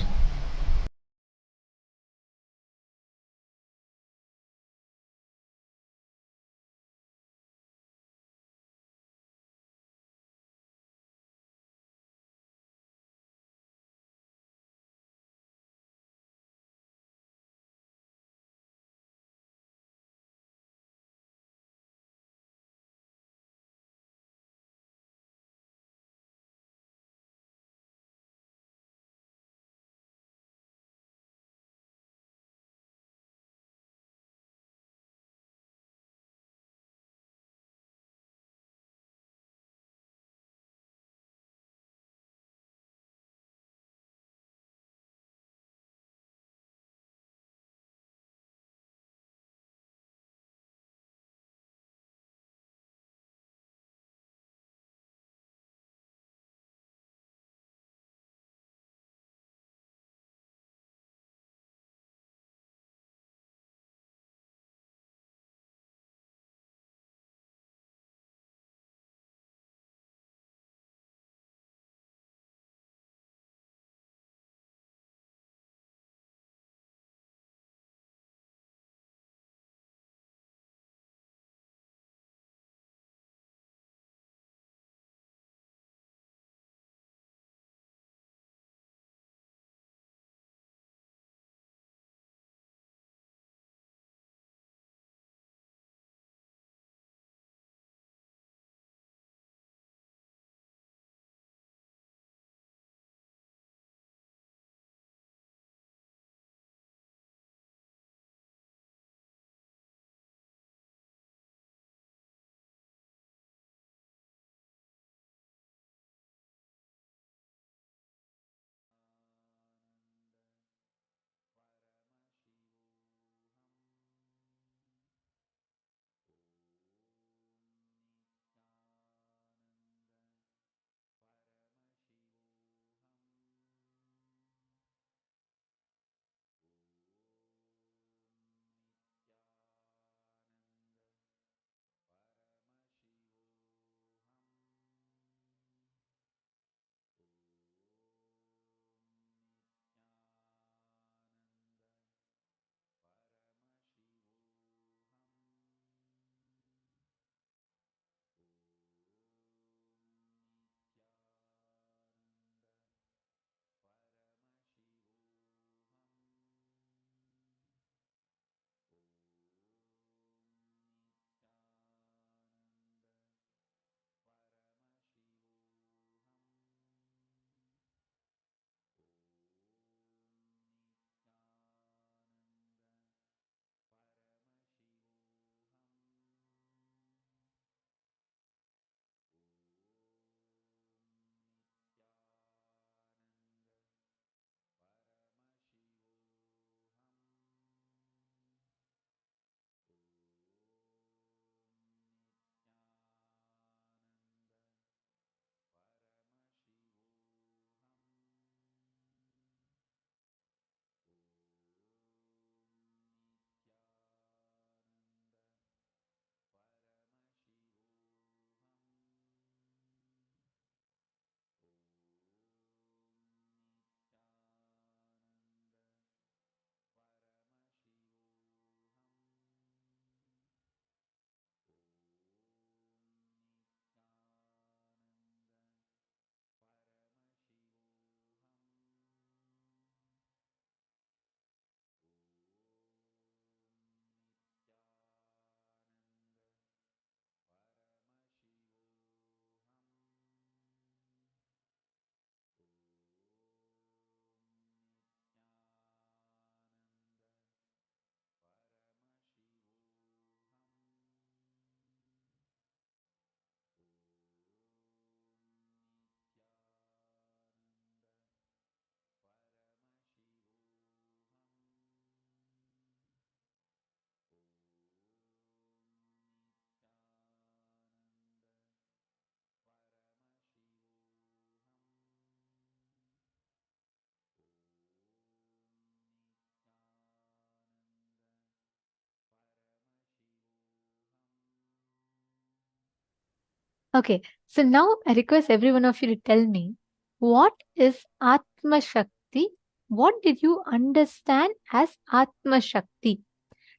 Okay, so now I request every one of you to tell me, what is Atma Shakti? What did you understand as Atma Shakti?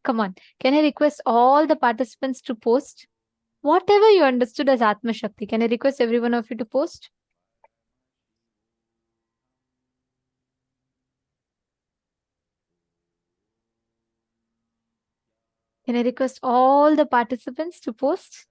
Come on, can I request all the participants to post? Whatever you understood as Atma Shakti, can I request every one of you to post? Can I request all the participants to post?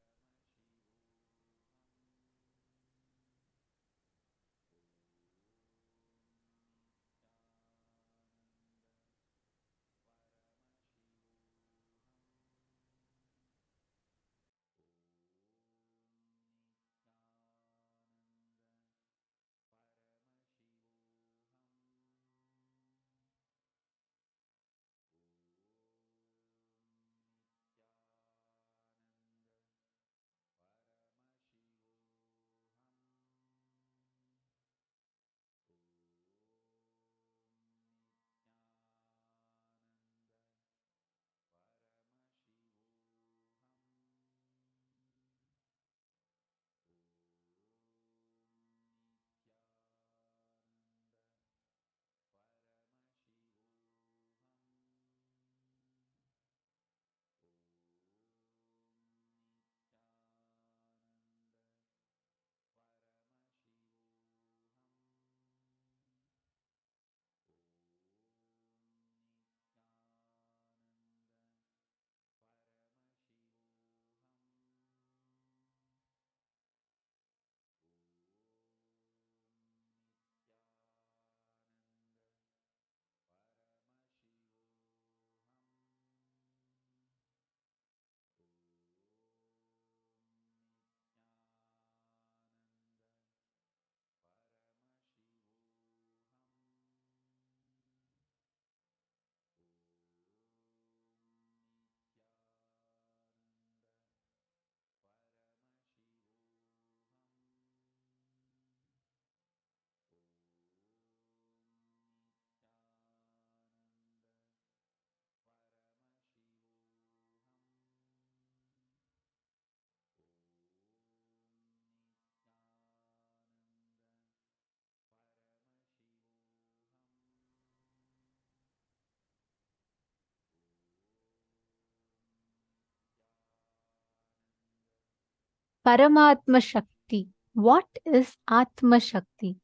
Paramatma Shakti. What is Atma Shakti?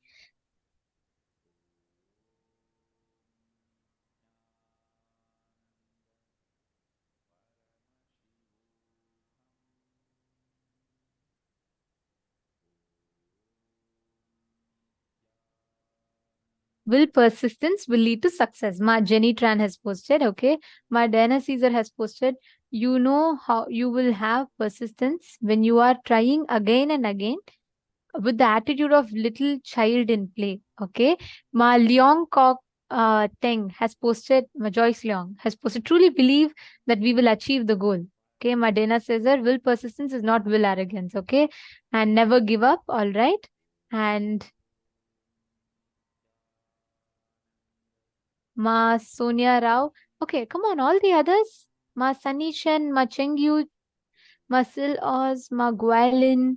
Will persistence will lead to success. Ma Jenny Tran has posted, okay. Ma Diana Caesar has posted, you know how you will have persistence when you are trying again and again with the attitude of little child in play, okay. Ma Leong Kok Teng has posted, Ma Joyce Leong has posted, truly believe that we will achieve the goal. Okay, Ma Dana Caesar, will persistence is not will arrogance, okay. And never give up, all right. And Ma Sonia Rao. Okay, come on, all the others. Ma Sanishan, Ma Chengyu, Ma Sil Oz, Ma Gualin.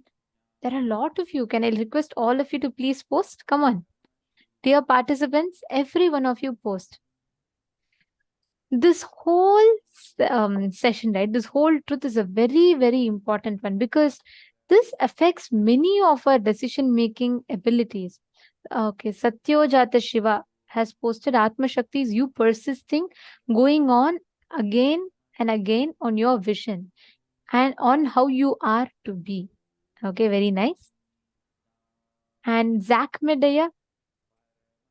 There are a lot of you. Can I request all of you to please post? Come on. Dear participants, every one of you post. This whole session, right? This whole truth is a very, very important one because this affects many of our decision making abilities. Okay, Satyojata Shiva has posted Atma Shakti is you persisting, going on again and again on your vision and on how you are to be. Okay, very nice. And Zach Medaya,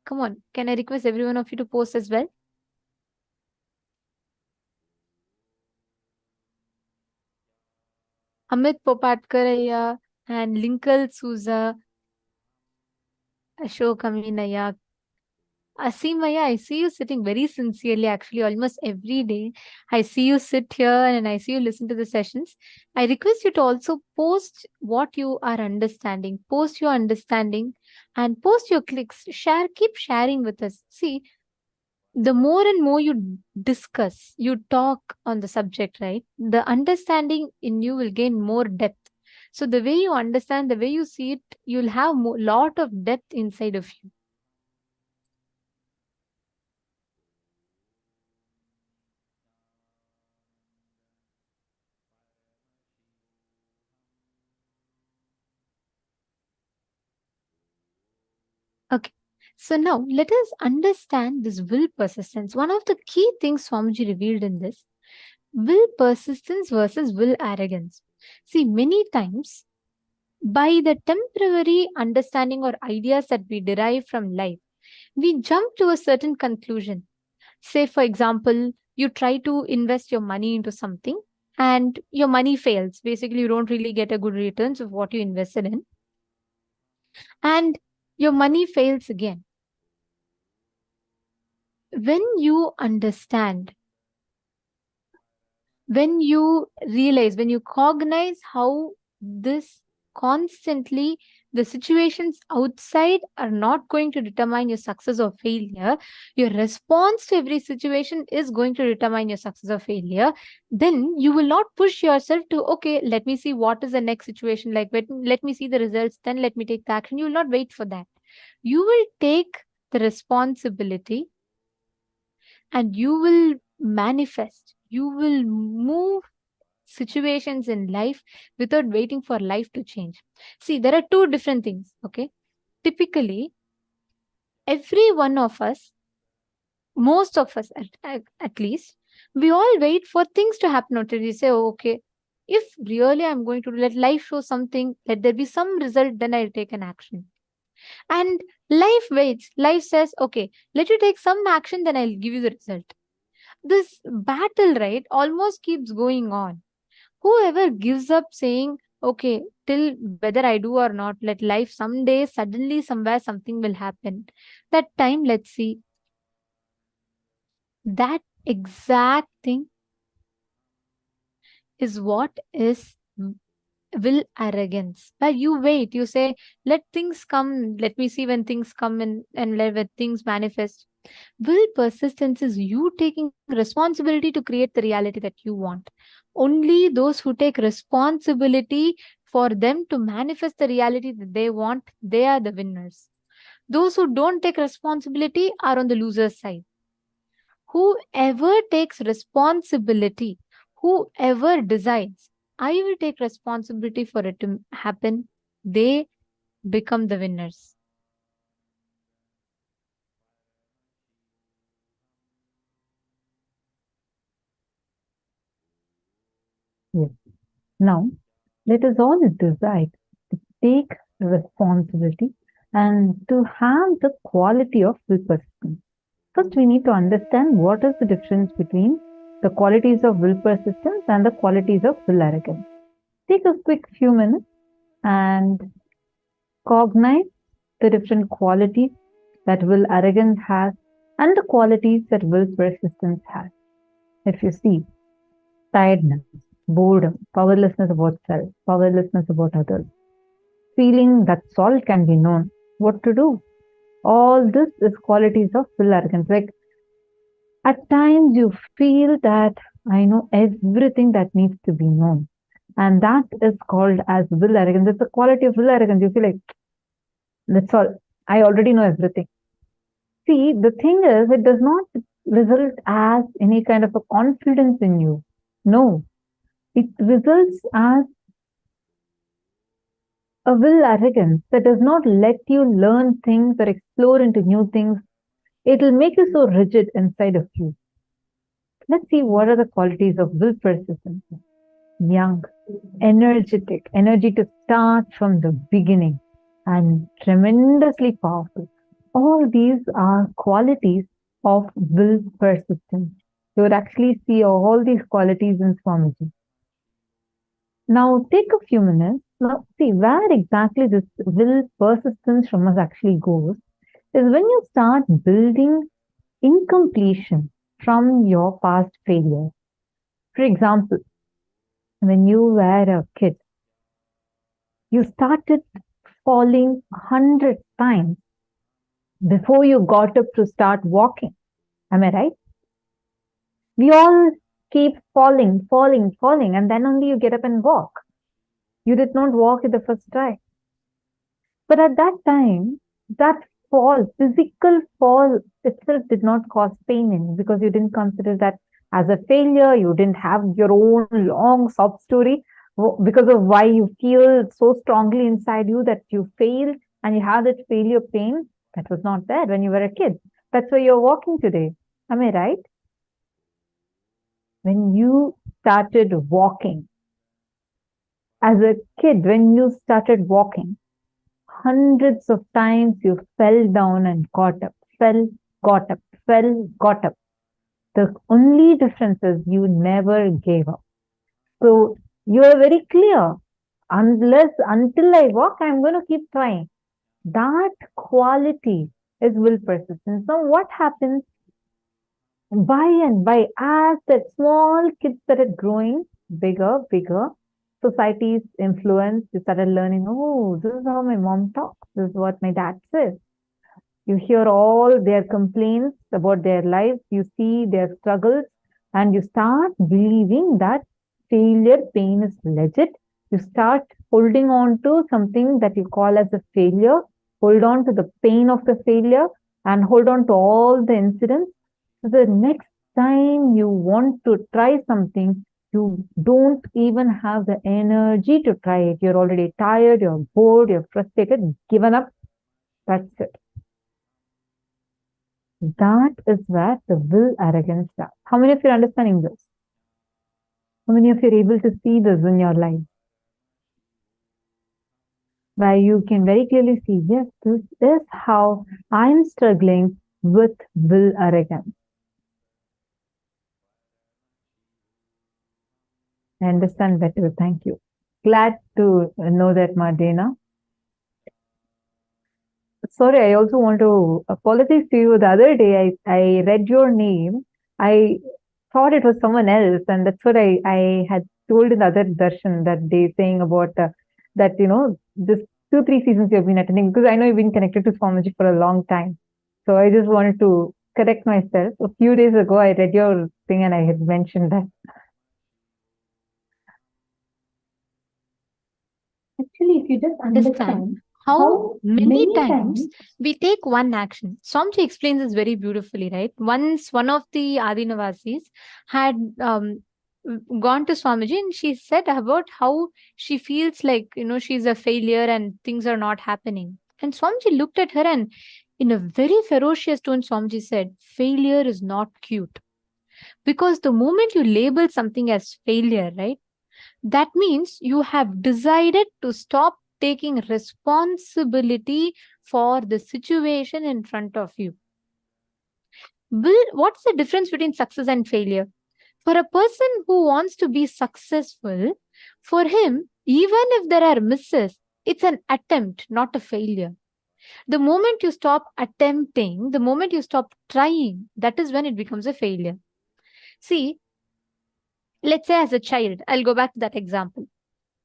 come on, can I request every one of you to post as well? Amit Popatkaraya and Linkal Souza, Ashok Aminaya, Asimaya, I see you sitting very sincerely, actually, almost every day. I see you sit here and I see you listen to the sessions. I request you to also post what you are understanding, post your understanding and post your clicks. Share, keep sharing with us. See, the more and more you discuss, you talk on the subject, right? The understanding in you will gain more depth. So the way you understand, the way you see it, you'll have a lot of depth inside of you. Okay. So now let us understand this will persistence. One of the key things Swamiji revealed in this, will persistence versus will arrogance. See, many times by the temporary understanding or ideas that we derive from life, we jump to a certain conclusion. Say, for example, you try to invest your money into something and your money fails. Basically, you don't really get a good returns of what you invested in. And your money fails again. When you understand, when you realize, when you cognize how this constantly, the situations outside are not going to determine your success or failure, your response to every situation is going to determine your success or failure, then you will not push yourself to, okay, let me see what is the next situation like, let me see the results, then let me take the action. You will not wait for that. You will take the responsibility and you will manifest, you will move situations in life without waiting for life to change. See, there are two different things, okay? Typically, every one of us, most of us at least, we all wait for things to happen until we say, oh, okay, if really I'm going to let life show something, let there be some result, then I'll take an action. And life waits. Life says, okay, let you take some action, then I'll give you the result. This battle, right, almost keeps going on. Whoever gives up saying, okay, till whether I do or not, let life someday, suddenly, somewhere, something will happen. That time, let's see. That exact thing is what is will arrogance. But you wait, you say, let things come, let me see when things come and let things manifest. Will persistence is you taking responsibility to create the reality that you want. Only those who take responsibility for them to manifest the reality that they want, they are the winners. Those who don't take responsibility are on the loser's side. Whoever takes responsibility, whoever decides, I will take responsibility for it to happen, they become the winners. Yes. Now, let us all decide to take responsibility and to have the quality of will persistence. First, we need to understand what is the difference between the qualities of will persistence and the qualities of will arrogance. Take a quick few minutes and cognize the different qualities that will arrogance has and the qualities that will persistence has. If you see, tiredness, boredom, powerlessness about self, powerlessness about others, feeling that all can be known, what to do. All this is qualities of will arrogance. Like at times you feel that I know everything that needs to be known. And that is called as will arrogance. It's the quality of will arrogance. You feel like, that's all. I already know everything. See, the thing is, it does not result as any kind of a confidence in you. No. It results as a will arrogance that does not let you learn things or explore into new things. It will make you so rigid inside of you. Let's see what are the qualities of will persistence. Young, energetic, energy to start from the beginning, and tremendously powerful. All these are qualities of will persistence. You would actually see all these qualities in Swamiji. Now take a few minutes. Now see where exactly this will persistence from us actually goes is when you start building incompletion from your past failures. For example, when you were a kid, you started falling 100 times before you got up to start walking. Am I right? We all keep falling, and then only you get up and walk. You did not walk at the first try. But at that time, that fall, physical fall itself did not cause pain in you because you didn't consider that as a failure. You didn't have your own long sob story because of why you feel so strongly inside you that you failed and you have that failure pain. That was not there when you were a kid. That's why you're walking today. Am I right? When you started walking, as a kid, when you started walking, hundreds of times you fell down and got up, fell, got up, fell, got up. The only difference is you never gave up. So you are very clear. Until I walk, I'm going to keep trying. That quality is will persistence. Now what happens? By and by, as that small kids started growing bigger, society's influence, you started learning, oh, this is how my mom talks, this is what my dad says. You hear all their complaints about their lives, you see their struggles, and you start believing that failure pain is legit. You start holding on to something that you call as a failure, hold on to the pain of the failure, and hold on to all the incidents. So the next time you want to try something, you don't even have the energy to try it. You're already tired, you're bored, you're frustrated, given up. That's it. That is where the will arrogance starts. How many of you are understanding this? How many of you are able to see this in your life? Where you can very clearly see, yes, this is how I'm struggling with will arrogance. I understand better. Thank you. Glad to know that, Madena. Sorry, I also want to apologize to you. The other day, I read your name. I thought it was someone else, and that's what I had told in the other darshan that day, saying about that, this 2-3 seasons you've been attending, because I know you've been connected to Swamiji for a long time. So I just wanted to correct myself. A few days ago, I read your thing and I had mentioned that. Actually, if you just understand how many times we take one action. Swamiji explains this very beautifully, right? Once one of the Adinavasis had gone to Swamiji and she said about how she feels like, she's a failure and things are not happening. And Swamiji looked at her and in a very ferocious tone, Swamiji said, failure is not cute. Because the moment you label something as failure, right? That means you have decided to stop taking responsibility for the situation in front of you. What's the difference between success and failure? For a person who wants to be successful, for him, even if there are misses, it's an attempt, not a failure. The moment you stop attempting, the moment you stop trying, that is when it becomes a failure. See, let's say as a child, I'll go back to that example.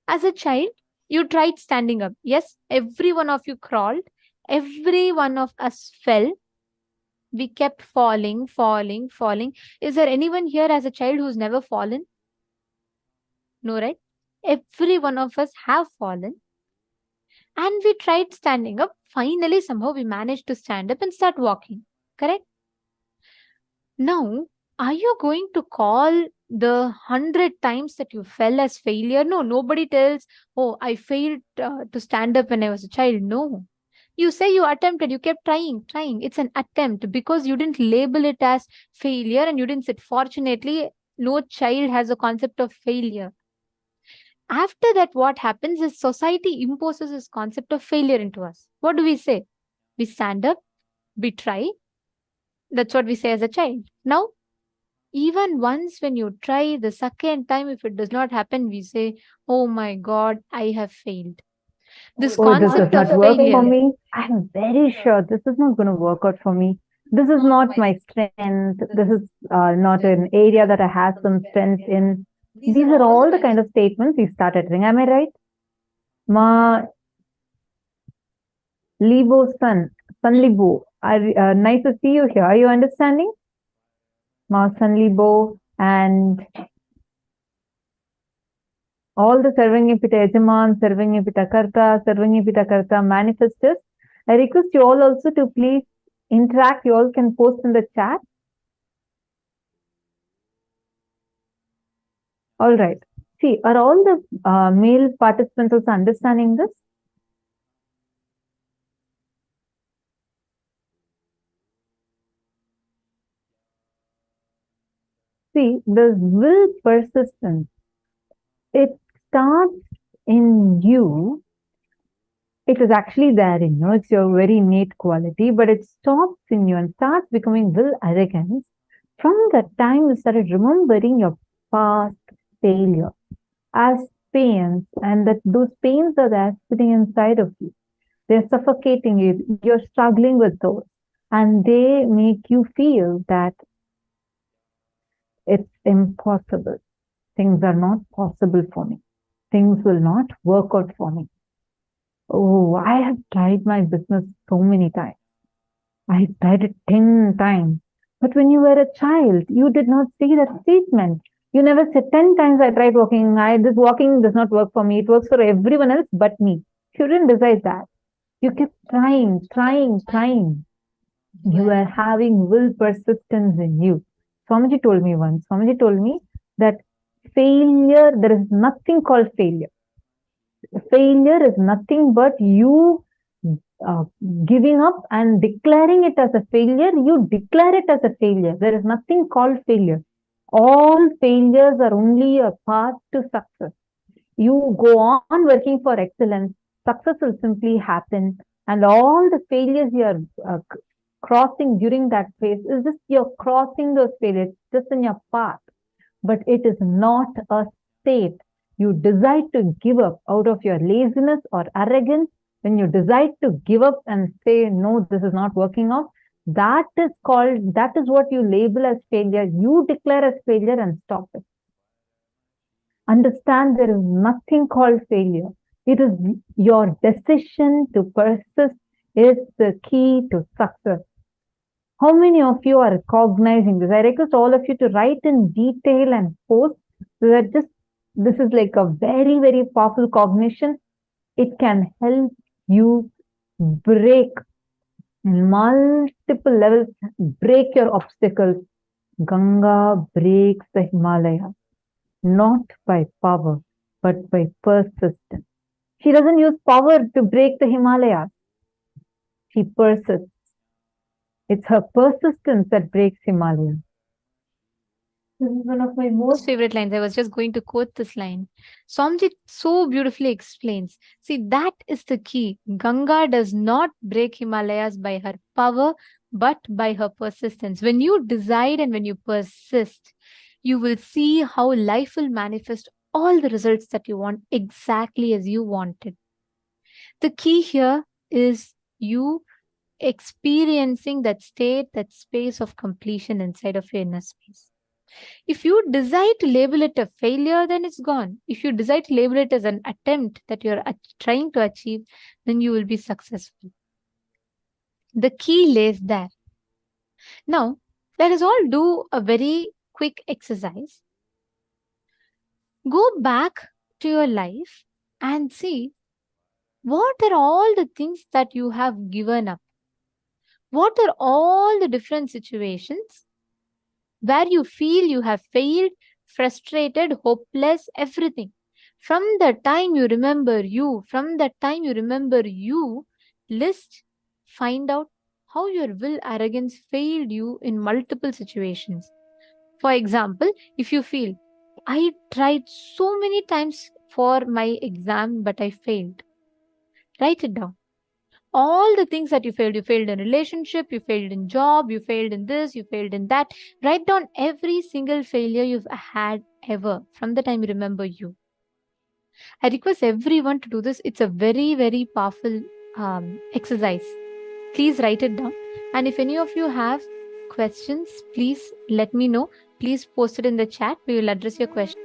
As a child, you tried standing up. Yes, every one of you crawled. Every one of us fell. We kept falling. Is there anyone here as a child who's never fallen? No, right? Every one of us have fallen. And we tried standing up. Finally, somehow we managed to stand up and start walking. Correct? Now, are you going to call the 100 times that you fell as failure? No, nobody tells, oh, I failed to stand up when I was a child. No. You say you attempted, you kept trying. It's an attempt because you didn't label it as failure and you didn't say, fortunately, no child has a concept of failure. After that, what happens is society imposes this concept of failure into us. What do we say? We stand up, we try. That's what we say as a child. Now, even once when you try the second time, if it does not happen, we say, oh my God, I have failed. This concept this of does not work failure. for me. I'm very sure this is not going to work out for me. This is not my strength. This is not an area that I have some strength in. These are all the kind of statements we start uttering. Am I right? Ma Libo Sun Libo. Nice to see you here. Are you understanding? Ma Sun Libo and all the Sarvanyapita Yajaman, Sarvanyapita Karta, Sarvanyapita Karta manifestors. I request you all also to please interact. You all can post in the chat. All right. See, are all the male participants also understanding this? See, the will persistence, it starts in you. It is actually there in you. It's your very innate quality, but it stops in you and starts becoming will arrogance from the time you started remembering your past failure as pains, and that those pains are there sitting inside of you. They're suffocating you. You're struggling with those, and they make you feel that it's impossible. Things are not possible for me. Things will not work out for me. Oh, I have tried my business so many times. I tried it 10 times. But when you were a child, you did not see that statement. You never said 10 times I tried walking. This walking does not work for me. It works for everyone else but me. You didn't decide that. You kept trying. You are having will persistence in you. Swamiji told me once, that failure, there is nothing called failure. Failure is nothing but you giving up and declaring it as a failure. You declare it as a failure. There is nothing called failure. All failures are only a path to success. You go on working for excellence, success will simply happen, and all the failures you are crossing during that phase is just you're crossing those failures just in your path, but it is not a state. You decide to give up out of your laziness or arrogance. When you decide to give up and say, no, this is not working out, that is what you label as failure. You declare as failure and stop it. Understand there is nothing called failure. It is your decision to persist is the key to success. How many of you are recognizing this? I request all of you to write in detail and post so that this is like a very, very powerful cognition. It can help you break multiple levels, break your obstacles. Ganga breaks the Himalaya, not by power, but by persistence. She doesn't use power to break the Himalayas. She persists. It's her persistence that breaks Himalayas. This is one of my most favorite lines. I was just going to quote this line. Swamiji so beautifully explains. See, that is the key. Ganga does not break Himalayas by her power, but by her persistence. When you decide and when you persist, you will see how life will manifest all the results that you want exactly as you wanted. The key here is you experiencing that state, that space of completion inside of your inner space. If you decide to label it a failure, then it's gone. If you decide to label it as an attempt that you're trying to achieve, then you will be successful. The key lays there. Now, let us all do a very quick exercise. Go back to your life and see what are all the things that you have given up. What are all the different situations where you feel you have failed, frustrated, hopeless, everything. From the time you remember you, list, find out how your will arrogance failed you in multiple situations. For example, if you feel, I tried so many times for my exam, but I failed. Write it down. All the things that you failed in relationship, you failed in job, you failed in this, you failed in that. Write down every single failure you've had ever from the time you remember you. I request everyone to do this. It's a very, very powerful exercise. Please write it down. And if any of you have questions, please let me know. Please post it in the chat. We will address your question.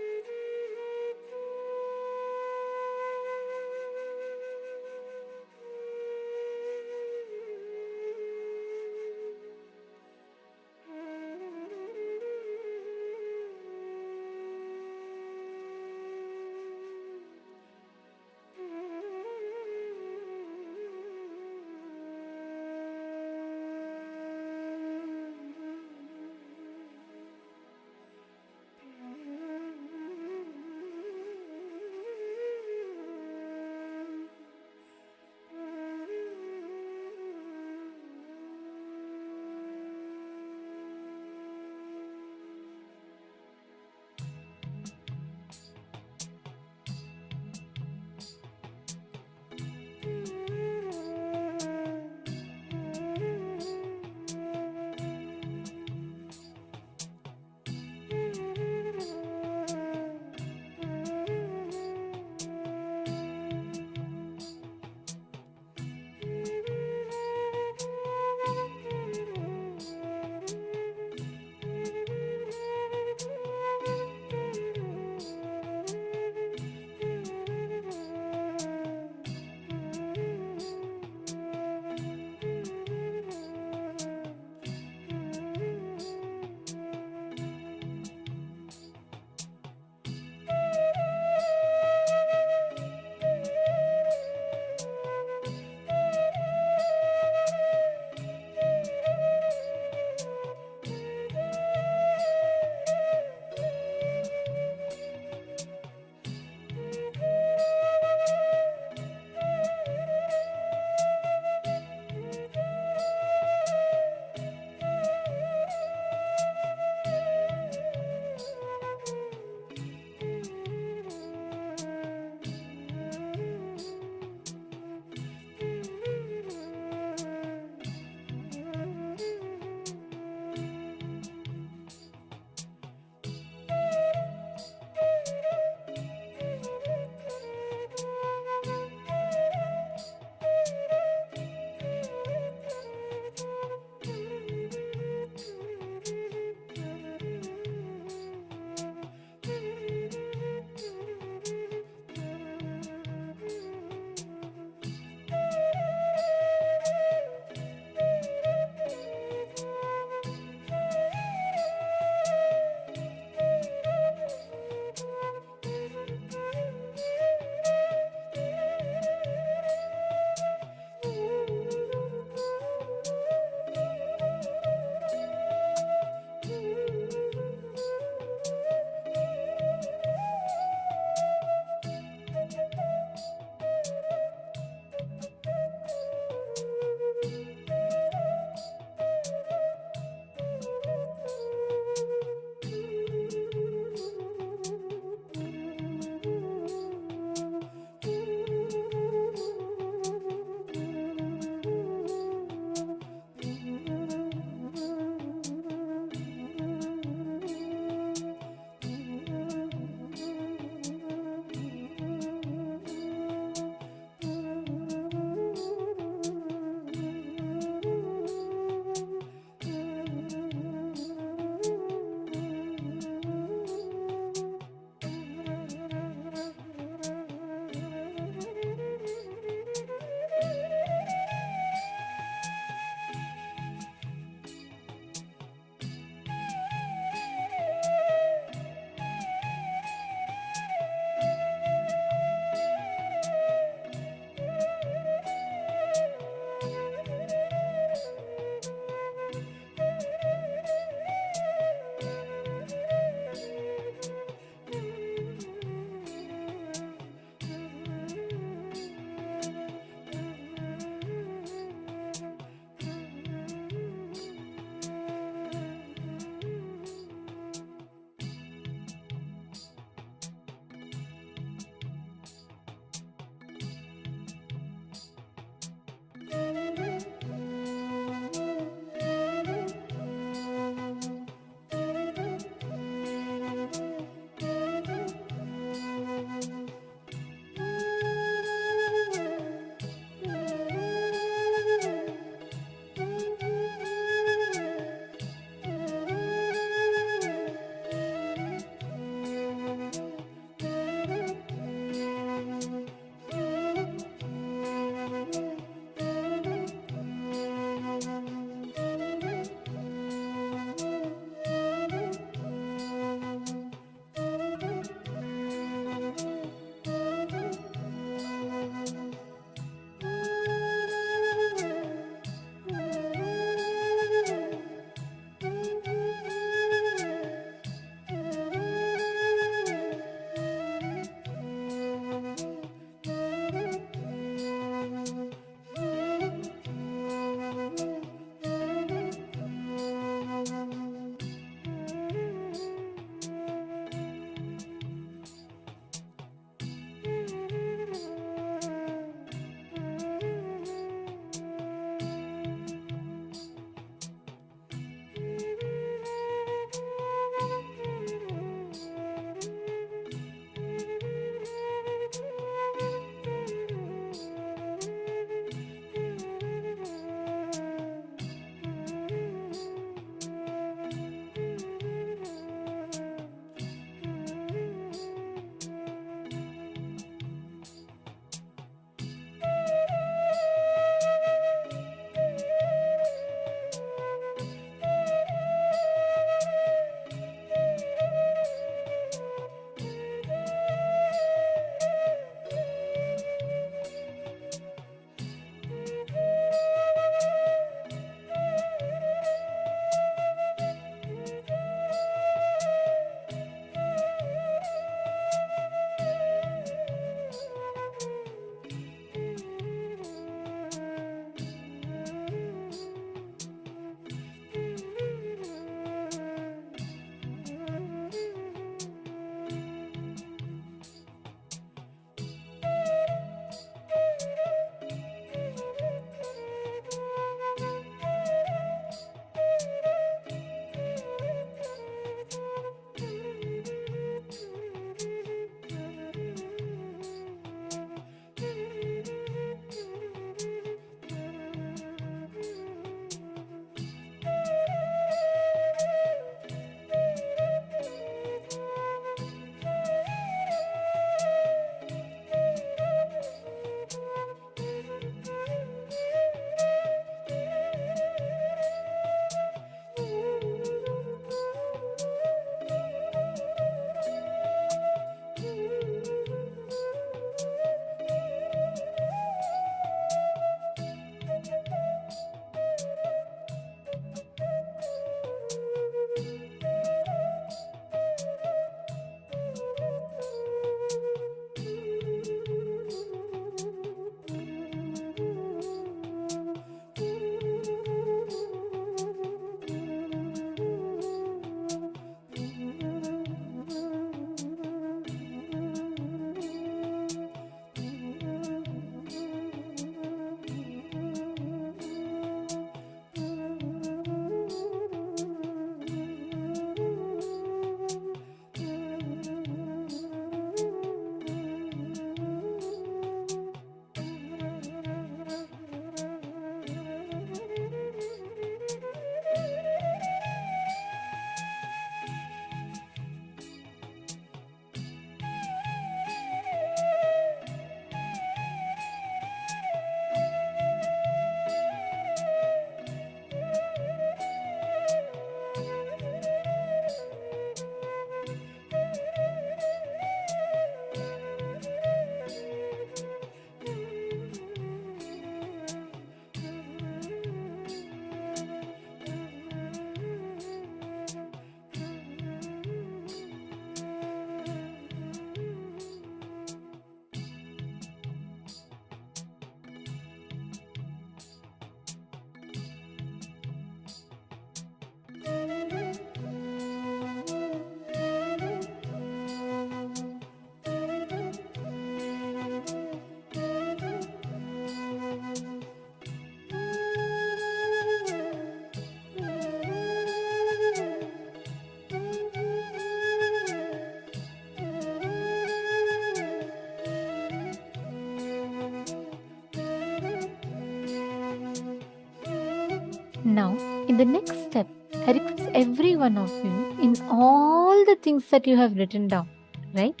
Now, in the next step, I request every one of you in all the things that you have written down, right?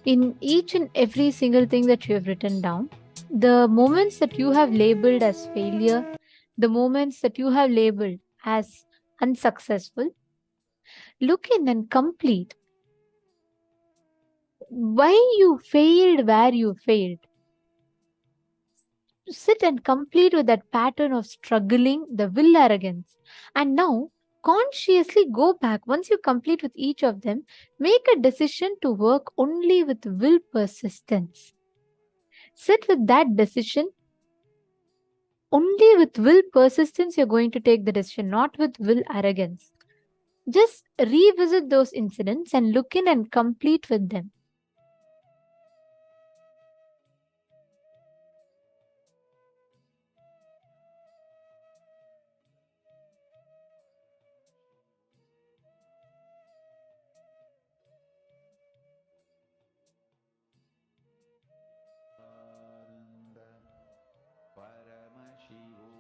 In each and every single thing that you have written down, the moments that you have labeled as failure, the moments that you have labeled as unsuccessful, look in and complete why you failed, where you failed. Sit and complete with that pattern of struggling, the will arrogance. And now, consciously go back. Once you complete with each of them, make a decision to work only with will persistence. Sit with that decision. Only with will persistence, you're going to take the decision, not with will arrogance. Just revisit those incidents and look in and complete with them. Paramashivoham.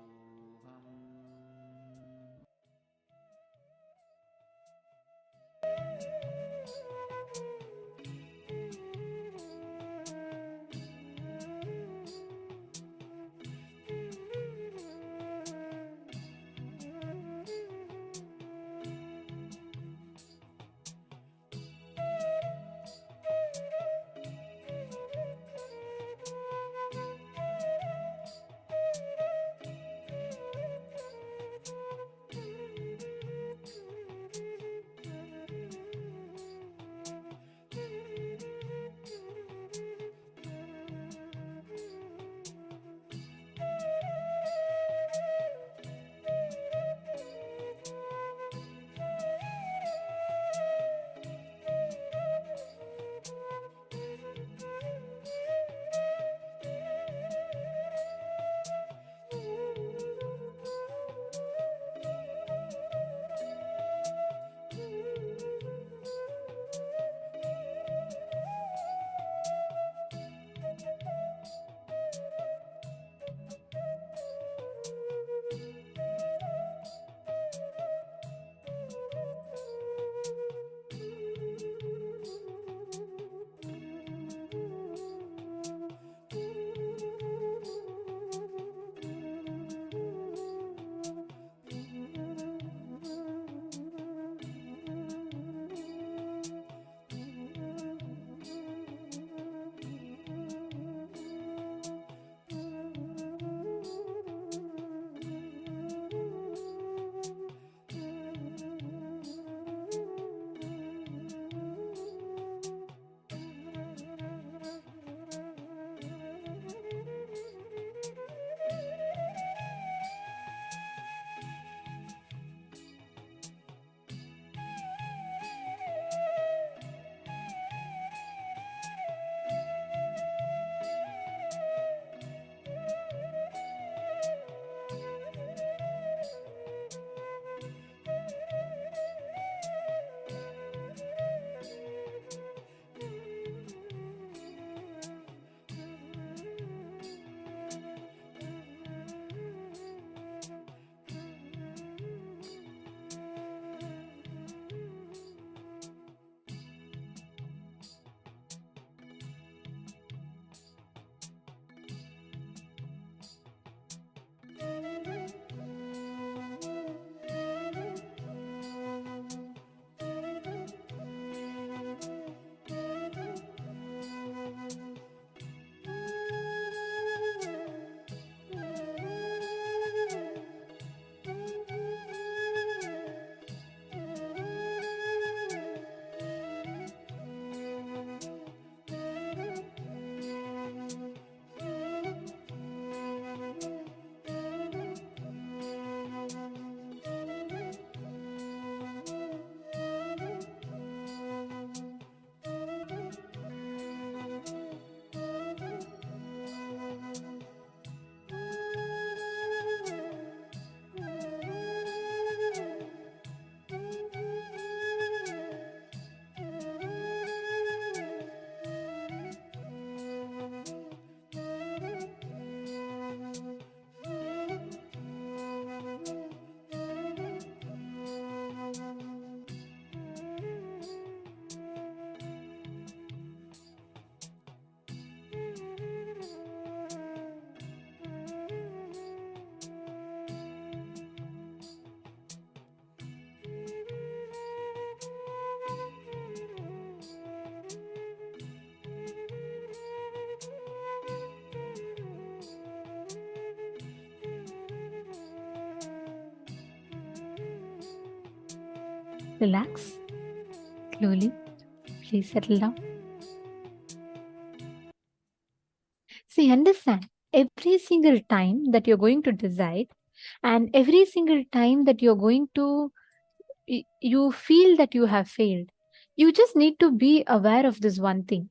relax slowly. Please settle down. See, understand, every single time that you're going to decide, and every single time that you're going to, you feel that you have failed, you just need to be aware of this one thing.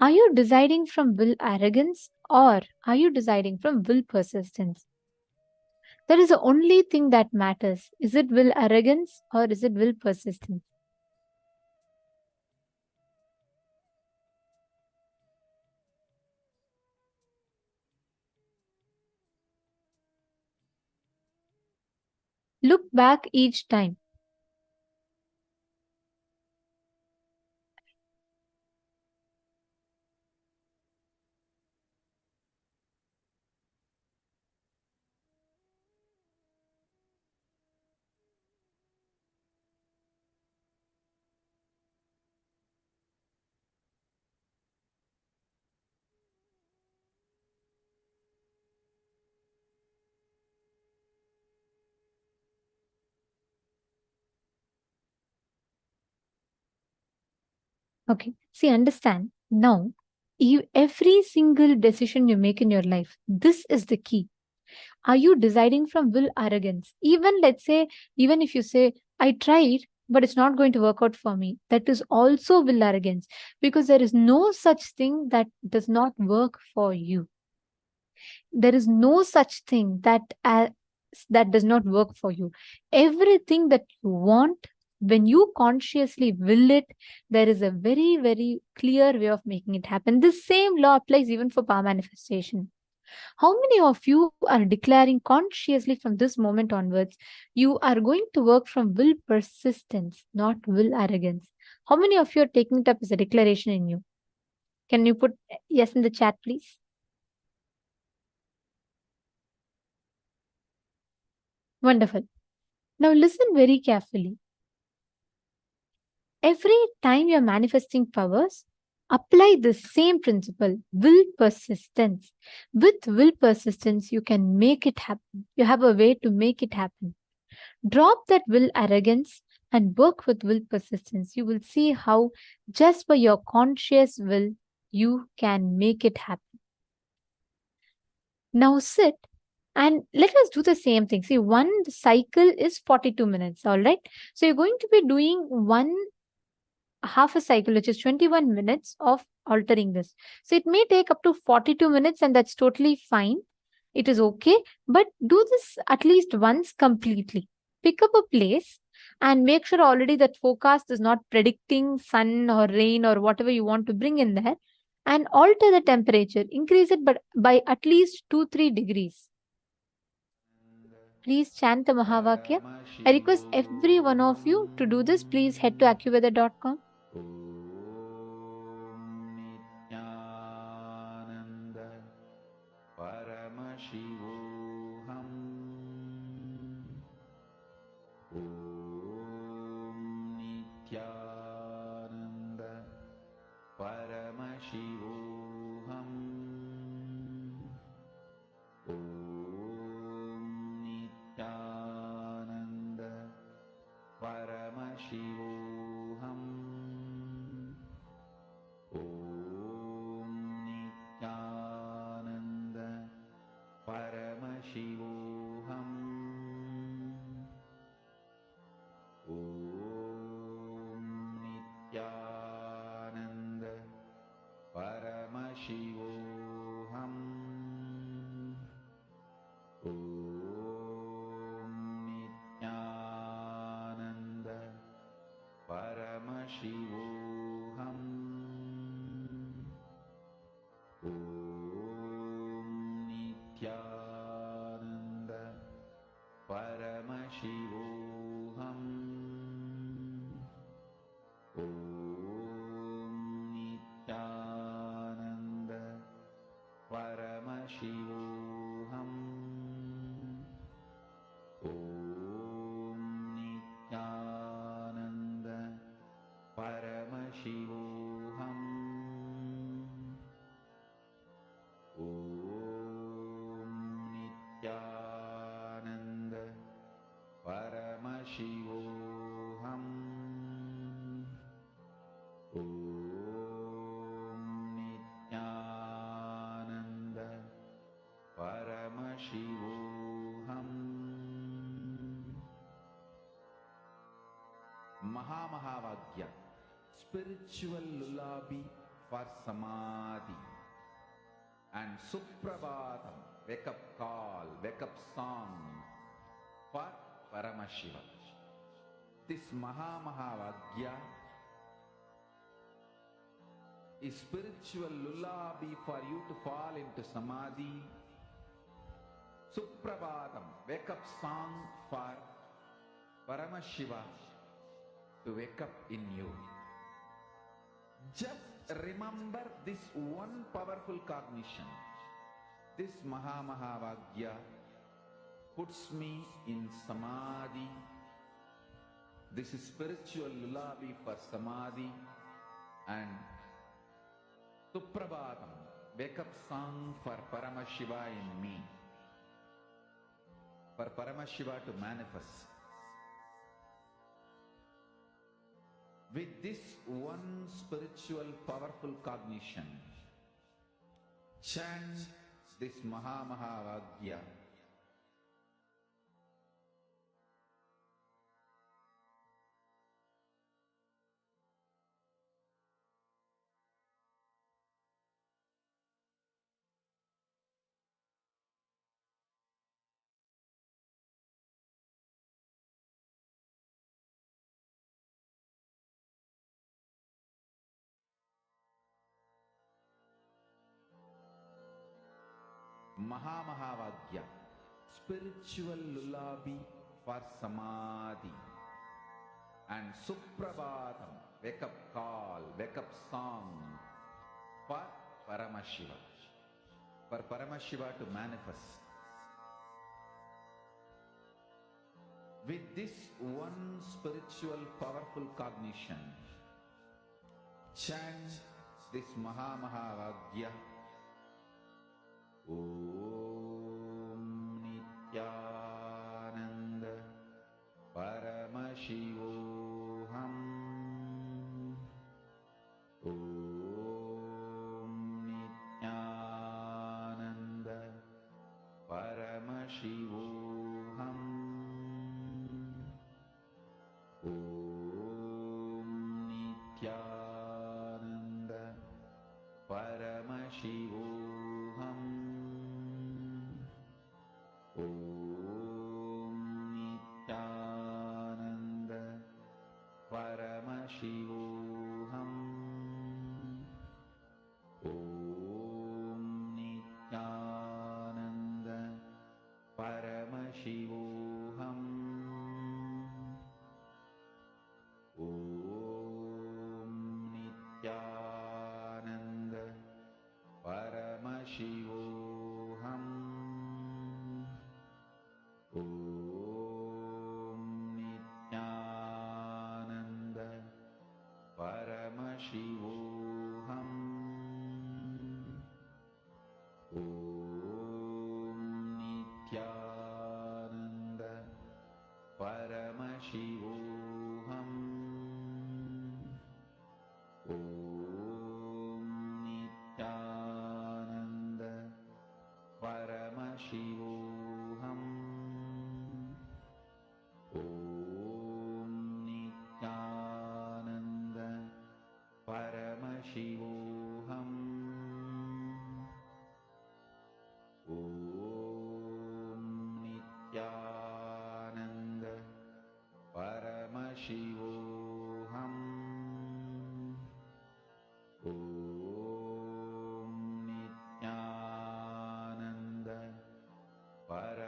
Are you deciding from will arrogance, or are you deciding from will persistence? That is the only thing that matters. Is it will arrogance or is it will persistence? Look back each time. Okay. See, understand. Now, every single decision you make in your life, this is the key. Are you deciding from will arrogance? Even let's say, even if you say, I tried, but it's not going to work out for me, that is also will arrogance, because there is no such thing that does not work for you. There is no such thing that does not work for you. Everything that you want, when you consciously will it, there is a very, very clear way of making it happen. This same law applies even for power manifestation. How many of you are declaring consciously from this moment onwards, you are going to work from will persistence, not will arrogance? How many of you are taking it up as a declaration in you? Can you put yes in the chat, please? Wonderful. Now listen very carefully. Every time you're manifesting powers, apply the same principle, will persistence. With will persistence, you can make it happen. You have a way to make it happen. Drop that will arrogance and work with will persistence. You will see how just by your conscious will, you can make it happen. Now sit and let us do the same thing. See, one cycle is 42 minutes, all right? So you're going to be doing one half a cycle, which is 21 minutes of altering this. So it may take up to 42 minutes, and that's totally fine. It is okay, but do this at least once completely. Pick up a place and make sure already that forecast is not predicting sun or rain or whatever you want to bring in there, and alter the temperature. Increase it but by at least 2-3 degrees. Please chant the Mahavakya. I request every one of you to do this. Please head to accuweather.com. Nithyananda Paramashivoham. Om Nithyananda Paramashivoham. Om Nithyananda Paramashivoham. Om Nithyananda Paramashivoham. Om Nithyananda Paramashivoham. Om Nithyananda Paramashivoham. Om Nithyananda Paramashivoham. Om Nithyananda spiritual lullaby for samadhi, and Suprabhatam, wake up call, wake up song for Paramashiva. This Mahavagya is spiritual lullaby for you to fall into samadhi. Suprabhatam, wake up song for Paramashiva to wake up in you. Just remember this one powerful cognition. This Mahavagya puts me in samadhi. This is spiritual lullaby for samadhi, and Suprabhatam, wake up song for Paramashiva in me, for Paramashiva to manifest. With this one spiritual powerful cognition, chant this Mahavagya. Mahavagya, spiritual lullaby for samadhi, and Suprabhatam, wake up call, wake up song for Paramashiva, for Paramashiva to manifest. With this one spiritual powerful cognition, chant this Mahavagya. Om Nithyananda Paramashivoham. Om Nithyananda Paramashivoham. Om Nithyananda Paramashivoham. Om Nithyananda Paramashivoham. Om Nithyananda Paramashivoham. Om Nithyananda Paramashivoham. Om Nithyananda Paramashivoham. Om Nithyananda Paramashivoham. Om Nithyananda Paramashivoham. Om Nithyananda Paramashivoham. Om Nithyananda Paramashivoham. Om Nithyananda Paramashivoham. Om Nithyananda Paramashivoham.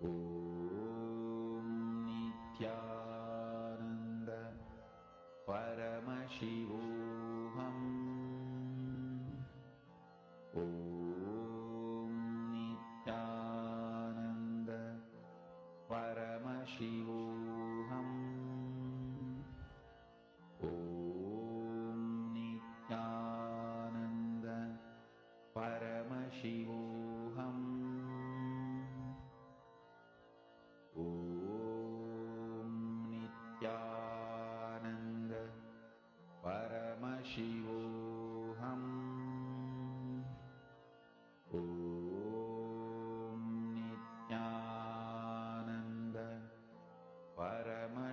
Om Nithyananda Paramashivoham. Om Nithyananda Paramashivoham. Om Nithyananda Paramashivoham.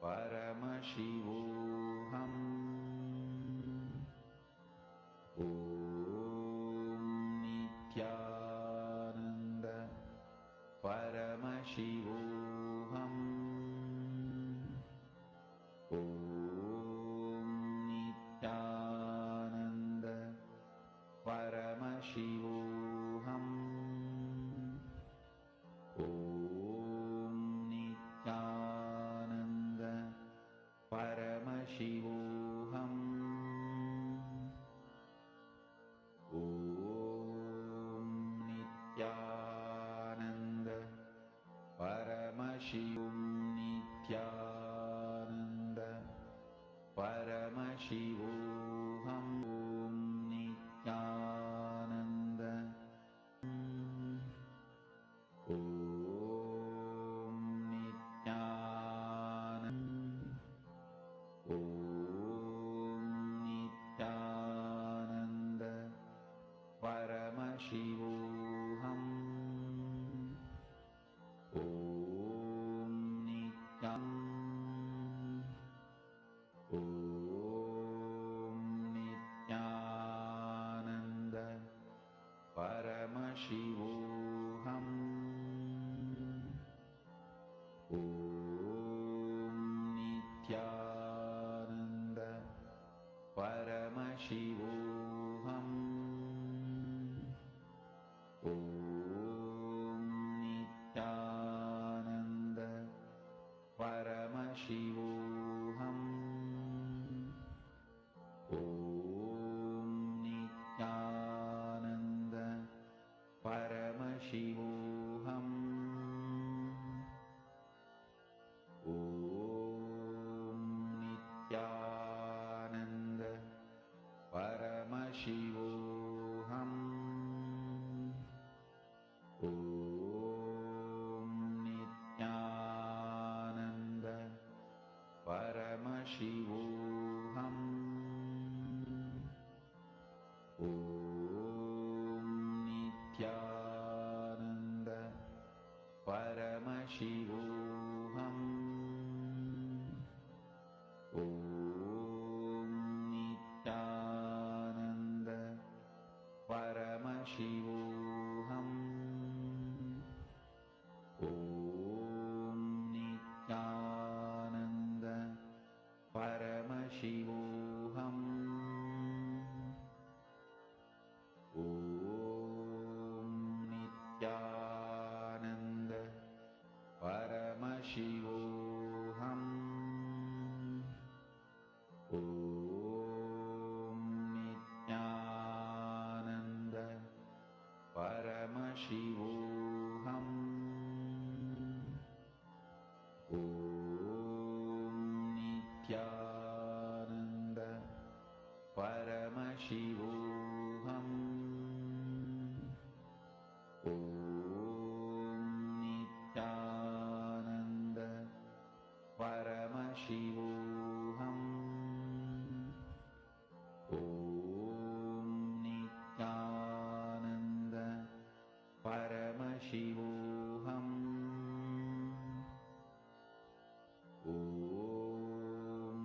Paramashivoham. Om Nithyananda Paramashivoham. Om Nithyananda Paramashivoham. Om Nithyananda Paramashivoham. Om Nithyananda Paramashivom. Nithyananda Paramashivoham. Om Nithyananda. Om Nithyananda. Om Nithyananda Paramashivoham. Om Nithyananda. Om Nithyananda Paramashivoham. Om Nithyananda Paramashivoham. Om Nithyananda Paramashivoham. Om Nithyananda Paramashivoham. Om Nithyananda Paramashivoham. Om Nithyananda Paramashivoham. Om Nithyananda Paramashivoham. Om Nithyananda Paramashivoham. Om Nithyananda Paramashivoham. Om Nithyananda Paramashivoham. Om Nithyananda Paramashivoham. Om Nithyananda Paramashivoham. Om Nithyananda Paramashivoham. Om Nithyananda Paramashivoham. Om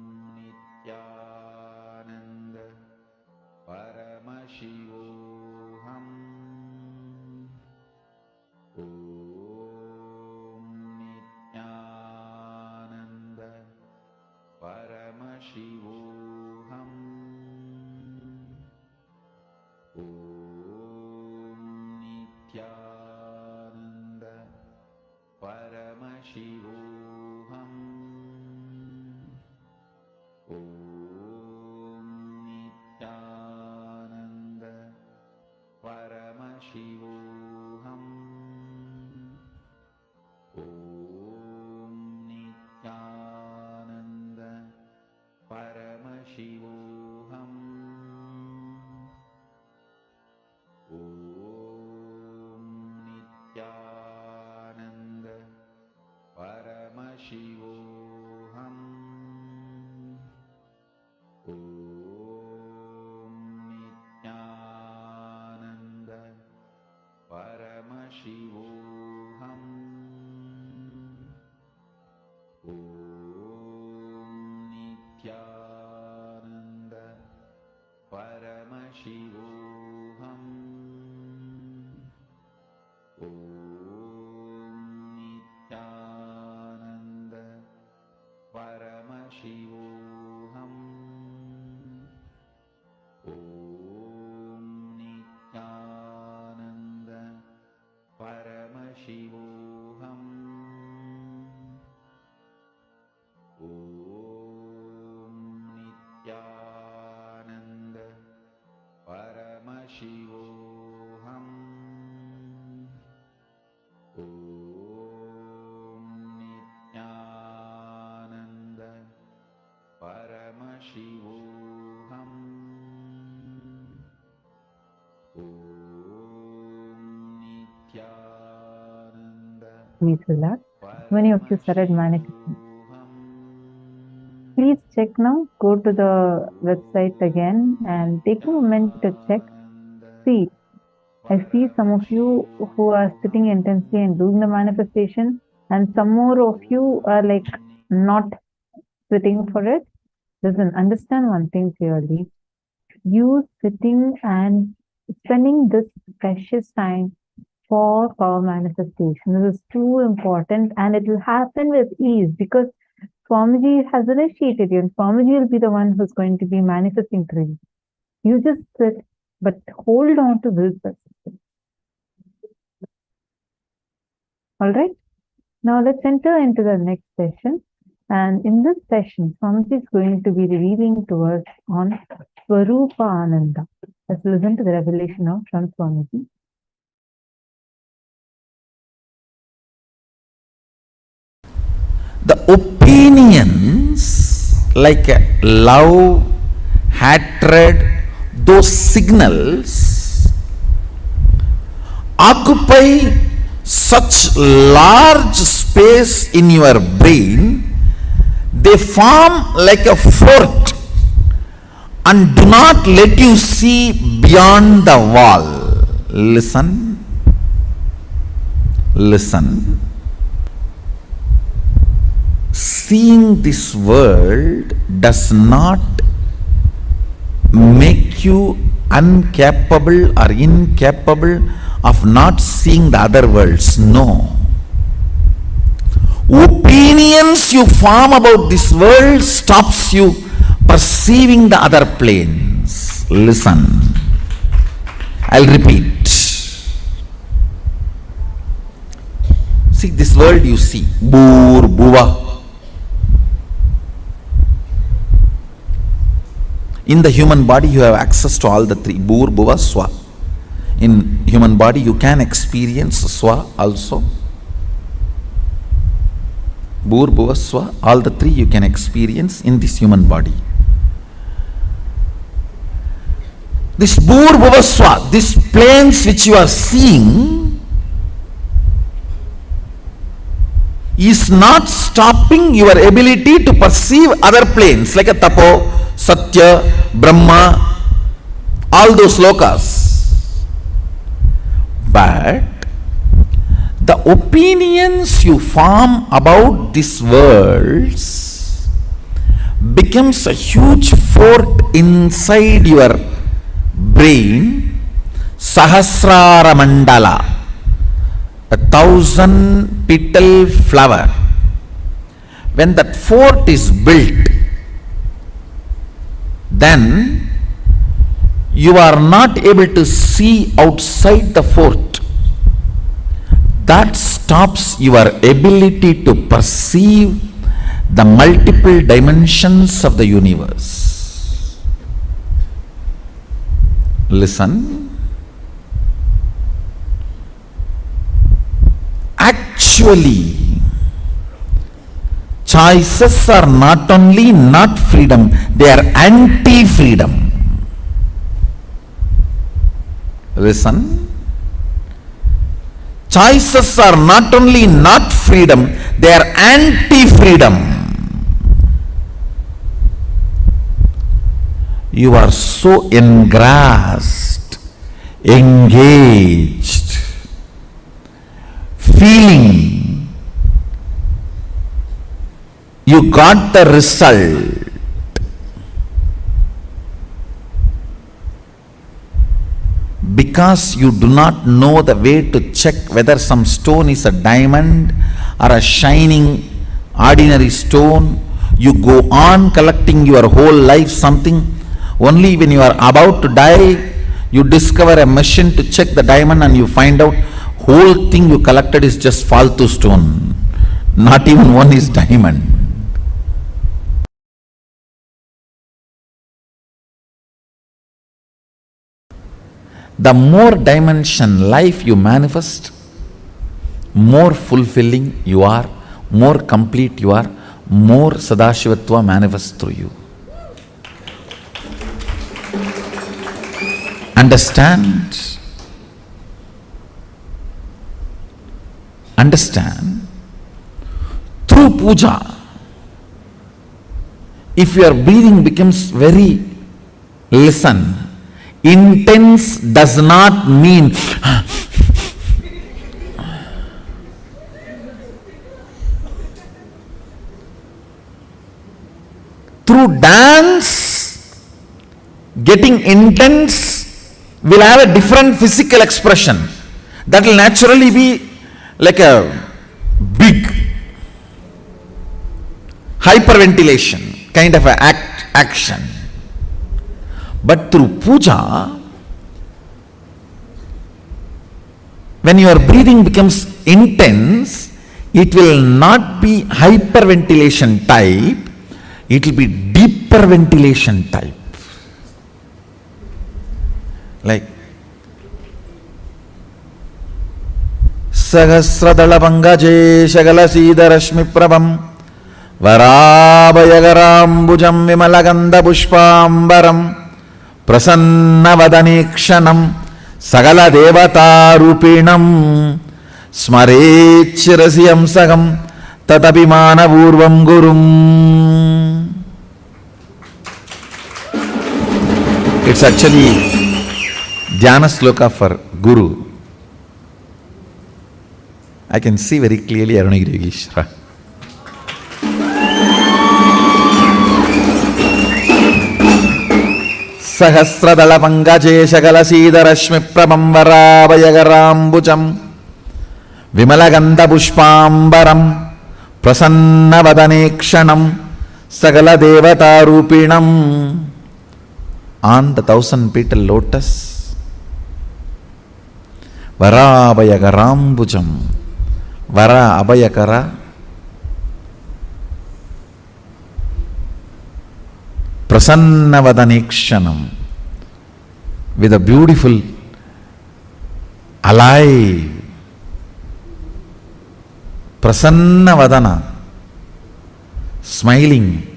Nithyananda Paramashivoham. Om Nithyananda Paramashivoham. Om Nithyananda Paramashivoham. Om Nithyananda Paramashivoham. Om Nithyananda Paramashivoham. Om Nithyananda Please relax. Many of you started manifesting. Please check now. Go to the website again and take a moment to check. See, I see some of you who are sitting intensely and doing the manifestation, and some more of you are like not sitting for it. Listen, understand one thing clearly. You sitting and spending this precious time for power manifestation. This is too important, and it will happen with ease because Swamiji has initiated you, and Swamiji will be the one who's going to be manifesting through you. You just sit, but hold on to will persistence. All right. Now let's enter into the next session. And in this session, Swamiji is going to be revealing to us on Swarupa Ananda. Let's listen to the revelation of Swamiji. The opinions like love, hatred, those signals occupy such large space in your brain, they form like a fort and do not let you see beyond the wall. Listen, listen. Seeing this world does not make you incapable or incapable of not seeing the other worlds. No. Opinions you form about this world stops you perceiving the other planes. Listen. I'll repeat. See, this world you see. Bhur, Bhuva. In the human body, you have access to all the three. Bhur, Bhuva, Swa. In human body, you can experience Swa also. Bhur, Bhuva, Swa. All the three you can experience in this human body. This Bhur, Bhuva, Swa, these planes which you are seeing is not stopping your ability to perceive other planes like a Tapo, Satya, Brahma, all those lokas. But the opinions you form about these worlds becomes a huge fort inside your brain, Sahasrara Mandala, 1,000 petal flower. When that fort is built, then you are not able to see outside the fort. That stops your ability to perceive the multiple dimensions of the universe. Listen. Actually, choices are not only not freedom, they are anti-freedom. Listen. Choices are not only not freedom, they are anti-freedom. You are so engrossed, engaged, feeling you got the result because you do not know the way to check whether some stone is a diamond or a shining ordinary stone, you go on collecting your whole life something. Only when you are about to die, you discover a machine to check the diamond and you find out whole thing you collected is just faltu stone. Not even one is diamond. The more dimension life you manifest, more fulfilling you are, more complete you are, more Sadashivatva manifests through you. Understand? Understand? Through puja, if your breathing becomes very, listen, intense does not mean through dance, getting intense will have a different physical expression. That will naturally be like a big hyperventilation kind of a action. But through puja, when your breathing becomes intense, it will not be hyperventilation type, it will be deeper ventilation type. Like Sahasradala Pangaje Shagala Sida Rashmi Prabham Varabhayagarambujam Vimalaganda Pushpambaram Prasannavadanikshanam Sagala Devata Rupinam Smarechirasiyam Sagam Tatapimana Purvam Gurum. It's actually Dhyana Sloka for Guru. I can see very clearly Arunagiri Yogeshwara. Sahasradala Pangaje Shagala Sida Rashmi Prabham Varabhayagarambujam Vimalaganda Pushpambaram Prasannavadanikshanam Sagala Devata Rupinam. On the 1,000-petal lotus, Varabhayagarambujam, Vara Abhayakara, Prasannavadanikshanam, with a beautiful, alive, Prasannavadana, smiling,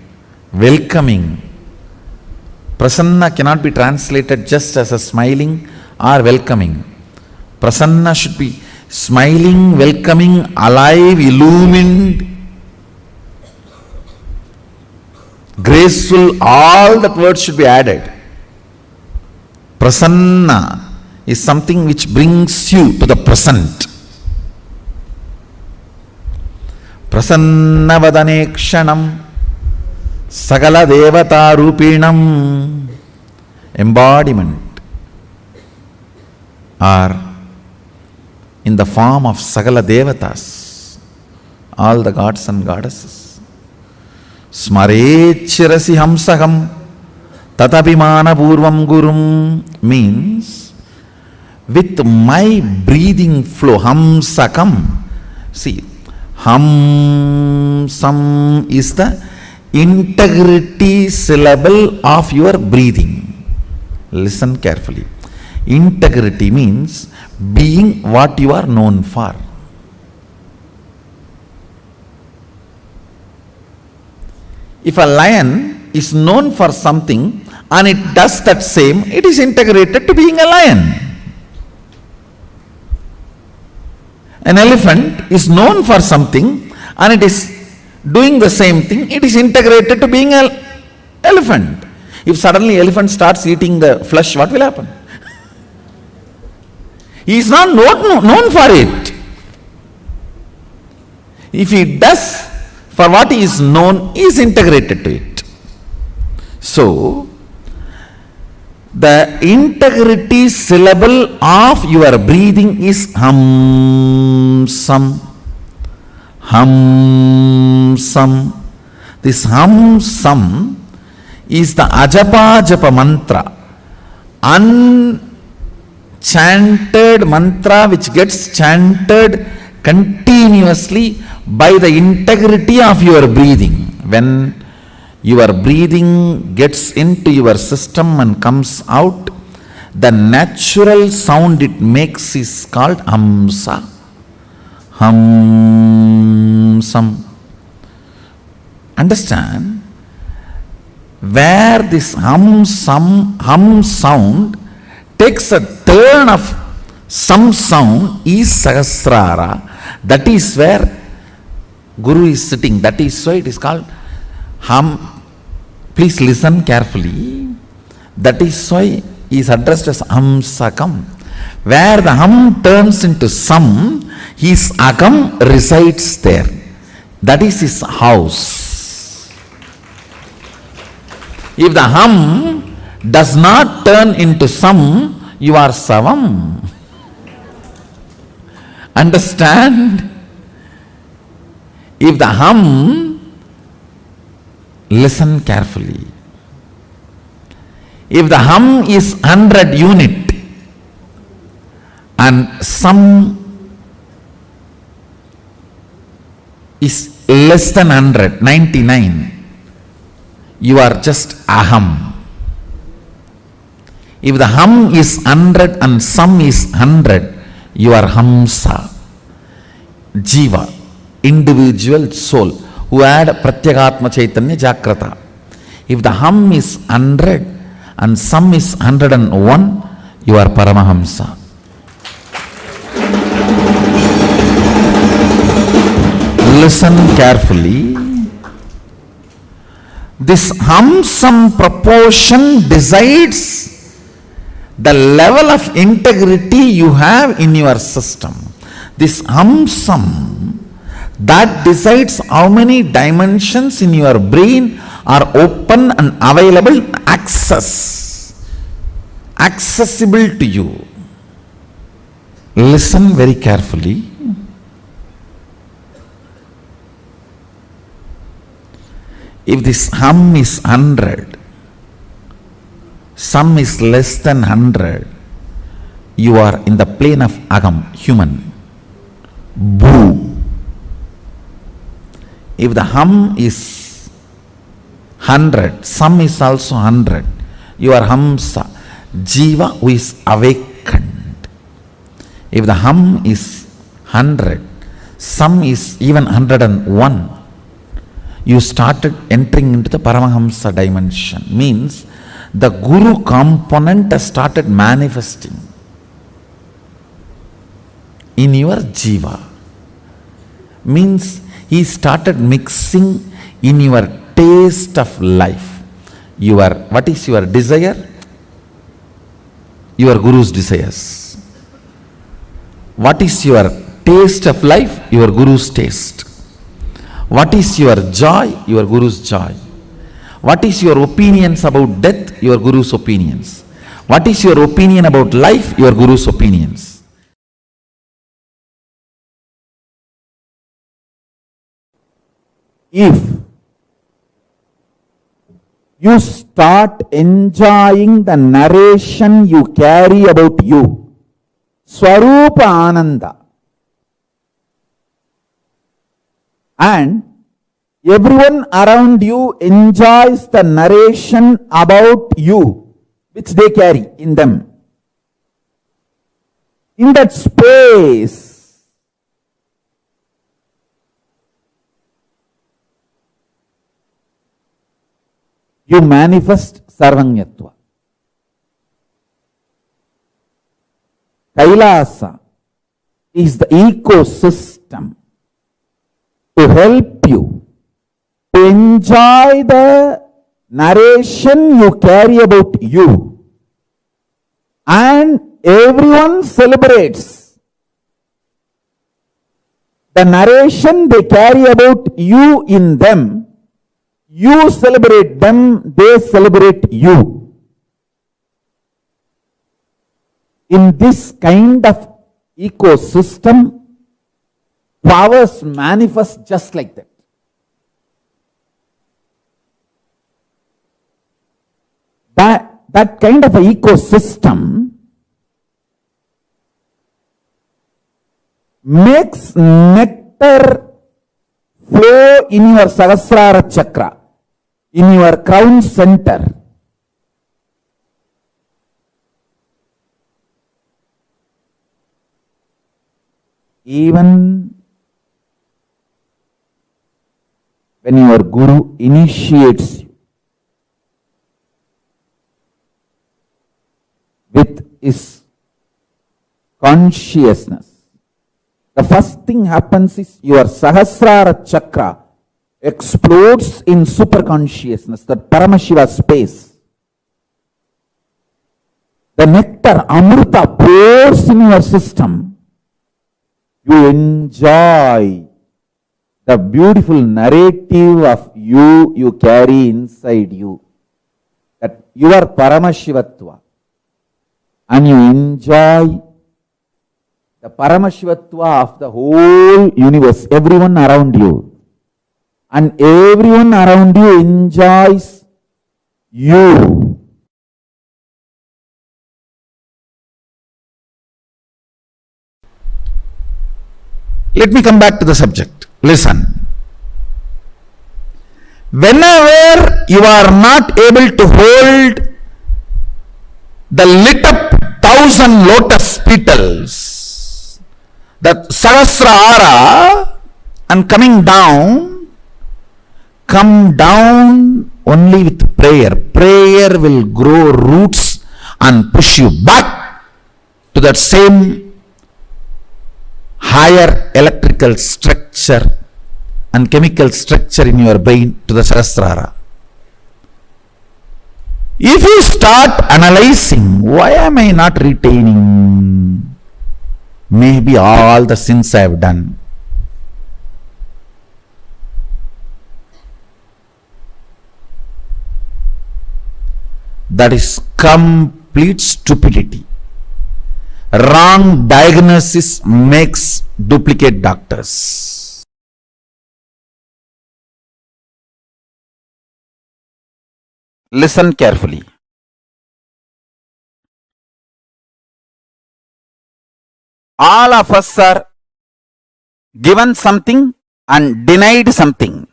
welcoming. Prasanna cannot be translated just as a smiling or welcoming. Prasanna should be smiling, welcoming, alive, illumined, graceful. All that words should be added. Prasanna is something which brings you to the present. Prasannavadanekshanam Sagala Devata Rupinam. Embodiment or in the form of Sagala Devatas, all the gods and goddesses. Smarechirasi hamsaham tatapimana purvam gurum means with my breathing flow, hamsakam. See, hamsam is the integrity syllable of your breathing. Listen carefully. Integrity means being what you are known for. If a lion is known for something and it does that same, it is integrated to being a lion. An elephant is known for something and it is doing the same thing, it is integrated to being an elephant. If suddenly elephant starts eating the flesh, what will happen? He is not known for it. If he does for what he is known, he is integrated to it. So, The integrity syllable of your breathing is hamsam. Hamsam. This hamsam is the ajapa japa mantra, unchanted mantra which gets chanted continuously by the integrity of your breathing. When your breathing gets into your system and comes out, the natural sound it makes is called hamsa. Hamsam. Understand? Where this hum sound takes a turn of some sound is Sahasrara. That is where Guru is sitting. That is why it is called hum. Please listen carefully. That is why he is addressed as Hamsakam. Where the hum turns into sam, his akam resides there. That is his house. If the hum does not turn into sam, you are savam. Understand? If the hum, listen carefully. If the hum is 100 unit and sam is less than 100, 99, you are just aham. If the hum is 100 and sam is 100, you are hamsa, jiva, individual soul, who had pratyakatma chaitanya jagrata. If the hum is 100 and sam is 101, you are paramahamsa. Listen carefully. This hum-sam proportion decides the level of integrity you have in your system. This hum-sam, that decides how many dimensions in your brain are open and available, accessible to you. Listen very carefully. If this hum is 100, sam is less than 100, you are in the plane of agam, human. Boo. If the hum is 100, sam is also 100, you are hamsa, jiva who is awakened. If the hum is 100, sam is even 101, you started entering into the Paramahamsa dimension. Means the Guru component has started manifesting in your jiva. Means he started mixing in your taste of life. What is your desire? Your Guru's desires. What is your taste of life? Your Guru's taste. What is your joy? Your Guru's joy. What is your opinions about death? Your Guru's opinions. What is your opinion about life? Your Guru's opinions. If you start enjoying the narration you carry about you, Swarupa Ananda, and everyone around you enjoys the narration about you which they carry in them. In that space, you manifest Sarvanyatva. Kailasa is the ecosystem to help you to enjoy the narration you carry about you, and everyone celebrates the narration they carry about you in them. You celebrate them, they celebrate you. In this kind of ecosystem, powers manifest just like that. That kind of a ecosystem makes nectar flow in your Sahasrara chakra, in your crown center. Even when your guru initiates you with his consciousness, the first thing happens is your Sahasrara chakra explodes in superconsciousness, the Paramashiva space. The nectar, Amrita, pours in your system. You enjoy the beautiful narrative of you carry inside you, that you are Paramashivatva, and you enjoy the Paramashivatva of the whole universe, everyone around you, and everyone around you enjoys you. Let me come back to the subject. Listen. Whenever you are not able to hold the lit up 1,000 lotus petals, that Sahasrara, and come down only with prayer. Prayer will grow roots and push you back to that same higher electrical structure and chemical structure in your brain, to the Sahasrara. If you start analyzing, why am I not retaining? Maybe all the sins I have done. That is complete stupidity. Wrong diagnosis makes duplicate doctors. Listen carefully. All of us are given something and denied something.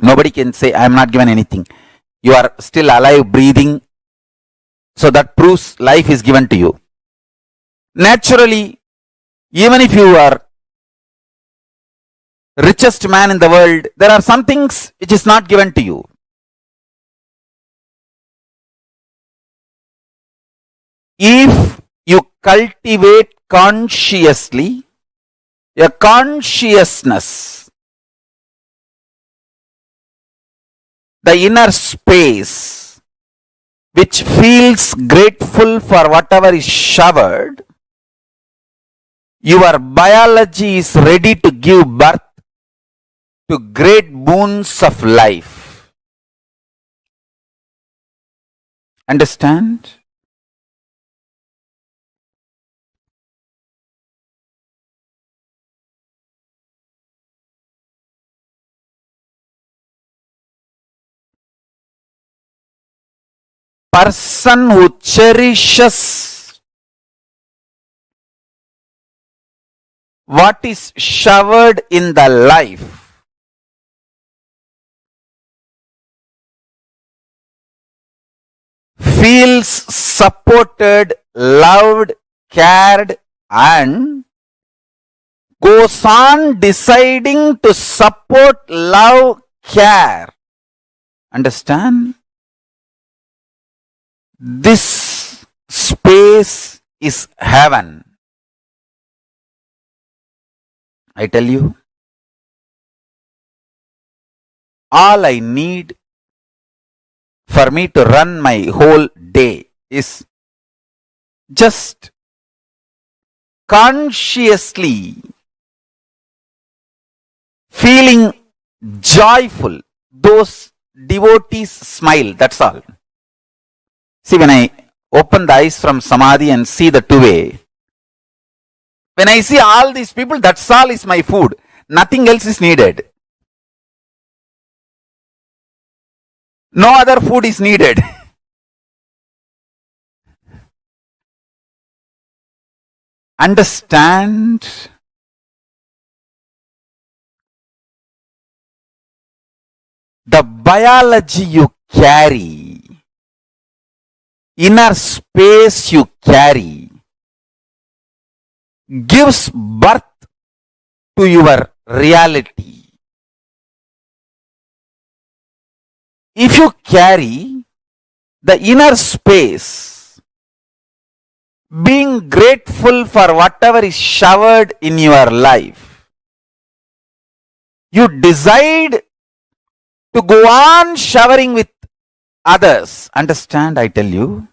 Nobody can say, I am not given anything. You are still alive, breathing. So that proves life is given to you. Naturally, even if you are richest man in the world, there are some things which is not given to you. If you cultivate consciously a consciousness, the inner space, which feels grateful for whatever is showered, your biology is ready to give birth to great boons of life. Understand? Person who cherishes what is showered in the life feels supported, loved, cared, and goes on deciding to support, love, care. Understand? This space is heaven. I tell you, all I need for me to run my whole day is just consciously feeling joyful. Those devotees smile, that's all. See, when I open the eyes from samadhi and see the two-way. When I see all these people, that's all is my food. Nothing else is needed. No other food is needed. Understand the biology you carry, inner space you carry, gives birth to your reality. If you carry the inner space, being grateful for whatever is showered in your life, you decide to go on showering with others. Understand, I tell you?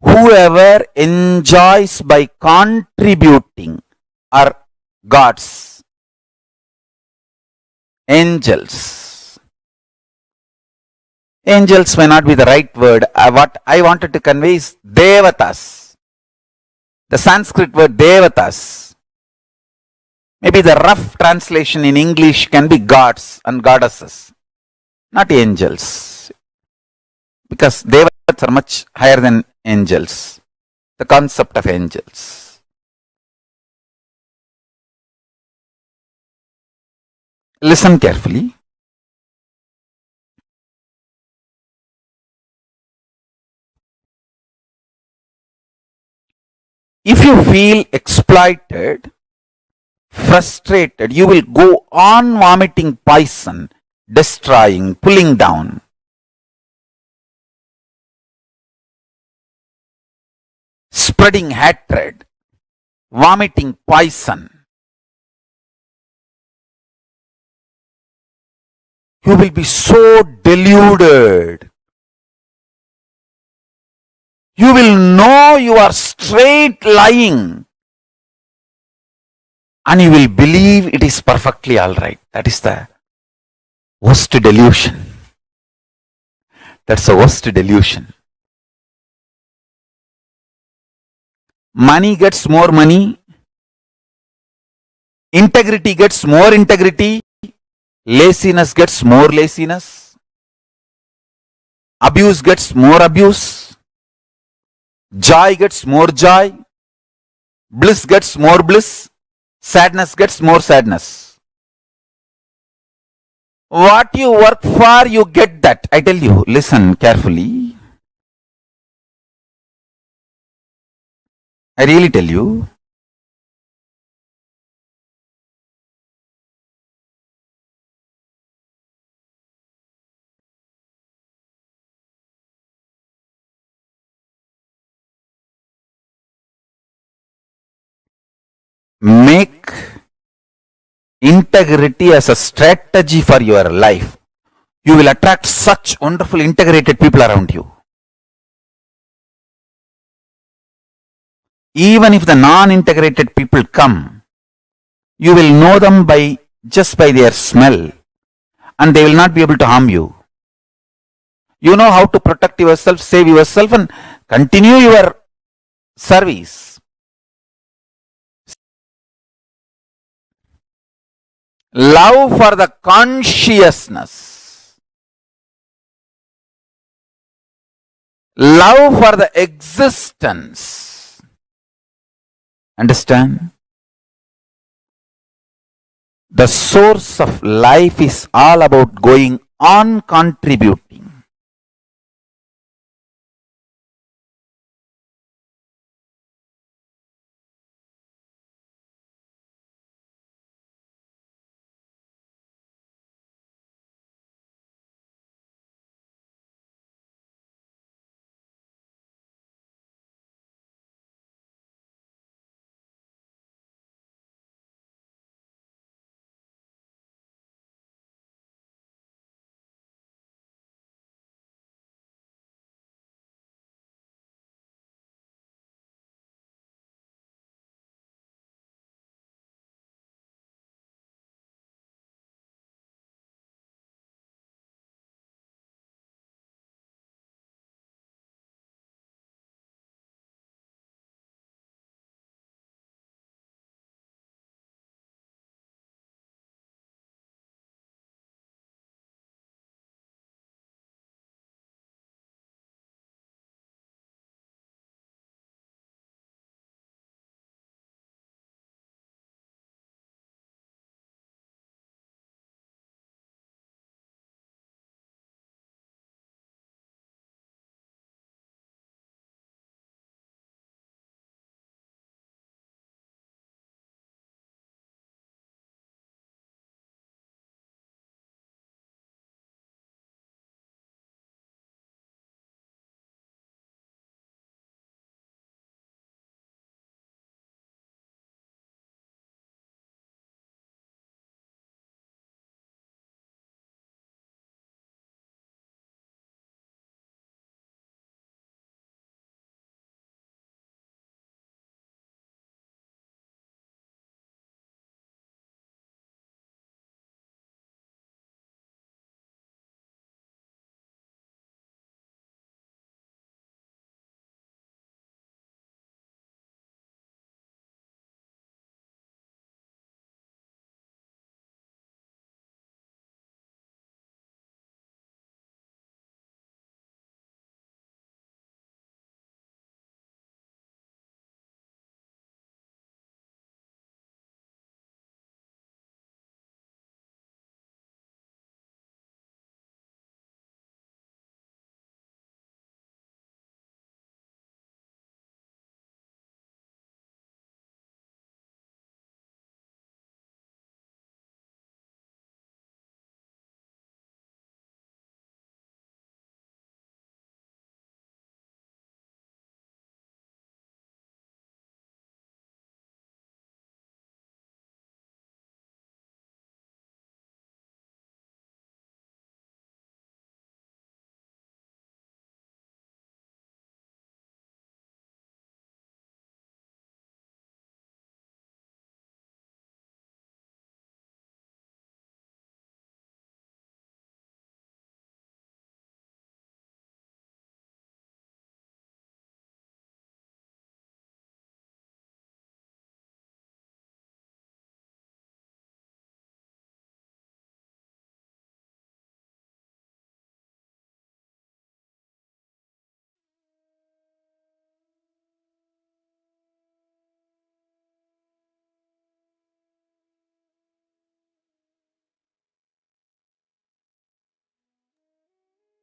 Whoever enjoys by contributing are gods, angels. Angels may not be the right word. What I wanted to convey is devatas. The Sanskrit word devatas. Maybe the rough translation in English can be gods and goddesses, not angels. Because devatas are much higher than angels. The concept of angels. Listen carefully. If you feel exploited, frustrated, you will go on vomiting poison, destroying, pulling down. Spreading hatred, vomiting poison. You will be so deluded. You will know you are straight lying. And you will believe it is perfectly alright. That is the worst delusion. That's the worst delusion. Money gets more money. Integrity gets more integrity. Laziness gets more laziness. Abuse gets more abuse. Joy gets more joy. Bliss gets more bliss. Sadness gets more sadness. What you work for, you get that. I tell you, listen carefully. I really tell you. Make integrity as a strategy for your life. You will attract such wonderful integrated people around you. Even if the non-integrated people come, you will know them just by their smell, and they will not be able to harm you. You know how to protect yourself, save yourself, and continue your service. Love for the consciousness. Love for the existence. Understand? The source of life is all about going on contributing.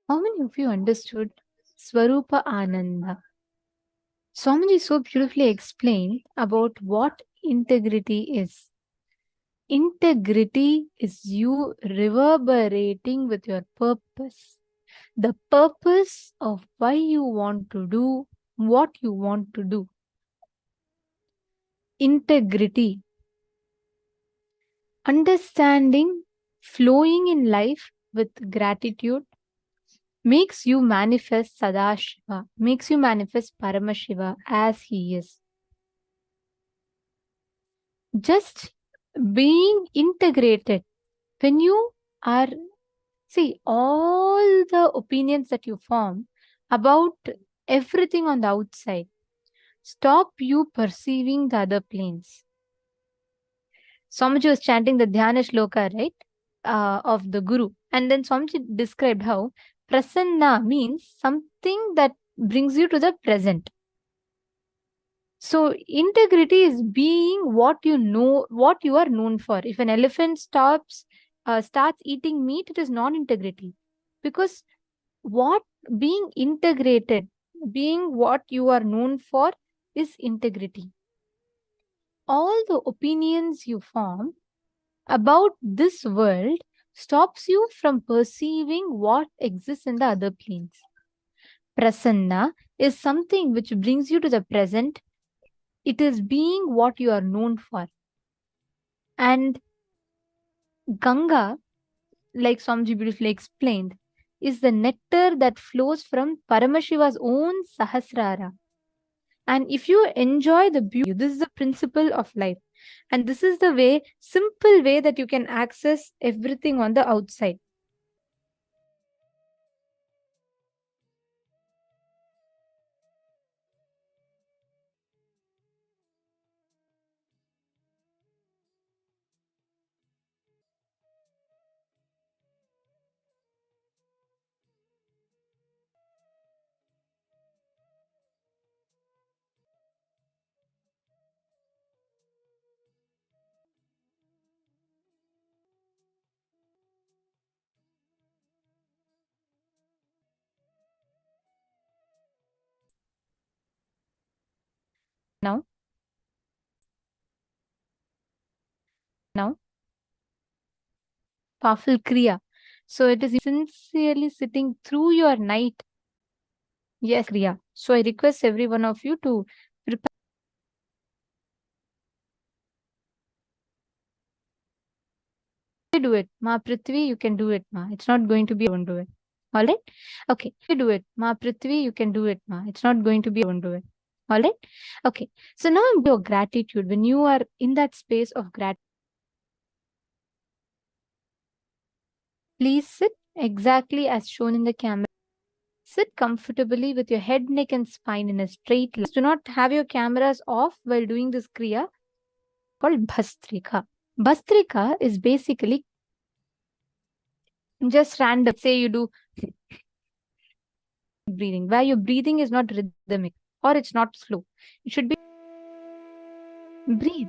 How many of you understood Swarupa Ananda? Swamiji so beautifully explained about what integrity is. Integrity is you reverberating with your purpose. The purpose of why you want to do what you want to do. Integrity. Understanding, flowing in life with gratitude makes you manifest Sadashiva, makes you manifest Paramashiva as he is. Just being integrated. When you are, see, all the opinions that you form about everything on the outside stop you perceiving the other planes. Swamiji was chanting the Dhyana Shloka, right? Of the Guru. And then Swamiji described how prasanna means something that brings you to the present. So integrity is being what you know, what you are known for. If an elephant starts eating meat, it is non-integrity. Because what being integrated, being what you are known for is integrity. All the opinions you form about this world stops you from perceiving what exists in the other planes. Prasanna is something which brings you to the present. It is being what you are known for. And Ganga, like Swamiji beautifully explained, is the nectar that flows from Paramashiva's own Sahasrara. And if you enjoy the beauty, this is the principle of life. And this is the way, simple way that you can access everything on the outside. Now, powerful Kriya. So it is sincerely sitting through your night. Yes, Kriya. So I request every one of you to prepare. Do it. Ma Prithvi, you can do it, Ma. It's not going to be, won't do it. All right? Okay. Do it. Ma Prithvi, you can do it, Ma. It's not going to be, won't do it. All right? Okay. So now your gratitude. When you are in that space of gratitude, please sit exactly as shown in the camera. Sit comfortably with your head, neck, and spine in a straight line. Do not have your cameras off while doing this Kriya called Bhastrika. Bhastrika is basically just random. Say you do breathing, where your breathing is not rhythmic or it's not slow. It should be breathe.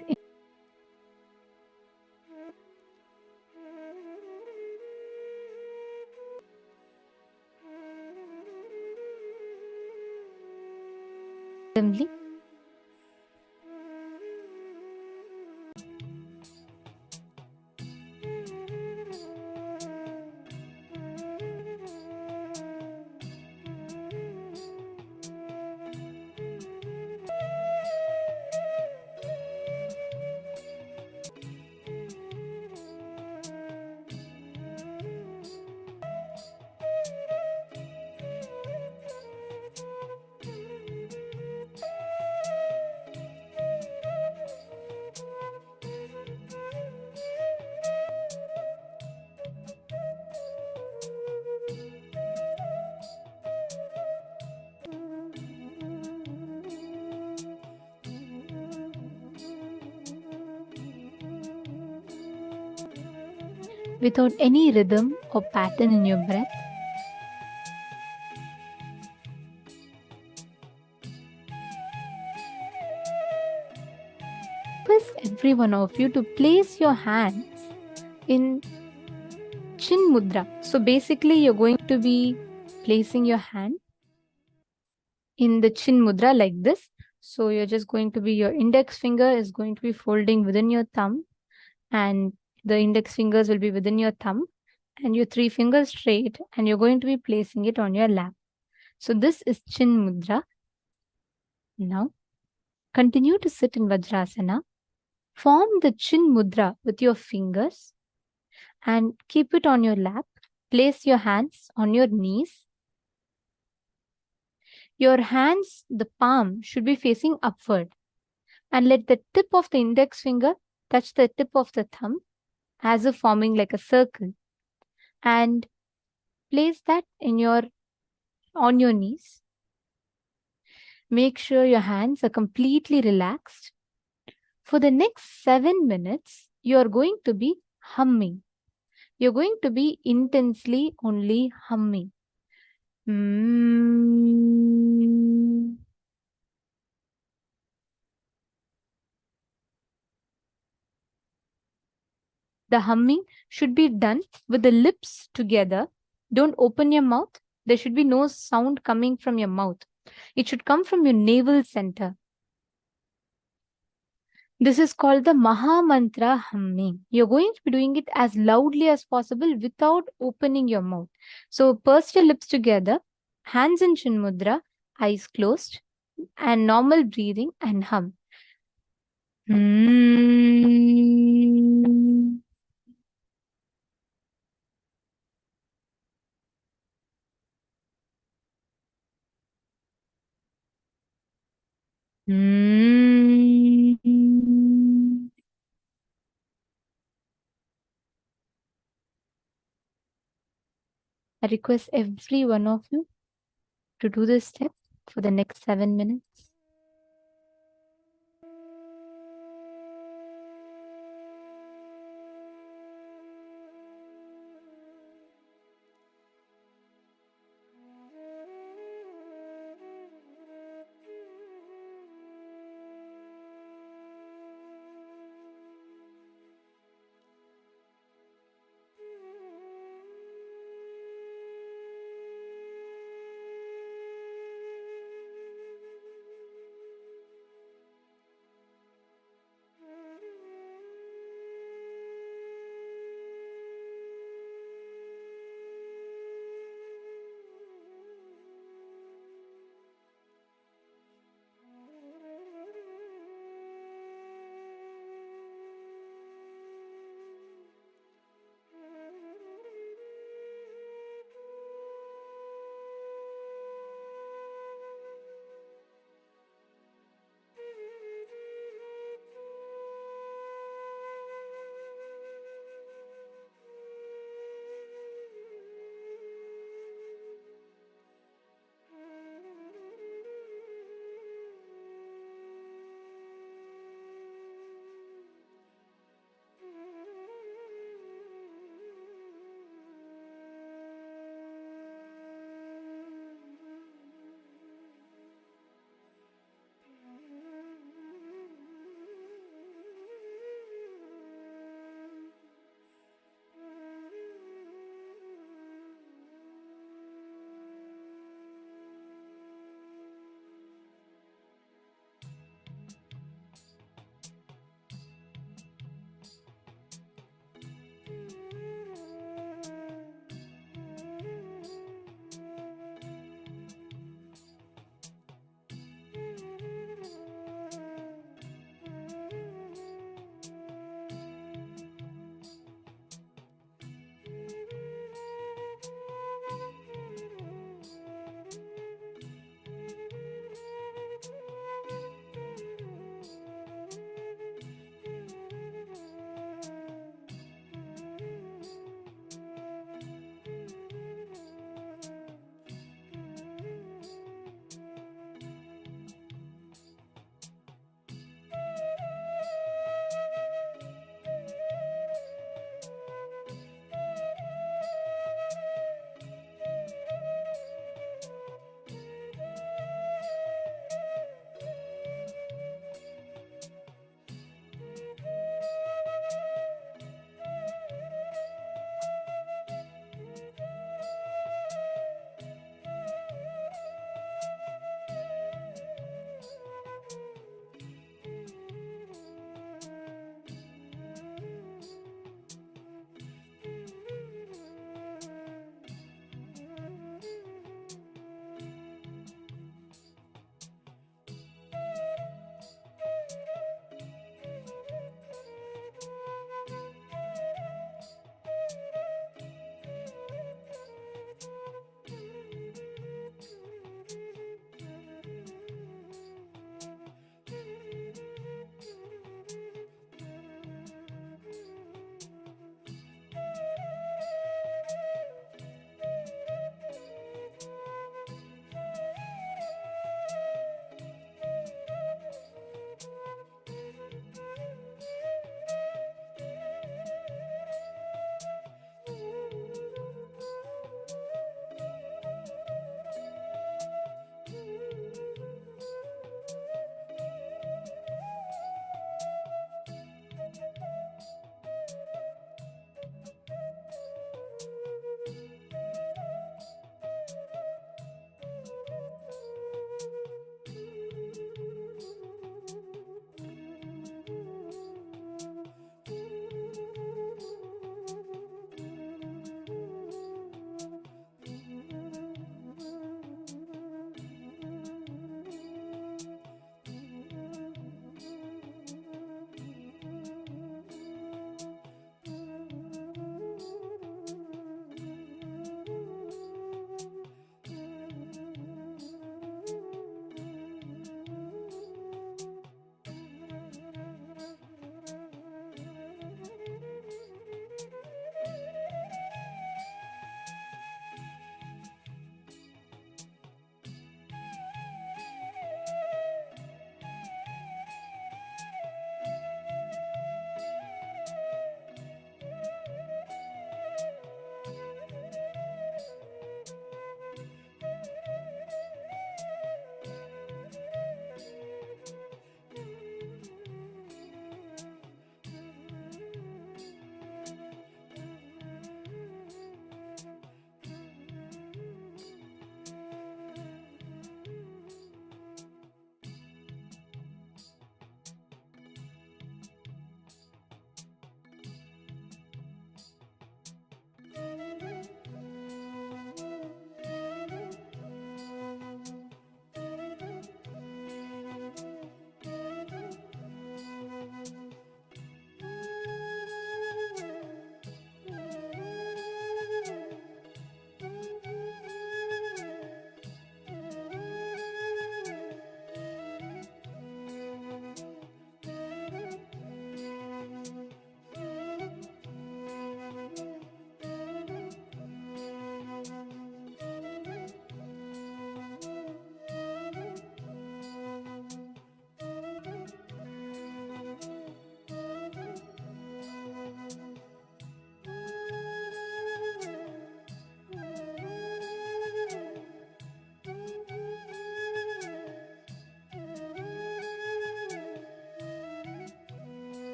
Randomly. Without any rhythm or pattern in your breath. Request every one of you to place your hands in Chin Mudra. So basically you're going to be placing your hand in the chin mudra like this. So you're just going to be, your index finger is going to be folding within your thumb, and the index fingers will be within your thumb, and your 3 fingers straight, and you're going to be placing it on your lap. So this is chin mudra. Now continue to sit in Vajrasana. Form the chin mudra with your fingers and keep it on your lap. Place your hands on your knees. Your hands, the palm, should be facing upward, and let the tip of the index finger touch the tip of the thumb as if forming like a circle, and place that on your knees. Make sure your hands are completely relaxed. For the next 7 minutes, you are going to be humming. You're going to be intensely only humming. The humming should be done with the lips together. Don't open your mouth. There should be no sound coming from your mouth. It should come from your navel center. This is called the Maha Mantra humming. You're going to be doing it as loudly as possible without opening your mouth. So purse your lips together, hands in chin mudra, eyes closed, and normal breathing, and hum. I request every one of you to do this step for the next 7 minutes.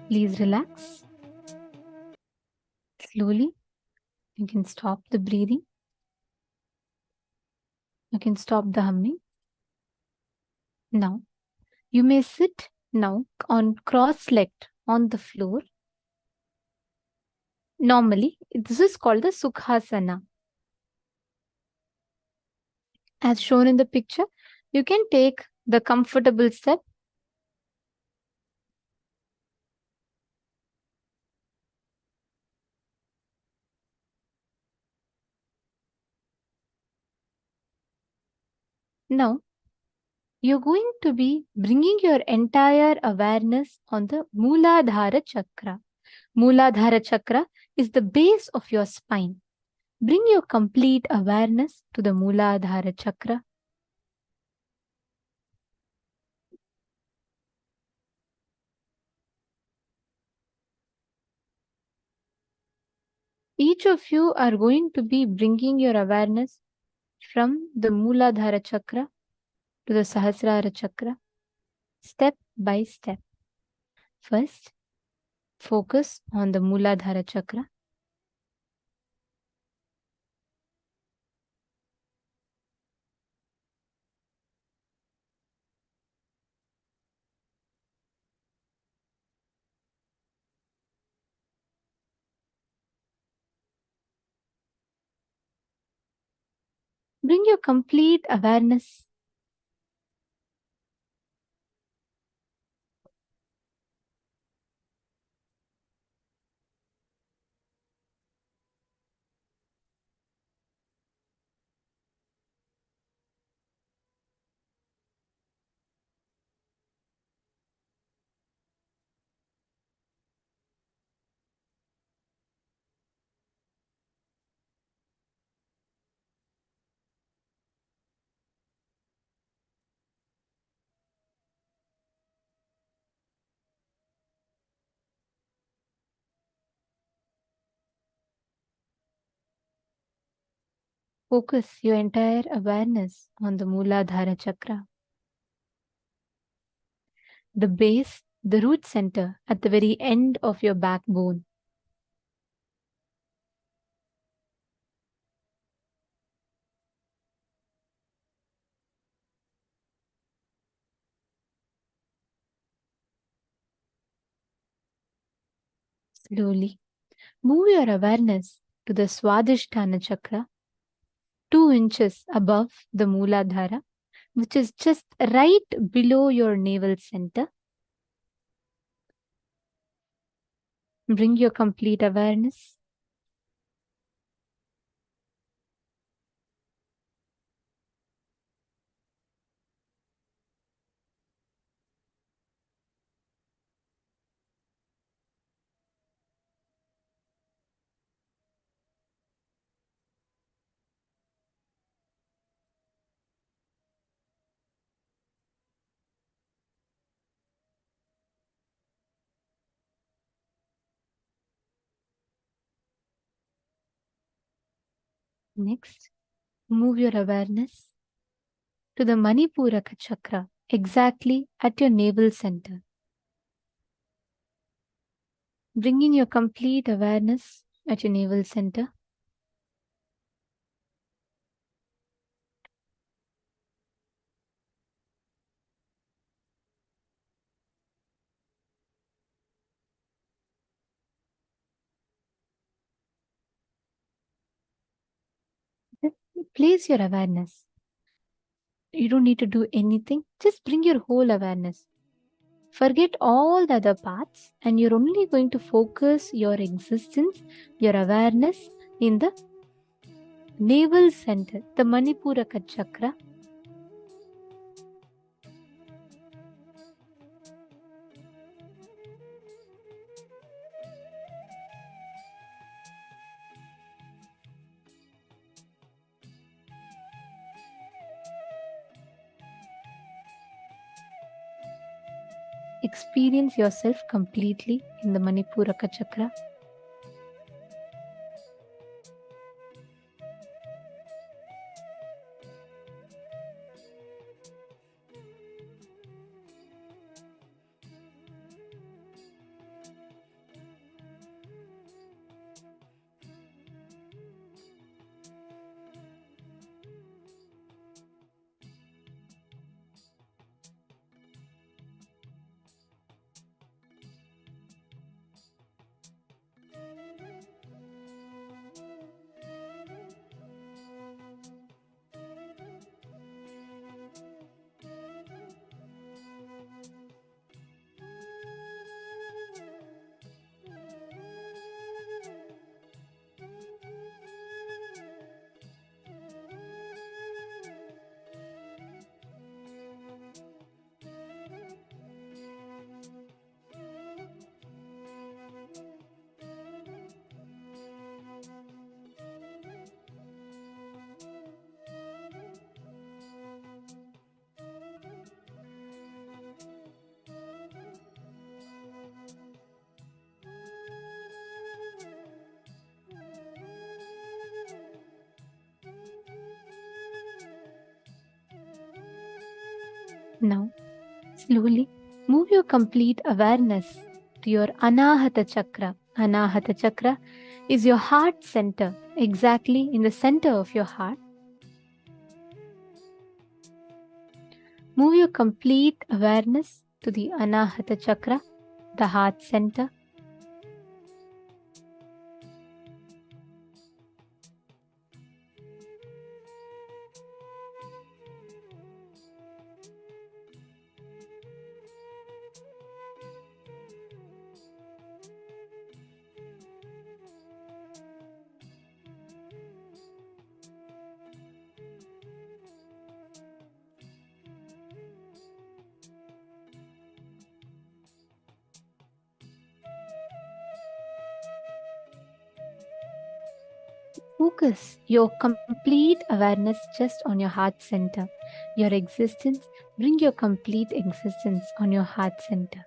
Please relax. Slowly, you can stop the breathing. You can stop the humming. Now, you may sit now on cross-legged on the floor. Normally, this is called the Sukhasana. As shown in the picture, you can take the comfortable step. Now, you're going to be bringing your entire awareness on the Mooladhara Chakra. Mooladhara Chakra is the base of your spine. Bring your complete awareness to the Mooladhara Chakra. Each of you are going to be bringing your awareness from the Mooladhara Chakra to the Sahasrara Chakra, step by step. First, focus on the Mooladhara Chakra. Bring your complete awareness Focus your entire awareness on the Mooladhara Chakra. The base, the root center at the very end of your backbone. Slowly, move your awareness to the Swadhisthana Chakra, 2 inches above the Mooladhara, which is just right below your navel center. Bring your complete awareness. Next, move your awareness to the Manipuraka Chakra, exactly at your navel center. Bringing your complete awareness at your navel center. Just place your awareness. You don't need to do anything. Just bring your whole awareness. Forget all the other parts, and you're only going to focus your existence, your awareness in the navel center, the Manipuraka Chakra. Experience yourself completely in the Manipuraka Chakra. Now, slowly move your complete awareness to your Anahata Chakra. Anahata Chakra is your heart center, exactly in the center of your heart. Move your complete awareness to the Anahata Chakra, the heart center. Focus your complete awareness just on your heart center. Your existence, bring your complete existence on your heart center.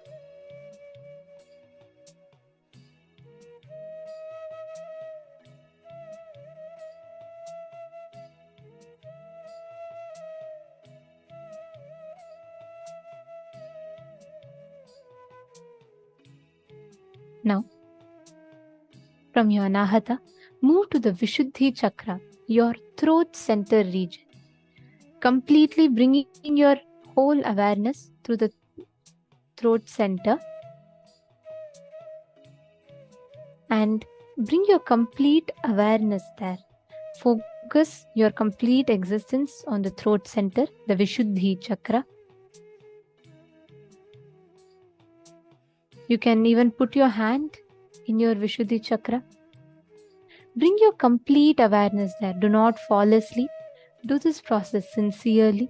Now, from your Anahata, move to the Vishuddhi Chakra, your throat center region. Completely bringing your whole awareness through the throat center and bring your complete awareness there. Focus your complete existence on the throat center, the Vishuddhi Chakra. You can even put your hand in your Vishuddhi Chakra. Bring your complete awareness there. Do not fall asleep. Do this process sincerely.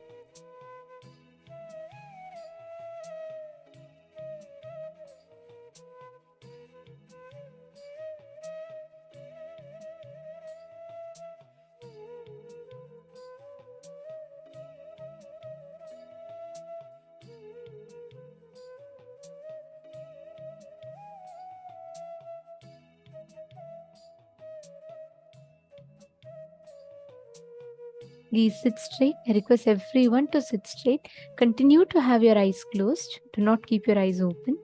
Please sit straight. I request everyone to sit straight. Continue to have your eyes closed. Do not keep your eyes open.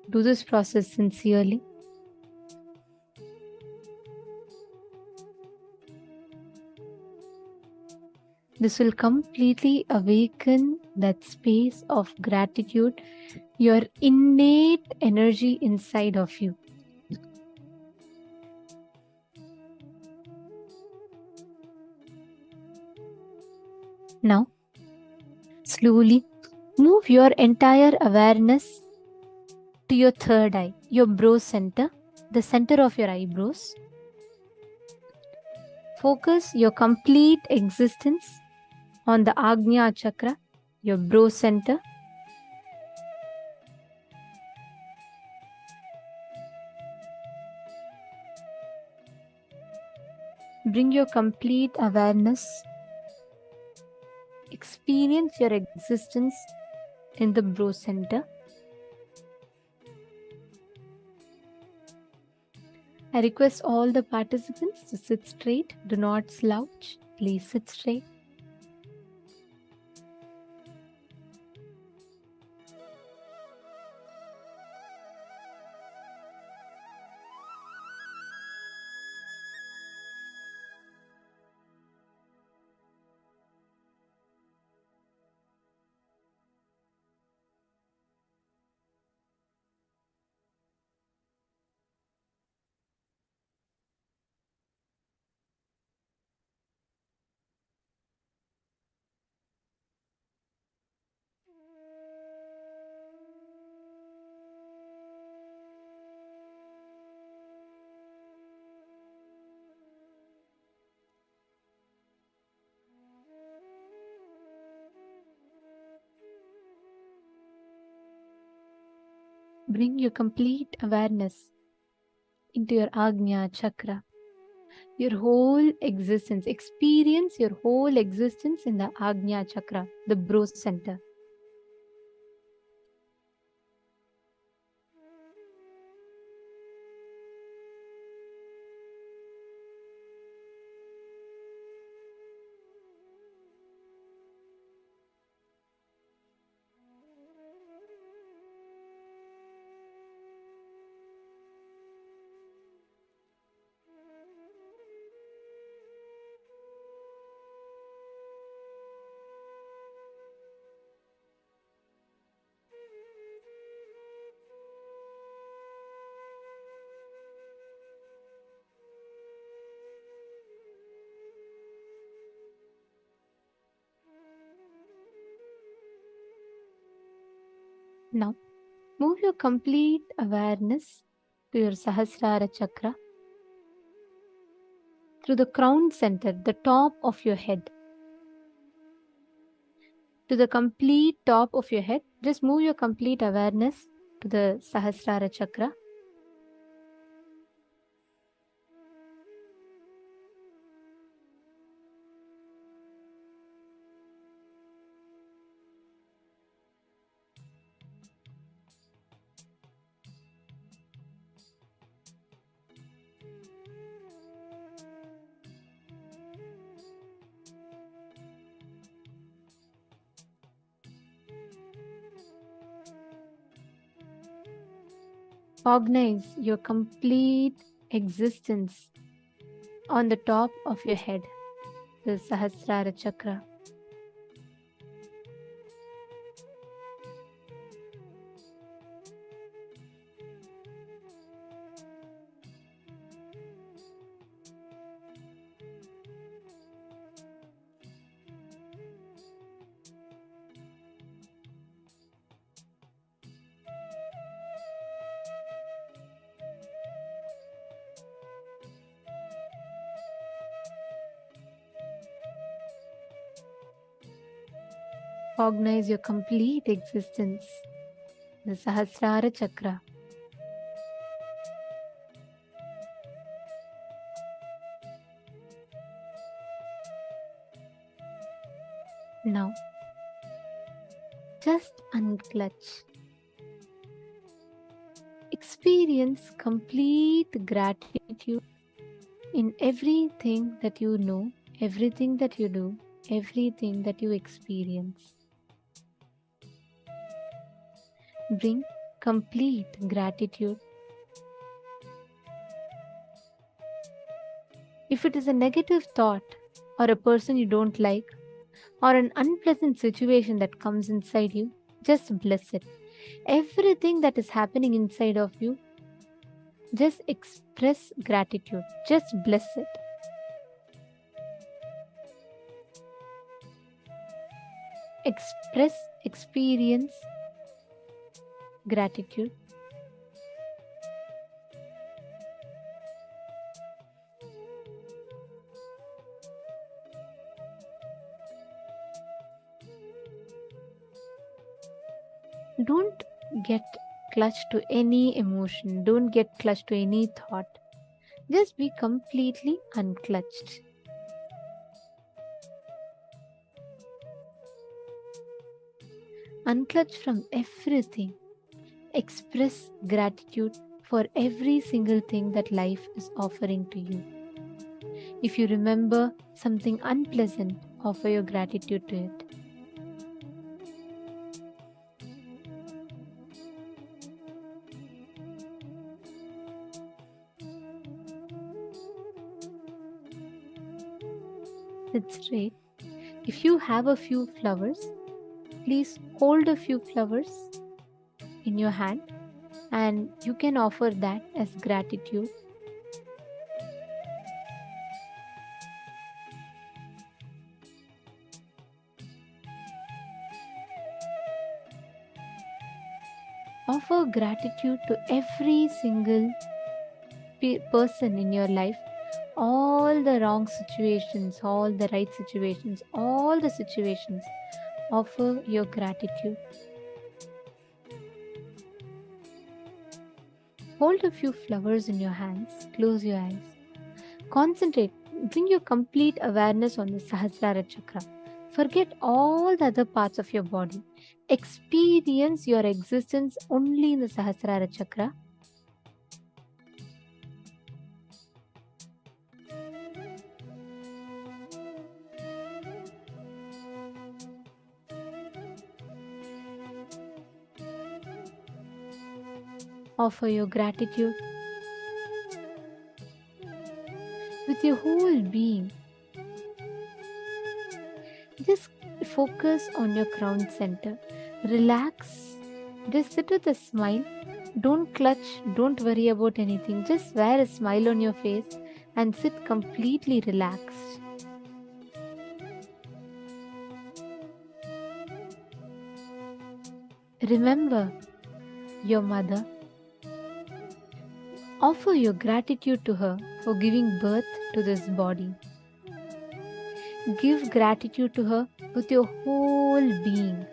Do this process sincerely. This will completely awaken that space of gratitude, your innate energy inside of you. Now, slowly move your entire awareness to your third eye, your brow center, the center of your eyebrows. Focus your complete existence on the Agnya Chakra, your brow center. Bring your complete awareness. Experience your existence in the brow center. I request all the participants to sit straight. Do not slouch. Please sit straight. Bring your complete awareness into your Agnya Chakra. Your whole existence. Experience your whole existence in the Agnya Chakra, the brow center. Now, move your complete awareness to your Sahasrara chakra through the crown center, the top of your head. To the complete top of your head, just move your complete awareness to the Sahasrara chakra. Cognize your complete existence on the top of your head, the Sahasrara chakra. Cognize your complete existence, the Sahasrara chakra. Now, just unclutch. Experience complete gratitude in everything that you know, everything that you do, everything that you experience. Bring complete gratitude. If it is a negative thought, or a person you don't like, or an unpleasant situation that comes inside you, just bless it. Everything that is happening inside of you, just express gratitude. Just bless it. Express, experience gratitude. Don't get clutched to any emotion. Don't get clutched to any thought. Just be completely unclutched. Unclutch from everything. Express gratitude for every single thing that life is offering to you. If you remember something unpleasant, offer your gratitude to it. That's right. If you have a few flowers, please hold a few flowers in your hand and you can offer that as gratitude. Offer gratitude to every single person in your life. All the wrong situations, all the right situations, all the situations. Offer your gratitude. Hold a few flowers in your hands. Close your eyes. Concentrate. Bring your complete awareness on the Sahasrara chakra. Forget all the other parts of your body. Experience your existence only in the Sahasrara chakra. Offer your gratitude with your whole being. Just focus on your crown center. Relax. Just sit with a smile. Don't clutch. Don't worry about anything. Just wear a smile on your face and sit completely relaxed. Remember your mother. Offer your gratitude to her for giving birth to this body. Give gratitude to her with your whole being,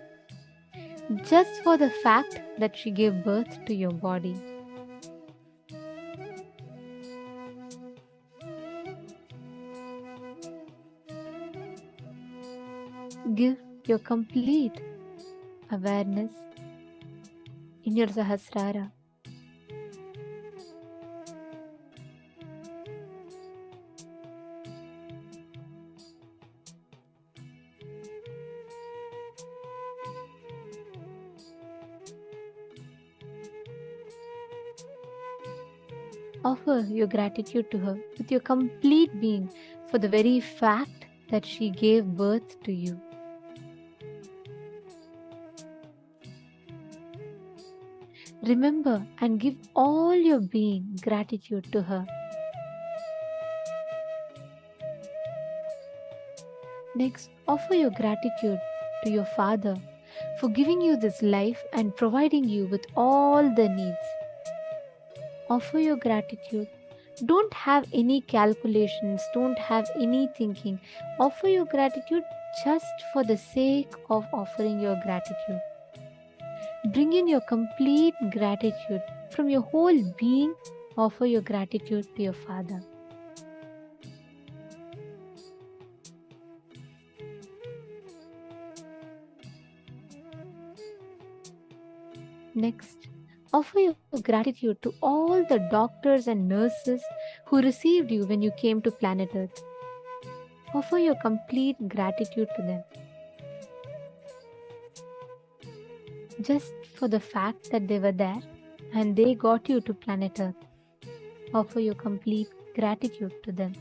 just for the fact that she gave birth to your body. Give your complete awareness in your Sahasrara. Offer your gratitude to her with your complete being for the very fact that she gave birth to you. Remember and give all your being gratitude to her. Next, offer your gratitude to your father for giving you this life and providing you with all the needs. Offer your gratitude. Don't have any calculations, don't have any thinking. Offer your gratitude just for the sake of offering your gratitude. Bring in your complete gratitude from your whole being. Offer your gratitude to your father. Next, offer your gratitude to all the doctors and nurses who received you when you came to planet Earth. Offer your complete gratitude to them. Just for the fact that they were there and they got you to planet Earth. Offer your complete gratitude to them.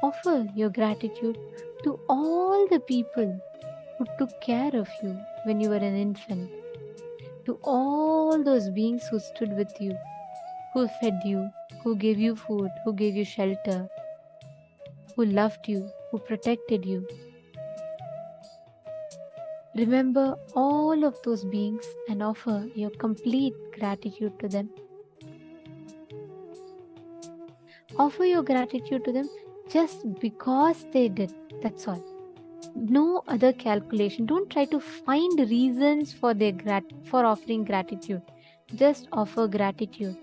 Offer your gratitude to all the people who took care of you when you were an infant, to all those beings who stood with you, who fed you, who gave you food, who gave you shelter, who loved you, who protected you. Remember all of those beings and offer your complete gratitude to them. Offer your gratitude to them just because they did. That's all. No other calculation. Don't try to find reasons for for offering gratitude. Just offer gratitude.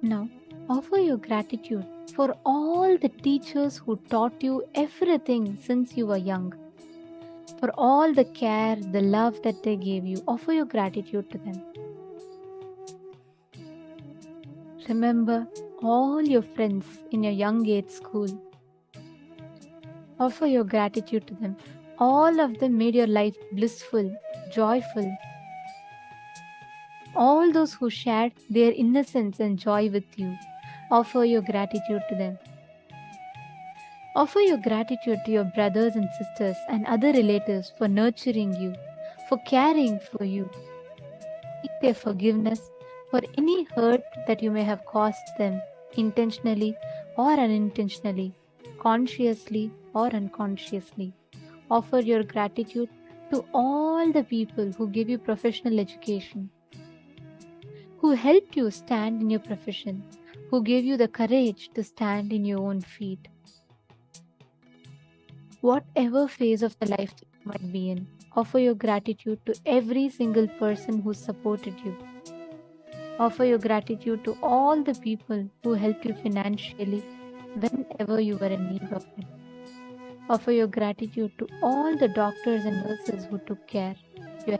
Now, offer your gratitude for all the teachers who taught you everything since you were young. For all the care, the love that they gave you, offer your gratitude to them. Remember all your friends in your young age school. Offer your gratitude to them. All of them made your life blissful, joyful. All those who shared their innocence and joy with you, offer your gratitude to them. Offer your gratitude to your brothers and sisters and other relatives for nurturing you, for caring for you. Seek their forgiveness for any hurt that you may have caused them, intentionally or unintentionally, consciously or unconsciously. Offer your gratitude to all the people who gave you professional education, who helped you stand in your profession, who gave you the courage to stand in your own feet. Whatever phase of the life that you might be in, offer your gratitude to every single person who supported you. Offer your gratitude to all the people who helped you financially whenever you were in need of it. Offer your gratitude to all the doctors and nurses who took care of you,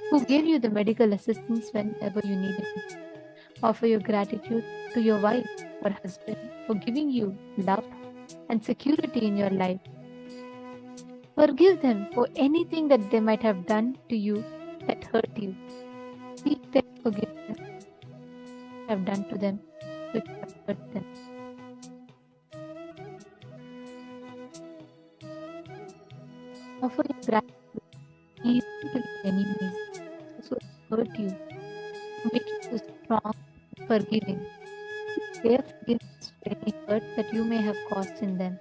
who gave you the medical assistance whenever you needed it. Offer your gratitude to your wife or husband for giving you love and security in your life. Forgive them for anything that they might have done to you that hurt you. Seek their forgiveness you have done to them which have hurt them. Offer your gratitude even to your enemies, those who have hurt you, to make you so strong and forgiving. Seek their forgiveness for any hurt that you may have caused in them.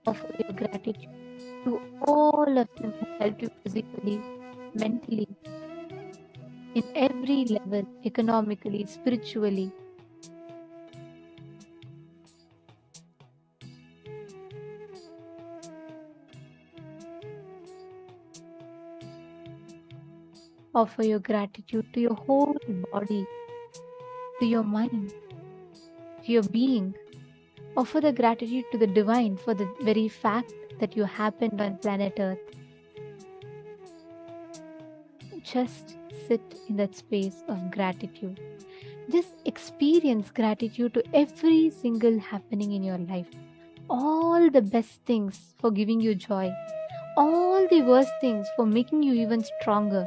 Offer your gratitude to all of them who helped you physically, mentally, in every level, economically, spiritually. Offer your gratitude to your whole body, to your mind, to your being. Offer the gratitude to the divine for the very fact that you happened on planet Earth. Just sit in that space of gratitude. Just experience gratitude to every single happening in your life. All the best things for giving you joy. All the worst things for making you even stronger.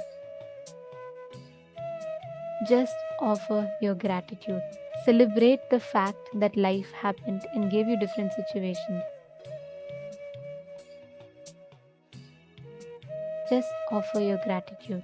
Just offer your gratitude. Celebrate the fact that life happened and gave you different situations. Just offer your gratitude.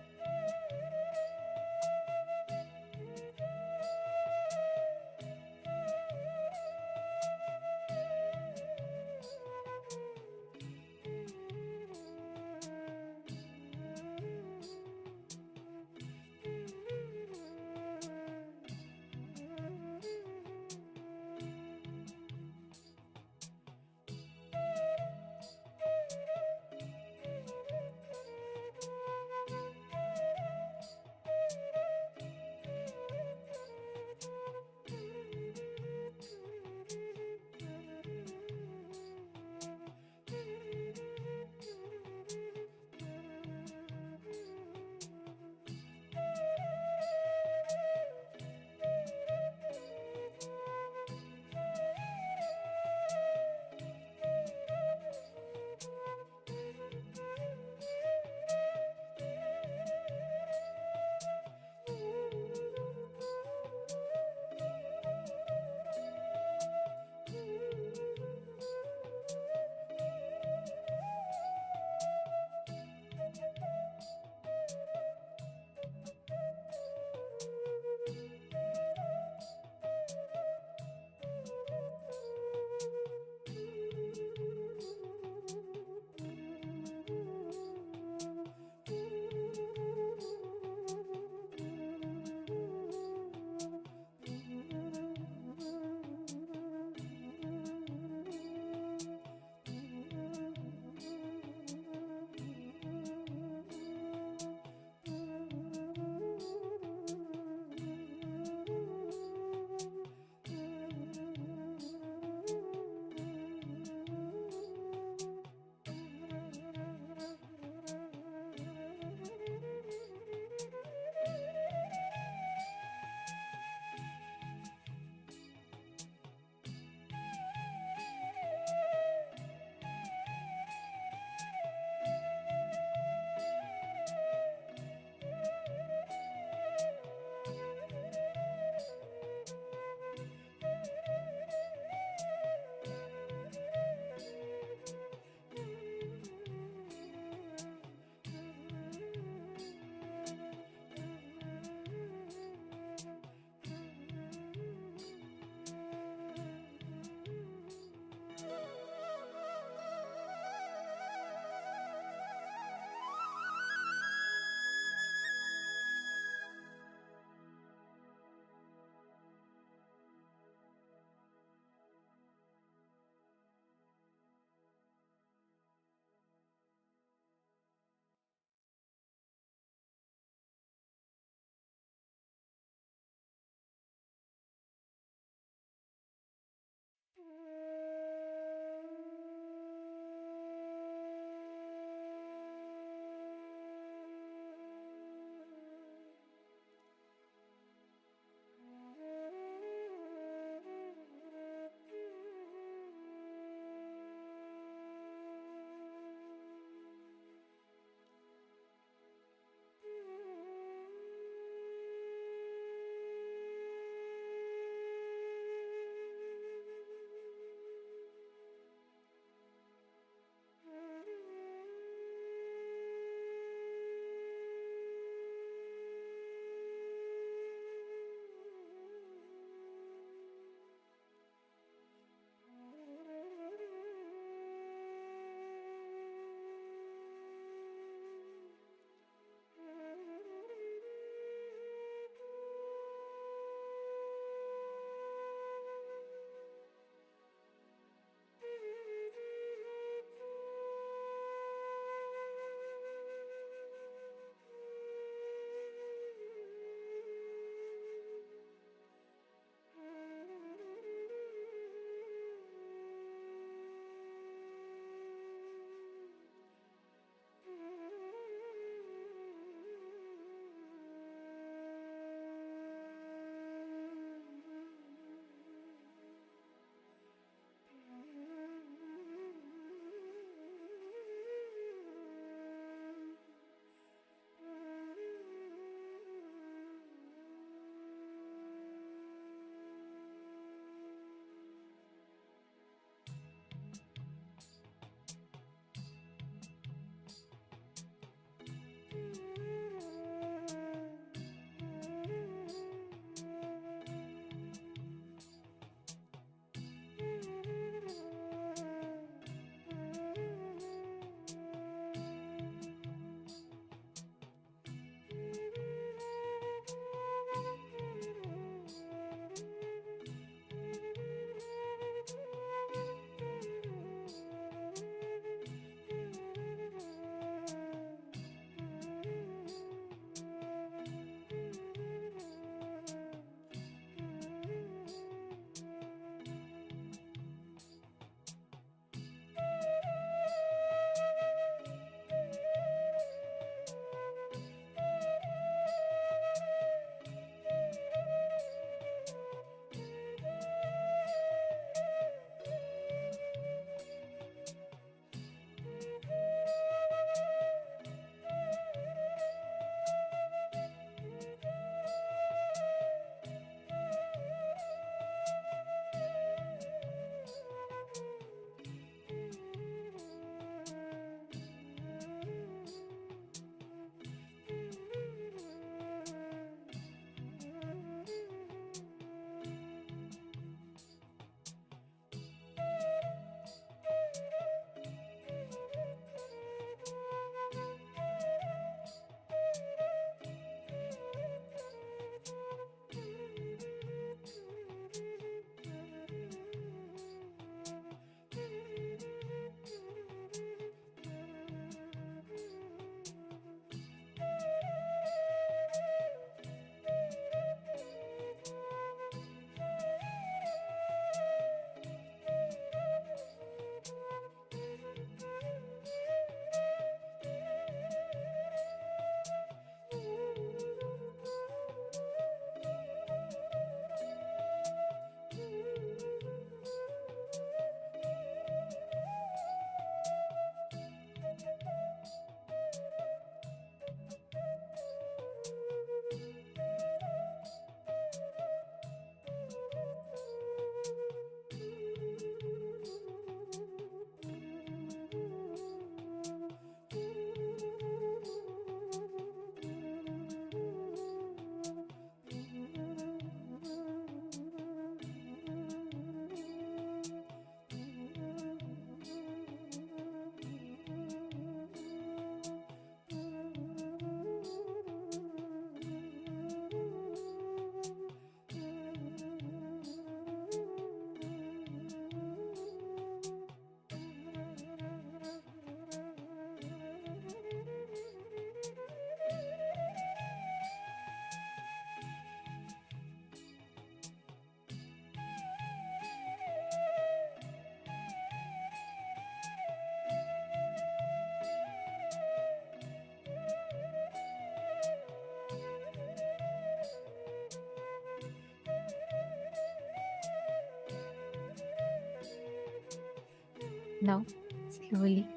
Now, slowly,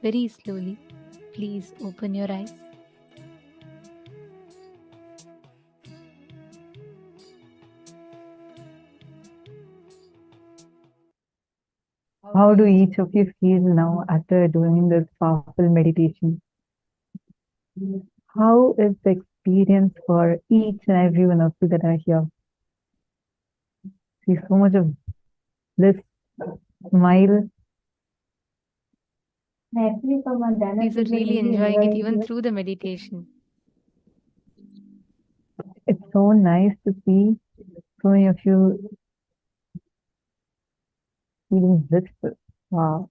very slowly, please open your eyes. How do each of you feel now after doing this powerful meditation? How is the experience for each and every one of you that are here? See so much of bliss, smile. These are really enjoying it even through the meditation. It's so nice to see so many of you feeling blissful. Wow.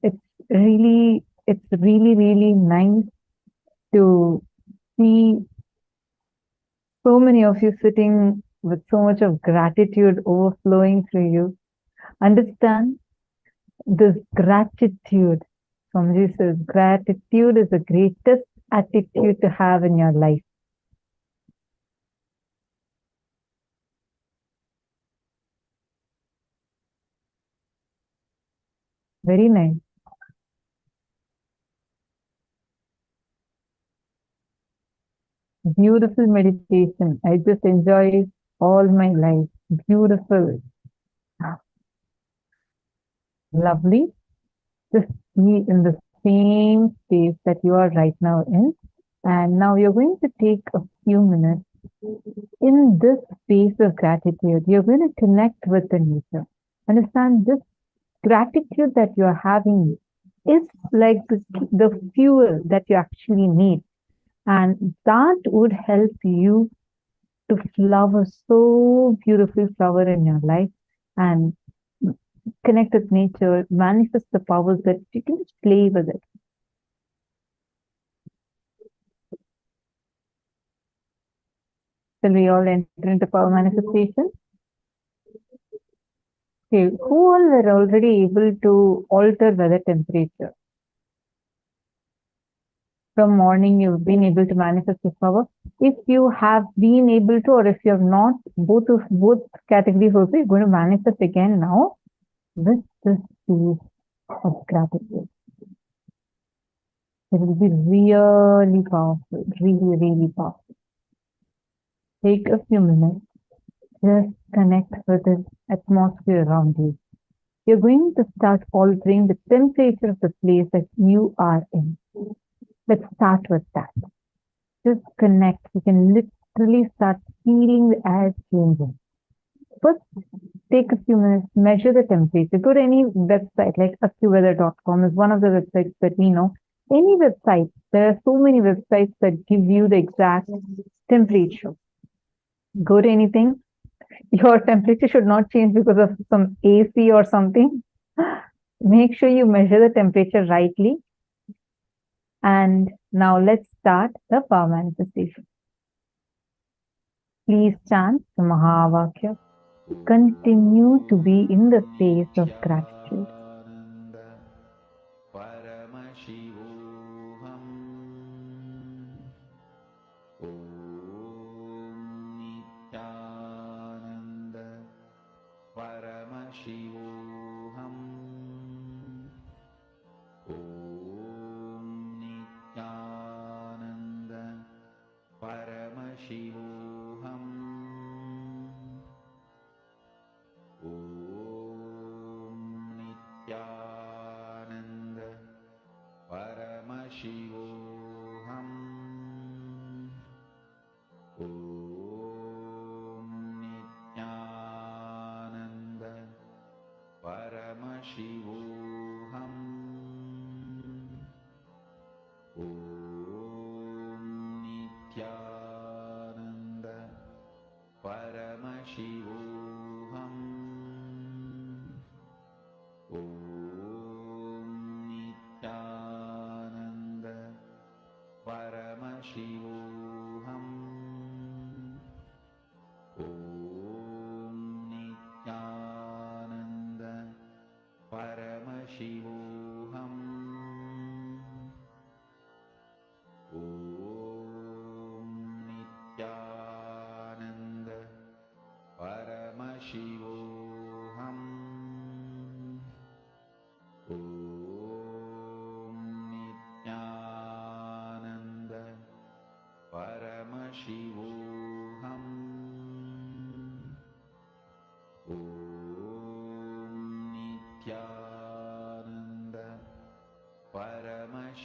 It's really, really nice to see so many of you sitting with so much of gratitude overflowing through you. Understand this gratitude. Swamiji says, gratitude is the greatest attitude to have in your life. Very nice. Beautiful meditation. I just enjoy it all my life. Beautiful. Lovely. Just be in the same space that you are right now in. And now you're going to take a few minutes in this space of gratitude. You're going to connect with the nature. Understand this gratitude that you're having is like the fuel that you actually need. And that would help you to flower so beautiful flower in your life and connect with nature, manifest the powers that you can just play with it. Shall we all enter into power manifestation? Okay, who all were already able to alter weather temperature? From morning, you've been able to manifest this power. If you have been able to, or if you have not, both categories also, you're going to manifest again now with this piece of gratitude. It will be really powerful, really, really powerful. Take a few minutes, just connect with the atmosphere around you. You're going to start altering the temperature of the place that you are in. Let's start with that. Just connect. You can literally start feeling the air changing. First, take a few minutes, measure the temperature. Go to any website like accuweather.com is one of the websites that we know. Any website, there are so many websites that give you the exact temperature. Go to anything. Your temperature should not change because of some AC or something. Make sure you measure the temperature rightly. And now let's start the power manifestation. Please chant the Mahavakya. Continue to be in the space of gratitude. Paramashivoham. Om Nithyananda Paramashivoham. Om Nithyananda Paramashivoham. Om Nithyananda Paramashivoham. Om Nithyananda Paramashivoham. Om Nithyananda Paramashivoham. Om Nithyananda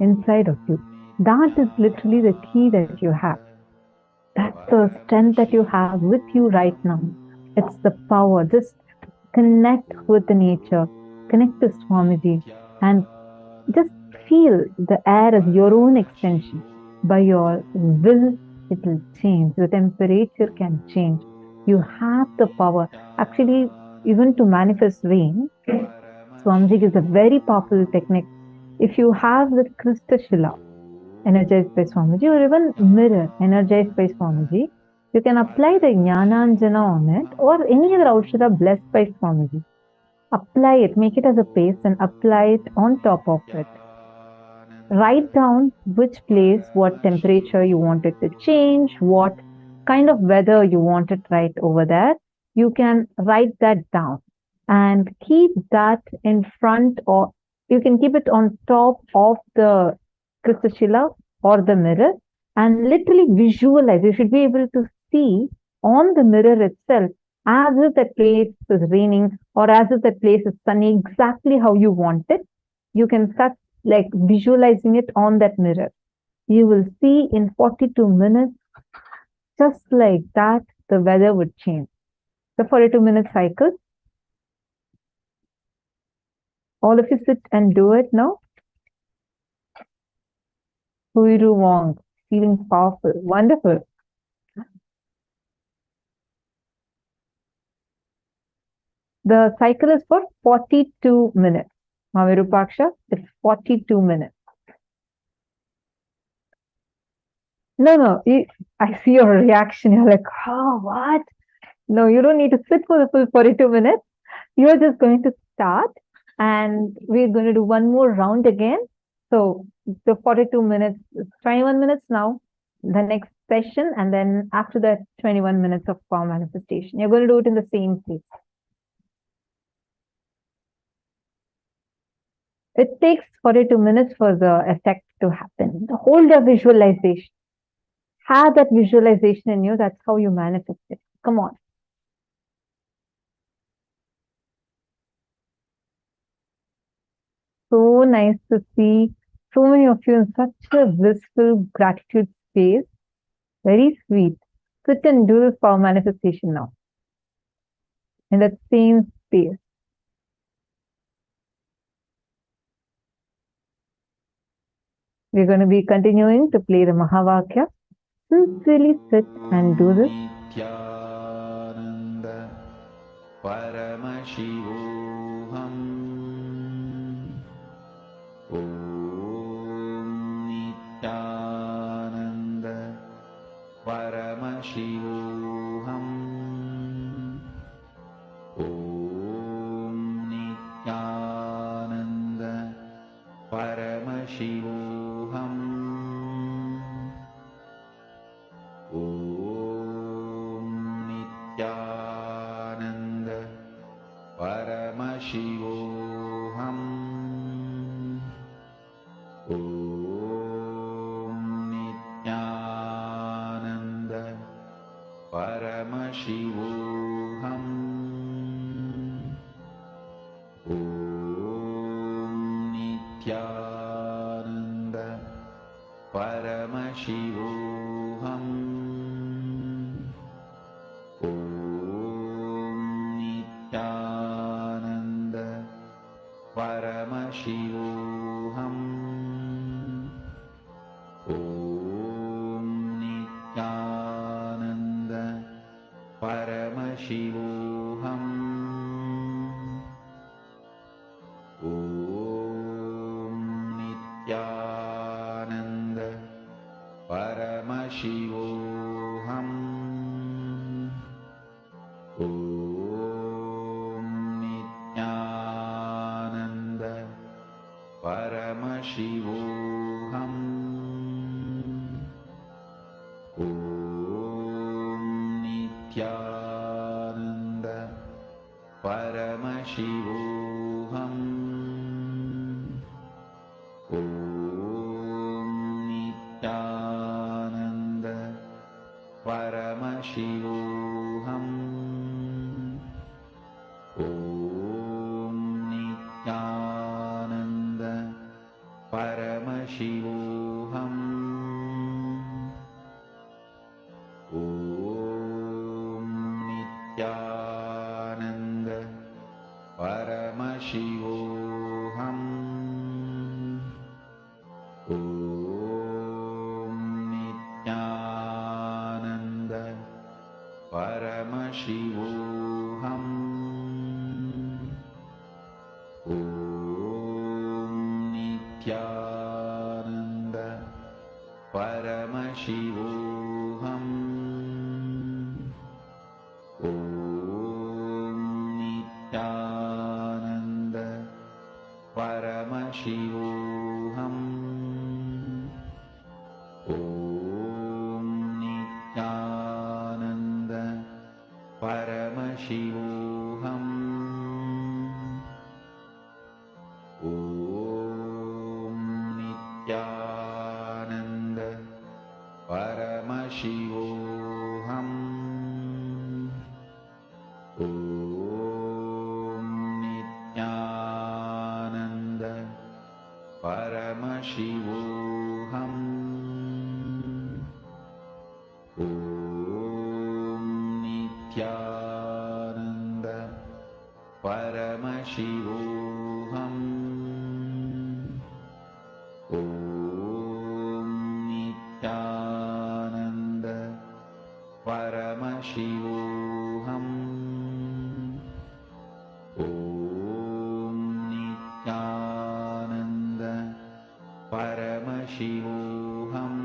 inside of you. That is literally the key that you have. That's the strength that you have with you right now. It's the power. Just connect with the nature, connect to Swamiji, and just feel the air as your own extension. By your will, it will change. The temperature can change. You have the power. Actually, even to manifest rain, Swamiji gives a very powerful technique. If you have the crystal shila energized by Swamiji, or even mirror energized by Swamiji, you can apply the Jnananjana on it, or any other Aushadha blessed by Swamiji. Apply it, make it as a paste and apply it on top of it. Write down which place, what temperature you want it to change, what kind of weather you want it right over there. You can write that down and keep that in front, or you can keep it on top of the Kristashila or the mirror, and literally visualize. You should be able to see on the mirror itself as if that place is raining or as if that place is sunny, exactly how you want it. You can start like visualizing it on that mirror. You will see in 42 minutes, just like that, the weather would change. The 42-minute cycle. All of you sit and do it now. Huiru Wong, feeling powerful, wonderful. The cycle is for 42 minutes. Mavirupaksha, it's 42 minutes. No, I see your reaction. You're like, oh, what? No, you don't need to sit for the full 42 minutes. You're just going to start, and we're going to do one more round again. So the 42 minutes, 21 minutes now, the next session, and then after that, 21 minutes of power manifestation. You're going to do it in the same place. It takes 42 minutes for the effect to happen. Hold your visualization. Have that visualization in you. That's how you manifest it. Come on. So nice to see so many of you in such a blissful gratitude space. Very sweet. Sit and do this power manifestation now. In that same space. We're going to be continuing to play the Mahavakya. Sincerely sit and do this. Nithyananda Paramashivoham. Om Nithyananda Paramashivoham. Om Nithyananda Paramashivoham. Om Nithyananda Paramashivoham. Om Nithyananda Paramashivoham. Om Nithyananda Paramashivoham. Om Nithyananda Paramashivoham. Om Nithyananda Paramashivoham. Om Nithyananda Paramashivoham. Om Nithyananda Paramashivoham. Om Nithyananda Paramashivoham. Om Nithyananda Paramashivoham. Om Nithyananda Paramashivoham. Paramashivoham. Om Nithyananda Paramashivoham. Om Nithyananda Paramashivoham. Om Nithyananda Paramashivoham. Om Nithyananda Paramashivoham. Om Nithyananda Paramashivoham. Om Nithyananda Paramashivoham. Om Nithyananda Paramashivoham. Om Nithyananda Paramashivoham. Om Nithyananda Paramashivoham. Om Nithyananda Paramashivoham.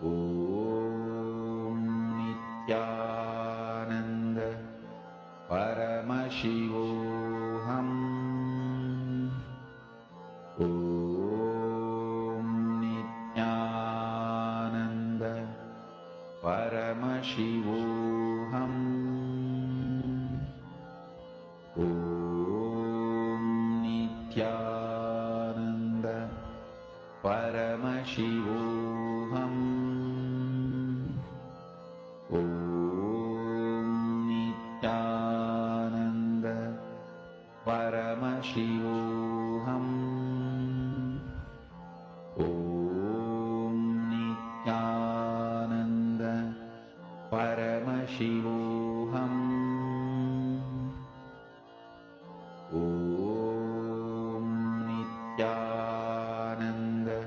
Om Nithyananda Paramashivoham. Om Nithyananda Paramashivoham. Om Nithyananda Paramashivoham. Om Nithyananda Paramashivoham. Om Nithyananda Paramashivoham. Om Nithyananda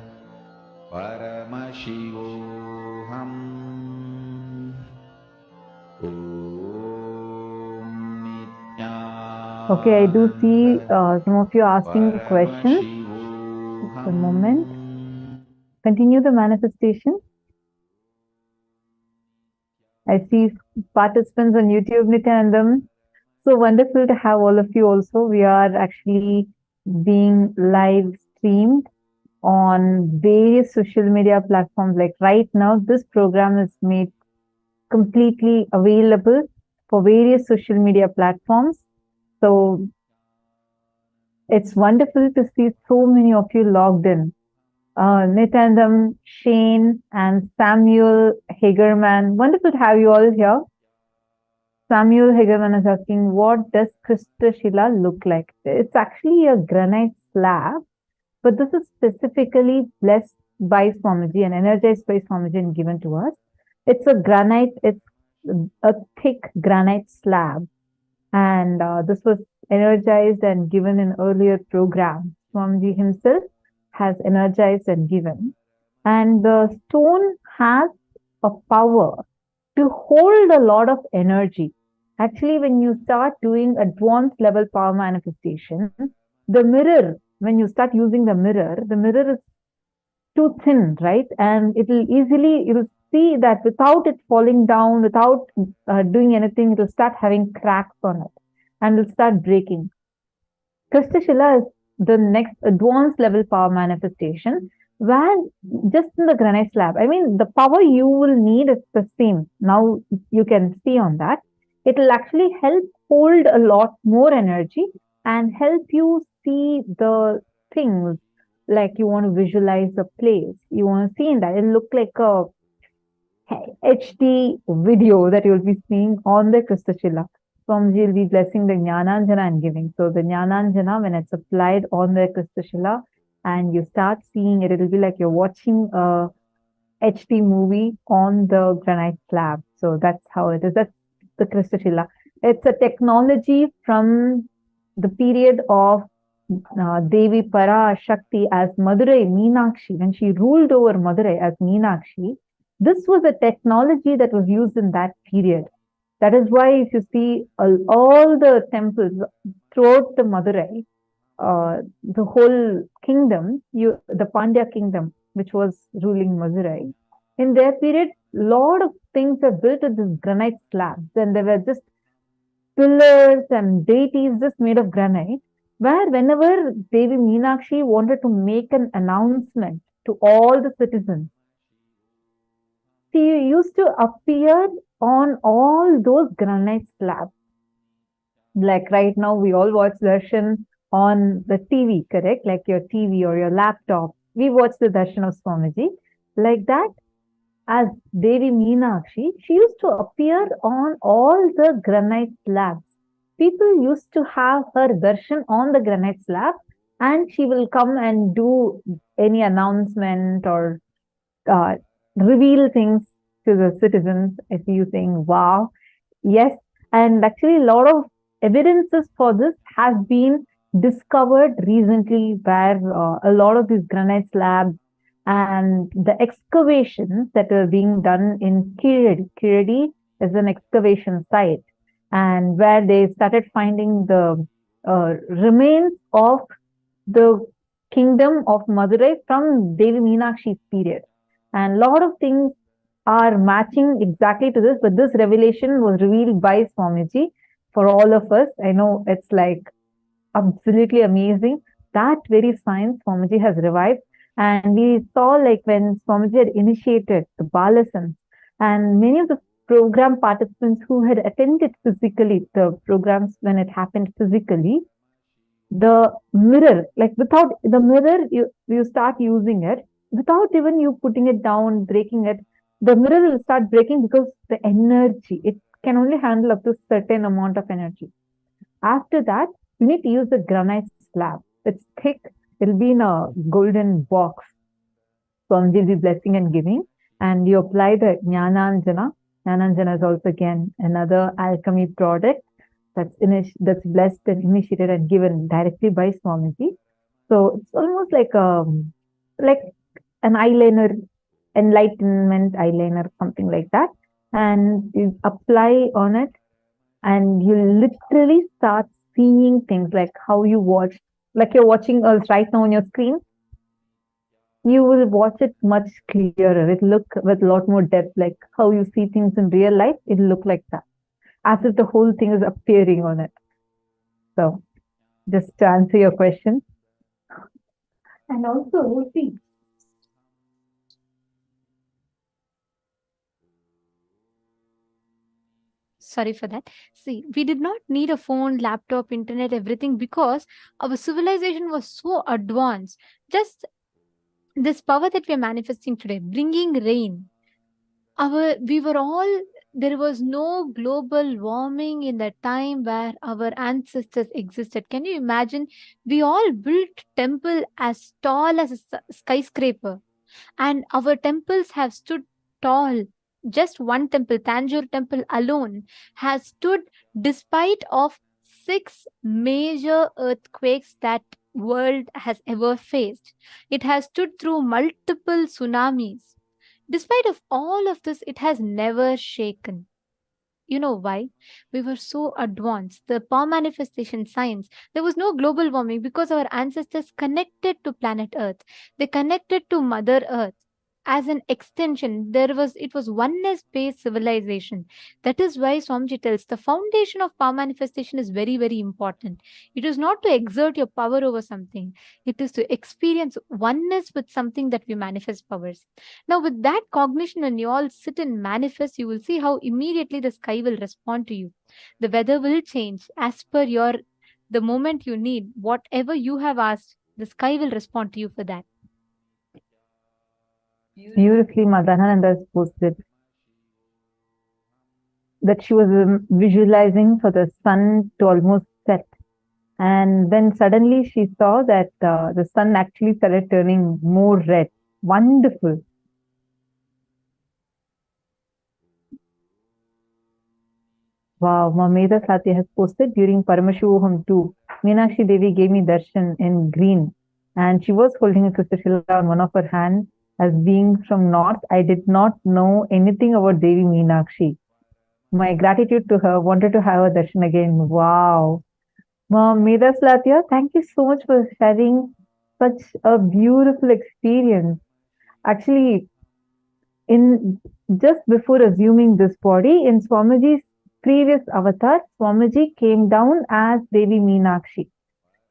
Paramashivoham. Om Nithyananda Okay, I do see some of you asking questions. Just a moment. Continue the manifestation. I see participants on YouTube, Nithyanandam. So wonderful to have all of you also. We are actually being live streamed on various social media platforms. Like right now, this program is made completely available for various social media platforms. So it's wonderful to see so many of you logged in. Nithyanandam, Shane, and Samuel Hagerman. Wonderful to have you all here. Samuel Hagerman is asking, what does Krista Shila look like? It's actually a granite slab, but this is specifically blessed by Swamiji and energized by Swamiji and given to us. It's a granite, it's a thick granite slab. And this was energized and given in earlier program. Swamiji himself has energized and given. And the stone has a power to hold a lot of energy. Actually, when you start doing advanced level power manifestation, the mirror, when you start using the mirror is too thin, right? And you'll see that without it falling down, without doing anything, it'll start having cracks on it and it'll start breaking. Krista Shila is the next advanced level power manifestation, where just in the granite slab, I mean, the power you will need is the same. Now you can see on that. It will actually help hold a lot more energy and help you see the things, like you want to visualize a place. You want to see in that. It'll look like a HD video that you'll be seeing on the Krista Shila. Swamiji will be blessing the Jnananjana and giving. So the Jnananjana, when it's applied on the Kristashila and you start seeing it, it'll be like you're watching a HD movie on the granite slab. So that's how it is. That's the Kristashila. It's a technology from the period of Devi Parashakti as Madurai Meenakshi. When she ruled over Madurai as Meenakshi, this was a technology that was used in that period. That is why if you see all the temples throughout the Madurai, the whole kingdom, the Pandya kingdom, which was ruling Madurai, in their period, lot of things are built with this granite slabs, and there were just pillars and deities just made of granite, where whenever Devi Meenakshi wanted to make an announcement to all the citizens, she used to appear on all those granite slabs. Like right now, we all watch darshan on the TV, correct? Like your TV or your laptop. We watch the darshan of Swamiji. Like that, as Devi Meenakshi, she used to appear on all the granite slabs. People used to have her darshan on the granite slab, and she will come and do any announcement or reveal things to the citizens. If you saying, wow, yes. And actually, a lot of evidences for this have been discovered recently, where a lot of these granite slabs and the excavations that are being done in Kiradi. Kiradi is an excavation site, and where they started finding the remains of the kingdom of Madurai from Devi Meenakshi's period. And a lot of things are matching exactly to this, but this revelation was revealed by Swamiji for all of us. I know it's like absolutely amazing. That very science Swamiji has revived. And we saw like when Swamiji had initiated the Balasans, and many of the program participants who had attended physically the programs when it happened physically, the mirror, like without the mirror, you start using it without even you putting it down, breaking it, the mirror will start breaking because the energy, it can only handle up to certain amount of energy. After that, you need to use the granite slab. It's thick. It'll be in a golden box. Swamiji will be blessing and giving. And you apply the Jnananjana. Jnananjana is also again another alchemy product that's blessed and initiated and given directly by Swamiji. So it's almost like an eyeliner, enlightenment eyeliner, something like that. And you apply on it, and you literally start seeing things like how you watch, like you're watching us right now on your screen. You will watch it much clearer. It look with a lot more depth, like how you see things in real life. It'll look like that, as if the whole thing is appearing on it. So, just to answer your question. And also, see, sorry for that. See, we did not need a phone, laptop, internet, everything, because our civilization was so advanced. Just this power that we are manifesting today, bringing rain. There was no global warming in the time where our ancestors existed. Can you imagine? We all built temple as tall as a skyscraper, and our temples have stood tall. Just one temple, Tanjore temple alone, has stood despite of 6 major earthquakes that world has ever faced. It has stood through multiple tsunamis. Despite of all of this, it has never shaken. You know why? We were so advanced. The power manifestation science, there was no global warming because our ancestors connected to planet Earth. They connected to Mother Earth. As an extension, it was oneness-based civilization. That is why Swamiji tells the foundation of power manifestation is very, very important. It is not to exert your power over something. It is to experience oneness with something that we manifest powers. Now, with that cognition, when you all sit and manifest, you will see how immediately the sky will respond to you. The weather will change as per the moment you need. Whatever you have asked, the sky will respond to you for that. Beautifully, Madananda has posted. that she was visualizing for the sun to almost set. And then suddenly she saw that the sun actually started turning more red. Wonderful. Wow, Mameda Satya has posted during Paramashivoham too. Meenakshi Devi gave me darshan in green, and she was holding a crystal shell on one of her hands. As being from north, I did not know anything about Devi Meenakshi. My gratitude to her, wanted to have a darshan again. Wow. Mameda Satya, thank you so much for sharing such a beautiful experience. Actually, in just before assuming this body, in Swamiji's previous avatar, Swamiji came down as Devi Meenakshi.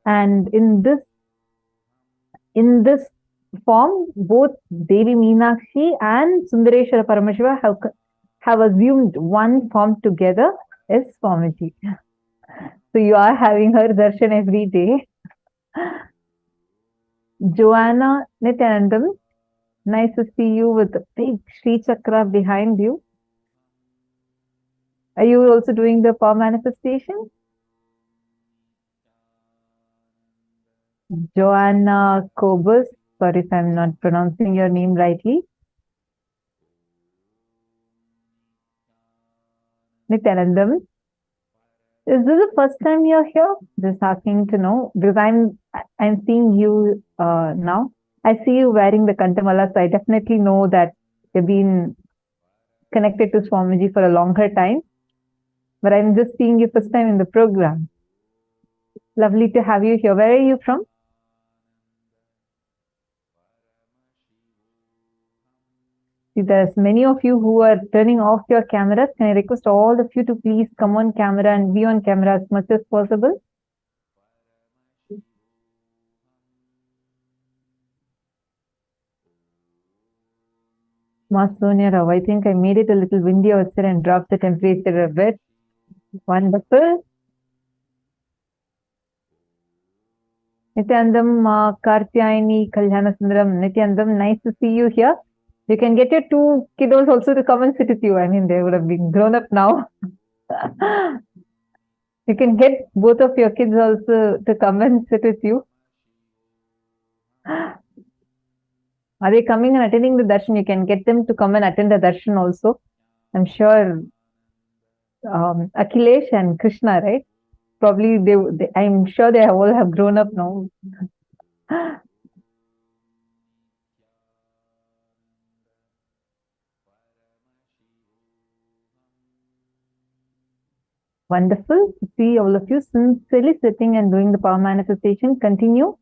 And in this form, both Devi Meenakshi and Sundareshwara Paramashiva have assumed one form together as Swamiji. So you are having her darshan every day. Joanna Nithyanandam, nice to see you with the big Sri Chakra behind you. Are you also doing the power manifestation? Joanna Kobus, sorry if I'm not pronouncing your name rightly. Nithyanandam, is this the first time you're here? Just asking to know, because I'm seeing you now. I see you wearing the Kantamala, so I definitely know that you've been connected to Swamiji for a longer time. But I'm just seeing you first time in the program. Lovely to have you here. Where are you from? See, there's many of you who are turning off your cameras. Can I request all of you to please come on camera and be on camera as much as possible? Sonia Rao, I think I made it a little windy outside and dropped the temperature a bit. Wonderful. Nithyanandam, Kartyayani, Kalyanasundram, Nithyanandam, nice to see you here. You can get your two kiddos also to come and sit with you. I mean, they would have been grown up now. You can get both of your kids also to come and sit with you. Are they coming and attending the darshan? You can get them to come and attend the darshan also. I'm sure Akhilesh and Krishna, right? Probably I'm sure they all have grown up now. Wonderful to see all of you sincerely sitting and doing the power manifestation. Continue.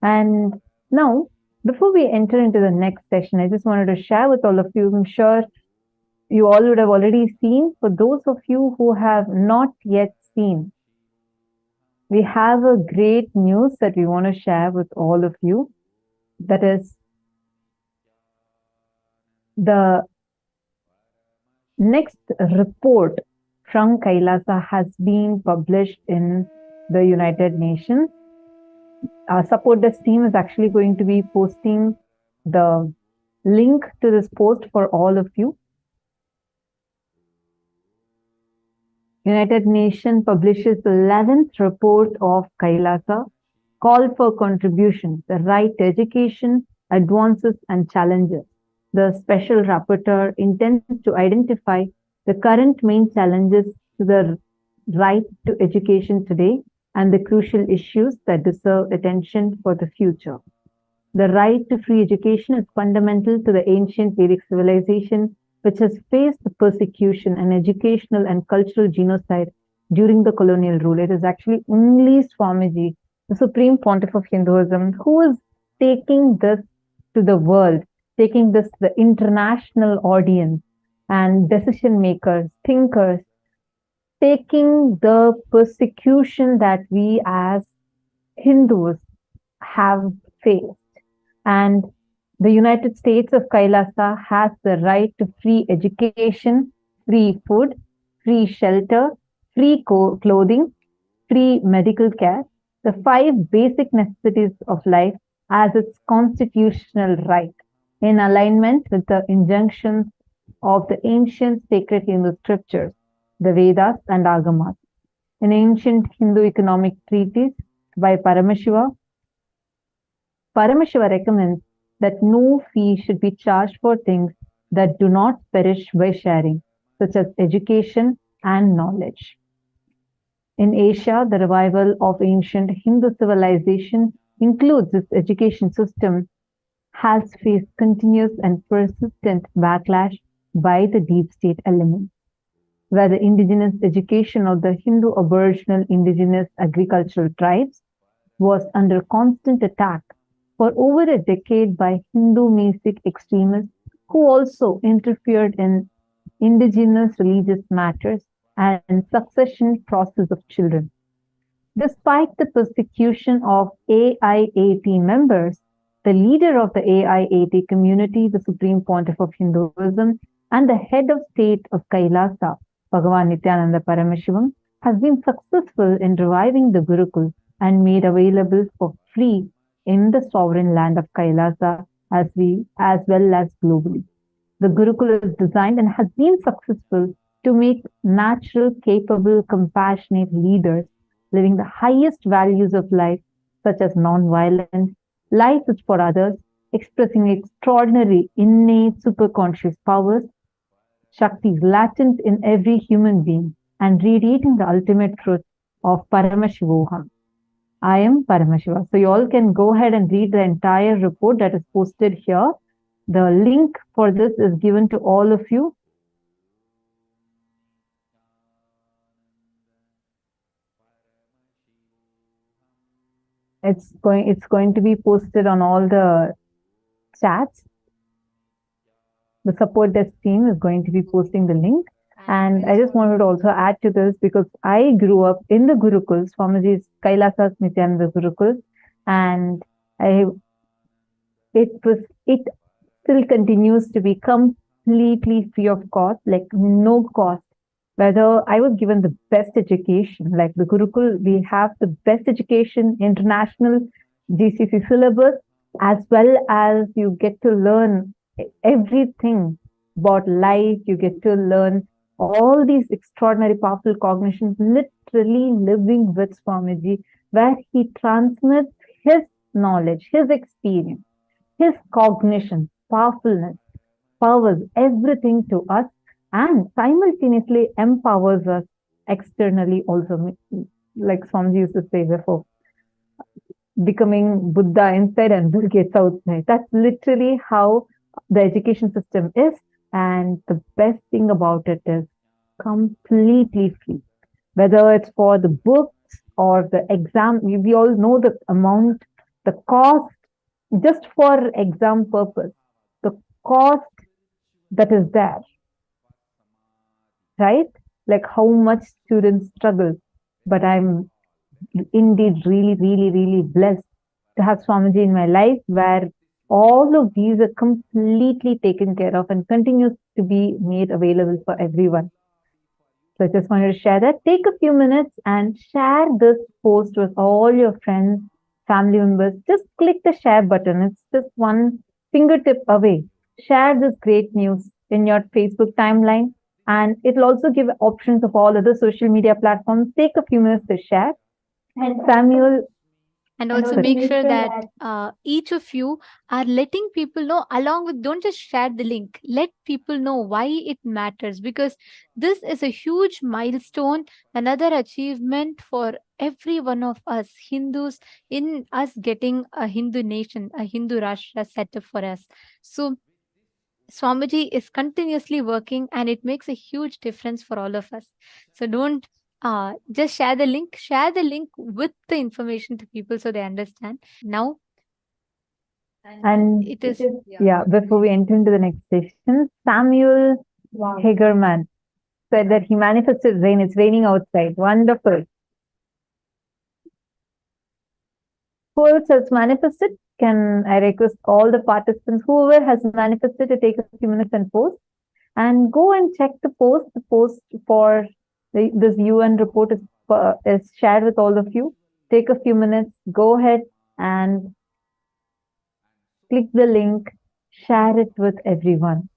And now, before we enter into the next session, I just wanted to share with all of you, I'm sure you all would have already seen. For those of you who have not yet seen, we have a great news that we want to share with all of you. That is, the next report from KAILASA has been published in the United Nations. Our support desk team is actually going to be posting the link to this post for all of you. United Nations publishes the 11th report of KAILASA, Call for Contributions, the Right to Education, Advances and Challenges. The special rapporteur intends to identify the current main challenges to the right to education today and the crucial issues that deserve attention for the future. The right to free education is fundamental to the ancient Vedic civilization, which has faced the persecution and educational and cultural genocide during the colonial rule. It is actually only Swamiji, the Supreme Pontiff of Hinduism, who is taking this to the world, taking this to the international audience and decision makers, thinkers, taking the persecution that we as Hindus have faced. And the United States of KAILASA has the right to free education, free food, free shelter, free clothing, free medical care, the 5 basic necessities of life as its constitutional right, in alignment with the injunctions of the ancient sacred Hindu scriptures, the Vedas and Agamas. An ancient Hindu economic treatise by Paramashiva recommends that no fee should be charged for things that do not perish by sharing, such as education and knowledge. In Asia, the revival of ancient Hindu civilization includes its education system has faced continuous and persistent backlash by the deep state elements, where the indigenous education of the Hindu Aboriginal indigenous agricultural tribes was under constant attack for over a decade by Hindu mystic extremists who also interfered in indigenous religious matters and succession process of children. Despite the persecution of AIAT members, the leader of the AIAT community, the Supreme Pontiff of Hinduism, and the head of state of KAILASA, Bhagavan Nithyananda Paramashivam, has been successful in reviving the Gurukul and made available for free in the sovereign land of KAILASA as well as globally. The Gurukul is designed and has been successful to make natural, capable, compassionate leaders living the highest values of life, such as non-violence, life is for others, expressing extraordinary innate superconscious powers, Shaktis latent in every human being, and radiating the ultimate truth of Paramashivoham. I am Paramashiva. So you all can go ahead and read the entire report that is posted here. The link for this is given to all of you. It's going to be posted on all the chats. The support desk team is going to be posting the link. And I just wanted to also add to this because I grew up in the Gurukuls, Swamiji's Kailasa's Nithyananda Gurukul, and it still continues to be completely free of cost, like no cost. Whether I was given the best education, like the Gurukul, we have the best education, international GCC syllabus, as well as you get to learn everything about life. You get to learn all these extraordinary, powerful cognitions, literally living with Swamiji, where he transmits his knowledge, his experience, his cognition, powerfulness, powers everything to us, and simultaneously empowers us externally also, like Swamiji used to say before, becoming Buddha inside and Bill Gates outside. That's literally how the education system is, and the best thing about it is completely free. Whether it's for the books or the exam, we all know the amount, the cost, just for exam purpose, the cost that is there, right? Like how much students struggle. But I'm indeed really blessed to have Swamiji in my life, where all of these are completely taken care of and continues to be made available for everyone. So I just wanted to share that. Take a few minutes and share this post with all your friends, family members. Just click the share button. It's just one fingertip away. Share this great news in your Facebook timeline, and it'll also give options of all other social media platforms. Take a few minutes to share. And Samuel, and also make sure that each of you are letting people know, along with, don't just share the link, let people know why it matters, because this is a huge milestone, another achievement for every one of us Hindus, in us getting a Hindu nation, a Hindu Rashtra set up for us. So Swamiji is continuously working, and it makes a huge difference for all of us. So don't just share the link with the information to people so they understand. Now, and it is, before we enter into the next session, Samuel Hagerman said that he manifested rain. It's raining outside. Wonderful. Who else has manifested? Can I request all the participants, whoever has manifested, to take a few minutes and post, and go and check the post. The post for this UN report is shared with all of you. Take a few minutes, go ahead and click the link, share it with everyone.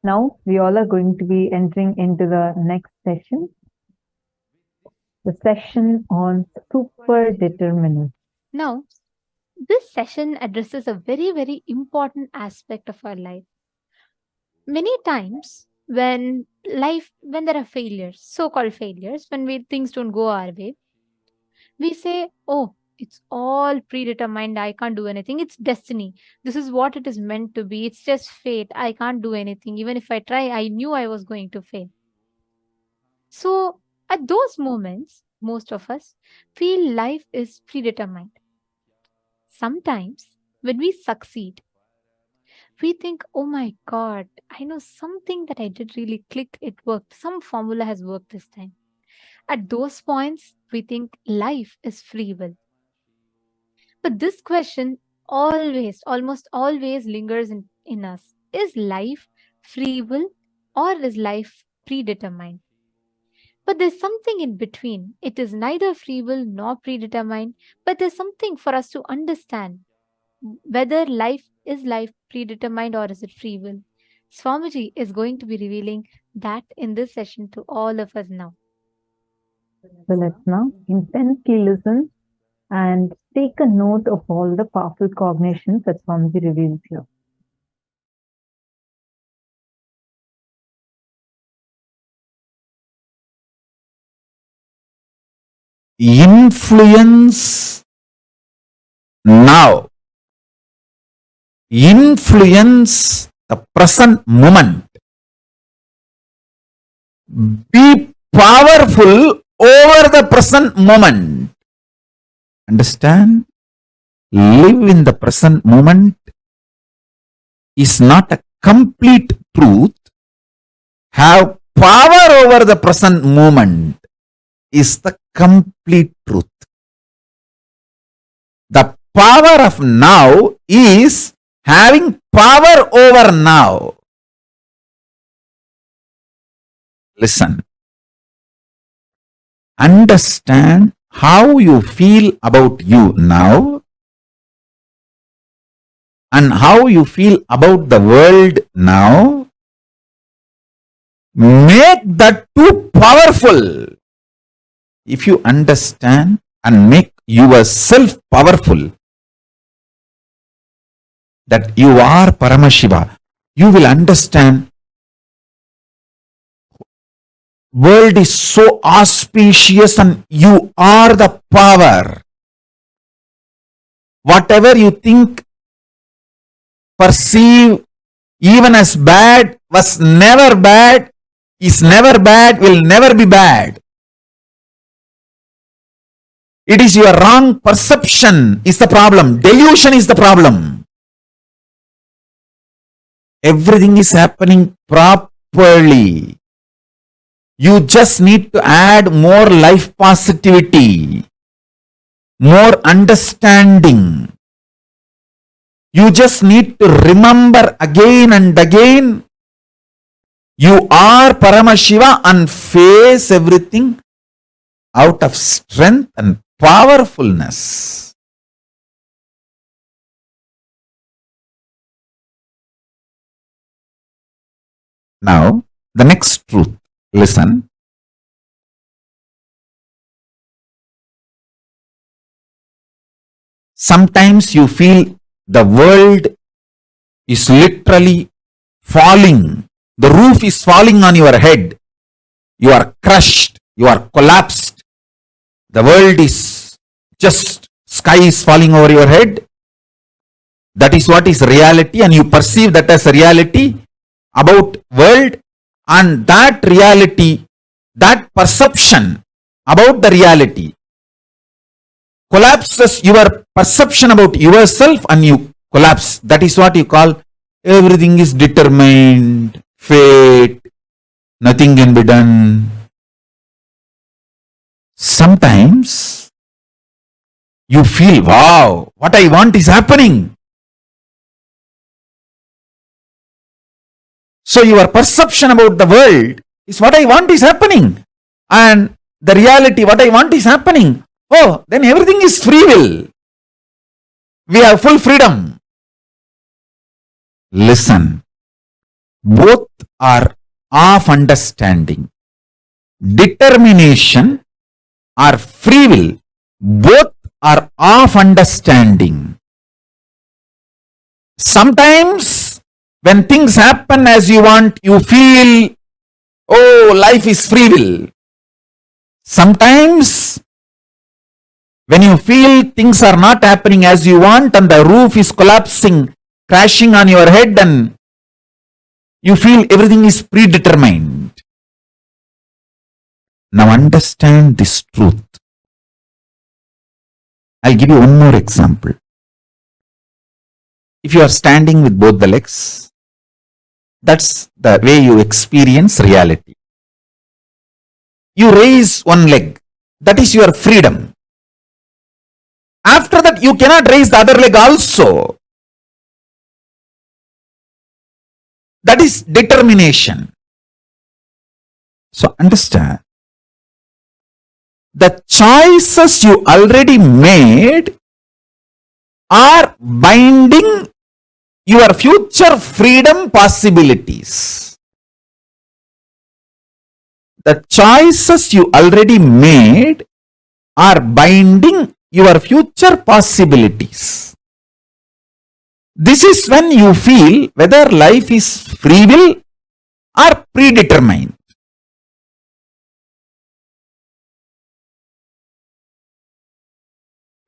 Now we all are going to be entering into the next session, the session on super-determinism. Now, this session addresses a very, very important aspect of our life. Many times, when there are failures, so-called failures, when things don't go our way, we say, "Oh, it's all predetermined. I can't do anything. It's destiny. This is what it is meant to be. It's just fate. I can't do anything. Even if I try, I knew I was going to fail." So, at those moments, most of us feel life is predetermined. Sometimes, when we succeed, we think, "Oh my God, I know something that I did really click. It worked. Some formula has worked this time." At those points, we think life is free will. But this question almost always lingers in us. Is life free will or is life predetermined? But there's something in between. It is neither free will nor predetermined, but there's something for us to understand whether life is life predetermined or is it free will. Swamiji is going to be revealing that in this session to all of us now. So let's now intensely listen and take a note of all the powerful cognitions that Swamiji reveals here. Influence now. Influence the present moment. Be powerful over the present moment. Understand? Live in the present moment is not a complete truth. Have power over the present moment is the complete truth. The power of now is having power over now. Listen. Understand how you feel about you now and how you feel about the world now. Make that too powerful. If you understand and make yourself powerful, that you are Paramashiva, you will understand world is so auspicious and you are the power. Whatever you think, perceive, even as bad, was never bad, is never bad, will never be bad. It is your wrong perception is the problem. Delusion is the problem. Everything is happening properly. You just need to add more life positivity, more understanding. You just need to remember again and again, you are Paramashiva and face everything out of strength and powerfulness. Now, the next truth. Listen. Sometimes you feel the world is literally falling. The roof is falling on your head. You are crushed. You are collapsed. The world is just, sky is falling over your head. That is what is reality, and you perceive that as a reality about world, and that reality, that perception about the reality collapses your perception about yourself and you collapse. That is what you call everything is determined, fate, nothing can be done. Sometimes you feel, wow, what I want is happening. So your perception about the world is what I want is happening. And the reality, what I want is happening. Oh, then everything is free will. We have full freedom. Listen. both are of understanding. Determination or free will, both are of understanding. Sometimes when things happen as you want, you feel, oh, life is free will. Sometimes when you feel things are not happening as you want and the roof is collapsing, crashing on your head, and you feel everything is predetermined. Now understand this truth. I'll give you one more example. If you are standing with both the legs, that's the way you experience reality. You raise one leg, that is your freedom. After that, you cannot raise the other leg also. That is determination. So understand, the choices you already made are binding your future freedom possibilities. The choices you already made are binding your future possibilities. This is when you feel whether life is free will or predetermined.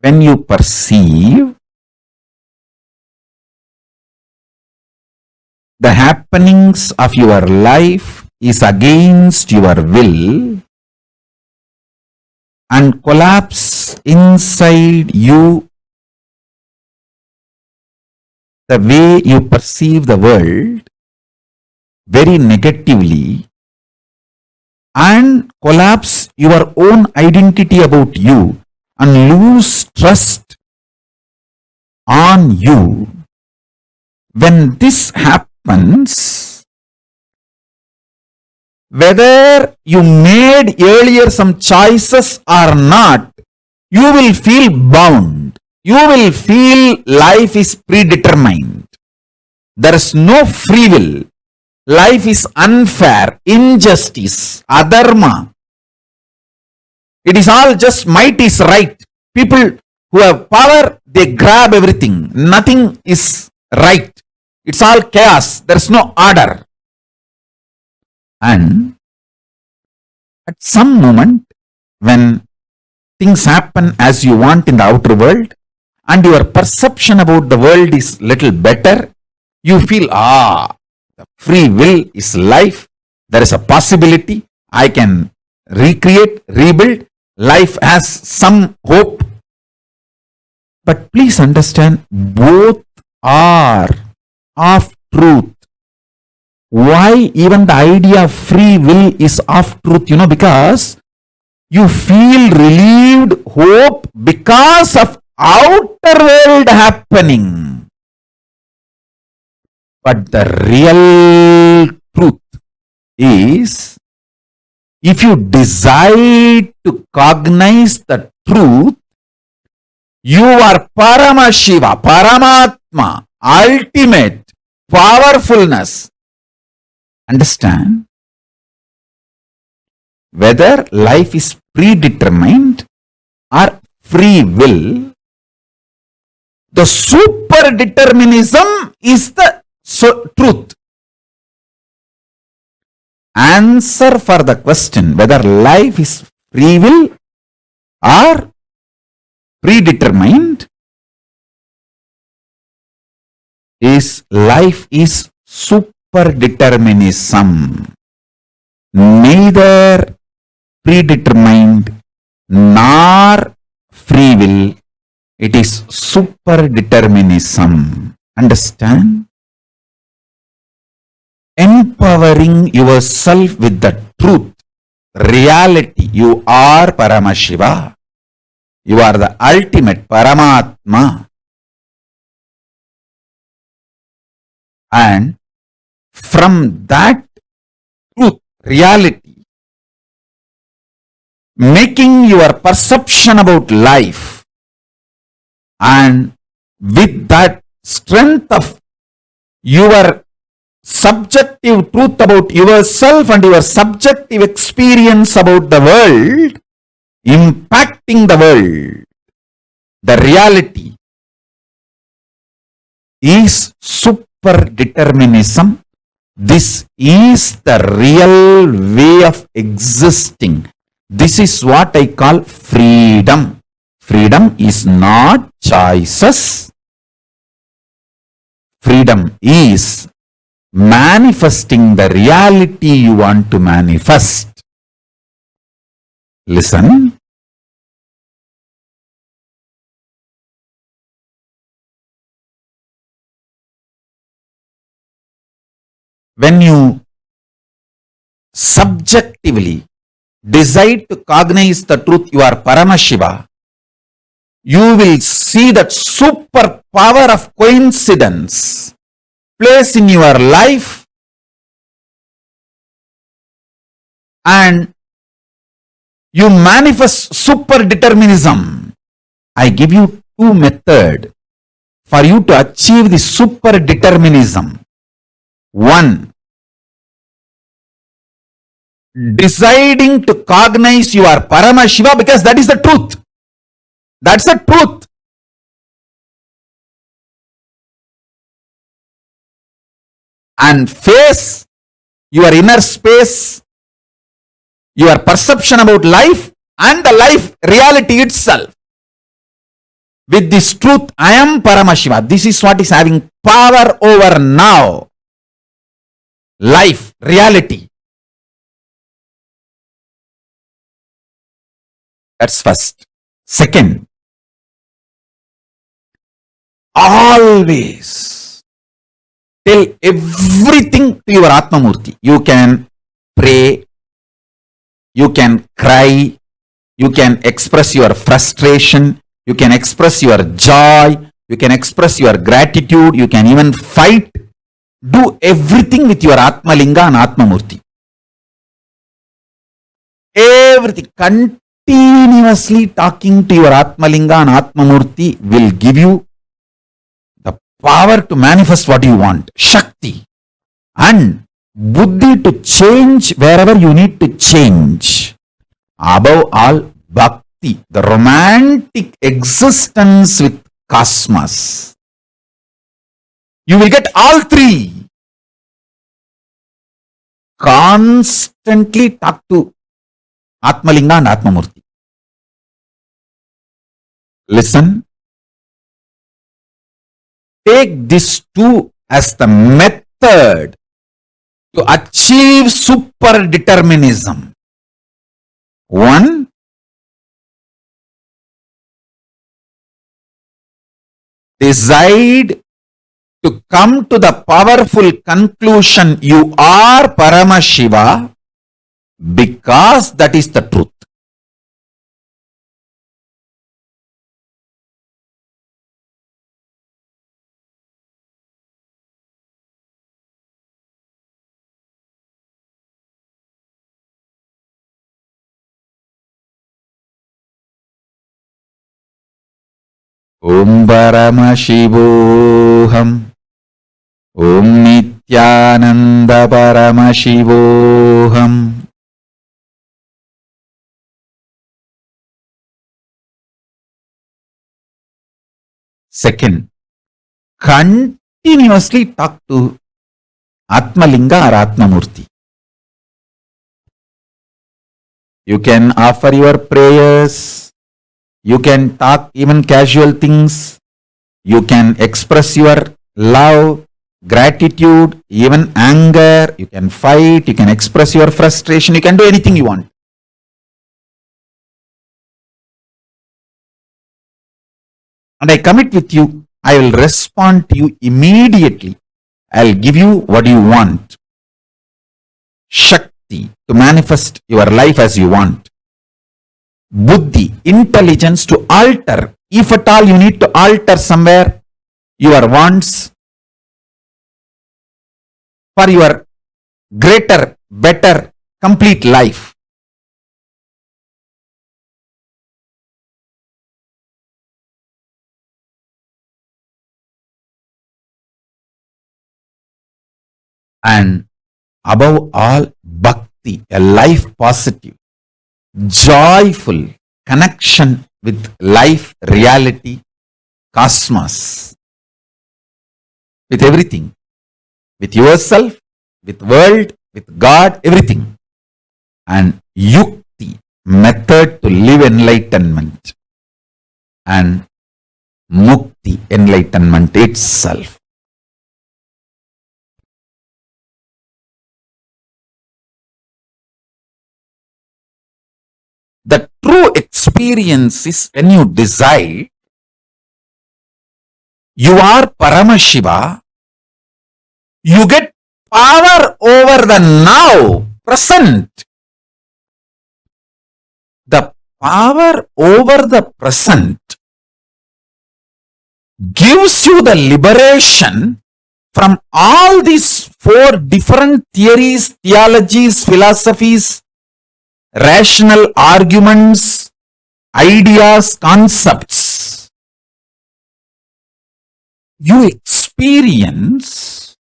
When you perceive the happenings of your life is against your will and collapse inside you, the way you perceive the world very negatively, and collapse your own identity about you and lose trust on you. When this happens, whether you made earlier some choices or not, you will feel bound. You will feel life is predetermined. There is no free will. Life is unfair, injustice, adharma. It is all just might is right. People who have power, they grab everything. Nothing is right. It's all chaos. There is no order. And at some moment, when things happen as you want in the outer world, and your perception about the world is little better, you feel, the free will is life. There is a possibility. I can recreate, rebuild. Life has some hope. But please understand, both are of truth. Why even the idea of free will is of truth? Because you feel relieved, hope because of outer world happening. But the real truth is, if you decide to cognize the truth, you are Paramashiva, Paramatma, ultimate powerfulness. Understand? Whether life is predetermined or free will, the super-determinism is the truth. Answer for the question whether life is free will or predetermined is life is super-determinism. Neither predetermined nor free will. It is super-determinism. Understand? Empowering yourself with the truth, reality. You are Paramashiva. You are the ultimate Paramatma. And from that truth, reality, making your perception about life, and with that strength of your subjective truth about yourself and your subjective experience about the world impacting the world. The reality is super-determinism. This is the real way of existing. This is what I call freedom. Freedom is not choices. Freedom is manifesting the reality you want to manifest. Listen. When you subjectively decide to cognize the truth you are Paramashiva, you will see that super power of coincidence plays in your life, and you manifest super determinism. I give you two methods for you to achieve the super determinism. One, deciding to cognize you are Paramashiva because that is the truth. That's the truth. And face your inner space, your perception about life and the life reality itself. With this truth, I am Paramashiva. This is what is having power over now. Life, reality. That's first. Second, always tell everything to your Atmamurti. You can pray, you can cry, you can express your frustration, you can express your joy, you can express your gratitude, you can even fight. Do everything with your Atmalinga and Atmamurti. Everything. Continuously talking to your Atmalinga and Atmamurti will give you the power to manifest what you want. Shakti. And Buddhi to change wherever you need to change. Above all, Bhakti. The romantic existence with cosmos. You will get all three. Constantly talk to Atmalinga and Atmamurti. Listen. Take these two as the method to achieve super determinism. One, decide to come to the powerful conclusion you are Paramashiva because that is the truth. Om Paramashivoham. Om Nithyananda Paramashivoham. Second, continuously talk to Atmalinga or Atmamurti. You can offer your prayers. You can talk even casual things. You can express your love, gratitude, even anger. You can fight. You can express your frustration. You can do anything you want. And I commit with you, I will respond to you immediately. I'll give you what you want. Shakti, to manifest your life as you want. Buddhi, intelligence to alter. If at all you need to alter somewhere your wants for your greater, better, complete life. and above all, bhakti, a life positive, joyful connection with life, reality, cosmos, with everything, with yourself, with world, with God, everything. And yukti, method to live enlightenment, and mukti, enlightenment itself. The true experience is when you decide you are Paramashiva, you get power over the now, present. The power over the present gives you the liberation from all these four different theories, theologies, philosophies, rational arguments, ideas, concepts. You experience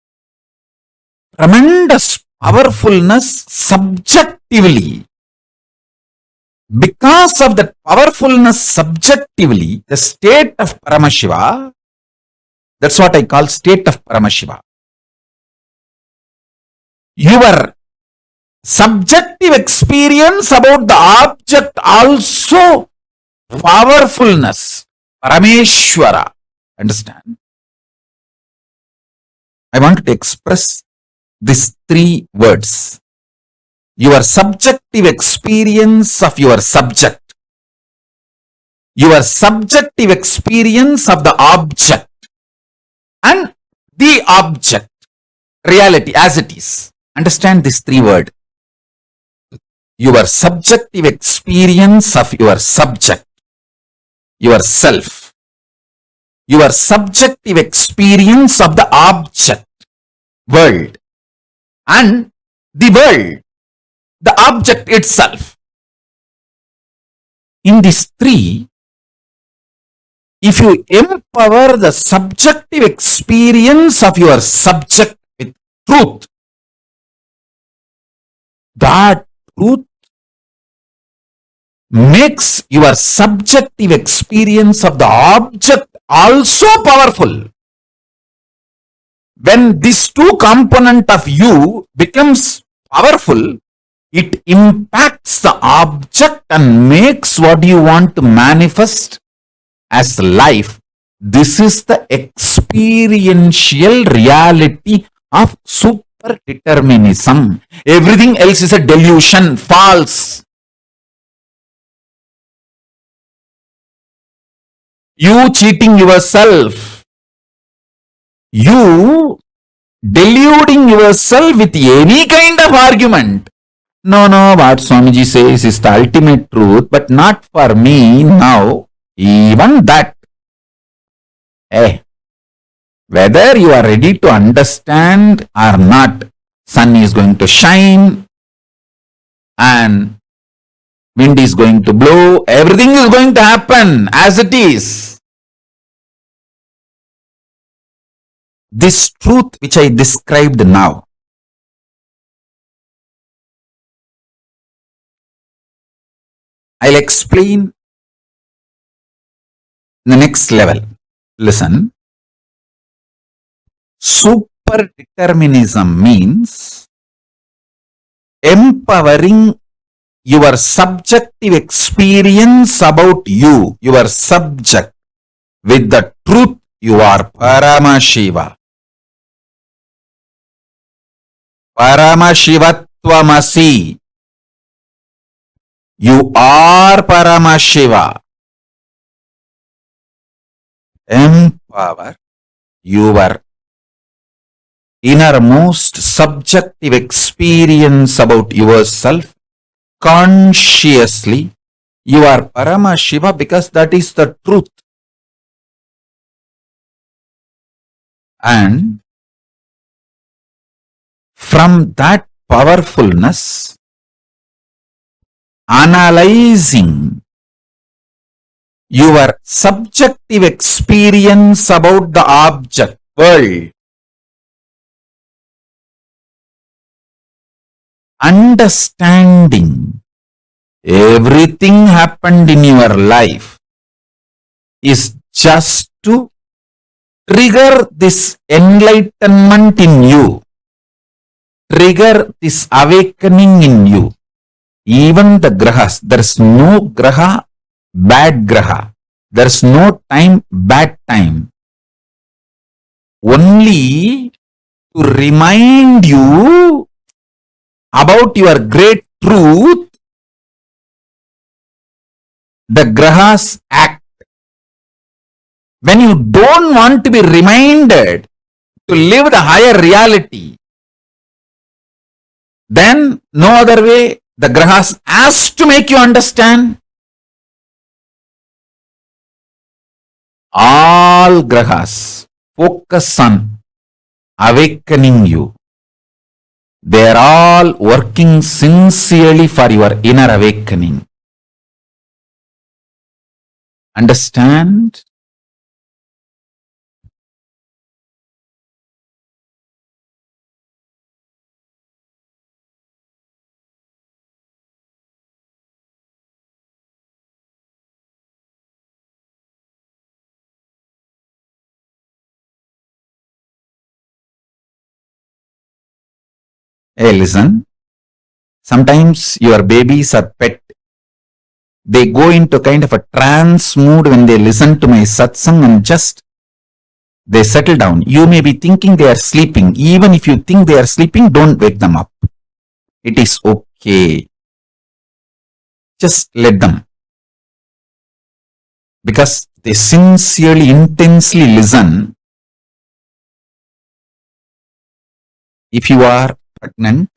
tremendous powerfulness subjectively. Because of that powerfulness subjectively, the state of Paramashiva, that's what I call state of Paramashiva. Your subjective experience about the object also powerfulness, Parameshwara. Understand? I want to express these three words. Your subjective experience of your subject, your subjective experience of the object, and the object, reality as it is. Understand these three words. Your subjective experience of your subject, yourself, your subjective experience of the object, world, and the world, the object itself. In these three, if you empower the subjective experience of your subject with truth, that truth makes your subjective experience of the object also powerful. When this two component of you becomes powerful, it impacts the object and makes what you want to manifest as life. This is the experiential reality of super-determinism. Everything else is a delusion, false. You cheating yourself, you deluding yourself with any kind of argument. No, what Swamiji says is the ultimate truth, but not for me now. Even that. Whether you are ready to understand or not, sun is going to shine and wind is going to blow. Everything is going to happen as it is. This truth which I described now, I'll explain the next level. Listen. Super-determinism means empowering your subjective experience about you, your subject, with the truth you are Paramashiva. Paramashivattvamasi. You are Paramashiva. Empower your innermost subjective experience about yourself consciously. You are Paramashiva because that is the truth. And from that powerfulness, analyzing your subjective experience about the object, world, understanding everything happened in your life is just to trigger this enlightenment in you, trigger this awakening in you. Even the grahas, there is no graha, bad graha. There is no time, bad time. Only to remind you about your great truth, the grahas act. When you don't want to be reminded to live the higher reality, then no other way, the grahas has to make you understand. All grahas focus on awakening you. They are all working sincerely for your inner awakening. Understand? Hey, listen. Sometimes your babies are pet. They go into kind of a trance mood when they listen to my satsang and just they settle down. You may be thinking they are sleeping. Even if you think they are sleeping, don't wake them up. It is okay. Just let them. Because they sincerely, intensely listen. If you are pregnant,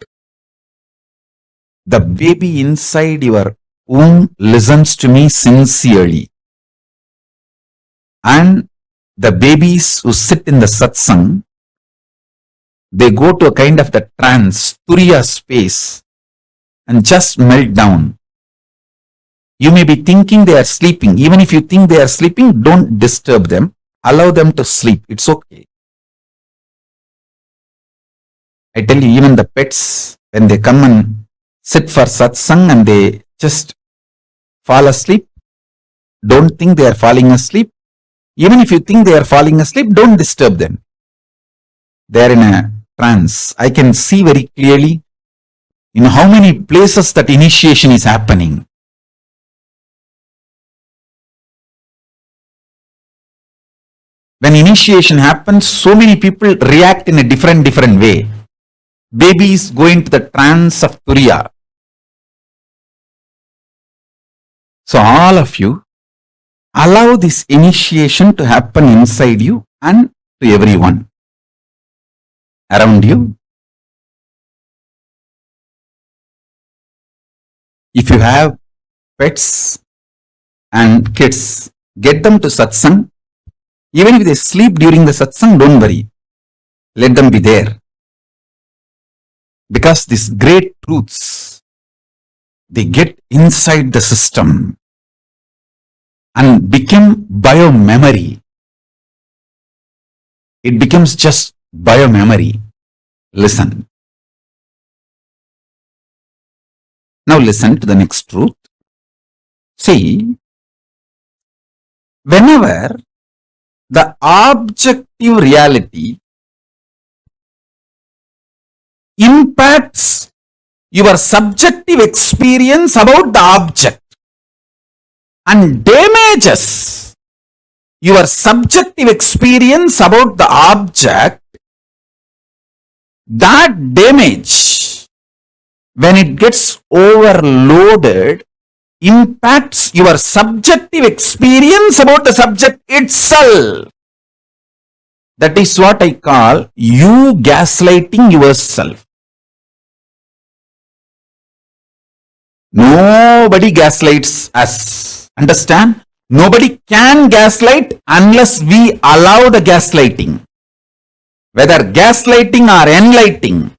the baby inside your womb listens to me sincerely. And the babies who sit in the satsang, they go to a kind of the trance, turiya space, and just melt down. You may be thinking they are sleeping. Even if you think they are sleeping, don't disturb them. Allow them to sleep. It's okay. I tell you, even the pets, when they come and sit for satsang and they just fall asleep, don't think they are falling asleep. Even if you think they are falling asleep, don't disturb them. They are in a trance. I can see very clearly in how many places that initiation is happening. When initiation happens, so many people react in a different way. Babies go into the trance of turiya. So all of you, allow this initiation to happen inside you and to everyone around you. If you have pets and kids, get them to satsang. Even if they sleep during the satsang, don't worry. Let them be there. Because these great truths, they get inside the system and become bio-memory. It becomes just bio-memory. Listen. Now listen to the next truth. See, whenever the objective reality impacts your subjective experience about the object and damages your subjective experience about the object, that damage, when it gets overloaded, impacts your subjective experience about the subject itself. That is what I call you gaslighting yourself. Nobody gaslights us. Understand? Nobody can gaslight unless we allow the gaslighting. Whether gaslighting or enlightening,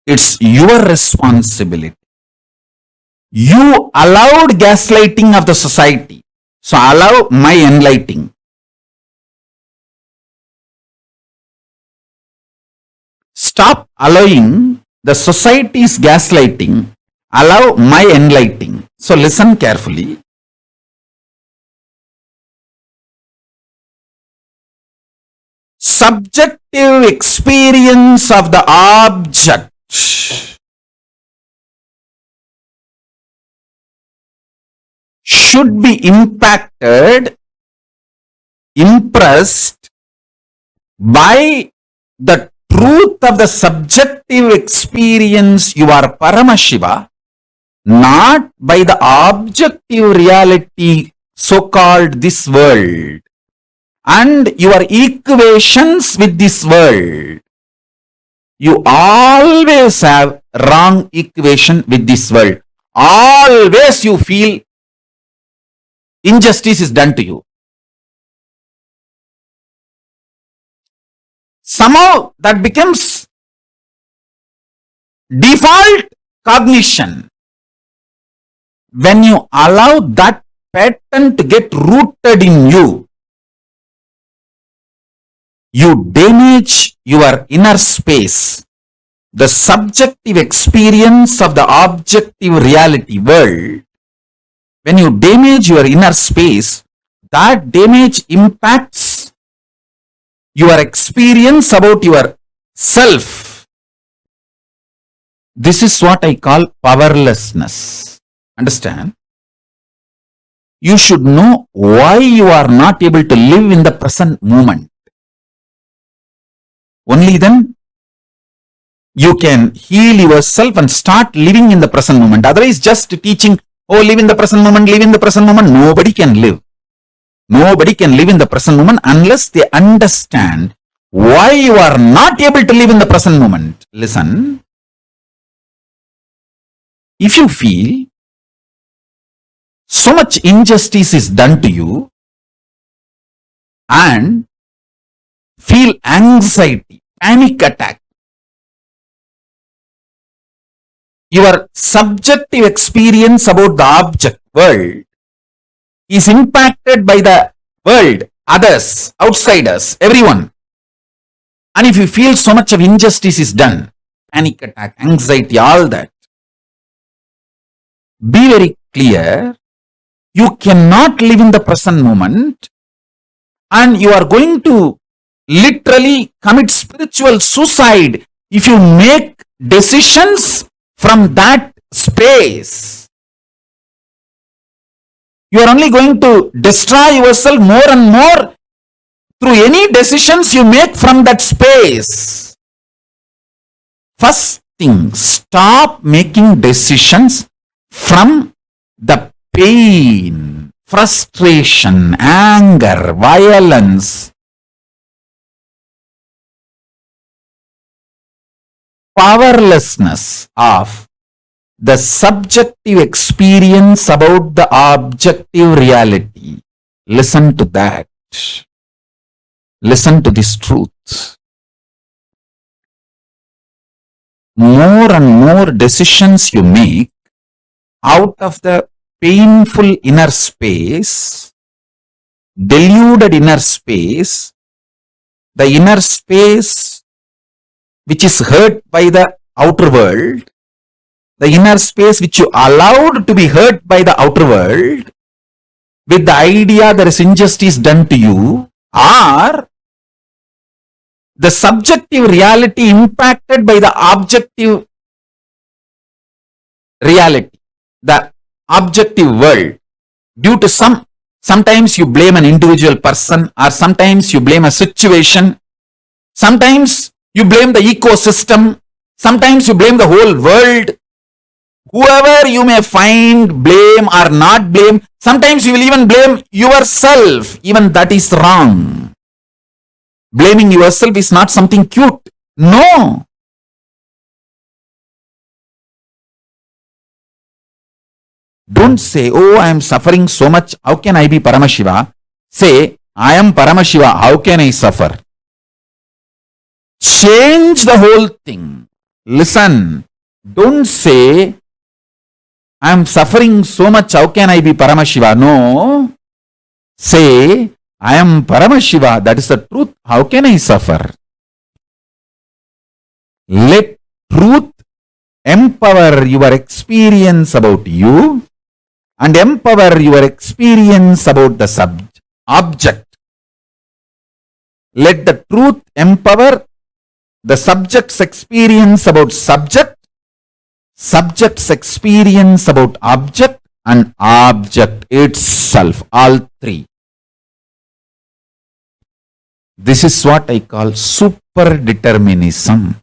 it's your responsibility. You allowed gaslighting of the society. So allow my enlightening. Stop allowing the society's gaslighting, allow my enlightening. So listen carefully. Subjective experience of the object should be impacted, impressed by the truth of the subjective experience you are Paramashiva, not by the objective reality so-called this world and your equations with this world. You always have wrong equation with this world. Always you feel injustice is done to you. Somehow that becomes default cognition. When you allow that pattern to get rooted in you, you damage your inner space, the subjective experience of the objective reality world. When you damage your inner space, that damage impacts your experience about your self. This is what I call powerlessness. Understand? You should know why you are not able to live in the present moment. Only then you can heal yourself and start living in the present moment. Otherwise, just teaching, oh, live in the present moment, live in the present moment. Nobody can live. Nobody can live in the present moment unless they understand why you are not able to live in the present moment. Listen. If you feel so much injustice is done to you and feel anxiety, panic attack, your subjective experience about the object world is impacted by the world, others, outsiders, everyone. And if you feel so much of injustice is done, panic attack, anxiety, all that, be very clear, you cannot live in the present moment and you are going to literally commit spiritual suicide if you make decisions from that space. You are only going to destroy yourself more and more through any decisions you make from that space. First thing, stop making decisions from the pain, frustration, anger, violence, powerlessness of the subjective experience about the objective reality. Listen to that. Listen to this truth. More and more decisions you make out of the painful inner space, deluded inner space, the inner space which is hurt by the outer world, the inner space which you allowed to be hurt by the outer world, with the idea there is injustice done to you, or the subjective reality impacted by the objective reality, the objective world, due to sometimes you blame an individual person, or sometimes you blame a situation, sometimes you blame the ecosystem, sometimes you blame the whole world. Whoever you may find, blame or not blame, sometimes you will even blame yourself. Even that is wrong. Blaming yourself is not something cute. No. Don't say, oh, I am suffering so much. How can I be Paramashiva? Say, I am Paramashiva. How can I suffer? Change the whole thing. Listen. Don't say, I am suffering so much. How can I be Paramashiva? No. Say, I am Paramashiva. That is the truth. How can I suffer? Let truth empower your experience about you and empower your experience about the object. Let the truth empower the subject's experience about subject, subject's experience about object, and object itself, all three. This is what I call super-determinism.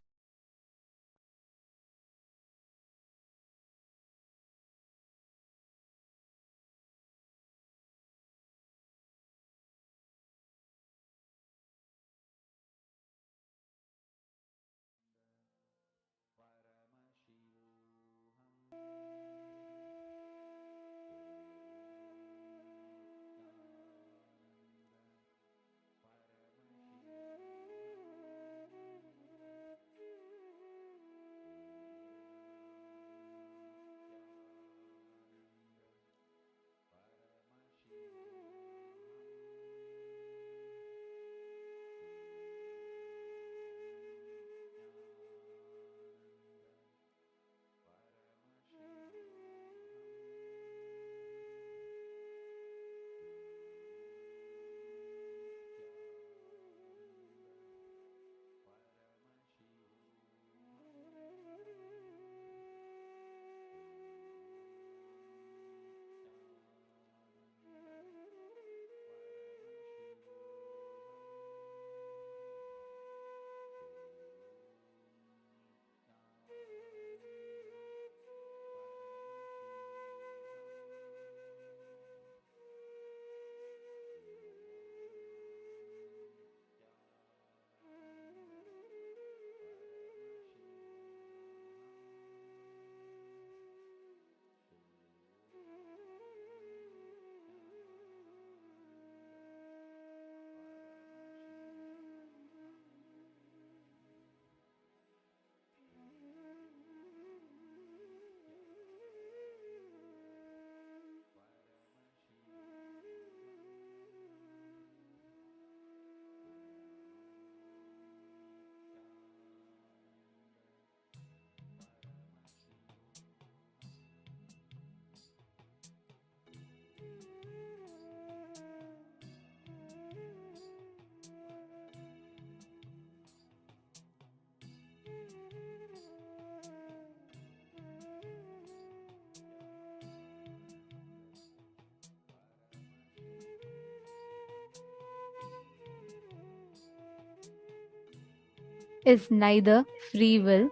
Is neither free will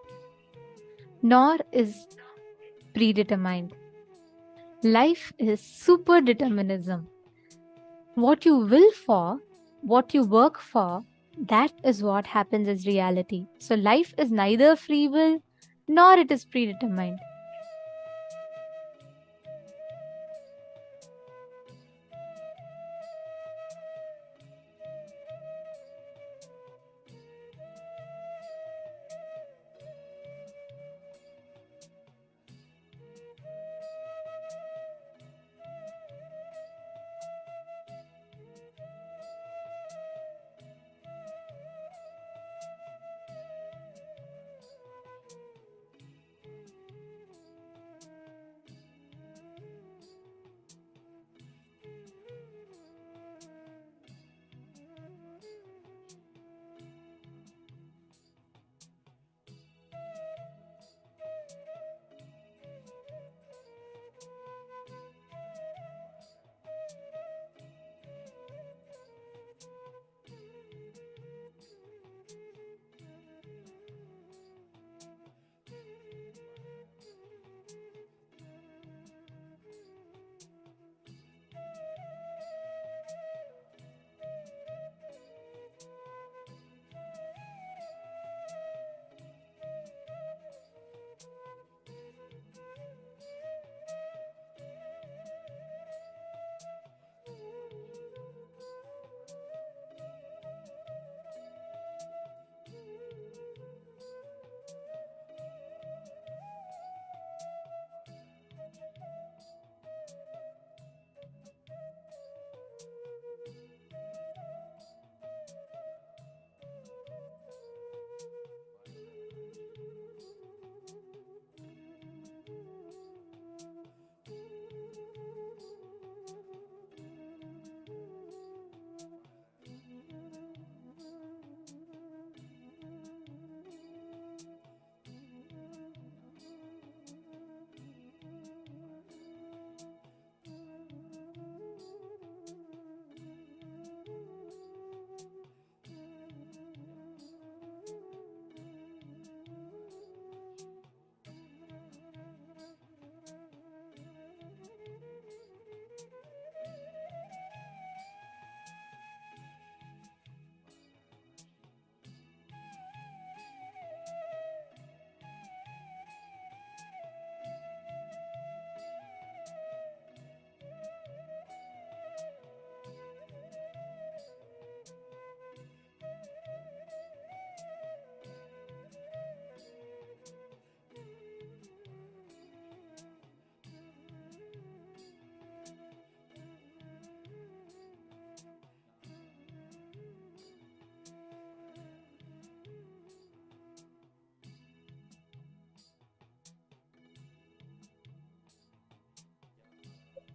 nor is predetermined. Life is super-determinism. What you will for, what you work for, that is what happens as reality. So life is neither free will nor it is predetermined.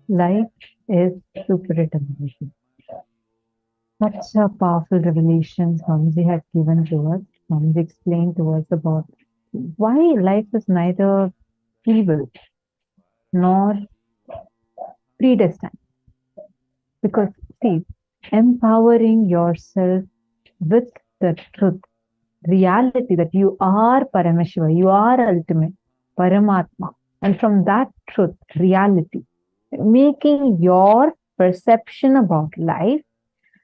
Life is superdeterminism. Such a powerful revelation Swamiji had given to us. Swamiji explained to us about why life is neither evil nor predestined. Because, see, empowering yourself with the truth, reality that you are Paramashiva, you are ultimate, Paramatma. And from that truth, reality, making your perception about life,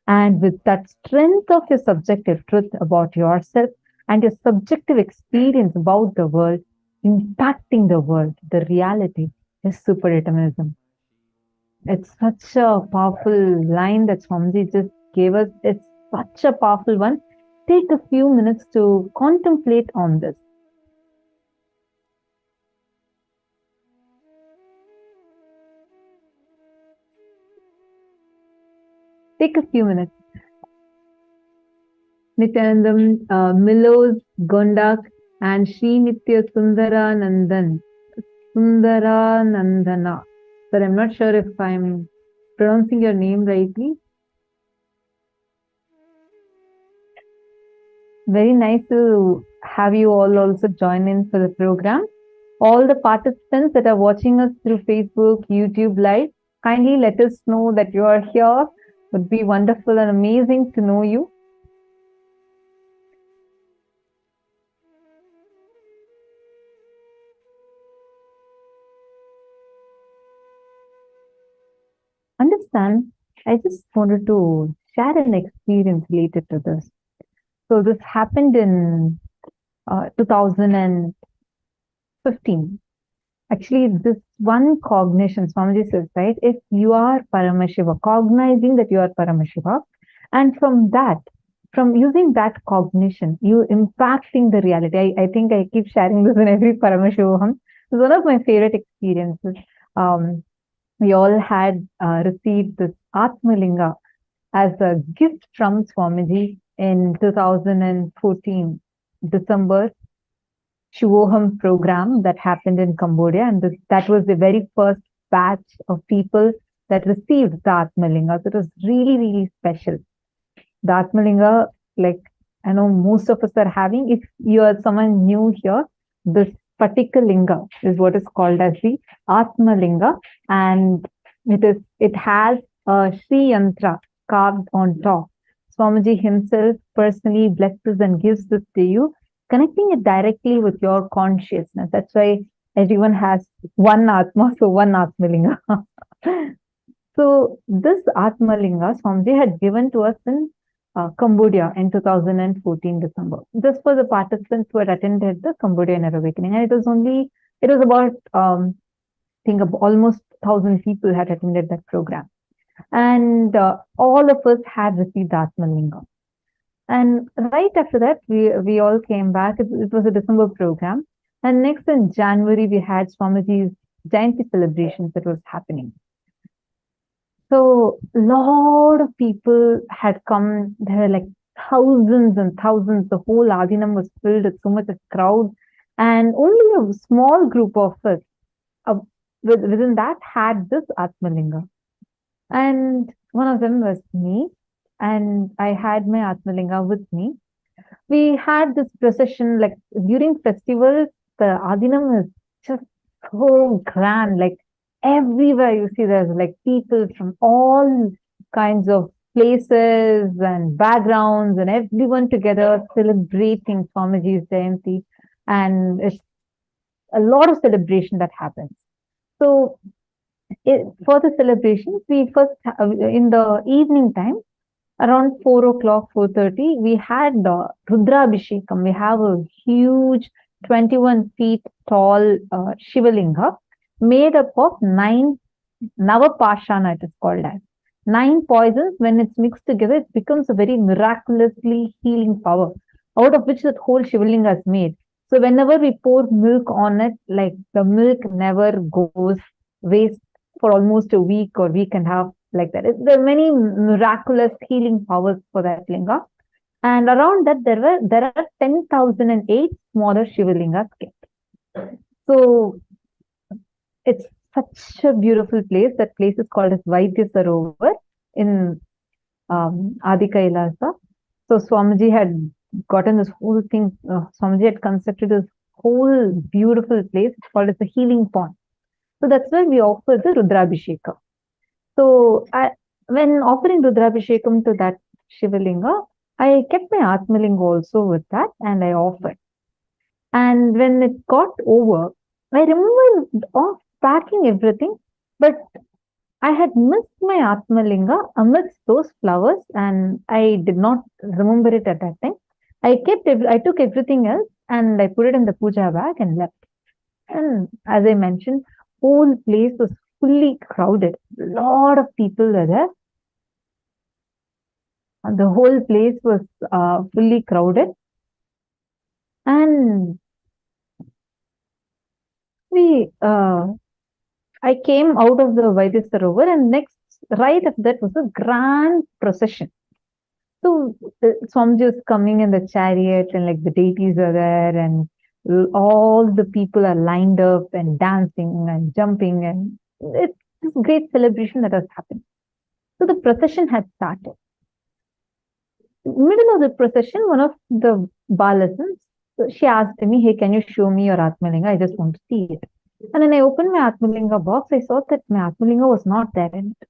and with that strength of your subjective truth about yourself and your subjective experience about the world, impacting the world, the reality is superdeterminism. It's such a powerful line that Swamiji just gave us. It's such a powerful one. Take a few minutes to contemplate on this. Take a few minutes. Nithyanandam, Milos, Gondak, and Sri Nitya Sundaranandan. Sundaranandana. Sir, I'm not sure if I'm pronouncing your name rightly. Very nice to have you all also join in for the program. All the participants that are watching us through Facebook, YouTube Live, kindly let us know that you are here. It would be wonderful and amazing to know you. Understand, I just wanted to share an experience related to this. So this happened in 2015. Actually, this one cognition, Swamiji says, right? If you are Paramashiva, cognizing that you are Paramashiva, and from that, from using that cognition, you impacting the reality. I think I keep sharing this in every Paramashivoham. It's one of my favorite experiences. We all had received this Atmalinga as a gift from Swamiji in 2014, December Shivoham program that happened in Cambodia. And that was the very first batch of people that received the Atmalinga. So it was really, really special. The Atmalinga, like I know most of us are having, if you are someone new here, this particular linga is what is called as the Atmalinga, and it has a Sri Yantra carved on top. Swamiji himself personally blesses and gives this to you, connecting it directly with your consciousness. That's why everyone has one Atma, so one Atmalinga. So this Atmalinga Swamiji had given to us in Cambodia in 2014 December. Just for the participants who had attended the Cambodian Awakening. And it was about, I think almost 1,000 people had attended that program. And all of us had received the Atmalinga. And right after that, we all came back. It was a December program. And next in January, we had Swamiji's Jayanti celebrations that was happening. So a lot of people had come. There were like thousands and thousands. The whole Adinam was filled with so much of crowd. And only a small group of us within that had this Atmalinga. And one of them was me. And I had my Atmalinga with me. We had this procession, like during festivals, the Adinam is just so grand. Like everywhere you see, there's like people from all kinds of places and backgrounds and everyone together celebrating Swamiji's Jayanti. And it's a lot of celebration that happens. So for the celebrations, we first, in the evening time, around 4 o'clock, 4:30, we had the Rudrabhishekam. We have a huge 21 feet tall Shivalinga made up of 9 Navapashana, it is called as. 9 poisons, when it's mixed together, it becomes a very miraculously healing power, out of which that whole Shivalinga is made. So whenever we pour milk on it, like the milk never goes waste for almost a week or week and a half, like that. There are many miraculous healing powers for that linga. And around that, there are 10,008 smaller Shivalingas kept. So it's such a beautiful place. That place is called as Vaidya Sarovar in Adi KAILASA. So Swamiji had gotten this whole thing, Swamiji had constructed this whole beautiful place called as the healing pond. So that's where we offer the Rudrabhishekam. So when offering Rudrabhishekam to that Shivalinga, I kept my Atmalinga also with that and I offered. And when it got over, I remember of packing everything, but I had missed my Atmalinga amidst those flowers and I did not remember it at that time. I took everything else and I put it in the puja bag and left. And as I mentioned, whole place was fully crowded. A lot of people were there. And the whole place was fully crowded. And I came out of the Vaidya Sarovar and next, right after that was a grand procession. So Swamiji was coming in the chariot and like the deities are there and all the people are lined up and dancing and jumping and it's this great celebration that has happened. So the procession had started. Middle of the procession, one of the Balasans, she asked me, hey, can you show me your Atmalinga? I just want to see it. And when I opened my Atmalinga box, I saw that my Atmalinga was not there in it.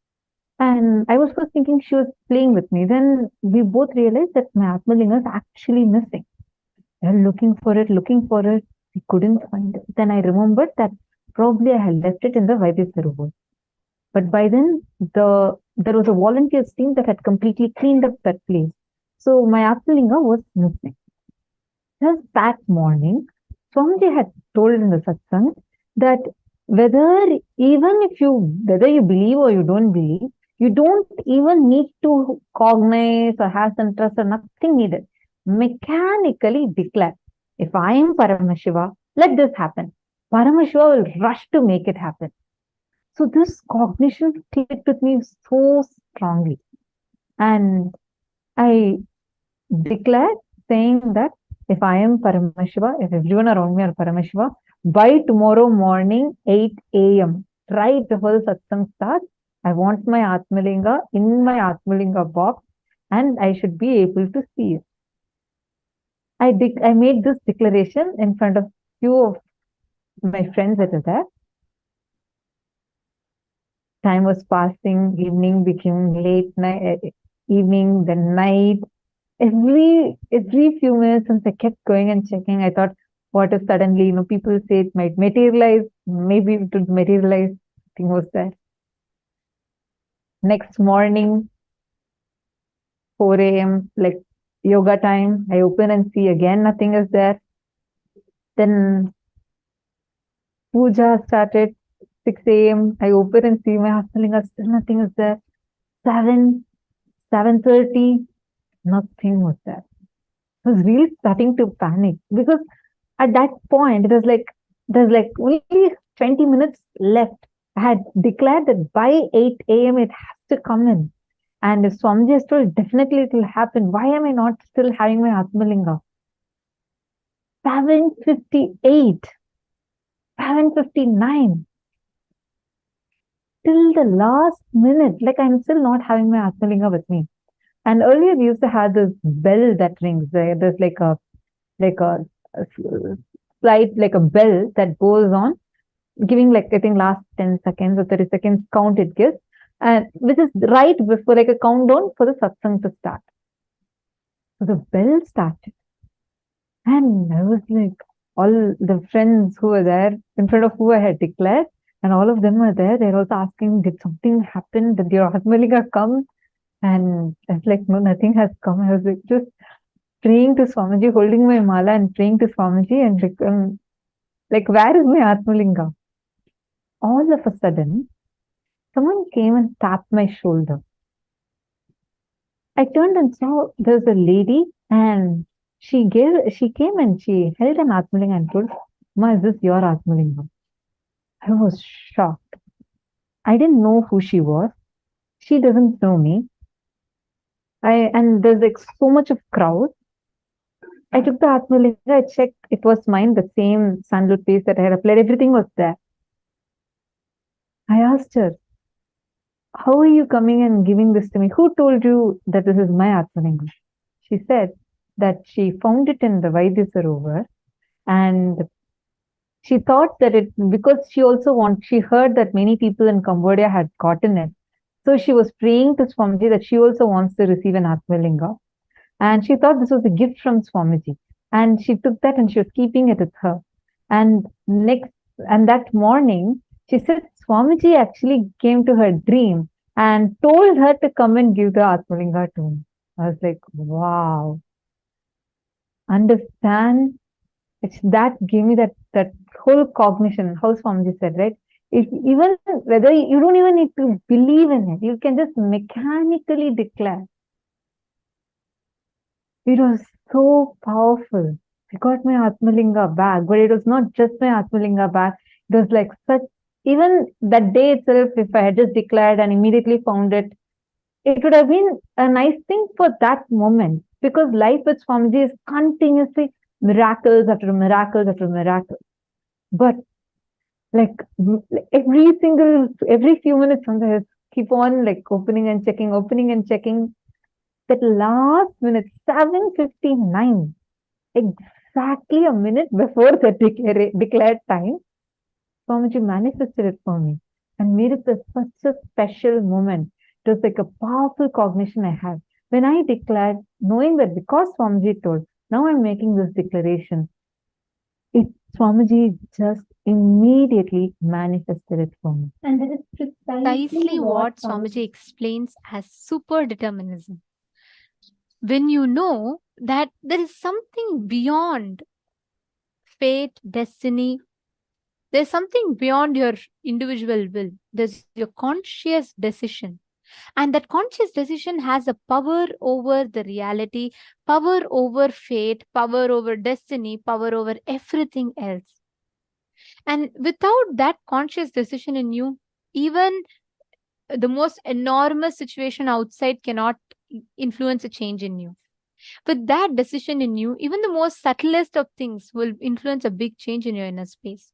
And I was first thinking she was playing with me. Then we both realized that my Atmalinga is actually missing. We were looking for it. We couldn't find it. Then I remembered that probably I had left it in the Vaidya Sarovar. But by then, there was a volunteers team that had completely cleaned up that place. So my Atmalinga was missing. Just that morning, Swamiji had told in the satsang that whether you believe or you don't believe, you don't even need to cognize or have some trust or nothing needed. Mechanically declare, if I am Paramashiva, let this happen. Paramashiva will rush to make it happen. So this cognition clicked with me so strongly. And I declared saying that if I am Paramashiva, if everyone around me are Paramashiva, by tomorrow morning, 8 a.m., right before the satsang starts, I want my Atmalinga in my Atmalinga box and I should be able to see it. I made this declaration in front of few of my friends that are there. Time was passing, evening became late night, evening, then night. Every few minutes, since I kept going and checking, I thought, what if suddenly, people say it might materialize, maybe it would materialize. Nothing was there. Next morning, 4 a.m., like yoga time, I open and see again, nothing is there. Then puja started, 6 a.m., I open and see my Atmalinga, still nothing is there. 7:30, nothing was there. I was really starting to panic because at that point, it was like, there's like only 20 minutes left. I had declared that by 8 a.m. it has to come in. And if Swamiji has told, definitely it will happen. Why am I not still having my Atmalinga? 7:58, 7:59. Till the last minute, like I'm still not having my Atmalinga with me. And earlier we used to have this bell that rings. There's like a slight, like a bell that goes on, giving like, I think last 10 seconds or 30 seconds count it gives. And which is right before like a countdown for the satsang to start. So the bell started. And I was like, all the friends who were there in front of who I had declared, and all of them were there. They're also asking, did something happen? Did your Atmalinga come? And I was like, no, nothing has come. I was like, just praying to Swamiji, holding my mala and praying to Swamiji and like, where is my Atmalinga? All of a sudden, someone came and tapped my shoulder. I turned and saw there's a lady and she came and she held an Atmalinga and told, Ma, is this your Atmalinga? I was shocked. I didn't know who she was. She doesn't know me. And there's like so much of crowd. I took the Atmalinga, I checked, it was mine, the same sandal piece that I had applied, everything was there. I asked her, how are you coming and giving this to me? Who told you that this is my Atmalinga? She said that she found it in the Vaidya Sarovar, and she thought that it, because she heard that many people in Cambodia had gotten it. So she was praying to Swamiji that she also wants to receive an Atmalinga. And she thought this was a gift from Swamiji. And she took that and she was keeping it with her. And that morning, she said Swamiji actually came to her dream and told her to come and give the Atmalinga to me. I was like, wow. Understand? That gave me that whole cognition, how Swamiji said, right? Even whether you don't even need to believe in it, you can just mechanically declare. It was so powerful. I got my Atmalinga back, but it was not just my Atmalinga back. It was like such, even that day itself, if I had just declared and immediately found it, it would have been a nice thing for that moment, because life with Swamiji is continuously miracles after miracles after miracles. But like every few minutes, sometimes keep on like opening and checking. That last minute, 7:59, exactly a minute before the declared time, Swamiji manifested it for me and made it such a special moment. It was like a powerful cognition I had. When I declared, knowing that because Swamiji told, now I'm making this declaration, Swamiji just immediately manifested it for me. And that is precisely what Swamiji explains as super-determinism. When you know that there is something beyond fate, destiny, there's something beyond your individual will, there's your conscious decision. And that conscious decision has a power over the reality, power over fate, power over destiny, power over everything else. And without that conscious decision in you, even the most enormous situation outside cannot influence a change in you. With that decision in you, even the most subtlest of things will influence a big change in your inner space.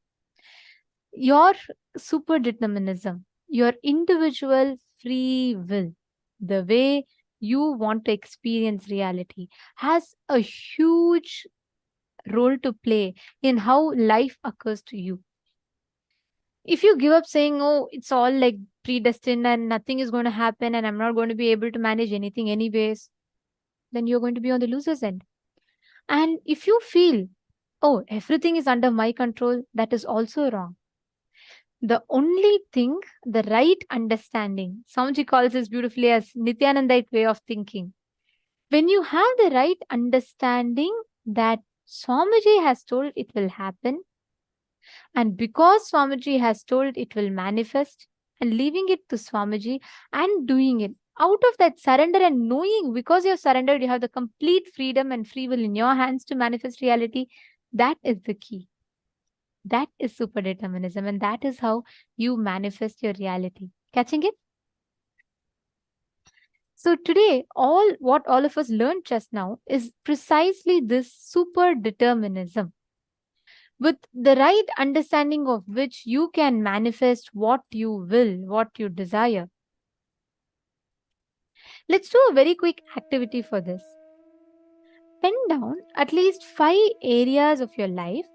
Your super determinism, your individual free will, the way you want to experience reality, has a huge role to play in how life occurs to you. If you give up saying, oh, it's all like predestined and nothing is going to happen and I'm not going to be able to manage anything anyways, then you're going to be on the loser's end. And if you feel, oh, everything is under my control, that is also wrong. The only thing, the right understanding, Swamiji calls this beautifully as Nithyanandite way of thinking. When you have the right understanding that Swamiji has told it will happen, and because Swamiji has told it will manifest, and leaving it to Swamiji and doing it, out of that surrender and knowing because you're surrendered, you have the complete freedom and free will in your hands to manifest reality, that is the key. That is super determinism, and that is how you manifest your reality. Catching it? So today, what all of us learned just now is precisely this super determinism, with the right understanding of which you can manifest what you will, what you desire. Let's do a very quick activity for this. Pen down at least 5 areas of your life,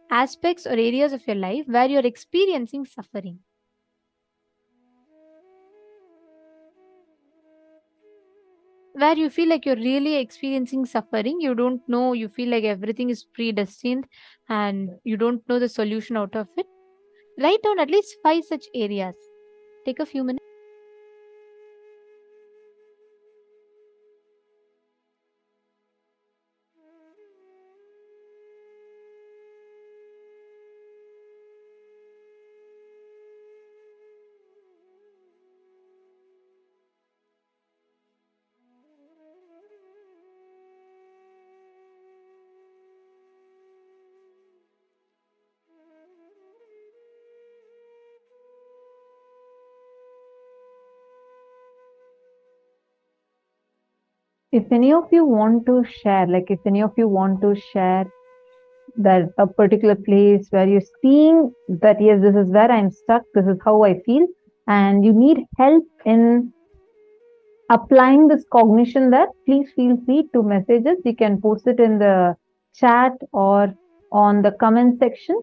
aspects or areas of your life where you're experiencing suffering. Where you feel like you're really experiencing suffering, you don't know, you feel like everything is predestined and you don't know the solution out of it. Write down at least 5 such areas. Take a few minutes. If any of you want to share, that a particular place where you're seeing that, yes, this is where I'm stuck, this is how I feel, and you need help in applying this cognition there, please feel free to message us. You can post it in the chat or on the comment section.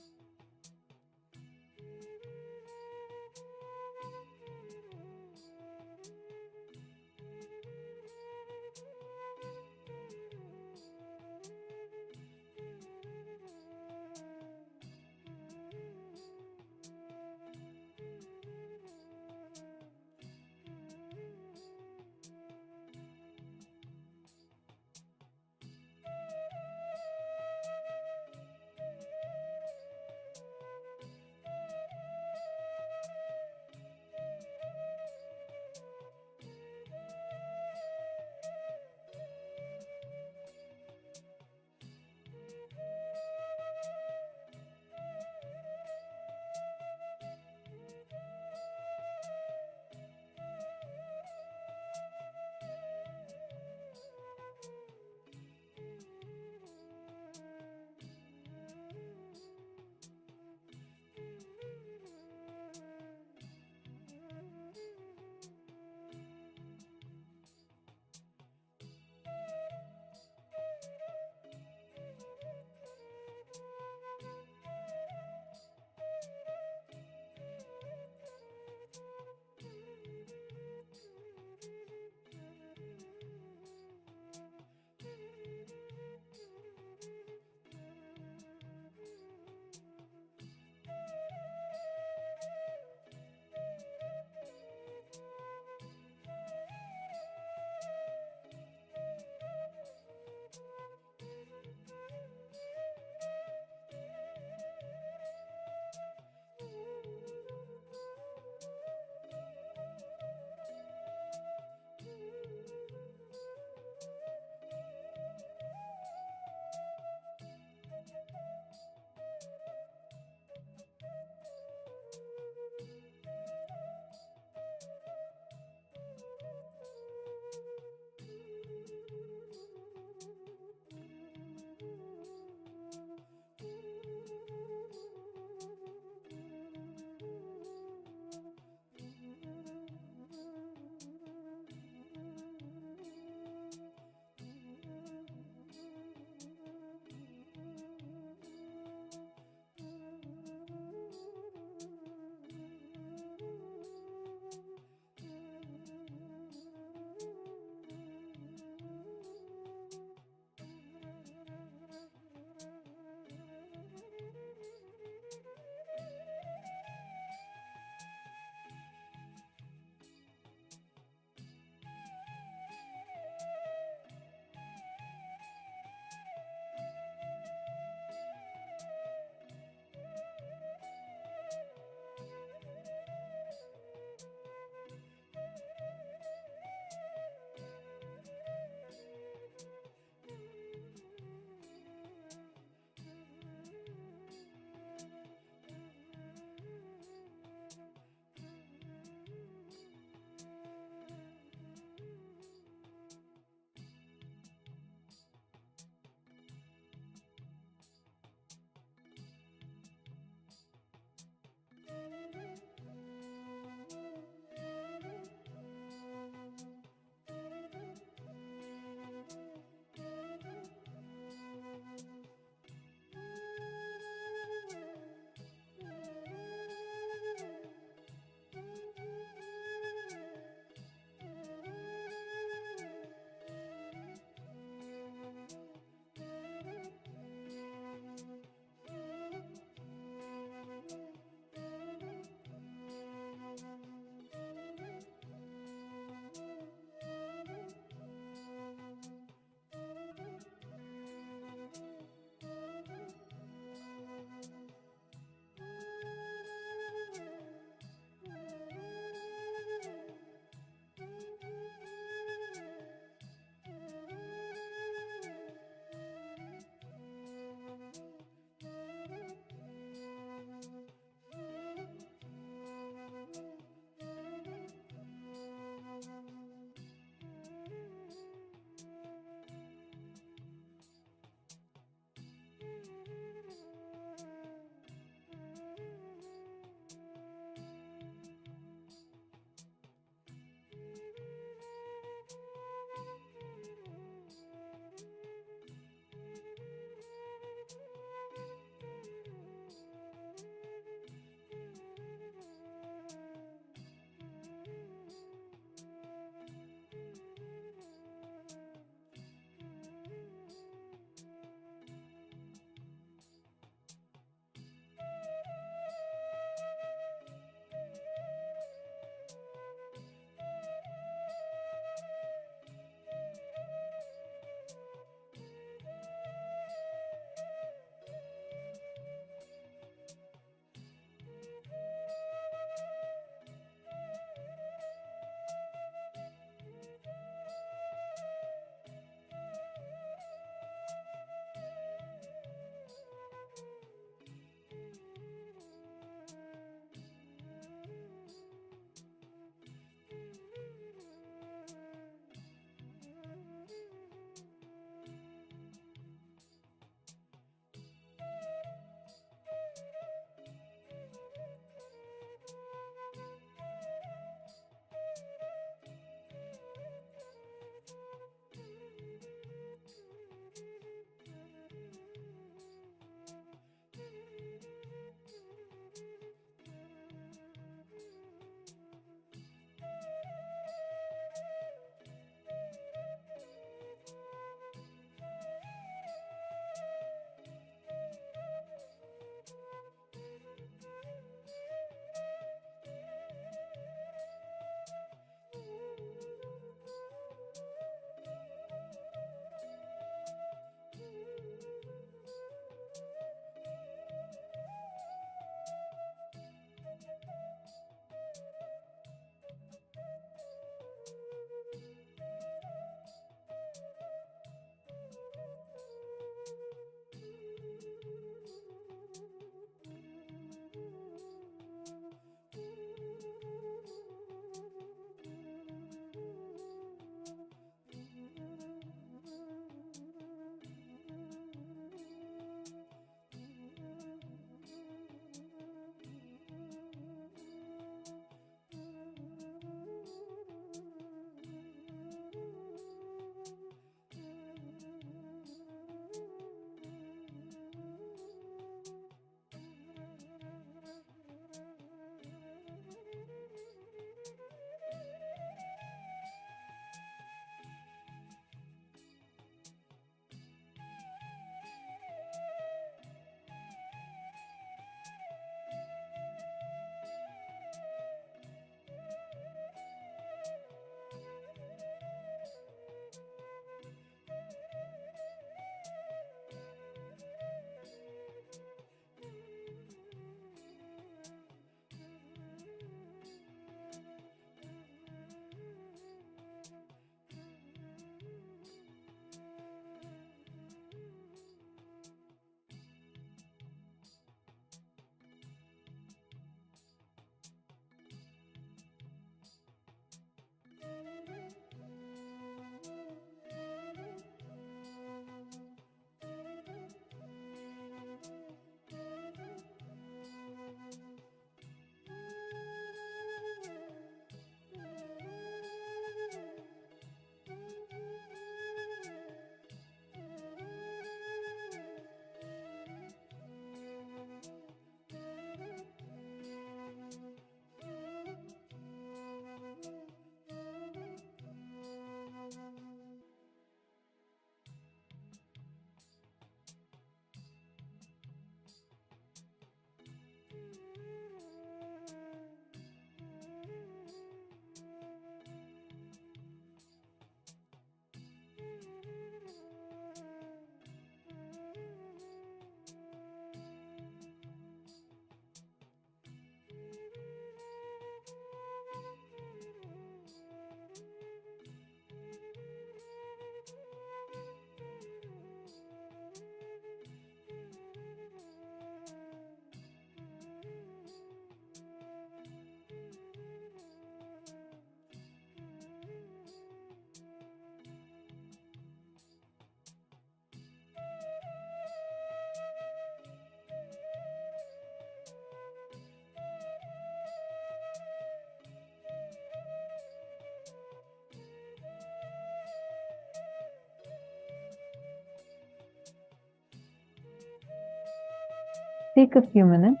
take a few minutes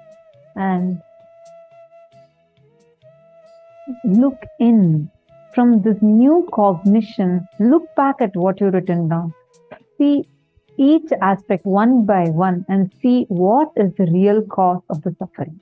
and look in from this new cognition. Look back at what you've written down. See each aspect one by one and see what is the real cause of the suffering.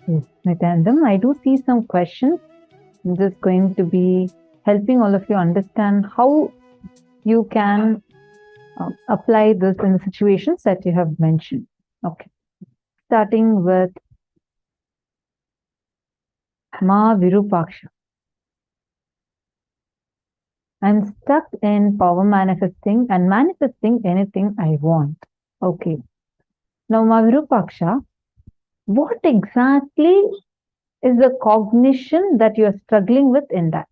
Yes, Nithyananda, I do see some questions. I'm just going to be helping all of you understand how you can apply this in the situations that you have mentioned. Okay. Starting with Ma Virupaksha. I'm stuck in power manifesting and manifesting anything I want. Okay. Now, Ma Virupaksha, what exactly is the cognition that you are struggling with in that?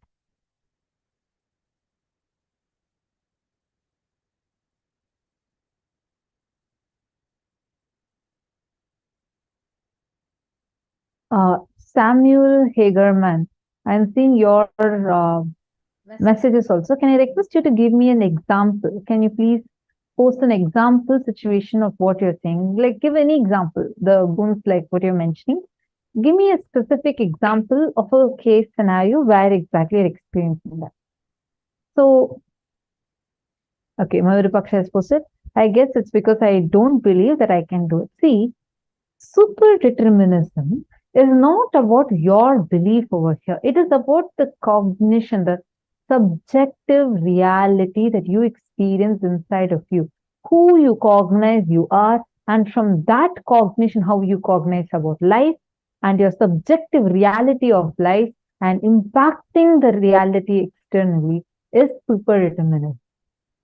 Samuel Hagerman, I'm seeing your messages also. Can I request you to give me an example? Can you please post an example situation of what you're saying? Like, give any example, the guns like what you're mentioning. Give me a specific example of a case scenario where exactly you're experiencing that. So, okay, Mayuripaksha has posted. I guess it's because I don't believe that I can do it. See, super-determinism is not about your belief over here. It is about the cognition, the subjective reality that you experience inside of you, who you cognize you are, and from that cognition, how you cognize about life and your subjective reality of life and impacting the reality externally is superdeterminism.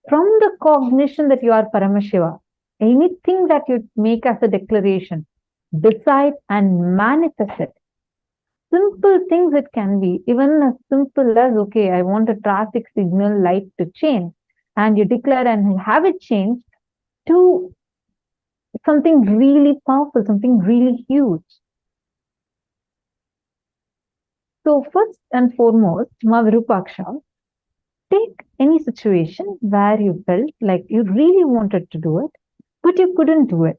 From the cognition that you are Paramashiva, anything that you make as a declaration, decide and manifest it. Simple things it can be, even as simple as, okay, I want a traffic signal light to change, and you declare and have it changed to something really powerful, something really huge. So first and foremost, Ma Virupaksha, Take any situation where you felt like you really wanted to do it, but you couldn't do it.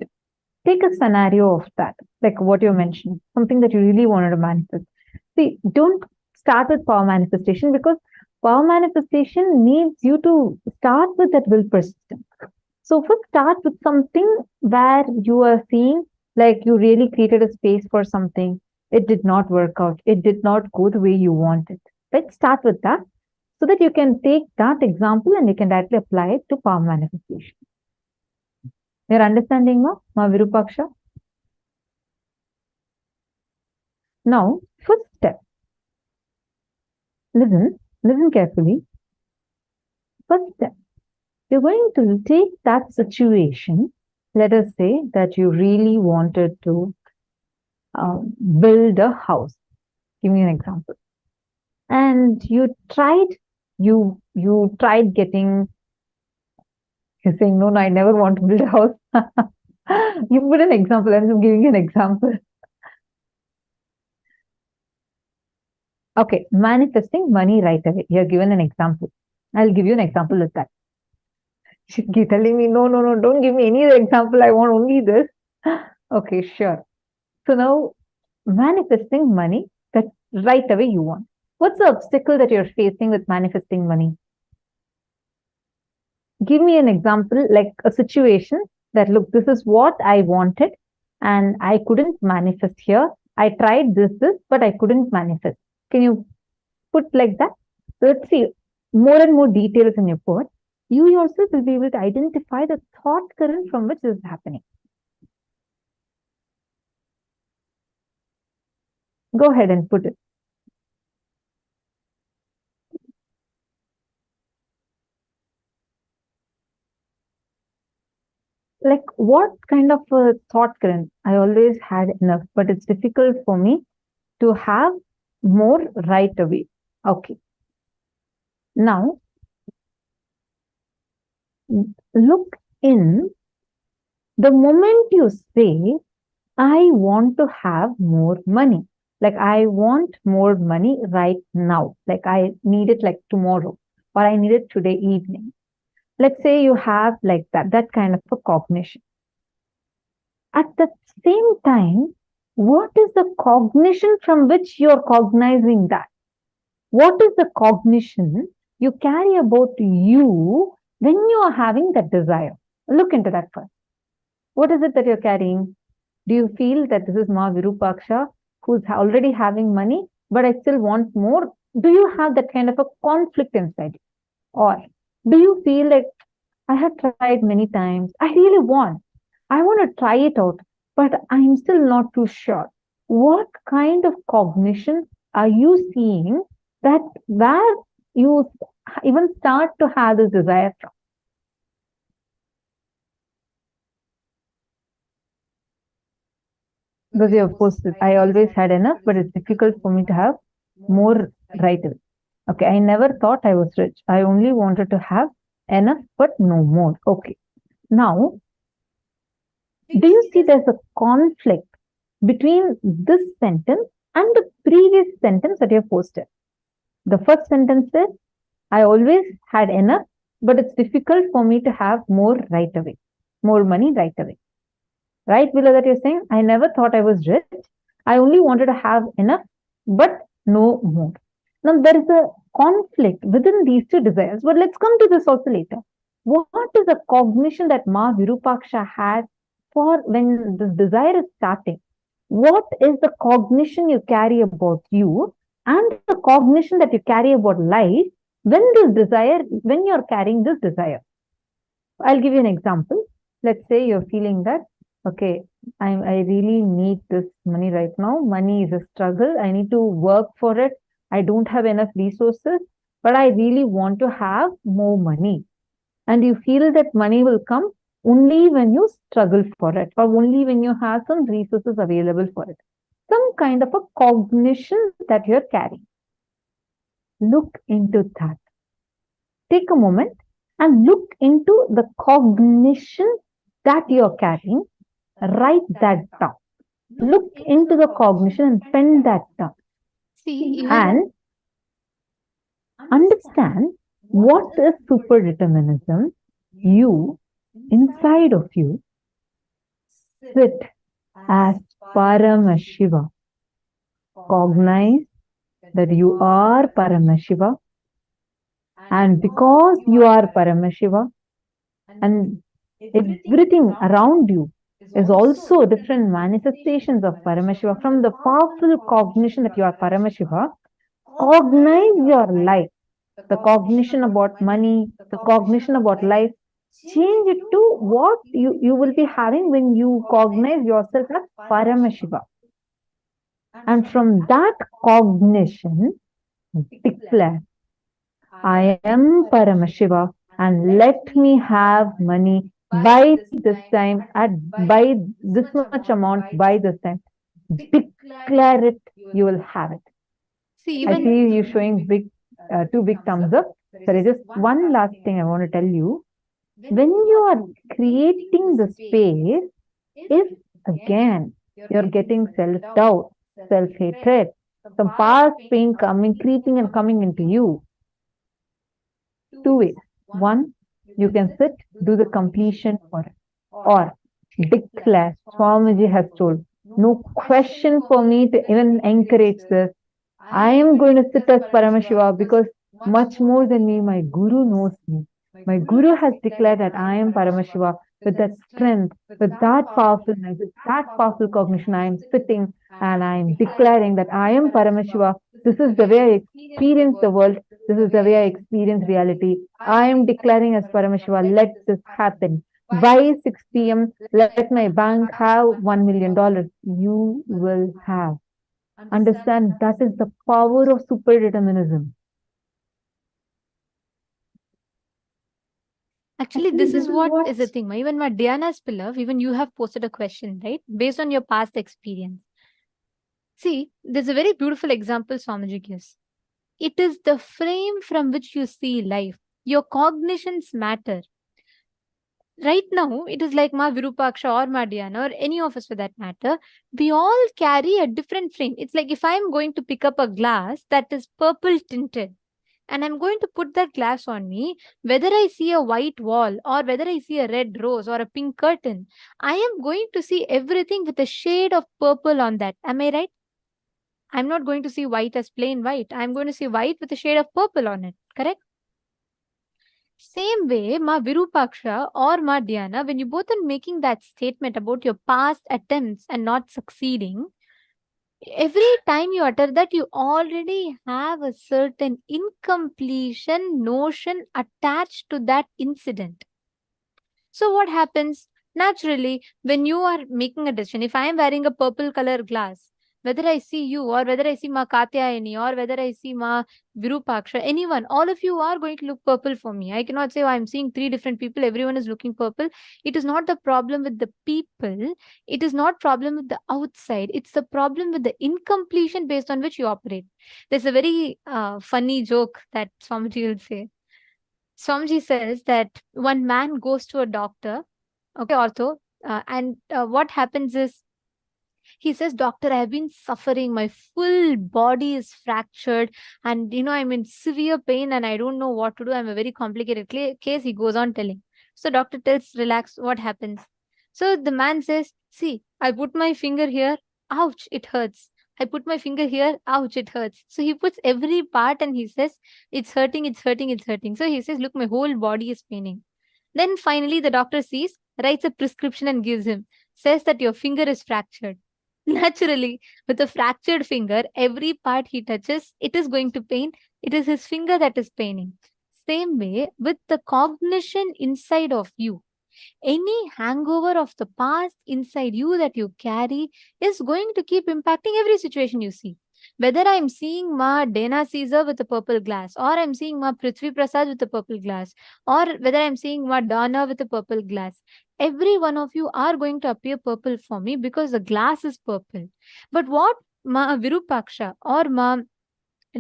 Take a scenario of that, like what you mentioned, something that you really wanted to manifest. See, don't start with power manifestation, because power manifestation needs you to start with that will persistence. So first start with something where you are seeing like you really created a space for something. It did not work out. It did not go the way you wanted. Let's start with that so that you can take that example and you can directly apply it to power manifestation. You're understanding, Ma Virupaksha? Now, first step. Listen carefully. First step. You're going to take that situation. Let us say that you really wanted to build a house. Give me an example. And you tried getting. You're saying, no, I never want to build a house. You put an example. I'm just giving you an example. Okay, manifesting money right away. You're given an example. I'll give you an example of that. She's telling me, no, don't give me any other example. I want only this. Okay, sure. So now, manifesting money that right away you want. What's the obstacle that you're facing with manifesting money? Give me an example, like a situation that, look, this is what I wanted and I couldn't manifest here. I tried this, but I couldn't manifest. Can you put like that? So let's see more and more details in your put. You yourself will be able to identify the thought current from which this is happening. Go ahead and put it. Like what kind of a thought current? I always had enough, but it's difficult for me to have more right away. Okay. Now, look in the moment you say, I want to have more money. Like I want more money right now. Like I need it like tomorrow, or I need it today evening. Let's say you have like that kind of a cognition. At the same time, what is the cognition from which you're cognizing that? What is the cognition you carry about you when you are having that desire? Look into that first. What is it that you're carrying? Do you feel that this is Ma Virupaksha, who's already having money, but I still want more? Do you have that kind of a conflict inside you? Or do you feel like, I have tried many times, I really want to try it out, but I'm still not too sure. What kind of cognition are you seeing that where you even start to have this desire from? Because you have posted, I always had enough, but it's difficult for me to have more right away. Okay, I never thought I was rich. I only wanted to have enough, but no more. Okay. Now, do you see there's a conflict between this sentence and the previous sentence that you have posted? The first sentence says, I always had enough, but it's difficult for me to have more right away, more money right away. Right below that you're saying, I never thought I was rich. I only wanted to have enough, but no more. Now, there is a conflict within these two desires, but let's come to this also later. What is the cognition that Ma Virupaksha had for when this desire is starting? What is the cognition you carry about you and the cognition that you carry about life when you're carrying this desire? I'll give you an example. Let's say you're feeling that, okay, I really need this money right now. Money is a struggle. I need to work for it. I don't have enough resources, but I really want to have more money. And you feel that money will come only when you struggle for it, or only when you have some resources available for it. Some kind of a cognition that you're carrying. Look into that. Take a moment and look into the cognition that you're carrying. Write that down. Look into the cognition and pen that down. See, And understand What is superdeterminism? You, inside of you, sit as Paramashiva. Cognize that you are Paramashiva, and because you are Paramashiva, and everything around you is also different manifestations of Paramashiva. From the powerful cognition that you are Paramashiva, cognize your life, the cognition about money, the cognition about life. Change it to what you will be having when you cognize yourself as Paramashiva. And from that cognition, declare, I am Paramashiva, and let me have money by this time, by this much amount, by this time. Declare it, you will have it. See, I even see you showing two big thumbs up. Sorry, just one last thing I want to tell you. When you are creating the space, if again you're getting self-doubt, self-hatred, some past pain creeping and coming into you, two ways. One, you can sit, do the completion for it, or declare. Swamiji has told, no question for me to even encourage this. I am going to sit as Paramashiva because much more than me, my Guru knows me. My Guru has declared that I am Paramashiva. With that strength, with that powerfulness, with that powerful cognition, I am sitting and I am declaring that I am Paramashiva. This is the way I experience the world. This is the way I experience reality. I am declaring as Paramashiva, let this happen. By 6 p.m., let my bank have $1 million. You will have. Understand that is the power of superdeterminism. Actually, this is what is the thing. Even my Diana's pillar, even you have posted a question, right? Based on your past experience. See, there's a very beautiful example Swamiji gives. It is the frame from which you see life. Your cognitions matter. Right now, it is like Ma Virupaksha or Ma Diana or any of us for that matter. We all carry a different frame. It's like if I'm going to pick up a glass that is purple tinted, and I'm going to put that glass on me, whether I see a white wall or whether I see a red rose or a pink curtain, I am going to see everything with a shade of purple on that. Am I right? I'm not going to see white as plain white. I'm going to see white with a shade of purple on it. Correct? Same way, Ma Virupaksha or Ma Diana, when you both are making that statement about your past attempts and not succeeding, every time you utter that, you already have a certain incompletion notion attached to that incident. So what happens? Naturally, when you are making a decision, if I am wearing a purple color glass, whether I see you or whether I see Ma Katyayani or whether I see Ma Virupaksha, anyone, all of you are going to look purple for me. I cannot say, oh, I'm seeing 3 different people, everyone is looking purple. It is not the problem with the people. It is not problem with the outside. It's the problem with the incompletion based on which you operate. There's a very funny joke that Swamiji will say. Swamiji says that one man goes to a doctor, okay, ortho, and what happens is, he says, doctor, I have been suffering. My full body is fractured and, I'm in severe pain and I don't know what to do. I'm a very complicated case. He goes on telling. So doctor tells, relax, what happens? So the man says, see, I put my finger here. Ouch, it hurts. I put my finger here. Ouch, it hurts. So he puts every part and he says, it's hurting, it's hurting, it's hurting. So he says, look, my whole body is paining. Then finally the doctor sees, writes a prescription and gives him, says that your finger is fractured. Naturally, with a fractured finger, every part he touches, it is going to pain. It is his finger that is paining. Same way, with the cognition inside of you, any hangover of the past inside you that you carry is going to keep impacting every situation you see. Whether I'm seeing Ma Dana Caesar with a purple glass, or I'm seeing Ma Prithvi Prasad with a purple glass, or whether I'm seeing Ma Dana with a purple glass, every one of you are going to appear purple for me because the glass is purple. But what Ma Virupaksha or Ma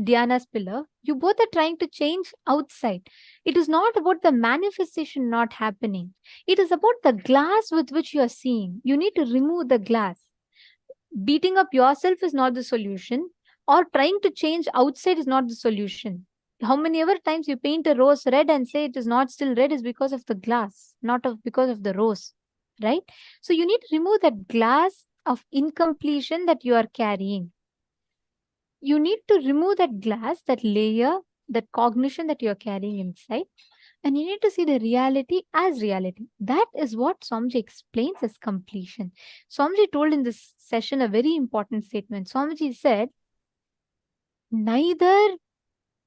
Diana's pillar, you both are trying to change outside. It is not about the manifestation not happening. It is about the glass with which you are seeing. You need to remove the glass. Beating up yourself is not the solution, or trying to change outside is not the solution. How many ever times you paint a rose red and say it is not still red is because of the glass, because of the rose, right? So you need to remove that glass of incompletion that you are carrying. You need to remove that glass, that layer, that cognition that you are carrying inside, and you need to see the reality as reality. That is what Swamiji explains as completion. Swamiji told in this session a very important statement. Swamiji said, neither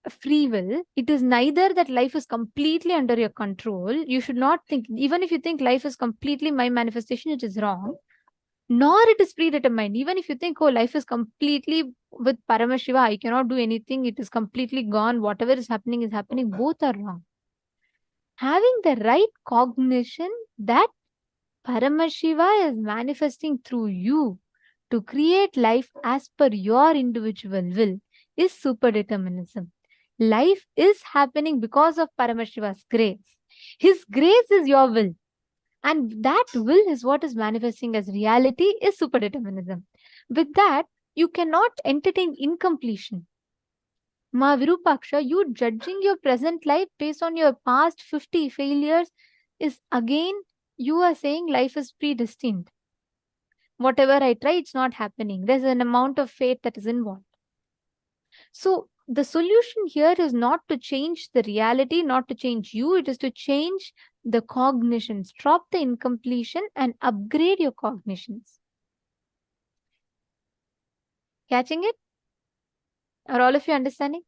free will, it is neither that life is completely under your control. You should not think, even if you think life is completely my manifestation, it is wrong. Nor it is predetermined. Even if you think, oh, life is completely with Paramashiva, I cannot do anything, it is completely gone, whatever is happening, both are wrong. Having the right cognition that Paramashiva is manifesting through you to create life as per your individual will is superdeterminism. Life is happening because of Paramashiva's grace. His grace is your will. And that will is what is manifesting as reality is superdeterminism. With that, you cannot entertain incompletion. Ma Virupaksha, you judging your present life based on your past 50 failures is again, you are saying life is predestined. Whatever I try, it's not happening. There's an amount of fate that is involved. So the solution here is not to change the reality, not to change you. It is to change the cognitions. Drop the incompletion and upgrade your cognitions. Catching it? Are all of you understanding?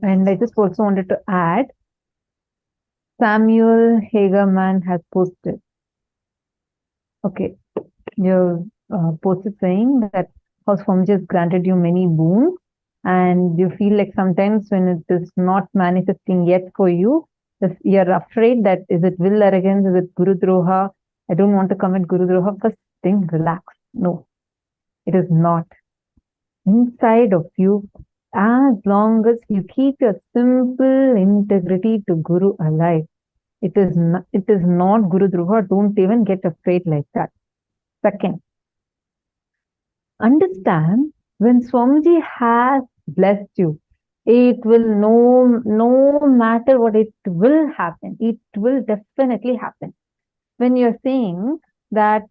And I just also wanted to add, Samuel Hagerman has posted. Okay, your posted saying that how Swamiji has granted you many boons, and you feel like sometimes when it is not manifesting yet for you, if you're afraid that is it will arrogance, is it Guru Droha? I don't want to commit Guru Droha. First thing, relax. No, it is not. Inside of you, as long as you keep your simple integrity to Guru alive, it is not Guru Droha. Don't even get afraid like that. Second, understand when Swamiji has blessed you, it will no matter what, it will happen. It will definitely happen. When you're saying that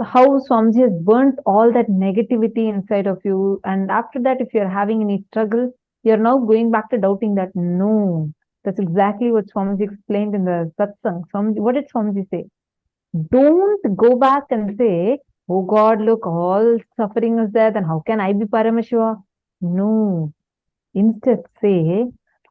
how Swamiji has burnt all that negativity inside of you, and after that, if you're having any struggle, you're now going back to doubting that. No, that's exactly what Swamiji explained in the satsang. What did Swamiji say? Don't go back and say, oh God, look, all suffering is there, then how can I be Paramashiva? No. Instead say,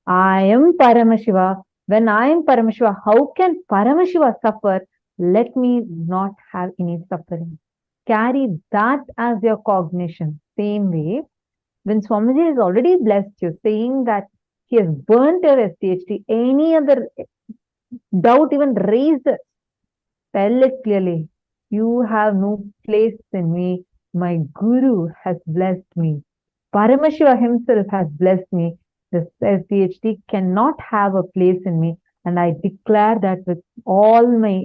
I am Paramashiva. When I am Paramashiva, how can Paramashiva suffer? Let me not have any suffering. Carry that as your cognition. Same way, when Swamiji has already blessed you, saying that he has burnt your STHT, any other doubt even raised it, tell it clearly. You have no place in me. My Guru has blessed me. Paramashiva himself has blessed me. This SDHD cannot have a place in me. And I declare that with all my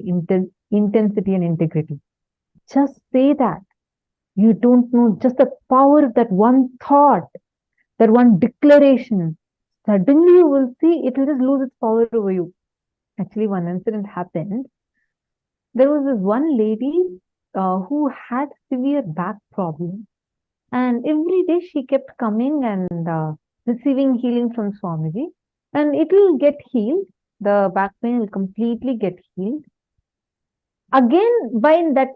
intensity and integrity. Just say that. You don't know just the power of that one thought, that one declaration. Suddenly you will see it will just lose its power over you. Actually, one incident happened. There was this one lady who had severe back problem, and every day she kept coming and receiving healing from Swamiji, and it will get healed. The back pain will completely get healed. Again, by that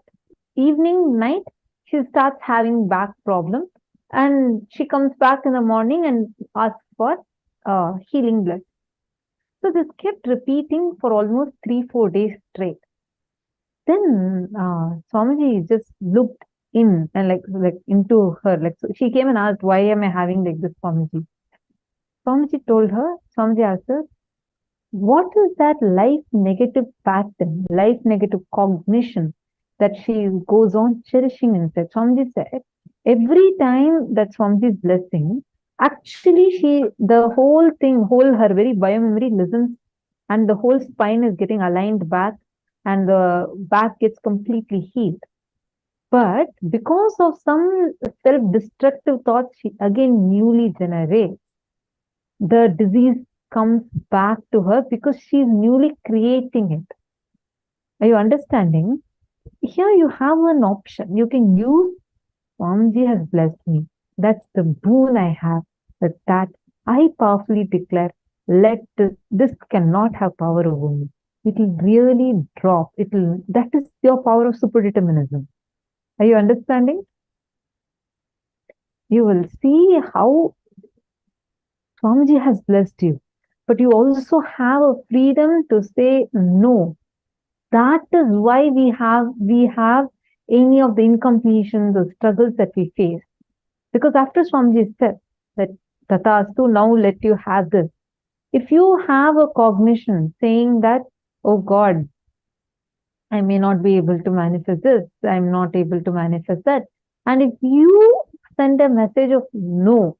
evening, night, she starts having back problem, and she comes back in the morning and asks for healing blood. So this kept repeating for almost 3-4 days straight. Then Swamiji just looked in and like into her. Like, so she came and asked, why am I having like this, Swamiji? Swamiji told her, Swamiji asked her, what is that life negative pattern, life negative cognition that she goes on cherishing inside? Swamiji said, every time that Swamiji's blessing, actually the whole thing, her very biomemory listens, and the whole spine is getting aligned back, and the back gets completely healed. But because of some self-destructive thoughts she again newly generates, the disease comes back to her because she's newly creating it. Are you understanding? Here you have an option. You can use Swamiji has blessed me. That's the boon I have. With that, I powerfully declare, let this cannot have power over me. It will really drop. That is your power of superdeterminism. Are you understanding? You will see how Swamiji has blessed you. But you also have a freedom to say no. That is why we have any of the incompletions or struggles that we face. Because after Swamiji said that Tathastu, now let you have this. If you have a cognition saying that, oh God, I may not be able to manifest this, I'm not able to manifest that. And if you send a message of no,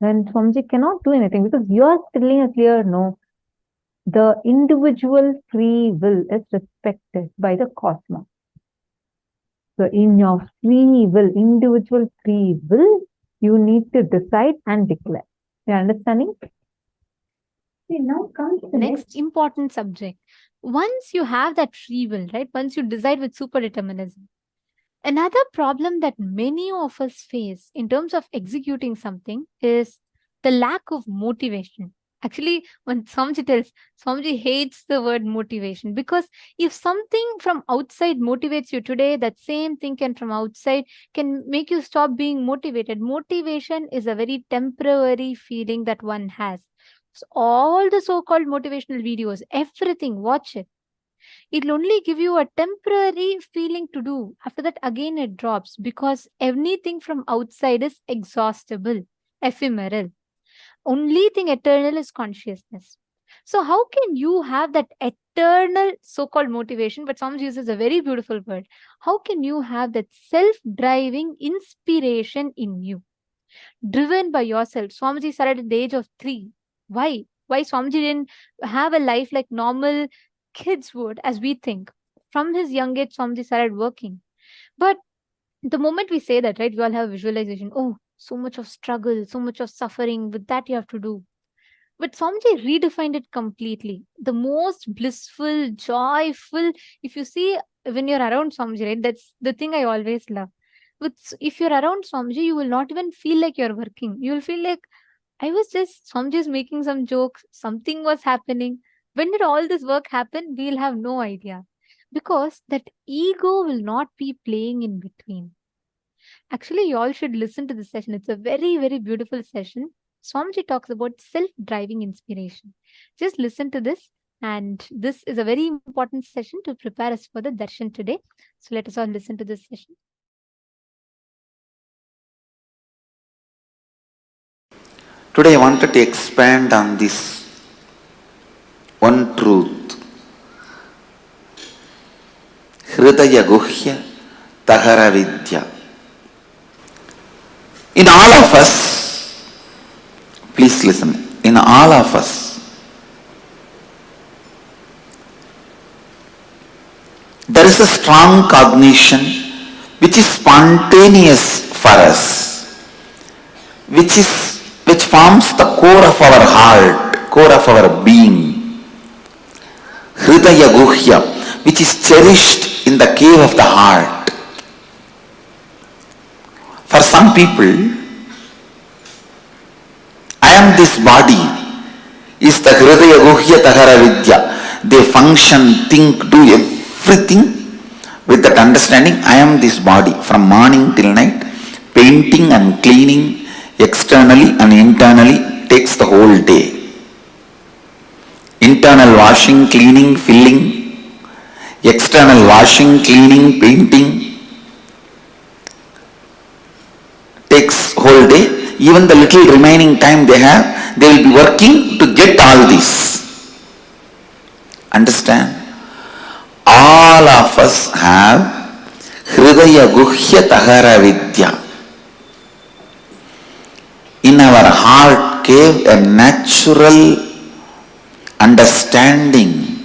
then Swamiji cannot do anything because you are telling a clear no. The individual free will is respected by the cosmos. So in your free will, individual free will, you need to decide and declare. You understanding? Now comes the next important subject. Once you have that free will, right? Once you decide with superdeterminism, another problem that many of us face in terms of executing something is the lack of motivation. Actually, when Swamiji hates the word motivation, because if something from outside motivates you today, that same thing from outside can make you stop being motivated. Motivation is a very temporary feeling that one has. So all the so-called motivational videos, everything, watch it. It'll only give you a temporary feeling to do. After that, again it drops because anything from outside is exhaustible, ephemeral. Only thing eternal is consciousness. So how can you have that eternal so-called motivation? But Swamiji uses a very beautiful word. How can you have that self-driving inspiration in you? Driven by yourself. Swamiji started at the age of 3. Why? Why Swamiji didn't have a life like normal kids would, as we think? From his young age, Swamiji started working. But the moment we say that, right, we all have visualization. Oh, so much of struggle, so much of suffering. With that, you have to do. But Swamiji redefined it completely. The most blissful, joyful. If you see, when you're around Swamiji, right, that's the thing I always love. If you're around Swamiji, you will not even feel like you're working. You will feel like, Swamiji is making some jokes, something was happening. When did all this work happen? We'll have no idea. Because that ego will not be playing in between. Actually, you all should listen to this session. It's a very, very beautiful session. Swamiji talks about self-driving inspiration. Just listen to this. And this is a very important session to prepare us for the darshan today. So let us all listen to this session. Today I wanted to expand on this one truth. Hridaya Guhya Tahara Vidya. In all of us, please listen, in all of us, there is a strong cognition which is spontaneous for us, which forms the core of our heart, core of our being. Hridaya Guhya, which is cherished in the cave of the heart. For some people, I am this body is the Hridaya Guhya Tahara Vidya. They function, think, do everything with that understanding, I am this body from morning till night. Painting and cleaning externally and internally takes the whole day. Internal washing, cleaning, filling, external washing, cleaning, painting takes whole day. Even the little remaining time they have, they will be working to get all this. Understand? All of us have Hridaya Guhya Tahara Vidya. In our heart cave, a natural understanding,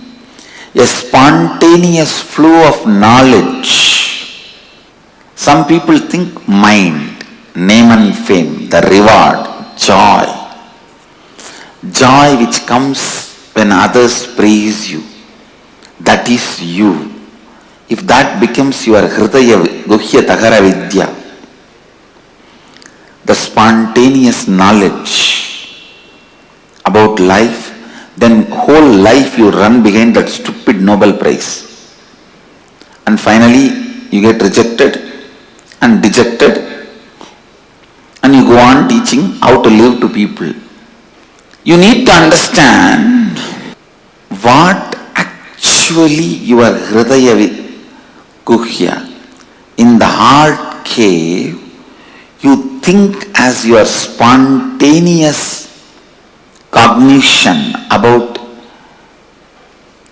a spontaneous flow of knowledge Some people think mind, name and fame, the reward, joy. Joy which comes when others praise you. That is you. If that becomes your hridaya guhya tahara vidya, the spontaneous knowledge about life, then whole life you run behind that stupid Nobel Prize. And finally you get rejected and dejected and you go on teaching how to live to people. You need to understand what actually your hridaya guhya, in the heart cave, you think as your spontaneous cognition about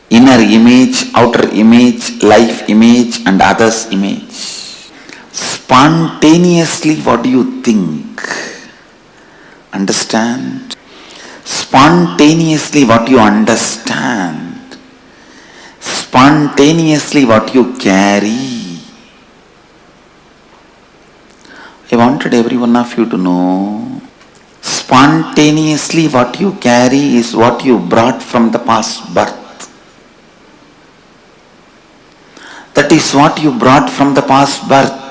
inner image, outer image, life image and others image. Spontaneously what do you think? Understand? Spontaneously what you understand. Spontaneously what you carry. I wanted every one of you to know, spontaneously what you carry is what you brought from the past birth. That is what you brought from the past birth.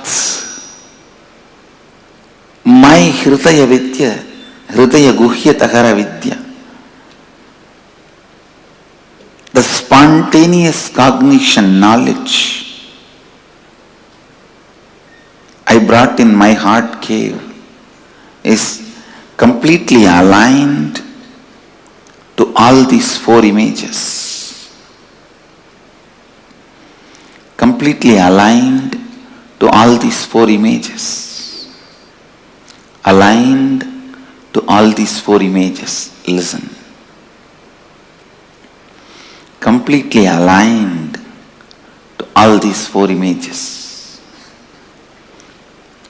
My hridaya vidya, hridaya guhya tahara vidya, the spontaneous cognition, knowledge I brought in my heart cave is completely aligned to all these four images. Completely aligned to all these four images. Aligned to all these four images. Listen. Completely aligned to all these four images.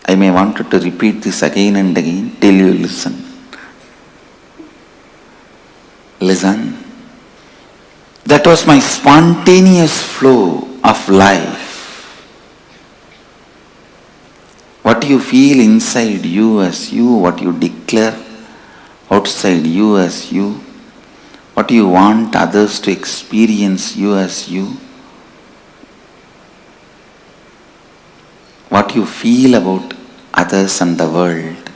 I may want to repeat this again and again till you listen. Listen. That was my spontaneous flow of life. What you feel inside you as you, what you declare outside you as you, what you want others to experience you as you, what you feel about others and the world.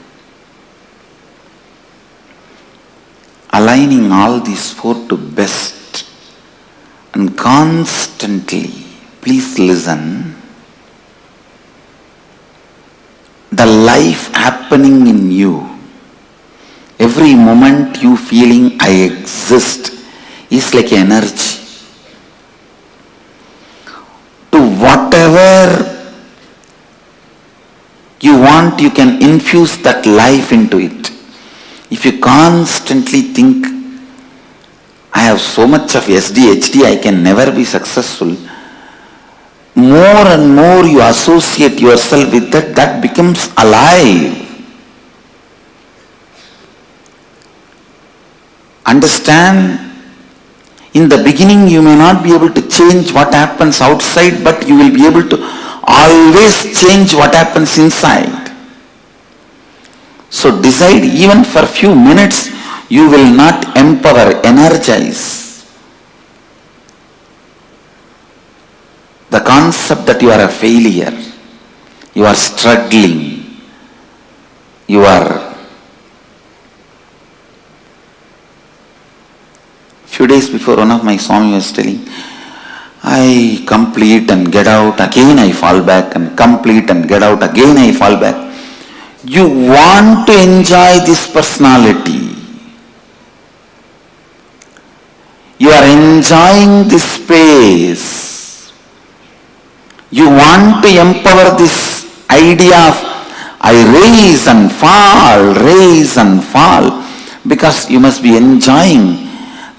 Aligning all these four to best and constantly, please listen, the life happening in you, every moment you feeling I exist is like energy. To whatever you want, you can infuse that life into it. If you constantly think, I have so much of SDHD, I can never be successful, more and more you associate yourself with that, that becomes alive. Understand? In the beginning you may not be able to change what happens outside, but you will be able to always change what happens inside. So decide, even for a few minutes, you will not empower, energize the concept that you are a failure, you are struggling, you are. Few days before, one of my Swami was telling, I complete and get out, again I fall back, and complete and get out, again I fall back. You want to enjoy this personality. You are enjoying this space. You want to empower this idea of I rise and fall, because you must be enjoying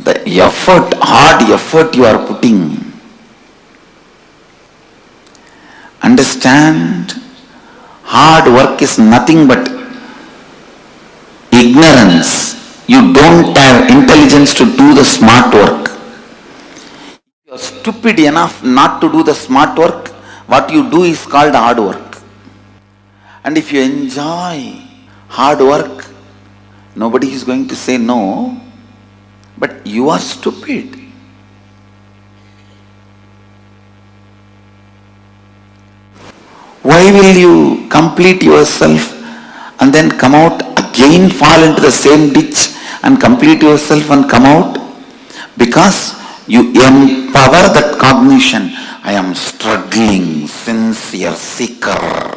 the effort, hard effort you are putting. Understand? Hard work is nothing but ignorance. You don't have intelligence to do the smart work. You are stupid enough not to do the smart work. What you do is called hard work. And if you enjoy hard work, nobody is going to say no, but you are stupid. Why will you complete yourself and then come out again, fall into the same ditch and complete yourself and come out? Because you empower that cognition. I am struggling, sincere, seeker.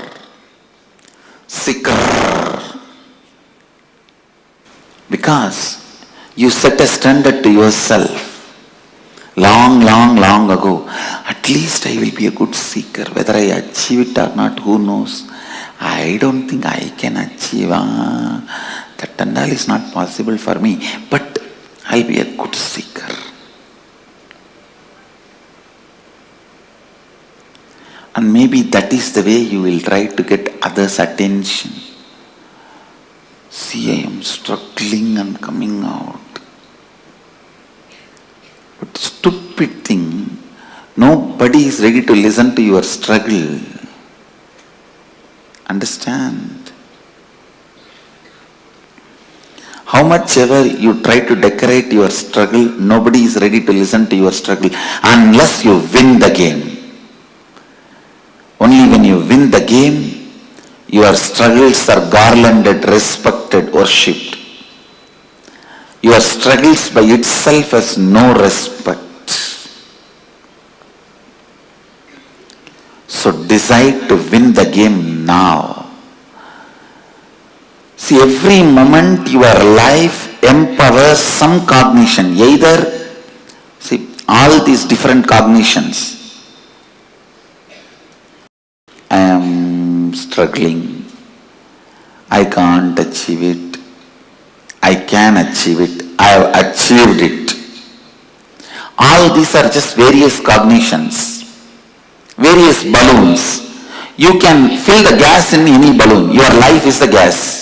Because you set a standard to yourself. Long ago, at least I will be a good seeker. Whether I achieve it or not, who knows? I don't think I can achieve. That and all is not possible for me. But I'll be a good seeker. And maybe that is the way you will try to get others' attention. See, I am struggling and coming out. But stupid thing, nobody is ready to listen to your struggle. Understand? How much ever you try to decorate your struggle, nobody is ready to listen to your struggle unless you win the game. Only when you win the game, your struggles are garlanded, respected, worshipped. Your struggles by itself has no respect. So decide to win the game now. See, every moment your life empowers some cognition. Either, see, all these different cognitions. I am struggling. I can't achieve it. I can achieve it. I have achieved it. All these are just various cognitions, various balloons. You can fill the gas in any balloon. Your life is the gas.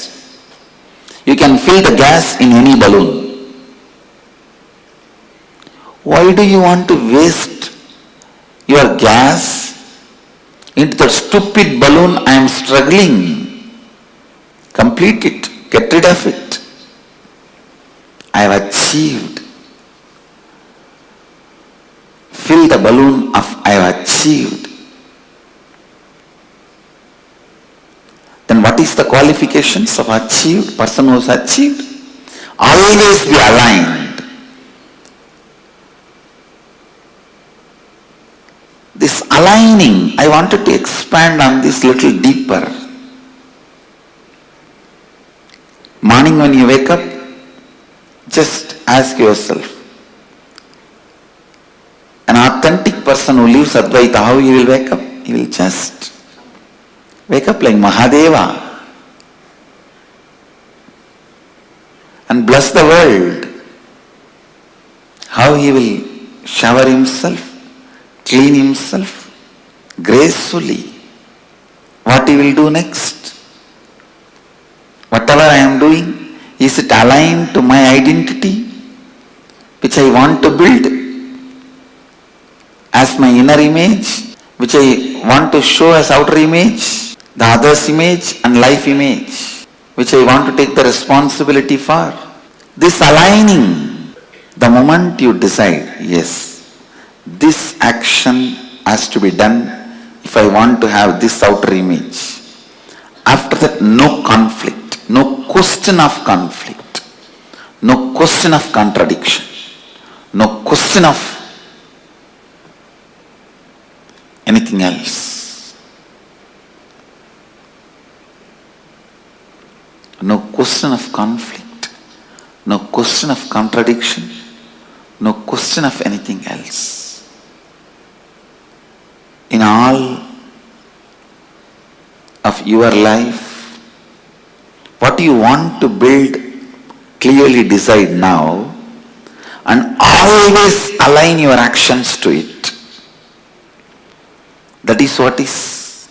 You can fill the gas in any balloon. Why do you want to waste your gas into the stupid balloon? I am struggling. Complete it. Get rid of it. I have achieved. Fill the balloon of I have achieved. Then what is the qualifications of achieved? Person who has achieved? Always be aligned. This aligning, I wanted to expand on this little deeper. Morning when you wake up, just ask yourself, an authentic person who lives Advaita, how he will wake up? He will just wake up like Mahadeva and bless the world. How he will shower himself, clean himself gracefully. What he will do next? Whatever I am doing, is it aligned to my identity, which I want to build as my inner image, which I want to show as outer image, the other's image and life image, which I want to take the responsibility for? This aligning, the moment you decide, yes, this action has to be done if I want to have this outer image. After that, no conflict, no question of conflict, no question of contradiction, no question of anything else. No question of conflict, no question of contradiction, no question of anything else. In all of your life, what you want to build, clearly decide now and always align your actions to it. That is what is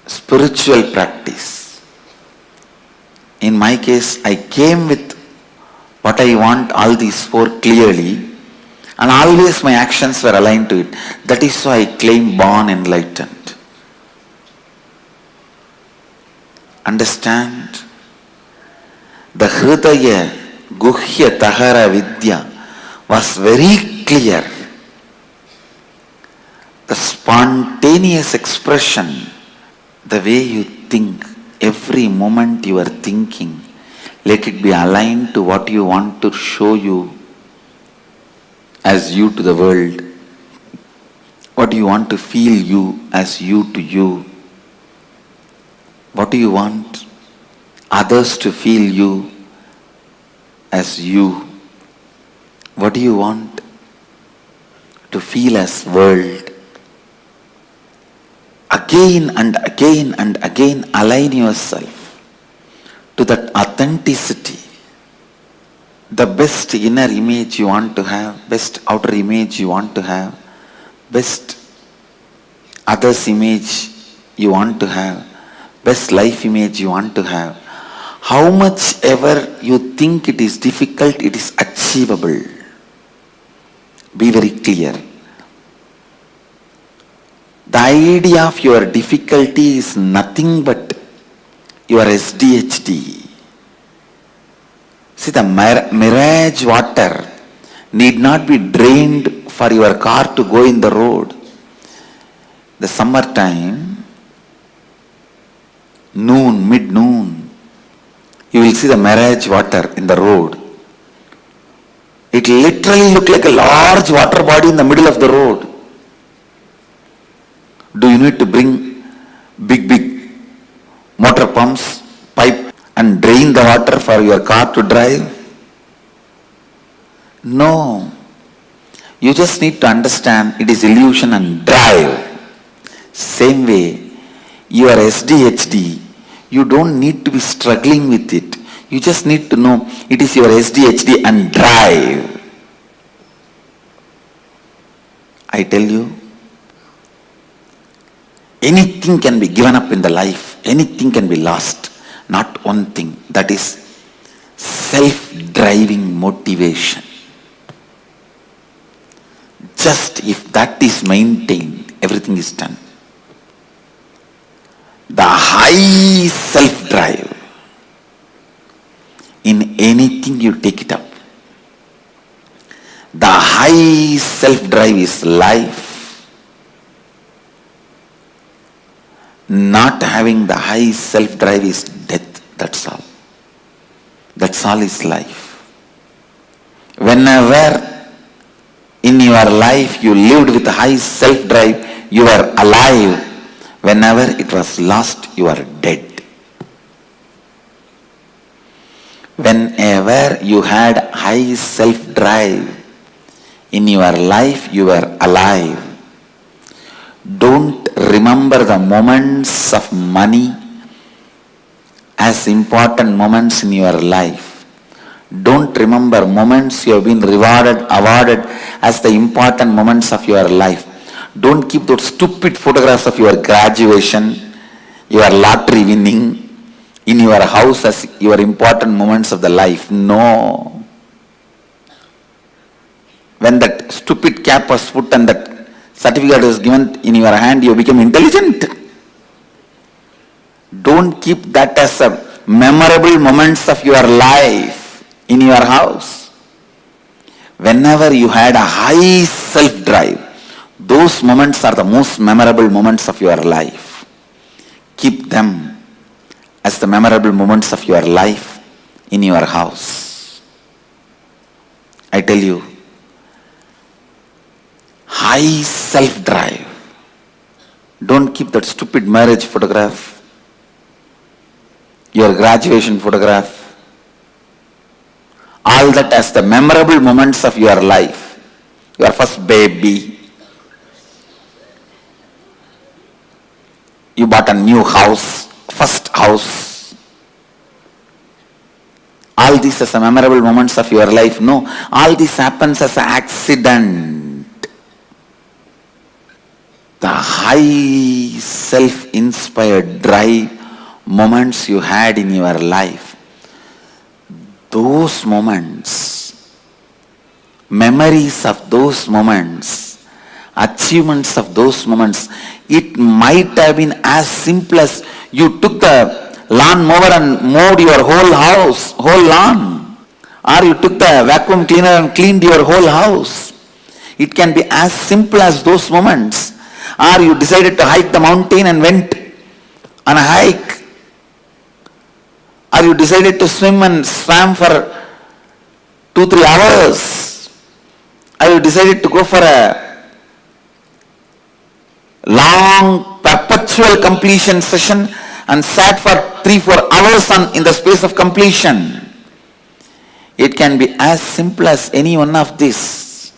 spiritual practice. In my case, I came with what I want, all these four clearly, and always my actions were aligned to it. That is why I claim born enlightened. understand? The Hridaya Guhya Tahara Vidya was very clear. The spontaneous expression, the way you think, every moment you are thinking, let it be aligned to what you want to show you as you to the world. What do you want to feel you as you to you? What do you want others to feel you as you? What do you want to feel as world? Again and again and again align yourself to that authenticity. The best inner image you want to have, best outer image you want to have, best others image you want to have, best life image you want to have. How much ever you think it is difficult, it is achievable. Be very clear. The idea of your difficulty is nothing but your SDHD. See, the mirage water need not be drained for your car to go in the road. The summertime, noon, mid-noon, you will see the mirage water in the road. It literally looks like a large water body in the middle of the road. Do you need to bring big motor pumps, pipe and drain the water for your car to drive? No. You just need to understand it is illusion and drive. Same way, your SDHD, you don't need to be struggling with it. You just need to know it is your SDHD and drive. I tell you, anything can be given up in the life. Anything can be lost. Not one thing. That is self-driving motivation. Just if that is maintained, everything is done. The high self-drive, in anything you take it up. The high self-drive is life. Not having the high self-drive is death. That's all. That's all is life. Whenever in your life you lived with high self-drive, you are alive. Whenever it was lost, you are dead. Whenever you had high self-drive in your life, you were alive. Don't remember the moments of money as important moments in your life. Don't remember moments you have been rewarded, awarded as the important moments of your life. Don't keep those stupid photographs of your graduation, your lottery winning in your house as your important moments of the life. No. When that stupid cap was put and that certificate was given in your hand, you became intelligent. Don't keep that as a memorable moments of your life in your house. Whenever you had a high self-drive, those moments are the most memorable moments of your life. Keep them as the memorable moments of your life in your house. I tell you, high self-drive. Don't keep that stupid marriage photograph, your graduation photograph, all that as the memorable moments of your life. Your first baby, you bought a new house, first house. All these as the memorable moments of your life. No, all this happens as an accident. The high self-inspired drive moments you had in your life, those moments, memories of those moments, achievements of those moments, it might have been as simple as you took the lawn mower and mowed your whole house, whole lawn. Or you took the vacuum cleaner and cleaned your whole house. It can be as simple as those moments. Or you decided to hike the mountain and went on a hike. Or you decided to swim and swam for 2-3 hours. Or you decided to go for a long perpetual completion session and sat for 3-4 hours in the space of completion. It can be as simple as any one of these.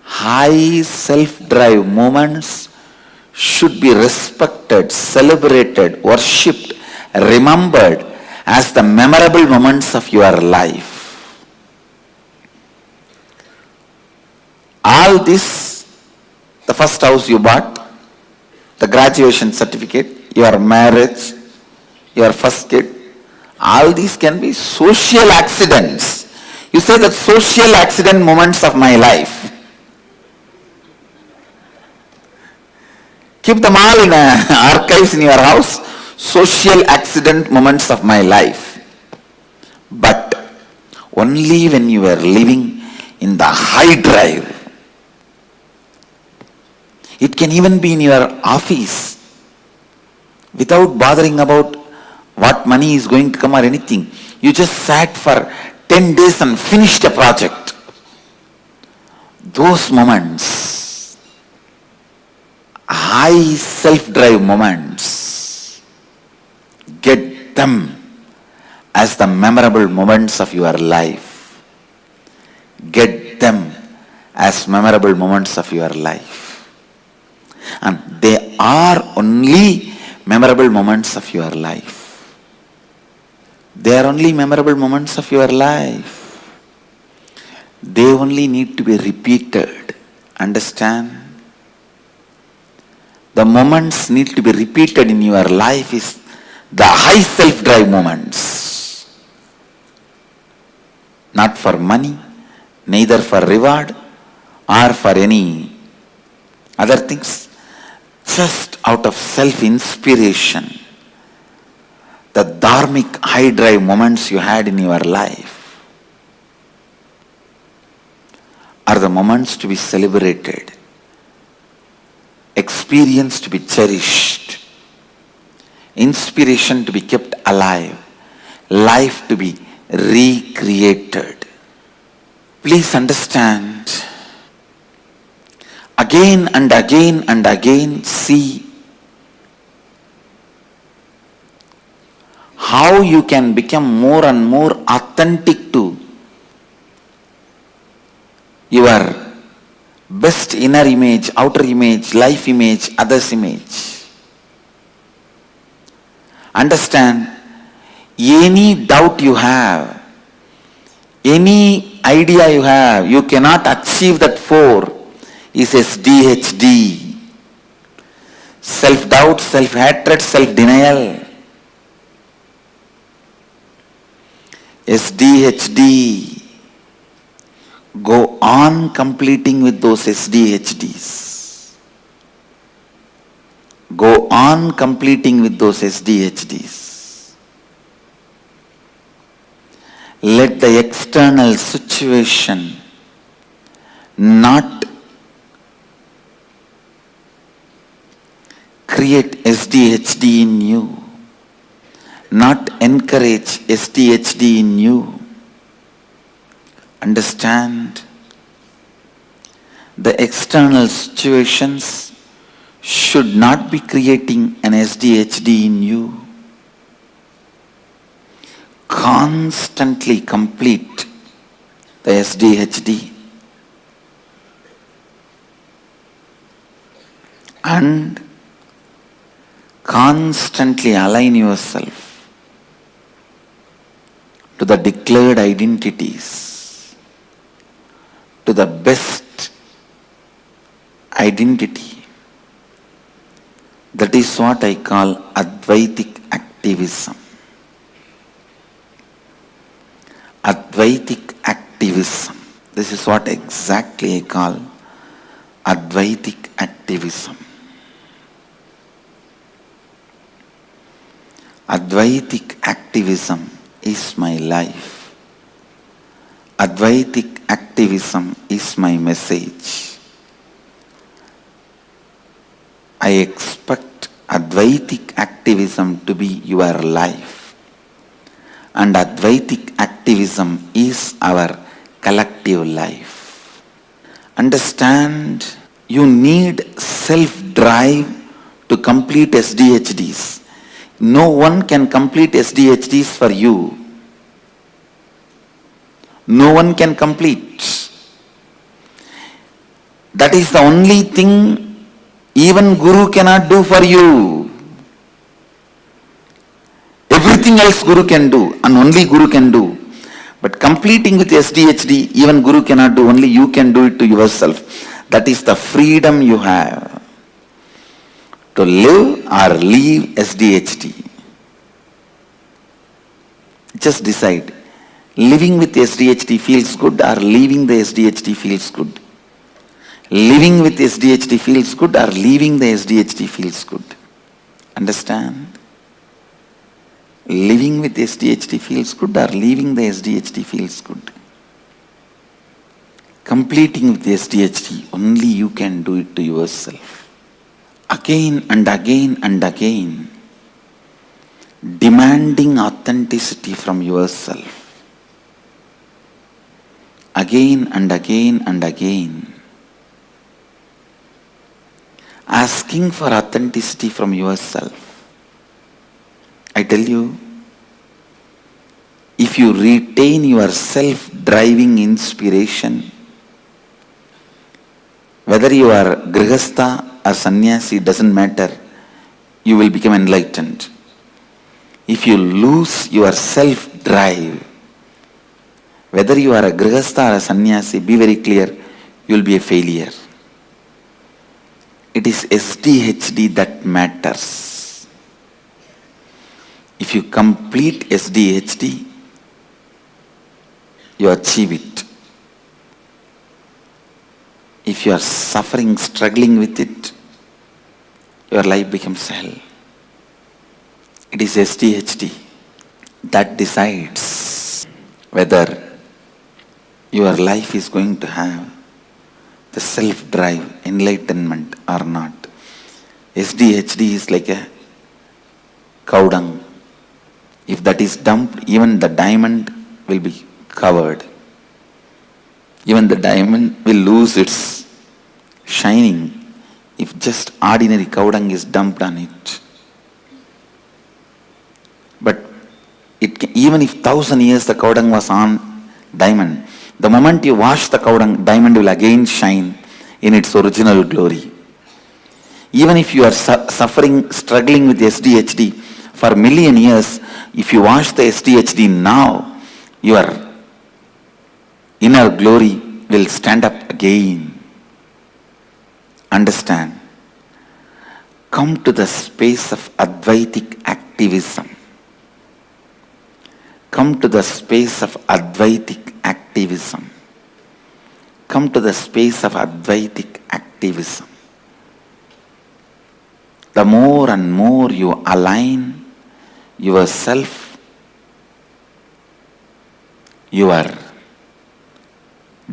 High self-drive moments should be respected, celebrated, worshipped, remembered as the memorable moments of your life. All this, the first house you bought, the graduation certificate, your marriage, your first kid, all these can be social accidents. You say that social accident moments of my life. Keep them all in archives in your house. Social accident moments of my life. But only when you were living in the high drive. It can even be in your office without bothering about what money is going to come or anything. You just sat for 10 days and finished a project. Those moments, high self-drive moments, get them as the memorable moments of your life. Get them as memorable moments of your life. And they are only memorable moments of your life. They are only memorable moments of your life. They only need to be repeated. Understand? The moments need to be repeated in your life is the high self-drive moments. Not for money, neither for reward or for any other things. Just out of self-inspiration. The dharmic high drive moments you had in your life are the moments to be celebrated, experience to be cherished, inspiration to be kept alive, life to be recreated. Please understand, again and again and again see how you can become more and more authentic to your best inner image, outer image, life image, others image. Understand, any doubt you have, any idea you have, you cannot achieve that 4 is SDHD. Self-doubt, self-hatred, self-denial. SDHD. Go on completing with those SDHDs. Go on completing with those SDHDs. Let the external situation not create SDHD in you, not encourage SDHD in you. Understand, the external situations should not be creating an SDHD in you. Constantly complete the SDHD and constantly align yourself to the declared identities, to the best identity. That is what I call Advaitic activism. Advaitic activism. This is what exactly I call Advaitic activism. Advaitic activism is my life. Advaitic activism is my message. I expect Advaitic activism to be your life. And Advaitic activism is our collective life. Understand, you need self-drive to complete SDHDs. No one can complete SDHDs for you. No one can complete. That is the only thing even Guru cannot do for you. Everything else Guru can do, and only Guru can do. But completing with SDHD, even Guru cannot do, only you can do it to yourself. That is the freedom you have to live or leave SDHD. Just decide. Living with SDHD feels good or leaving the SDHD feels good. Living with SDHD feels good or leaving the SDHD feels good. Understand? Living with SDHD feels good or leaving the SDHD feels good. Completing with SDHD, only you can do it to yourself. Again and again and again, demanding authenticity from yourself. Again and again and again, asking for authenticity from yourself. I tell you, if you retain your self-driving inspiration, whether you are grihastha or sannyasi, doesn't matter, you will become enlightened. If you lose your self-drive, whether you are a grihastha or a sannyasi, be very clear, you will be a failure. It is SDHD that matters. If you complete SDHD, you achieve it. If you are suffering, struggling with it, your life becomes hell. It is SDHD that decides whether your life is going to have the self-drive, enlightenment or not. SDHD is like a cow dung. If that is dumped, even the diamond will be covered. Even the diamond will lose its shining if just ordinary cow dung is dumped on it. But even if 1,000 years the cow dung was on diamond, the moment you wash the cow dung, diamond will again shine in its original glory. Even if you are suffering, struggling with SDHD for a million years, if you wash the SDHD now, your inner glory will stand up again. Understand? Come to the space of Advaitic activism. Come to the space of Advaitic activism. Come to the space of Advaitic activism. The more and more you align yourself, your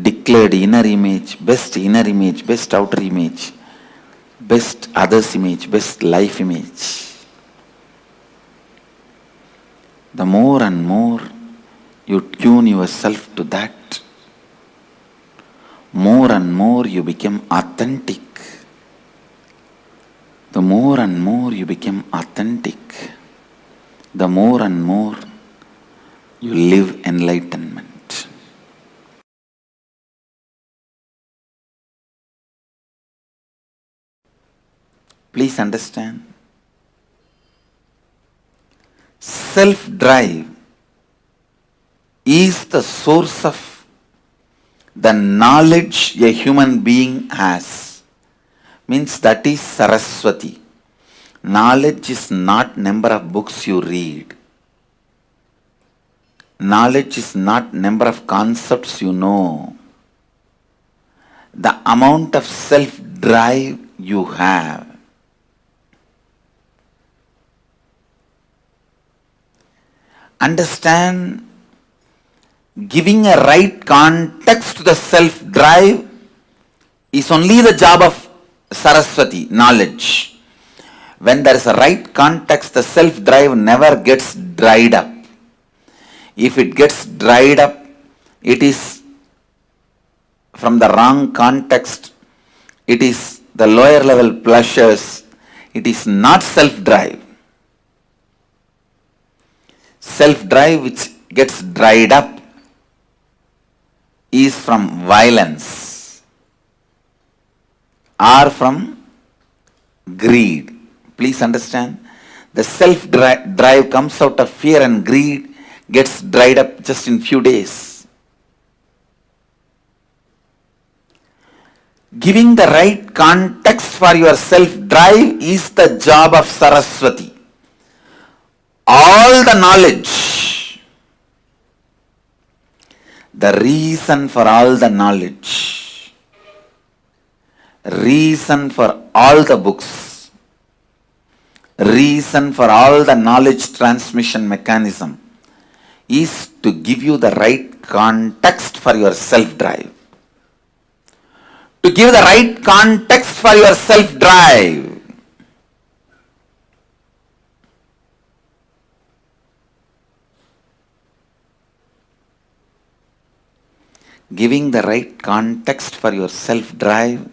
declared inner image, best outer image, best others image, best life image. The more and more you tune yourself to that, more and more you become authentic. The more and more you become authentic, the more and more you live enlightenment. Please understand, self-drive is the source of the knowledge a human being has. Means that is Saraswati. Knowledge is not number of books you read. Knowledge is not number of concepts you know. The amount of self-drive you have. understand, giving a right context to the self-drive is only the job of Saraswati, knowledge. When there is a right context, the self-drive never gets dried up. If it gets dried up, it is from the wrong context. It is the lower level pleasures. It is not self-drive. Self-drive which gets dried up is from violence or from greed. Please understand, the self-drive comes out of fear and greed, gets dried up just in few days. Giving the right context for your self-drive is the job of Saraswati. All the knowledge, the reason for all the knowledge, reason for all the books, reason for all the knowledge transmission mechanism is to give you the right context for your self-drive. To give the right context for your self-drive. Giving the right context for your self-drive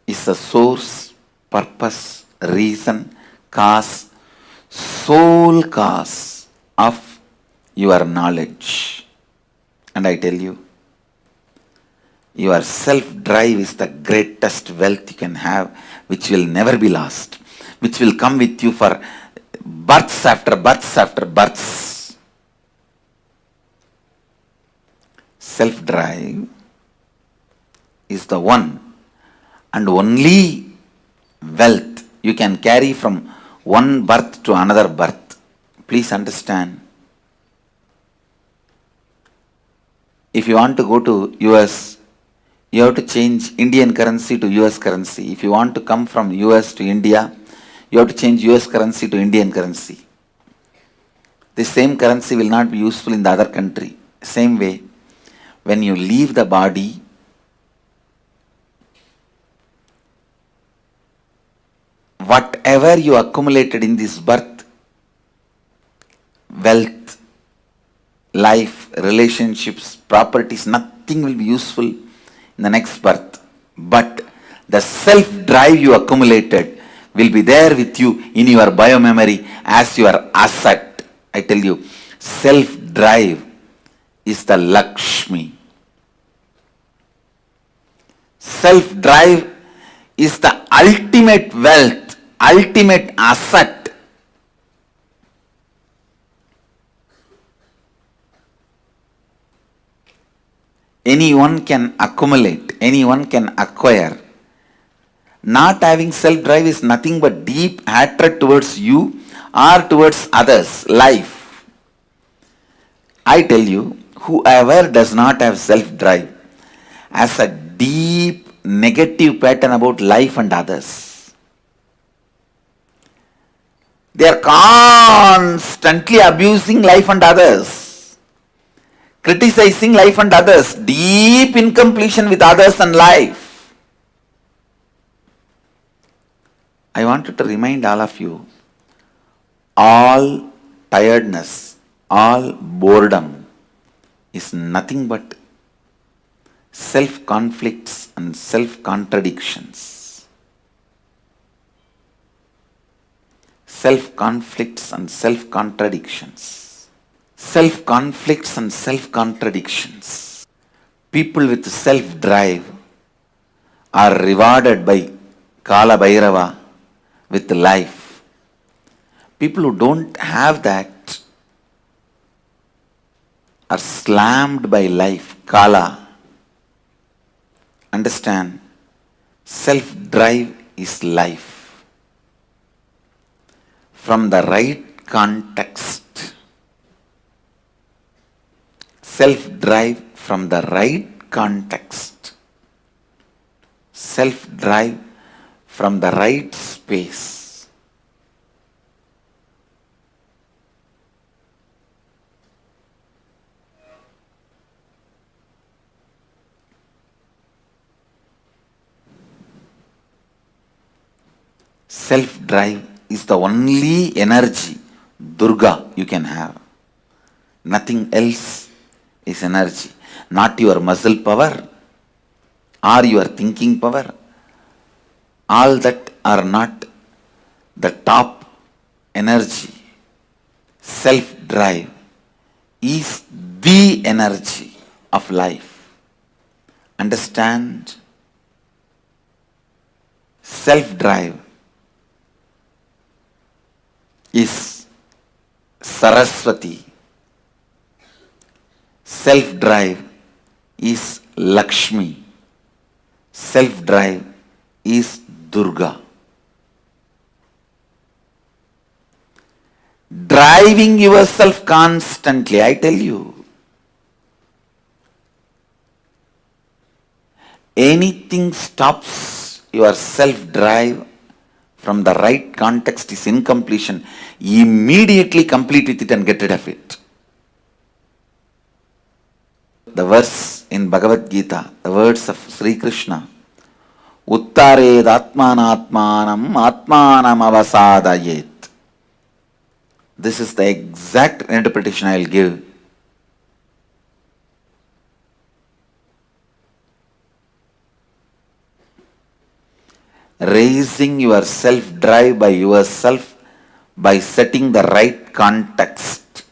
is the source, purpose, reason, cause, sole cause of your knowledge. And I tell you, your self-drive is the greatest wealth you can have, which will never be lost, which will come with you for births after births after births. Self-drive is the one and only wealth you can carry from one birth to another birth. Please understand. If you want to go to US, you have to change Indian currency to US currency. If you want to come from US to India, you have to change US currency to Indian currency. The same currency will not be useful in the other country. Same way, when you leave the body, whatever you accumulated in this birth, wealth, life, relationships, properties, nothing will be useful in the next birth. But the self-drive you accumulated will be there with you in your biomemory as your asset. I tell you, self-drive is the Lakshmi. Self-drive is the ultimate wealth, ultimate asset. Anyone can accumulate, anyone can acquire. Not having self-drive is nothing but deep hatred towards you or towards others, life. I tell you, whoever does not have self-drive has a deep negative pattern about life and others. They are constantly abusing life and others, criticizing life and others, deep incompletion with others and life. I wanted to remind all of you, all tiredness, all boredom is nothing but self-conflicts and self-contradictions. Self-conflicts and self-contradictions. Self-conflicts and self-contradictions. People with self-drive are rewarded by Kala Bhairava with life. People who don't have that are slammed by life, Kala. Understand, self-drive is life. From the right context, self-drive from the right context, self-drive from the right space. Self-drive is the only energy, Durga, you can have. Nothing else is energy. Not your muscle power or your thinking power. All that are not the top energy. Self-drive is the energy of life. Understand? Self-drive is Saraswati. Self-drive is Lakshmi. Self-drive is Durga. Driving yourself constantly, I tell you. Anything stops your self-drive from the right context is incompletion. Immediately complete with it and get rid of it. The verse in Bhagavad Gita, the words of Sri Krishna, Uttared Atmanatmanam Atmanam Avasadayet. This is the exact interpretation I will give. Raising your self-drive by yourself by setting the right context.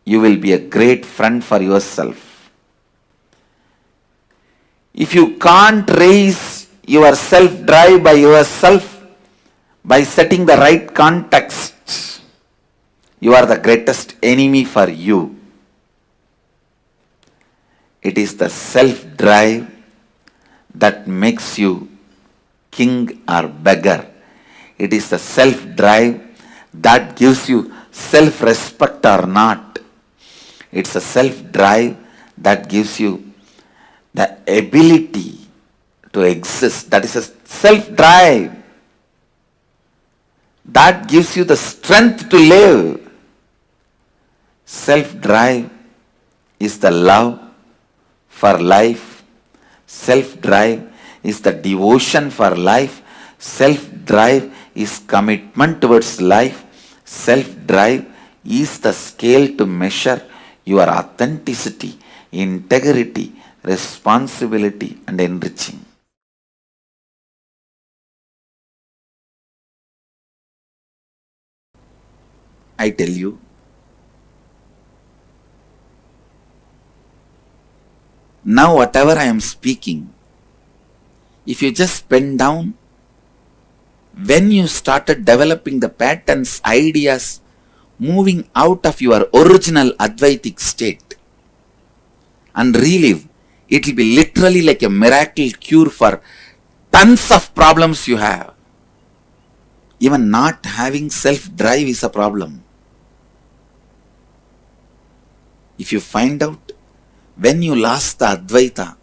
You will be a great friend for yourself. If you can't raise your self-drive by yourself by setting the right context, you are the greatest enemy for you. It is the self-drive that makes you king or beggar. It is the self-drive that gives you self-respect or not. It's a self-drive that gives you the ability to exist. That is a self-drive that gives you the strength to live. Self-drive is the love for life. Self-drive is the devotion for life. Self-drive is commitment towards life. Self-drive is the scale to measure your authenticity, integrity, responsibility, and enriching. I tell you, now whatever I am speaking, if you just pen down, when you started developing the patterns, ideas, moving out of your original Advaitic state and relive, it will be literally like a miracle cure for tons of problems you have. Even not having self-drive is a problem. If you find out when you lost the Advaita,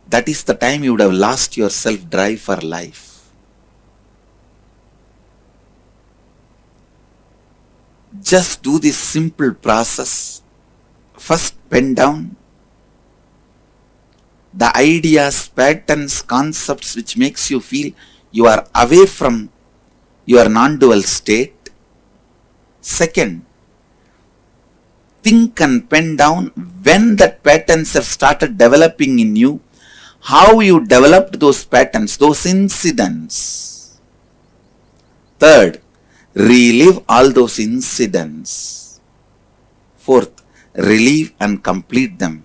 that is the time you would have lost your self-drive for life. Just do this simple process. First, pen down the ideas, patterns, concepts which makes you feel you are away from your non-dual state. Second, think and pen down when that patterns have started developing in you, how you developed those patterns, those incidents. Third, relive all those incidents. Fourth, relive and complete them.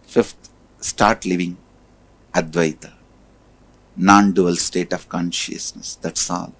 Fifth, start living Advaita, non-dual state of consciousness. That's all.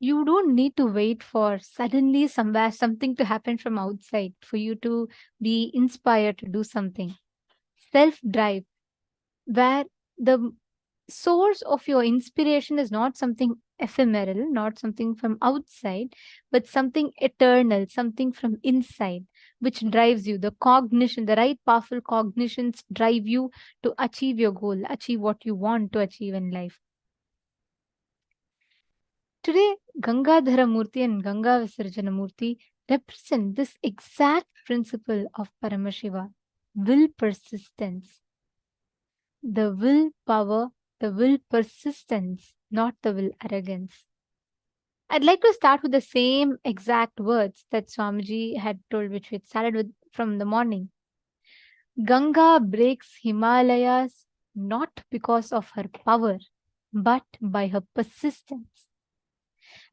You don't need to wait for suddenly somewhere something to happen from outside for you to be inspired to do something. Self-drive, where the source of your inspiration is not something ephemeral, not something from outside, but something eternal, something from inside, which drives you. The cognition, the right powerful cognitions drive you to achieve your goal, achieve what you want to achieve in life. Today, Gangadhara Murti and Ganga Visarjana Murti represent this exact principle of Paramashiva, will persistence. The will power, the will persistence, not the will arrogance. I'd like to start with the same exact words that Swamiji had told, which we had started with from the morning. Ganga breaks Himalayas not because of her power, but by her persistence.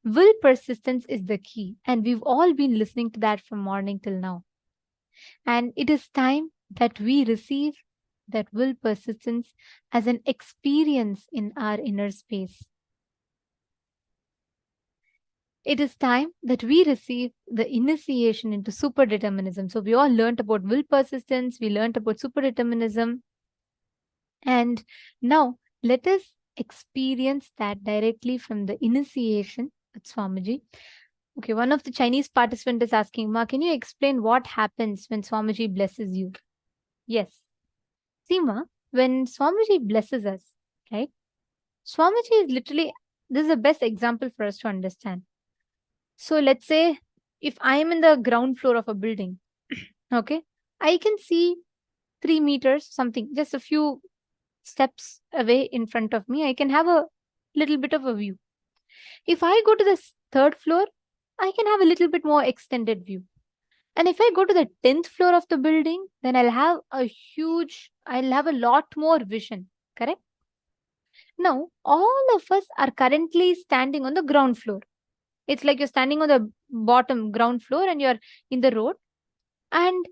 Will persistence is the key, and we've all been listening to that from morning till now. And it is time that we receive that will persistence as an experience in our inner space. It is time that we receive the initiation into super-determinism. So we all learned about will persistence, we learned about super-determinism, and now let us experience that directly from the initiation with Swamiji. Okay, one of the Chinese participants is asking, Ma, can you explain what happens when Swamiji blesses you? Yes. See, Ma, when Swamiji blesses us, right? Swamiji is literally, this is the best example for us to understand. So let's say if I am in the ground floor of a building, okay, I can see 3 meters, something, just a few steps away in front of me, I can have a little bit of a view. If I go to the 3rd floor, I can have a little bit more extended view. And if I go to the 10th floor of the building, then I'll have a lot more vision, correct? Now, all of us are currently standing on the ground floor. It's like you're standing on the bottom ground floor and you're in the road. And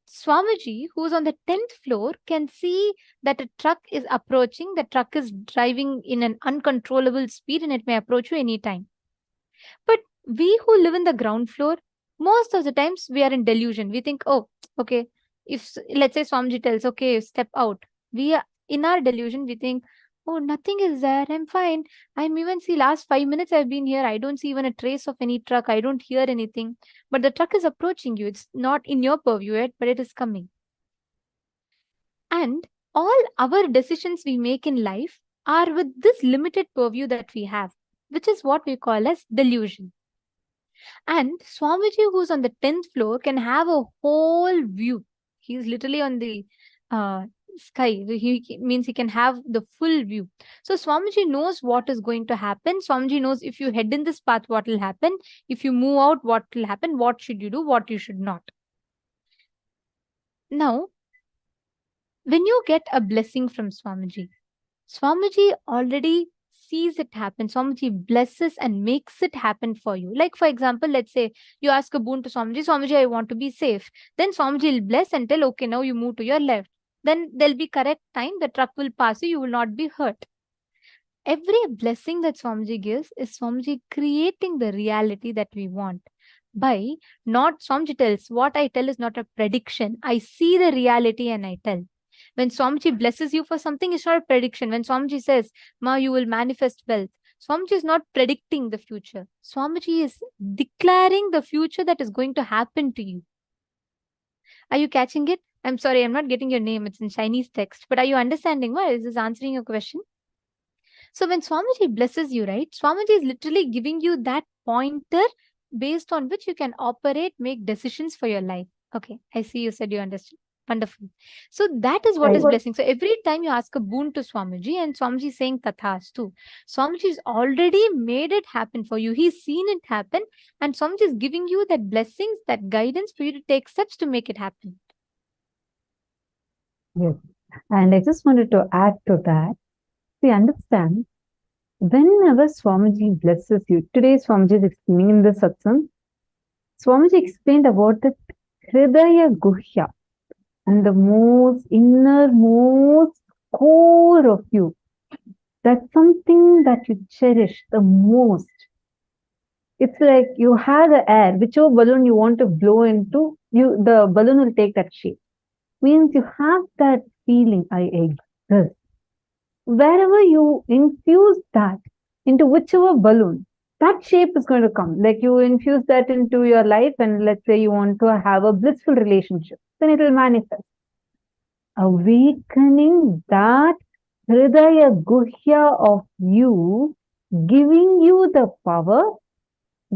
Swamiji, who's on the 10th floor, can see that a truck is approaching. The truck is driving in an uncontrollable speed and it may approach you anytime. But we who live in the ground floor, most of the times we are in delusion. We think, oh, okay, if let's say Swamiji tells, okay, step out. We are in our delusion, we think, oh, nothing is there. I'm fine. I'm even see last 5 minutes I've been here. I don't see even a trace of any truck. I don't hear anything. But the truck is approaching you. It's not in your purview yet, but it is coming. And all our decisions we make in life are with this limited purview that we have, which is what we call as delusion. And Swamiji, who's on the 10th floor, can have a whole view. He's literally on the sky. He means he can have the full view. So Swamiji knows what is going to happen. Swamiji knows if you head in this path, what will happen. If you move out, what will happen. What should you do, what you should not. Now, when you get a blessing from Swamiji, Swamiji already sees it happen. Swamiji blesses and makes it happen for you. Like, for example, let's say you ask a boon to Swamiji, Swamiji, I want to be safe. Then Swamiji will bless and tell, okay, now you move to your left. Then there'll be correct time, the truck will pass you, you will not be hurt. Every blessing that Swamiji gives is Swamiji creating the reality that we want. By not, Swamiji tells, what I tell is not a prediction. I see the reality and I tell. When Swamiji blesses you for something, it's not a prediction. When Swamiji says, Ma, you will manifest wealth, Swamiji is not predicting the future. Swamiji is declaring the future that is going to happen to you. Are you catching it? I'm sorry, I'm not getting your name. It's in Chinese text. But are you understanding? Well, is this answering your question? So when Swamiji blesses you, right, Swamiji is literally giving you that pointer based on which you can operate, make decisions for your life. Okay, I see you said you understood. Wonderful. So that is what is blessing. So every time you ask a boon to Swamiji and Swamiji is saying Tathastu, Swamiji has already made it happen for you. He's seen it happen and Swamiji is giving you that blessings, that guidance for you to take steps to make it happen. Yes. And I just wanted to add to that. We understand whenever Swamiji blesses you, today Swamiji is explaining in the satsang, Swamiji explained about the Hridaya Guhya and the most innermost core of you. That's something that you cherish the most. It's like you have the air, whichever balloon you want to blow into, the balloon will take that shape. Means you have that feeling, I exist. Wherever you infuse that into whichever balloon, that shape is going to come. Like you infuse that into your life, and let's say you want to have a blissful relationship, then it will manifest. Awakening that Hridaya Guhya of you, giving you the power,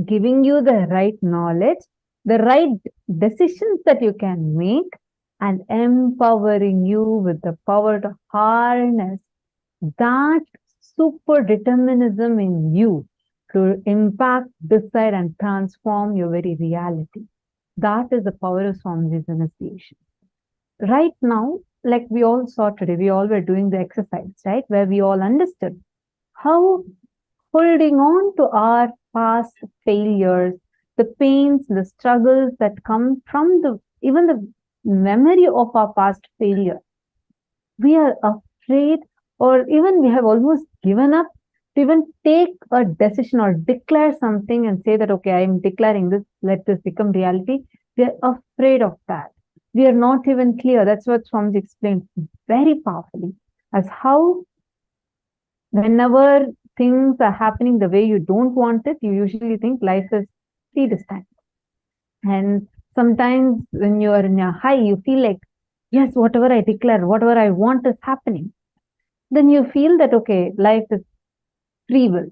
giving you the right knowledge, the right decisions that you can make, and empowering you with the power to harness that super determinism in you to impact, decide, and transform your very reality. That is the power of Swamiji's initiation. Right now, like we all saw today, we all were doing the exercise, right? Where we all understood how holding on to our past failures, the pains, the struggles that come from even the memory of our past failure. We are afraid, or even we have almost given up to even take a decision or declare something and say that, okay, I am declaring this, let this become reality. We are afraid of that. We are not even clear. That's what Swamiji explained very powerfully, as how whenever things are happening the way you don't want it, you usually think life is predestined. And sometimes when you are in a high, you feel like, yes, whatever I declare, whatever I want is happening. Then you feel that, okay, life is free will.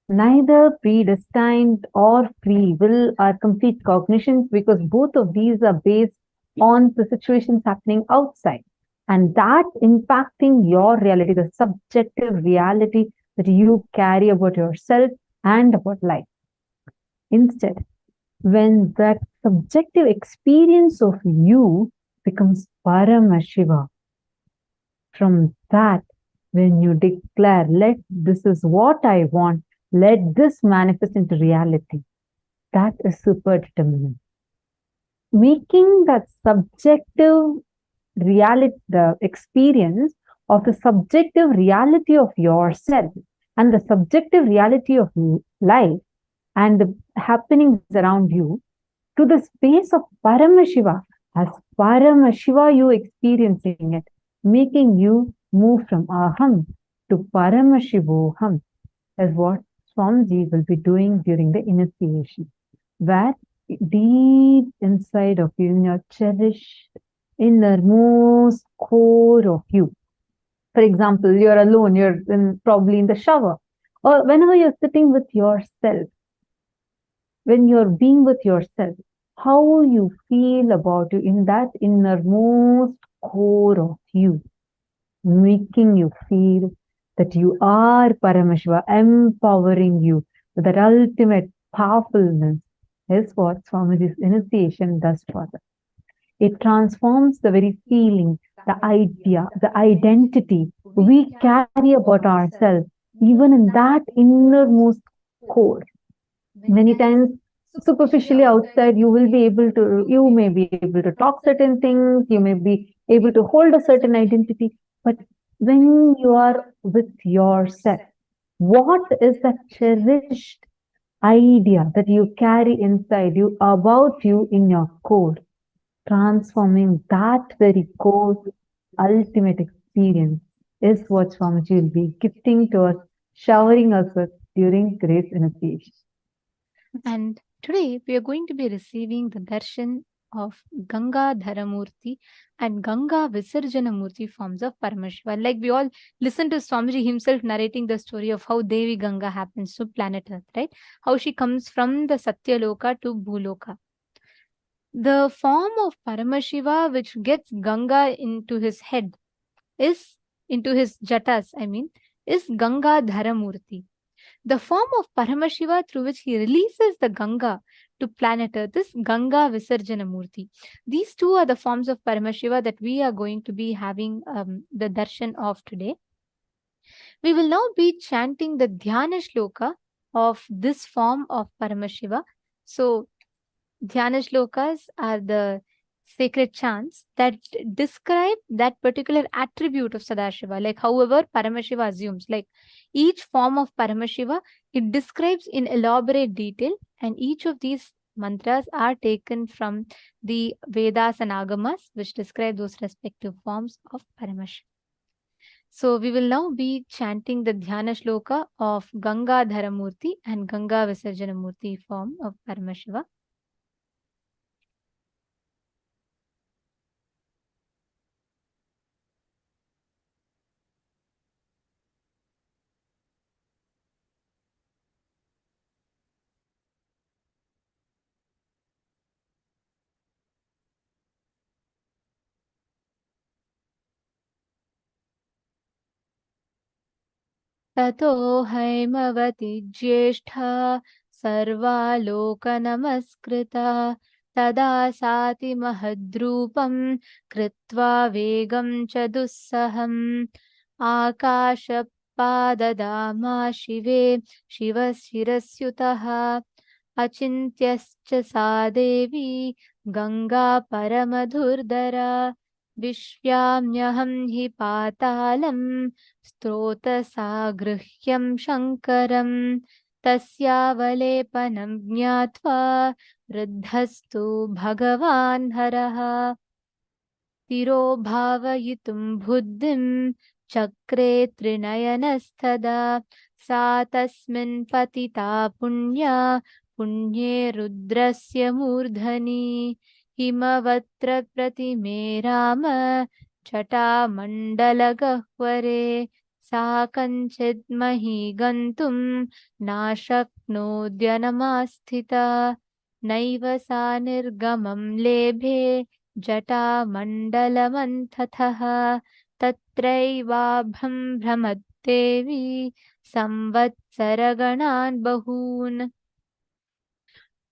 Neither predestined or free will are complete cognitions, because both of these are based on the situations happening outside, and that impacting your reality, the subjective reality that you carry about yourself and about life. Instead, when that subjective experience of you becomes Paramashiva, from that, when you declare, this is what I want, let this manifest into reality, that is super-determinism. Making that subjective reality, the experience of the subjective reality of yourself and the subjective reality of life and the happenings around you, to the space of Paramashiva, as Paramashiva you experiencing it, making you move from Aham to Paramashivoham, is what Swamiji will be doing during the initiation, where deep inside of you, in your cherished innermost core of you. For example, you're alone, you're probably in the shower, or whenever you're sitting with yourself, when you're being with yourself, how you feel about you in that innermost core of you, making you feel that you are Paramashiva, empowering you with that ultimate powerfulness, is what Swamiji's initiation does for us. It transforms the very feeling, the idea, the identity we carry about ourselves, even in that innermost core. Many times, superficially outside, you may be able to talk certain things, you may be able to hold a certain identity, but when you are with yourself, what is that cherished idea that you carry inside you about you in your core? Transforming that very core ultimate experience is what Swamiji will be gifting to us, showering us with during today's initiation. And today we are going to be receiving the darshan of Ganga Dharamurti and Ganga Visarjanamurti forms of Paramashiva. Like we all listen to Swamiji himself narrating the story of how Devi Ganga happens to planet Earth, right? How she comes from the Satya Loka to Bhuloka. The form of Paramashiva which gets Ganga into his head into his jatas, is Ganga Dharamurti. The form of Paramashiva through which he releases the Ganga to planet Earth is Ganga Visarjanamurti. These two are the forms of Paramashiva that we are going to be having the darshan of today. We will now be chanting the Dhyana Shloka of this form of Paramashiva. So, Dhyana Shlokas are the sacred chants that describe that particular attribute of Sadashiva, like however Paramashiva assumes, like each form of Paramashiva It describes in elaborate detail, and each of these mantras are taken from the Vedas and Agamas, which describe those respective forms of Paramashiva. So we will now be chanting the Dhyana Shloka of Ganga Dharamurti and Ganga Visarjanamurti form of Paramashiva. ततो हैमवति ज्येष्ठा सर्वालोकनमस्कृता तदा साति महद्रूपं कृत्वा वेगं च दुस्सहम् आकाशपाददामा शिवे शिवशिरस्युतः अचिन्त्यश्च सा देवी गंगा परमधुर्धरा विश्व्याम्यहं हि पातालं स्तोतसागृह्यं शङ्करं तस्यावलेपनं ज्ञात्वा वृद्धस्तु भगवान् हरः तिरोभावयितुं बुद्धिं चक्रे त्रिनयनस्तदा सा तस्मिन् पतिता पुण्या पुण्ये रुद्रस्य मूर्धनि हिमवत्र प्रतिमे राम जटामण्डलगह्वरे सा कञ्चित् मही गन्तुं नाशक्नोद्यनमास्थिता नैव सा निर्गमं लेभे जटामण्डलमन्थतः तत्रैवाभं भ्रमद्देवी संवत्सरगणान् बहून्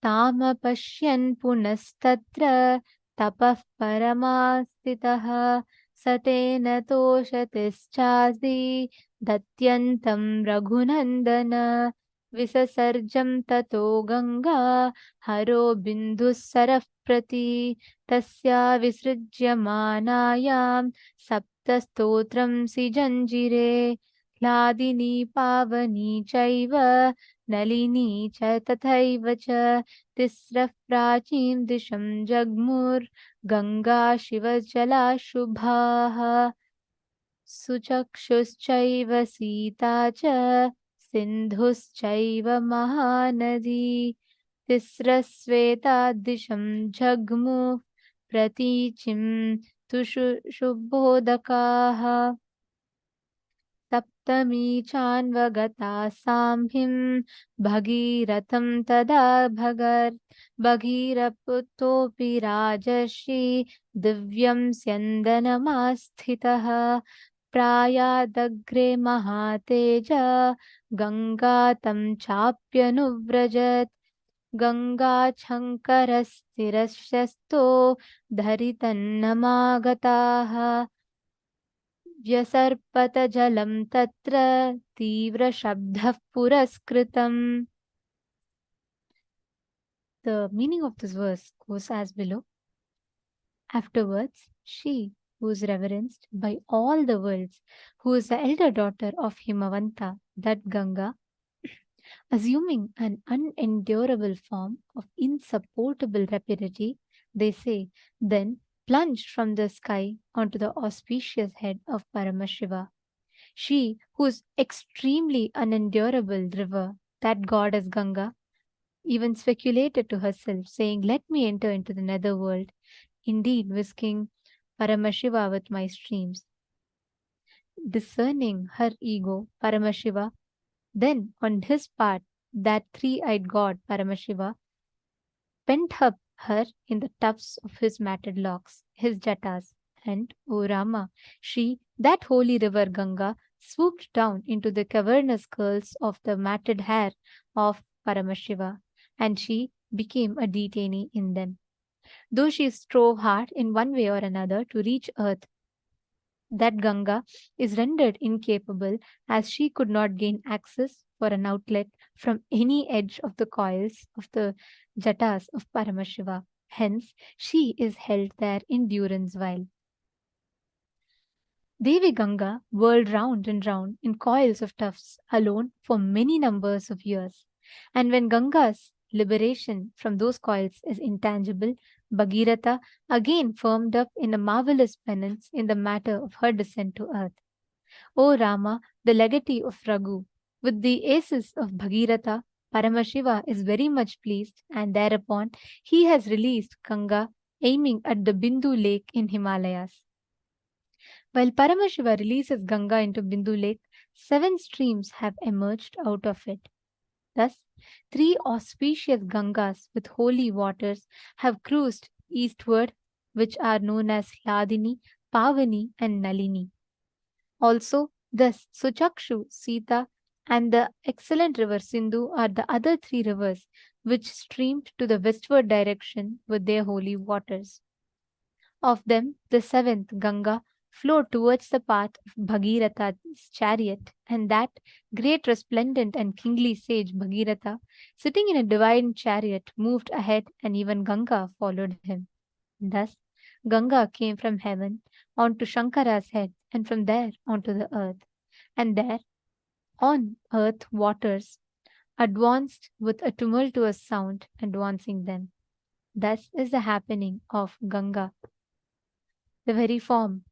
तामपश्यन् पुनस्तत्र तपः परमास्थितः स तेन तोषतिश्चासि दत्यन्तं रघुनन्दन विससर्जं ततो गंगा हरो बिन्दुसरः प्रति तस्या विसृज्यमानायां सप्तस्तोत्रं सिजञ्जिरे ह्लादिनी पावनी चैव नलिनी च तथैव च तिस्रः प्राचीं दिशं जग्मुर्गङ्गा शिवजला शुभाः सुचक्षुश्चैव सीता च सिन्धुश्चैव महानदी तिस्रः श्वेतादिशं जग्मुः प्रतीचिं शुभोदकाः सप्तमी चान्वगता साम्भिं भगीरथं तदा भगीरथोऽपि राजर्षि दिव्यं स्यन्दनमास्थितः प्रायादग्रे महातेजा गंगा तं चाप्यनुव्रजत् गंगाच्छङ्करस्थिरशस्तो धरितन्नमागताः व्यसर्पत जलं तत्र तीव्रशब्दः पुरस्कृतम्. The meaning of this verse goes as below. Afterwards, she, who is reverenced by all the worlds, who is the elder daughter of Himavanta, that Ganga, assuming an unendurable form of insupportable rapidity, they say, then plunged from the sky onto the auspicious head of Paramashiva. She, whose extremely unendurable river, that goddess Ganga, even speculated to herself, saying, let me enter into the netherworld, indeed whisking Paramashiva with my streams. Discerning her ego, Paramashiva, then on his part, that three-eyed god Paramashiva pent up her in the tufts of his matted locks, his jatas, and, O Rama, she, that holy river Ganga, swooped down into the cavernous curls of the matted hair of Paramashiva, and she became a detainee in them. Though she strove hard in one way or another to reach earth, that Ganga is rendered incapable, as she could not gain access for an outlet from any edge of the coils of the jatas of Paramashiva. Hence, she is held there in durance while. Devi Ganga whirled round and round in coils of tufts alone for many numbers of years. And when Ganga's liberation from those coils is intangible, Bhagirath again firmed up in a marvelous penance in the matter of her descent to earth. O Rama, the legatee of Raghu, with the aces of Bhagirath, Paramashiva is very much pleased, and thereupon he has released Ganga, aiming at the Bindu lake in Himalayas. While Paramashiva releases Ganga into Bindu lake, 7 streams have emerged out of it. Thus, 3 auspicious Gangas with holy waters have cruised eastward, which are known as Hladini, Pavani, and Nalini. Also, thus Suchakshu, Sita, and the excellent river Sindhu are the other 3 rivers which streamed to the westward direction with their holy waters. Of them, the 7th, Ganga, flowed towards the path of Bhagiratha's chariot, and that great resplendent and kingly sage Bhagiratha, sitting in a divine chariot, moved ahead, and even Ganga followed him. Thus, Ganga came from heaven onto Shankara's head, and from there onto the earth. And there, on earth, waters advanced with a tumultuous sound, advancing them. Thus is the happening of Ganga, the very form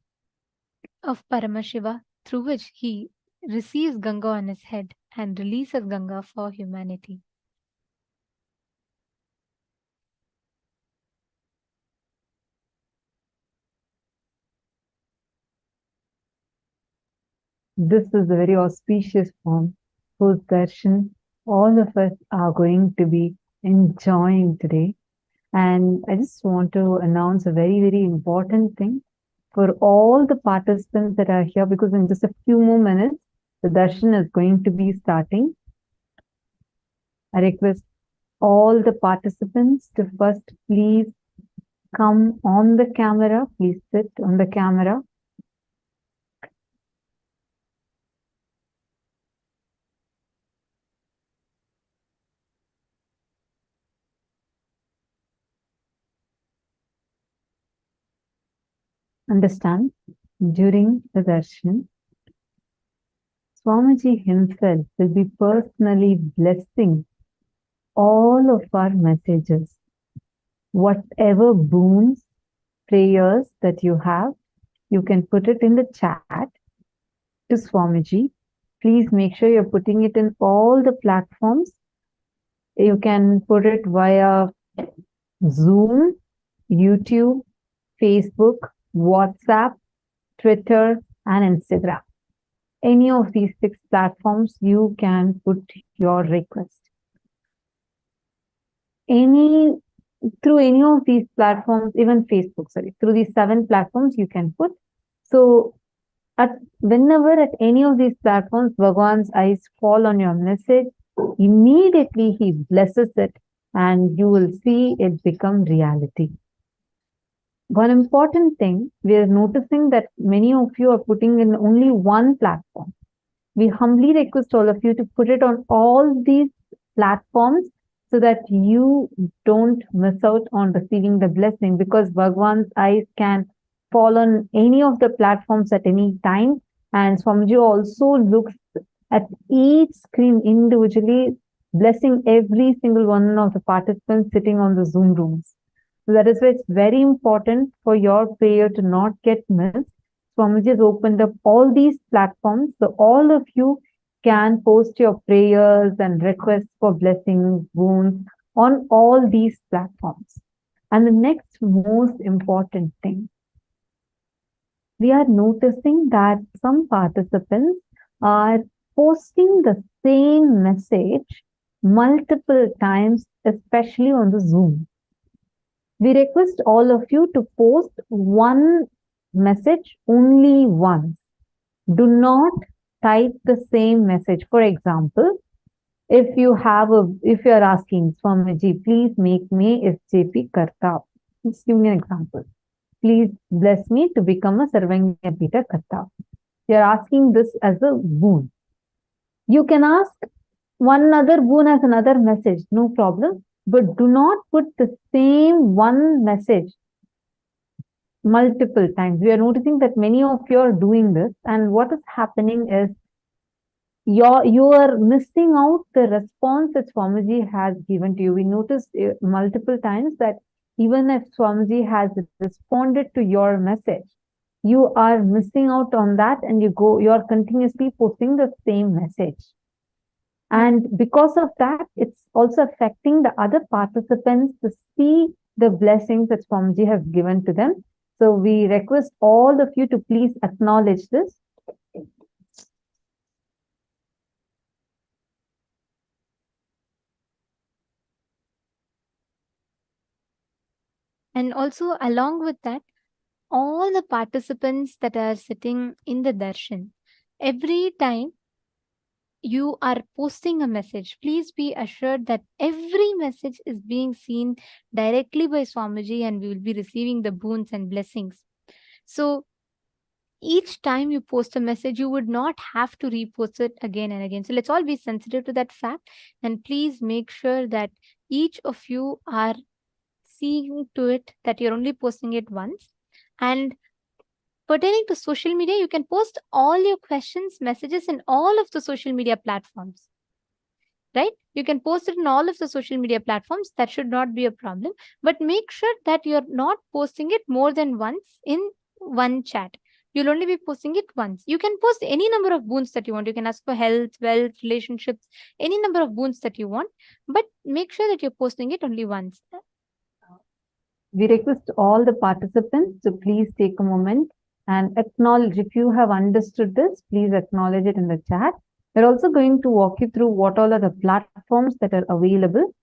of Paramashiva, through which he receives Ganga on his head and releases Ganga for humanity. This is a very auspicious form whose darshan all of us are going to be enjoying today. And I just want to announce a very, very important thing for all the participants that are here, because in just a few more minutes, the darshan is going to be starting. I request all the participants to first please come on the camera. Please sit on the camera. Understand, during the darshan, Swamiji himself will be personally blessing all of our messages. Whatever boons, prayers that you have, you can put it in the chat to Swamiji. Please make sure you're putting it in all the platforms. You can put it via Zoom, YouTube, Facebook, WhatsApp, Twitter, and Instagram. Any of these 6 platforms, you can put your request. Through any of these platforms, even Facebook, through these 7 platforms you can put. So, whenever at any of these platforms, Bhagavan's eyes fall on your message, immediately he blesses it and you will see it become reality. One important thing, we are noticing that many of you are putting in only one platform. We humbly request all of you to put it on all these platforms so that you don't miss out on receiving the blessing, because Bhagavan's eyes can fall on any of the platforms at any time. And Swamiji also looks at each screen individually, blessing every single one of the participants sitting on the Zoom rooms. So that is why it's very important for your prayer to not get missed. Swamiji has opened up all these platforms, so all of you can post your prayers and requests for blessings, wounds on all these platforms. And the next most important thing, we are noticing that some participants are posting the same message multiple times, especially on the Zoom. We request all of you to post one message only once. Do not type the same message. For example, if you are asking Swamiji, please make me SJP Karta. Just give me an example. Please bless me to become a Sarvanya Pita Karta. You are asking this as a boon. You can ask one other boon as another message, no problem. But do not put the same one message multiple times. We are noticing that many of you are doing this, and what is happening is you are missing out the response that Swamiji has given to you. We noticed multiple times that even if Swamiji has responded to your message, you are missing out on that, and you are continuously posting the same message. And because of that, it's also affecting the other participants to see the blessings that Swamiji has given to them. So we request all of you to please acknowledge this. And also, along with that, all the participants that are sitting in the darshan, every time you are posting a message, please be assured that every message is being seen directly by Swamiji, and we will be receiving the boons and blessings. So each time you post a message, you would not have to repost it again and again. So let's all be sensitive to that fact, and please make sure that each of you are seeing to it that you're only posting it once. And pertaining to social media, you can post all your questions, messages in all of the social media platforms, right? You can post it in all of the social media platforms. That should not be a problem. But make sure that you're not posting it more than once in one chat. You'll only be posting it once. You can post any number of boons that you want. You can ask for health, wealth, relationships, any number of boons that you want. But make sure that you're posting it only once. We request all the participants to please take a moment and acknowledge. If you have understood this, please acknowledge it in the chat. We're also going to walk you through what all are the platforms that are available.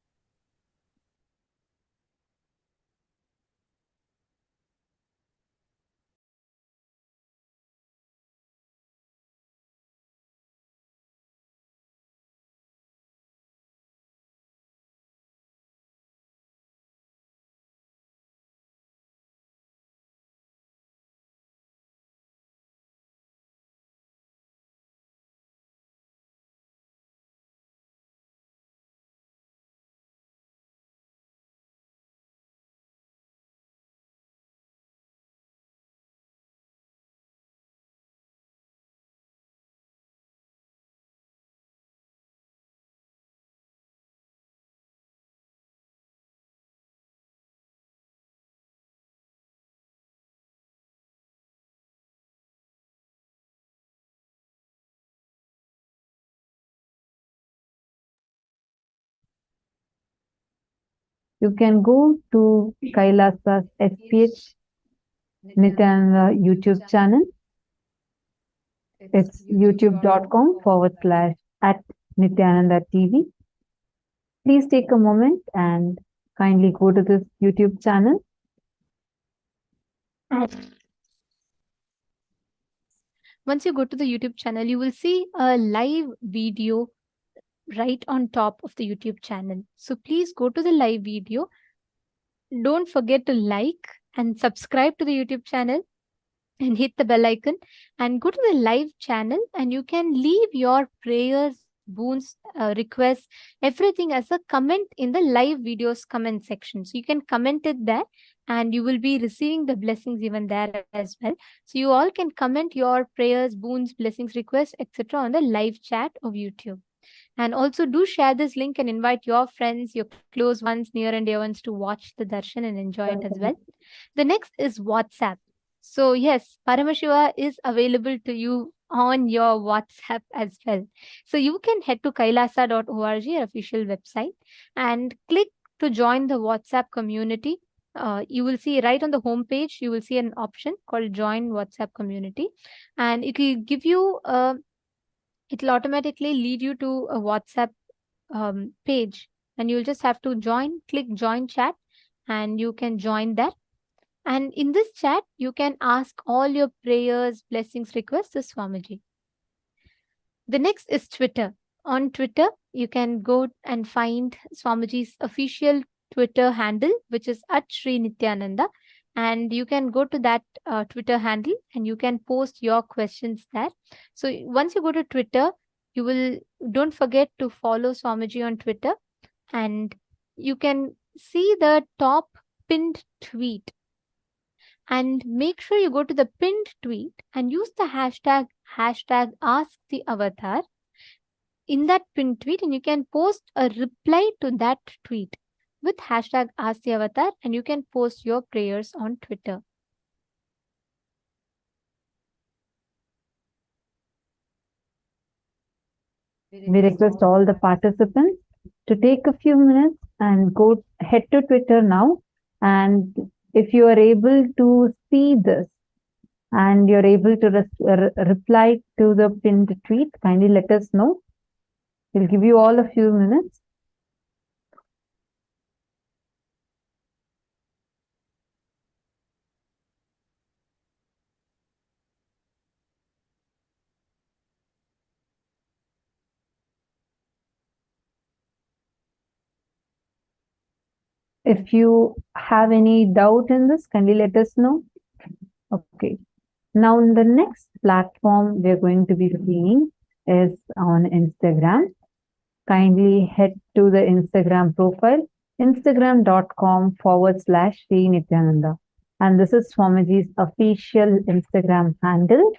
You can go to KAILASA's SPH Nithyananda YouTube channel. It's youtube.com/@Nithyananda TV. Please take a moment and kindly go to this YouTube channel. Once you go to the YouTube channel, you will see a live video right on top of the YouTube channel. So please go to the live video. Don't forget to like and subscribe to the YouTube channel and hit the bell icon, and go to the live channel, and you can leave your prayers, boons, requests, everything as a comment in the live videos comment section. So you can comment it there, and you will be receiving the blessings even there as well. So you all can comment your prayers, boons, blessings, requests, etc. on the live chat of YouTube. And also do share this link and invite your friends, your close ones, near and dear ones to watch the darshan and enjoy it as well. The next is WhatsApp. So yes, Paramashiva is available to you on your WhatsApp as well. So you can head to kailasa.org, our official website, and click to join the WhatsApp community. You will see right on the home page, you will see an option called Join WhatsApp Community, and it will give you it will automatically lead you to a WhatsApp page, and you'll just have to click join chat, and you can join that. And in this chat, you can ask all your prayers, blessings, requests to Swamiji. The next is Twitter. On Twitter, you can go and find Swamiji's official Twitter handle, which is @Sri-Nithyananda. And you can go to that Twitter handle, and you can post your questions there. So once you go to Twitter, don't forget to follow Swamiji on Twitter, and you can see the top pinned tweet. And make sure you go to the pinned tweet and use the hashtag #AskTheAvatar in that pinned tweet, and you can post a reply to that tweet with hashtag #AskTheAvatar, and you can post your prayers on Twitter. We request all the participants to take a few minutes and head to Twitter now. And if you are able to see this and you're able to reply to the pinned tweet, kindly let us know. We'll give you all a few minutes. If you have any doubt in this, kindly let us know. Okay. Now, the next platform we're going to be seeing is on Instagram. Kindly head to the Instagram profile, instagram.com/Sri Nithyananda. And this is Swamiji's official Instagram handle.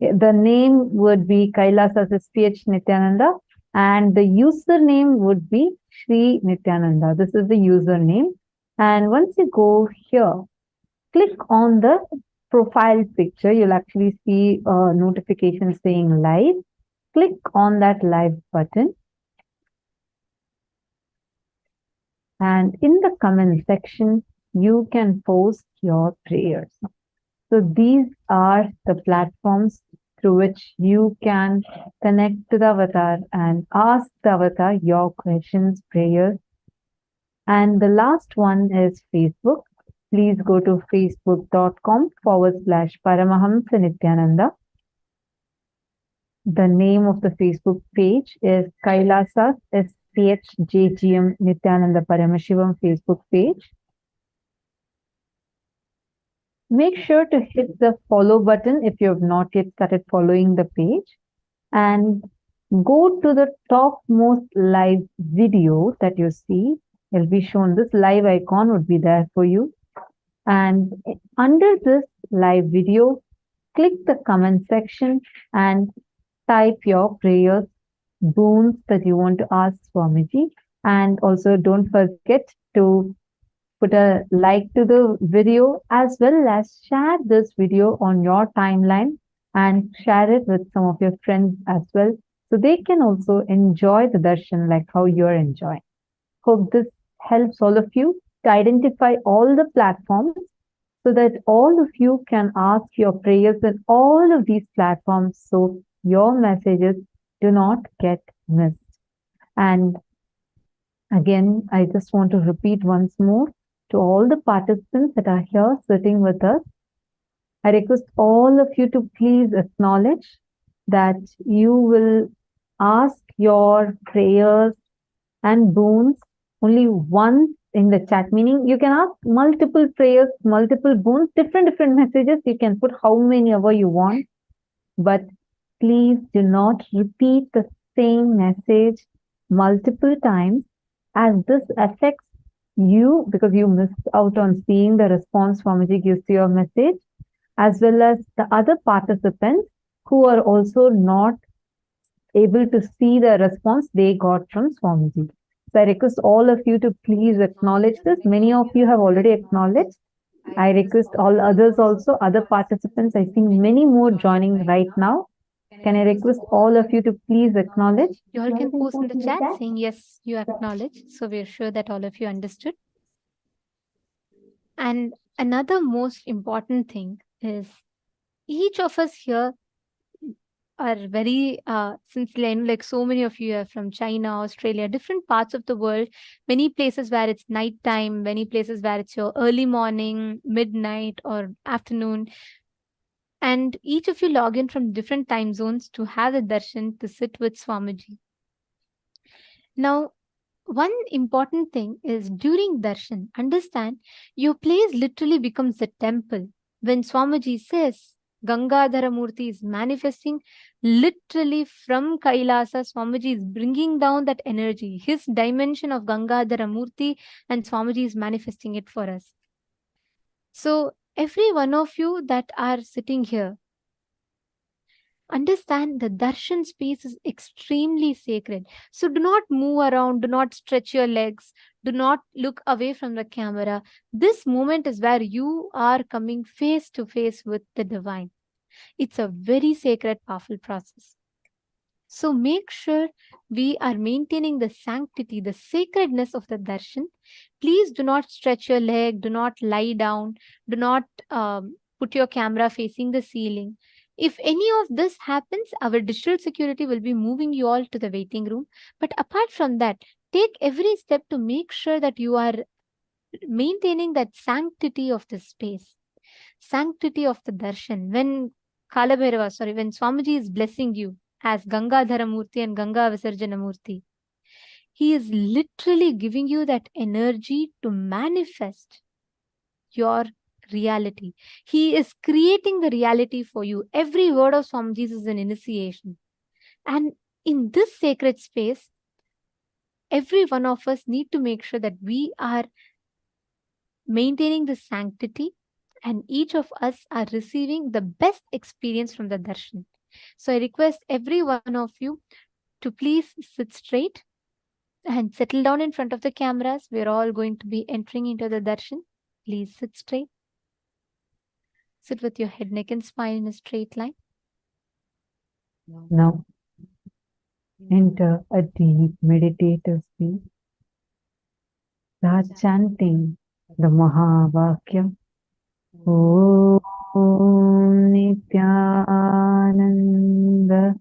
The name would be KAILASA SPH Nithyananda, and the username would be Sri Nithyananda. This is the username. And once you go here, click on the profile picture. You'll actually see a notification saying live. Click on that live button. And in the comment section, you can post your prayers. So these are the platforms through which you can connect to the avatar and ask the avatar your questions, prayers. And the last one is Facebook. Please go to facebook.com/Paramātma Nithyananda. The name of the Facebook page is KAILASA SPHJGM Nithyananda Paramashivam Facebook page. Make sure to hit the follow button if you have not yet started following the page, and go to the topmost live video that you see. It will be shown. This live icon would be there for you. And under this live video, click the comment section and type your prayers, boons that you want to ask Swamiji. And also don't forget to put a like to the video, as well as share this video on your timeline and share it with some of your friends as well, so they can also enjoy the darshan like how you're enjoying. Hope this helps all of you to identify all the platforms so that all of you can ask your prayers in all of these platforms, so your messages do not get missed. And again, I just want to repeat once more to all the participants that are here sitting with us. I request all of you to please acknowledge that you will ask your prayers and boons only once in the chat, meaning you can ask multiple prayers, multiple boons, different messages. You can put how many ever you want, but please do not repeat the same message multiple times, as this affects you because you missed out on seeing the response Swamiji gives to your message, as well as the other participants who are also not able to see the response they got from Swamiji. So I request all of you to please acknowledge this. Many of you have already acknowledged. I request all others also, other participants. I see many more joining right now. Can I request all of you to please acknowledge? You all can post in the chat saying yes, you acknowledge. So we're sure that all of you understood. And another most important thing is each of us here are very, since like so many of you are from China, Australia, different parts of the world, many places where it's nighttime, many places where it's your early morning, midnight or afternoon. And each of you log in from different time zones to have the darshan, to sit with Swamiji. Now, one important thing is during darshan, understand your place literally becomes a temple. When Swamiji says Gangadhara Murti is manifesting, literally from Kailasa, Swamiji is bringing down that energy, his dimension of Gangadhara Murti, and Swamiji is manifesting it for us. So every one of you that are sitting here, understand the darshan space is extremely sacred. So do not move around, do not stretch your legs, do not look away from the camera. This moment is where you are coming face to face with the divine. It's a very sacred, powerful process. So make sure we are maintaining the sanctity, the sacredness of the darshan. Please do not stretch your leg, do not lie down, do not put your camera facing the ceiling. If any of this happens, our digital security will be moving you all to the waiting room. But apart from that, take every step to make sure that you are maintaining that sanctity of the space, sanctity of the darshan. When when Swamiji is blessing you as Ganga Dharamurti and Ganga Visarjanamurti, he is literally giving you that energy to manifest your reality. He is creating the reality for you. Every word of Swamiji's is an initiation. And in this sacred space, every one of us need to make sure that we are maintaining the sanctity and each of us are receiving the best experience from the darshan. So I request every one of you to please sit straight and settle down in front of the cameras. We're all going to be entering into the darshan. Please sit straight. Sit with your head, neck and spine in a straight line. Now, enter a deep meditative state. Start chanting the Mahavakya. Om Nithyananda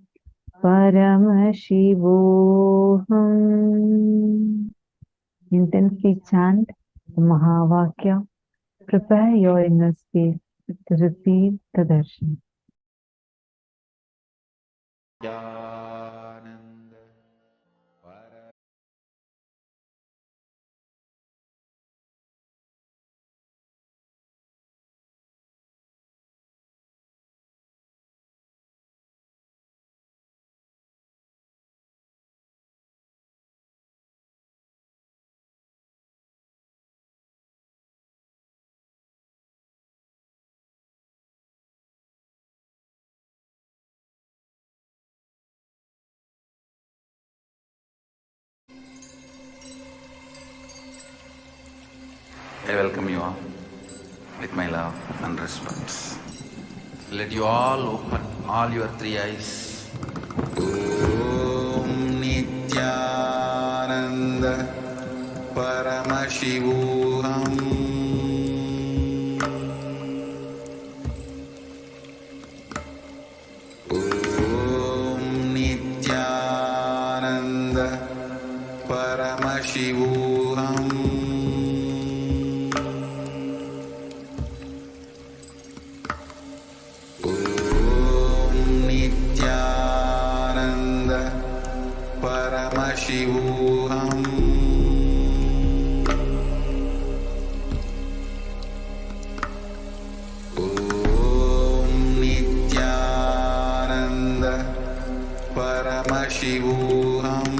Paramashivoham. Intensely chant the Mahavakya. Prepare your inner space to receive the darshan. I welcome you all with my love and respect. Let you all open all your three eyes. Om Nithyananda Paramashivoham. Om Nithyananda Paramashivoham. Paramashivoham. Om Nithyananda Paramashivoham. Om Nithyananda Paramashivoham.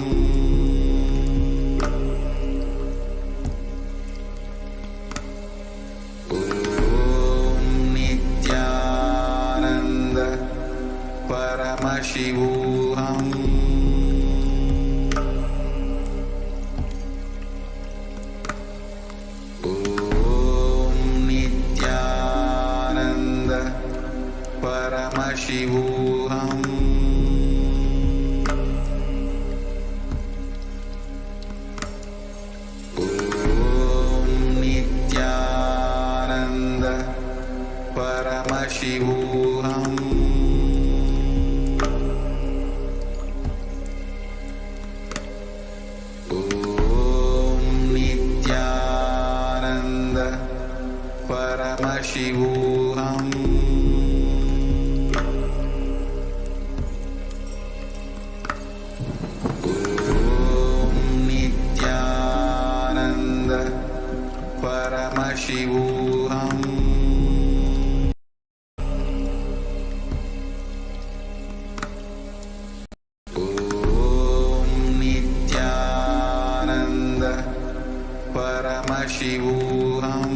Paramashivoham. Om Nithyananda Paramashivoham. Om Nithyananda Paramashivoham. Paramashivoham. Om Nithyananda Paramashivoham.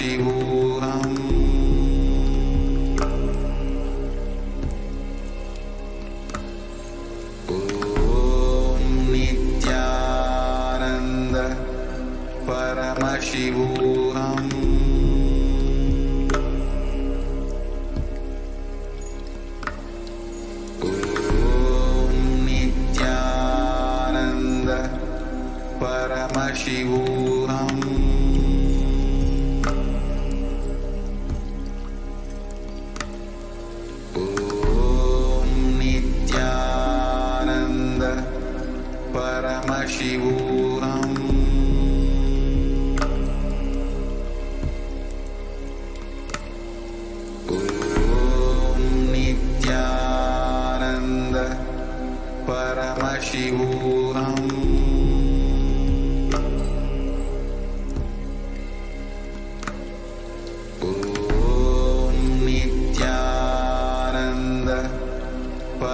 Paramashivoham. Om Nithyananda Paramashivoham. Om Nithyananda Paramashivoham. Om Nithyananda Paramashivoham. Om Nithyananda Paramashivoham. Om Nithyananda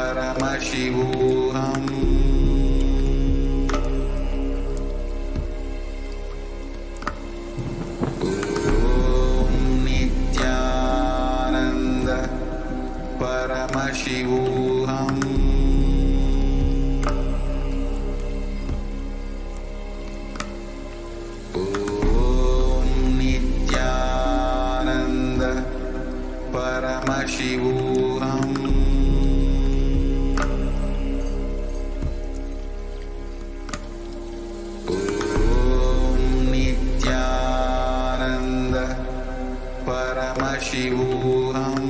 Paramashivoham. Om Nithyananda Paramashivoham. Om Nithyananda Paramashivoham. Om Nithyananda Paramashivoham.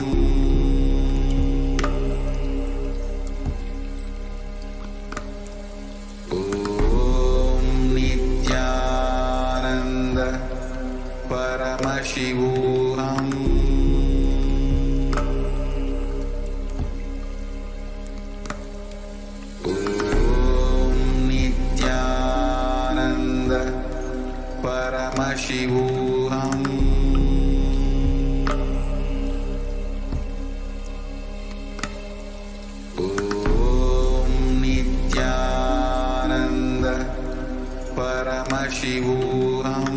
Om Nithyananda Paramashivoham. Om Nithyananda Paramashivoham. Om Nithyananda Paramashivoham.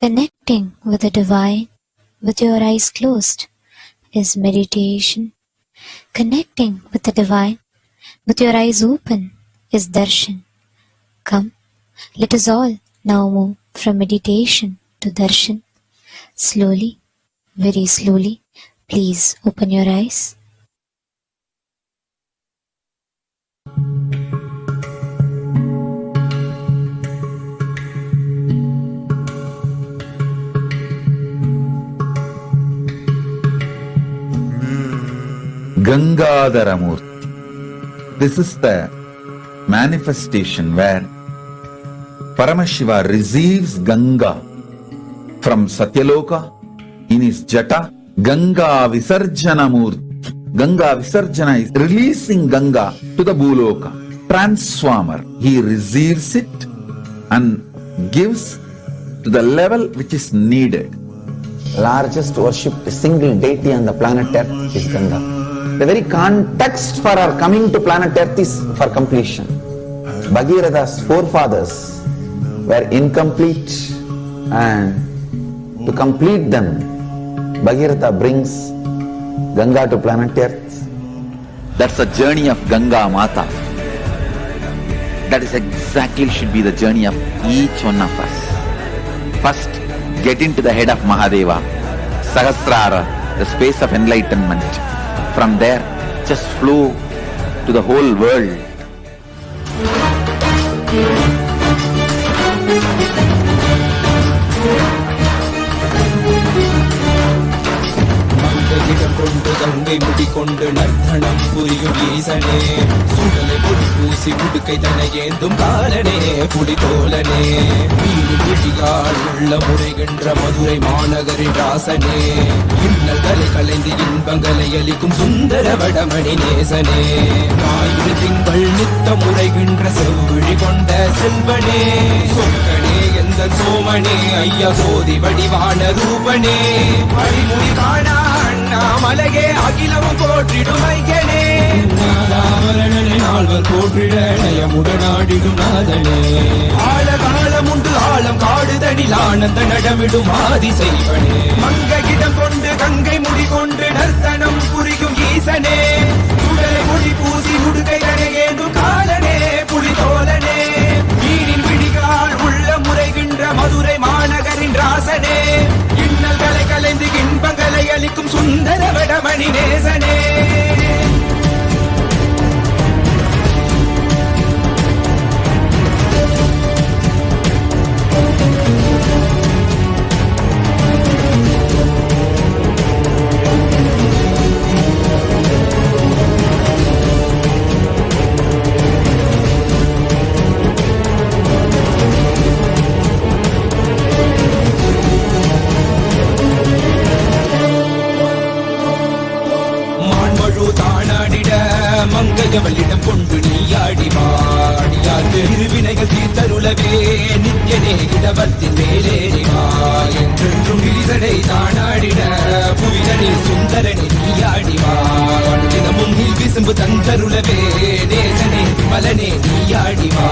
Connecting with the divine with your eyes closed is meditation. Connecting with the divine with your eyes open is darshan. Come, let us all now move from meditation to darshan. Slowly, very slowly, please open your eyes. Gangadharamurti. This is the manifestation where Paramashiva receives Ganga from Satya Loka in his jata. Ganga Visarjanamurti. Ganga Visarjana is releasing Ganga to the Bhuloka. Transformer. He receives it and gives to the level which is needed. Largest worshipped single deity on the planet Earth is Ganga. The very context for our coming to planet Earth is for completion. Bhagirath's forefathers were incomplete, and to complete them, Bhagiratha brings Ganga to planet Earth. That's the journey of Ganga Mata. That is exactly should be the journey of each one of us. First, get into the head of Mahadeva, Sahasrara, the space of enlightenment. From there, just flow to the whole world. கொண்டு கங்கை முடிக்கொண்டு நர்த்தனம் புரியும் ஈசனே சுடலை பொறுப்பு பூசி உடுக்கை தனை ஏந்தும் காலனே புலிதோலனே மீன் விழியால் உள்ள முறைகின்ற மதுரை மாநகரின் ராசனே இன்னல்களை கலைந்து இன்பங்களை அளிக்கும் சுந்தர வடமணி நேசனே ஞாயிறு திங்கள் நித்த முறைகின்ற செவ்விழி கொண்ட செல்வனே சொக்கனே எந்த சோமனே ஐயா சோதி வடிவான ரூபனே அடிமுடி காணா அண்ணாமலையே அகிலமும் போற்றிடும் ஐயனே நாதாவரணனே நால்வர் போற்றிட நயமுடனாடிடும் நாதனே ஆழகாலம் உண்டு ஆழம் காடுதனில் ஆனந்த நடமிடும் ஆதி செய்வனே மங்கையிடம் கொண்டு கங்கை முடி கொண்டு நர்த்தனம் புரியும் ஈசனே சுடலை முடி பூசி உடுக்கை தனையேந்தும் காலனே புலிதோலனே மீனின் விழிகால் உள்ள முறைகின்ற மதுரை மாநகரின் ராசனே இன்னல்களை கலைந்து இன்பங்களை அளிக்கும் சுந்தர வடமணி நேசனே மங்கையவளிடம் கொண்டு நீயாடிவாடியார் திருவினைகள் தீர்த்தருளவே நித்யனே இடவத்தின் மேலேறிவா என்றென்றும் ஈசனை தானாடிட புவிதனி சுந்தரனே நீயாடிவா தினமும் நீ விசும்பு தந்தருளவே நேசனே மலனே நீயாடிவா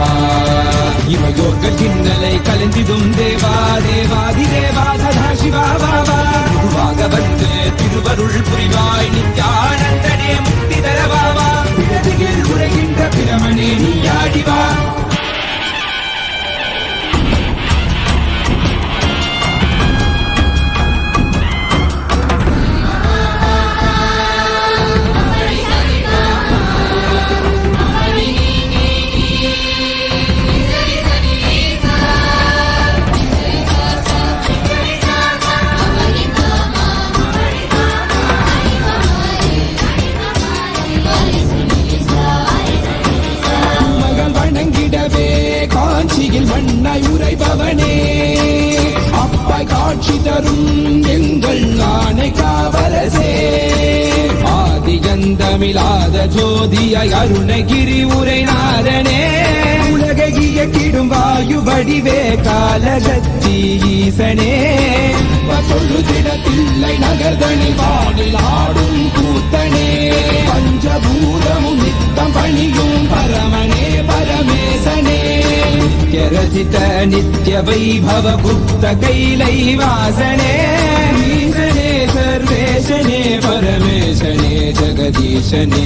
இமையோர்கள் இன்னலை கலந்திடும் தேவா தேவாதி தேவா சதா சிவா பாபா குருவாக வந்து திருவருள் புரிவாய் நித்யானந்தனே முக்தி தரவாவா பிறதியில் உரைகின்ற பிரமனே நீயாடிவா காஞ்சியில் மண்ணாய் உரைபவனே அப்பாய் காட்சி தரும் எங்கள் ஆணை காவலசே ஆதியந்தமிழாத ஜோதியாய் அருணகிரி உரைநாதனே உலகைய கிடும் வாயு வடிவே காலகத்தி ஈசனே தொழுதிடத்தில்லை நகர்தனில் வானில் ஆடும் கூத்தனே பஞ்சபூதமும் நித்தம் பணியும் பரமனே பரமேசனே நித்யரசித நித்ய வைபவ குப்த கைலை வாசனே ஈசனே சர்வேசனே பரமேசனே ஜெகதீசனே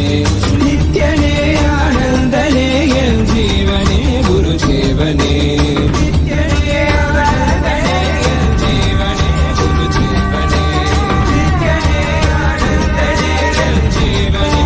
நித்யனே ஆனந்தனே என் ஜீவனே குரு தேவனே நித்யனே ஆனந்தனே என் ஜீவனே குரு தேவனே நித்யனே ஆனந்தனே என் ஜீவனே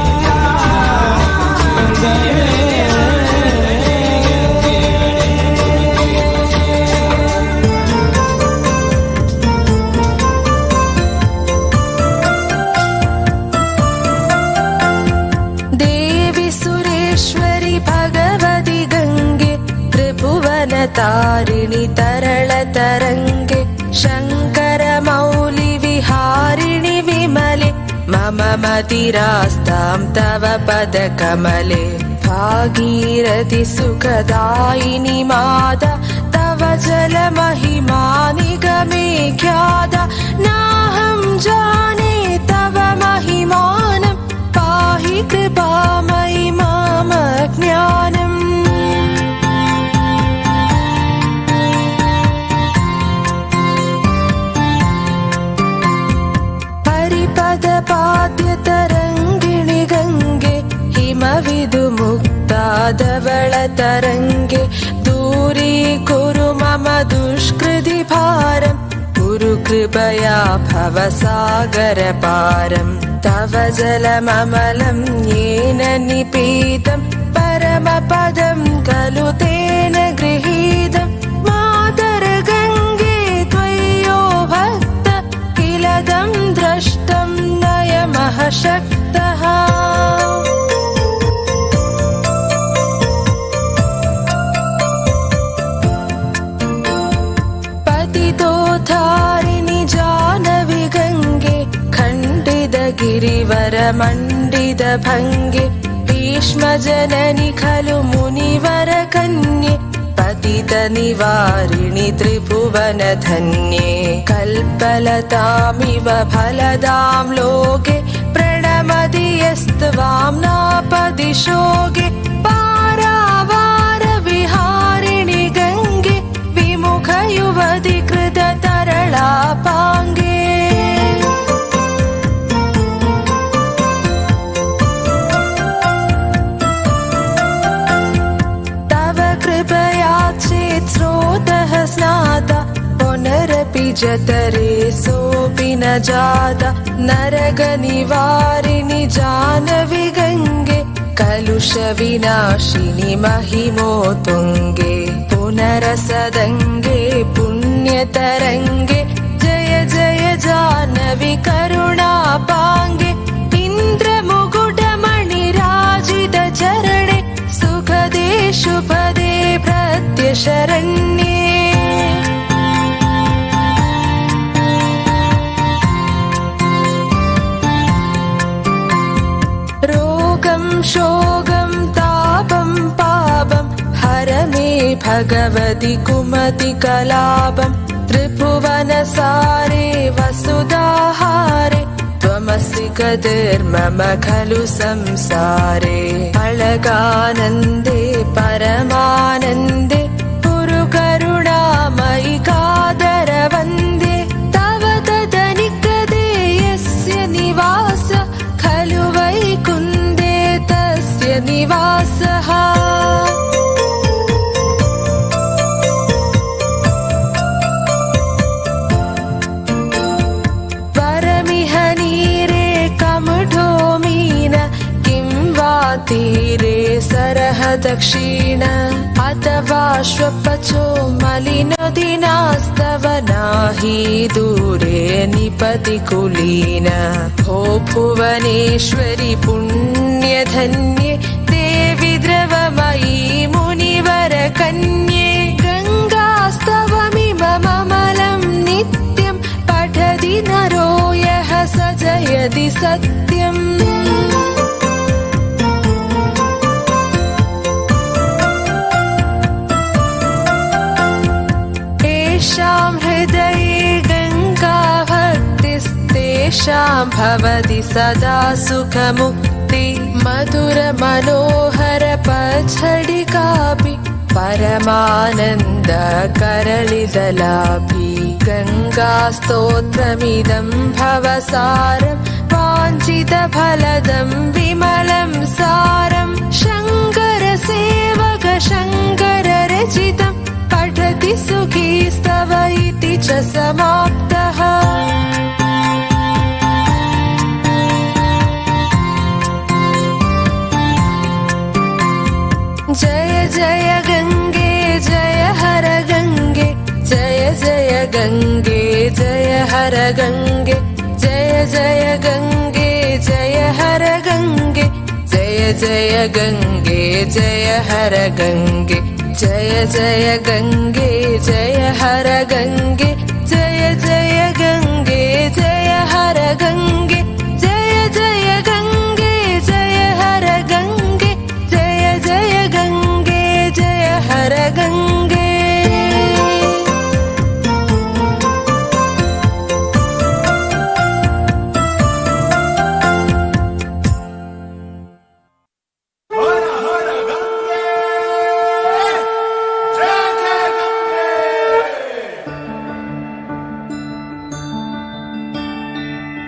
तारिणि तरल तरंगे शंकर मौलि विहारिणि विमले मम मतिरास्तां तव पद कमले भागीरथि सुखदायिनि मादा तव जल महिमा निगमे ख्यादा नाहं जाने तव महिमानं पाहि कृपामयि मम ज्ञानम् पाद्यतरङ्गिणि गङ्गे हिमविदुमुक्ताधवळतरङ्गे दूरीकुरु मम दुष्कृति भारं कुरु कृपया भवसागरपारं तव जलममलं येन निपीतं परमपदं खलु तेन गृहीतं मातर्गङ्गे त्वय्यो भक्त किलदं द्रष्टं नयमः शक्तः गिरिवरमण्डितभङ्गे भीष्मजननि खलु मुनिवरकन्ये पतितनिवारिणि त्रिभुवनधन्ये कल्पलतामिव फलदां लोके प्रणमति यस्त्वां नापदिशोगे पारावारविहारिणि गङ्गे विमुखयुवति कृततरलापाङ्गे स्रोतः स्नाता पुनरपि जतरे सोऽपि न जाता नरकनिवारिणि जानवि गङ्गे कलुषविनाशिनि महिमोत्तुङ्गे पुनरसदङ्गे पुण्यतरङ्गे जय जय जानवि करुणापाङ्गे इन्द्रमुकुटमणिराजितचरणे सुखदे शुभदे प्रत्यशरण्ये रोगं शोकं तापं पापं हर मे भगवति कुमति कलापं त्रिभुवनसारे वसुधाहारे त्वमसि गतिर्मम खलु संसारे अलगानन्दे परमानन्दे कुरु करुणामयि कादरवन्दे तव तदनिकदे यस्य निवास खलु वैकुन्दे तस्य निवासः तीरे सरः दक्षिण अथवा श्वपचो मलिनदिनास्तव नाही दूरे निपति कुलीन भो भुवनेश्वरि पुण्यधन्ये देवि द्रवमयी मुनिवरकन्ये गङ्गास्तवमिममलं नित्यं पठति नरो यः स जयति सत्यम् तेषां हृदये गङ्गा भक्तिस्तेषां भवति सदा सुखमुक्ति मधुरमनोहर पच्छडिकापि परमानन्दकरलिदलापि गङ्गास्तोत्रमिदं भवसारं वाञ्छितफलदं विमलं सारं शङ्करसेवक शङ्कररचितं पठति सुखी स्तव इति च समाप्तः जय जय गङ्गे जय हर गङ्गे जय जय गङ्गे जय हर गङ्गे जय जय गङ्गे जय हर गङ्गे जय जय गङ्गे जय हर गङ्गे जय जय गङ्गे जय हर गङ्गे जय जय गङ्गे जय हर गङ्गे जय जय गङ्गे जय हर गङ्गे जय जय गङ्गे जय हर गङ्गे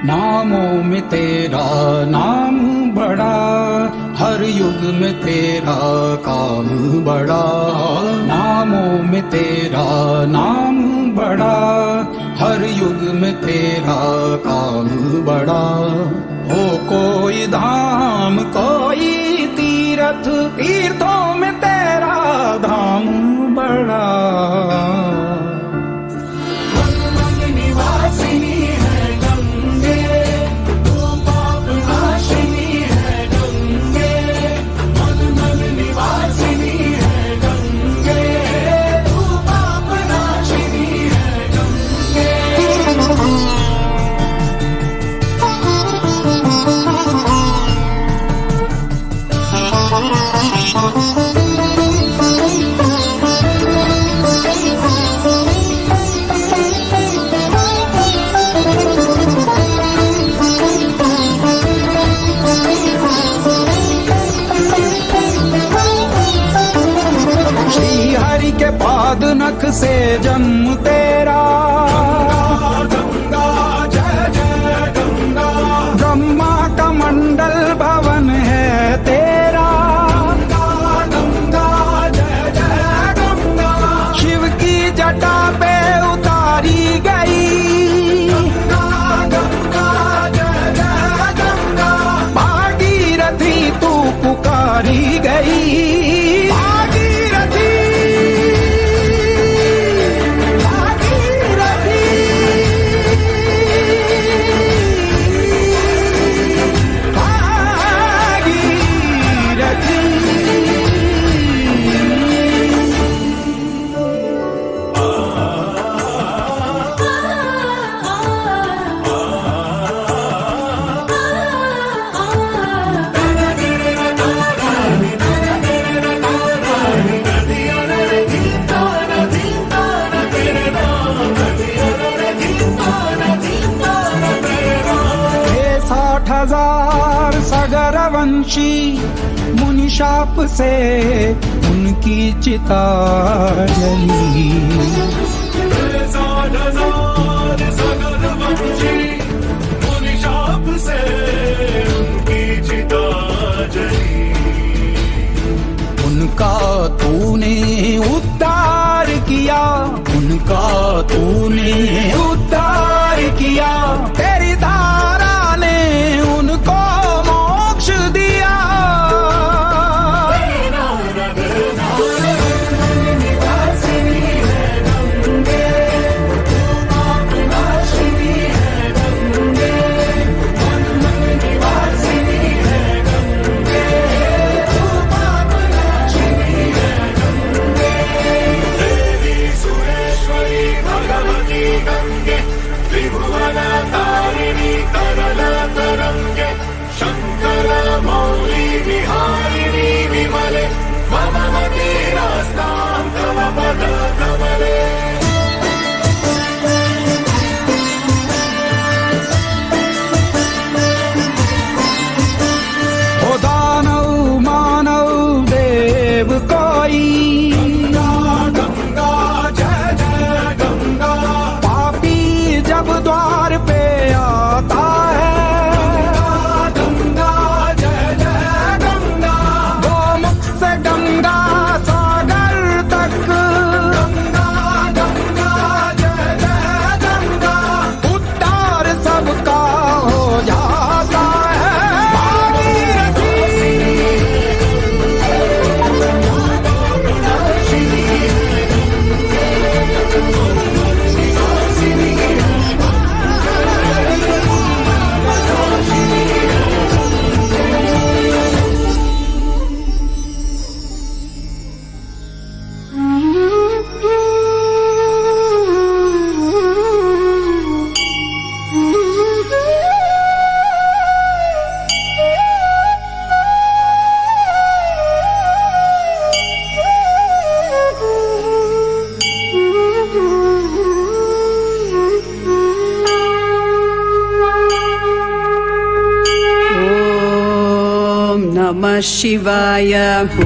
नामों में तेरा नाम बड़ा, हर युग में तेरा काम बड़ा। नामों में तेरा नाम बड़ा, हर युग में तेरा काम बड़ा। हो कोई धाम कोई तीर्थ, तीर्थों में तेरा धाम बड़ा। के पाद नख से जन्म तेरा। गंगा जय जय गंगा, ब्रह्मा का मंडल भवन है तेरा। गंगा जय जय गंगा, शिव की जटा पे उतारी गई। गंगा जय जय गंगा, भागीरथी तू पुकारी गई। सागरवंशी मुनिशाप से उनकी चिता जली। सागरवंशी मुनिशाप से उनकी चिता जली। उनका तूने उद्धार किया, उनका तूने उद्धार किया। तेरी धारा ने उनको मोक्ष दिया। शिवाय ॐ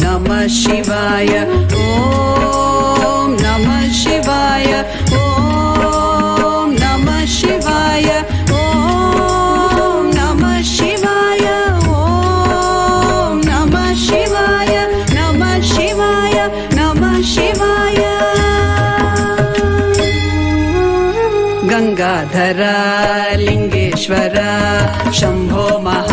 नमः शिवाय ॐ नमः शिवाय ॐ नमः शिवाय ॐ नमः शिवाय ॐ नमः शिवाय नमः शिवाय नमः शिवाय। गंगाधर लिंगेश्वर शंभो महा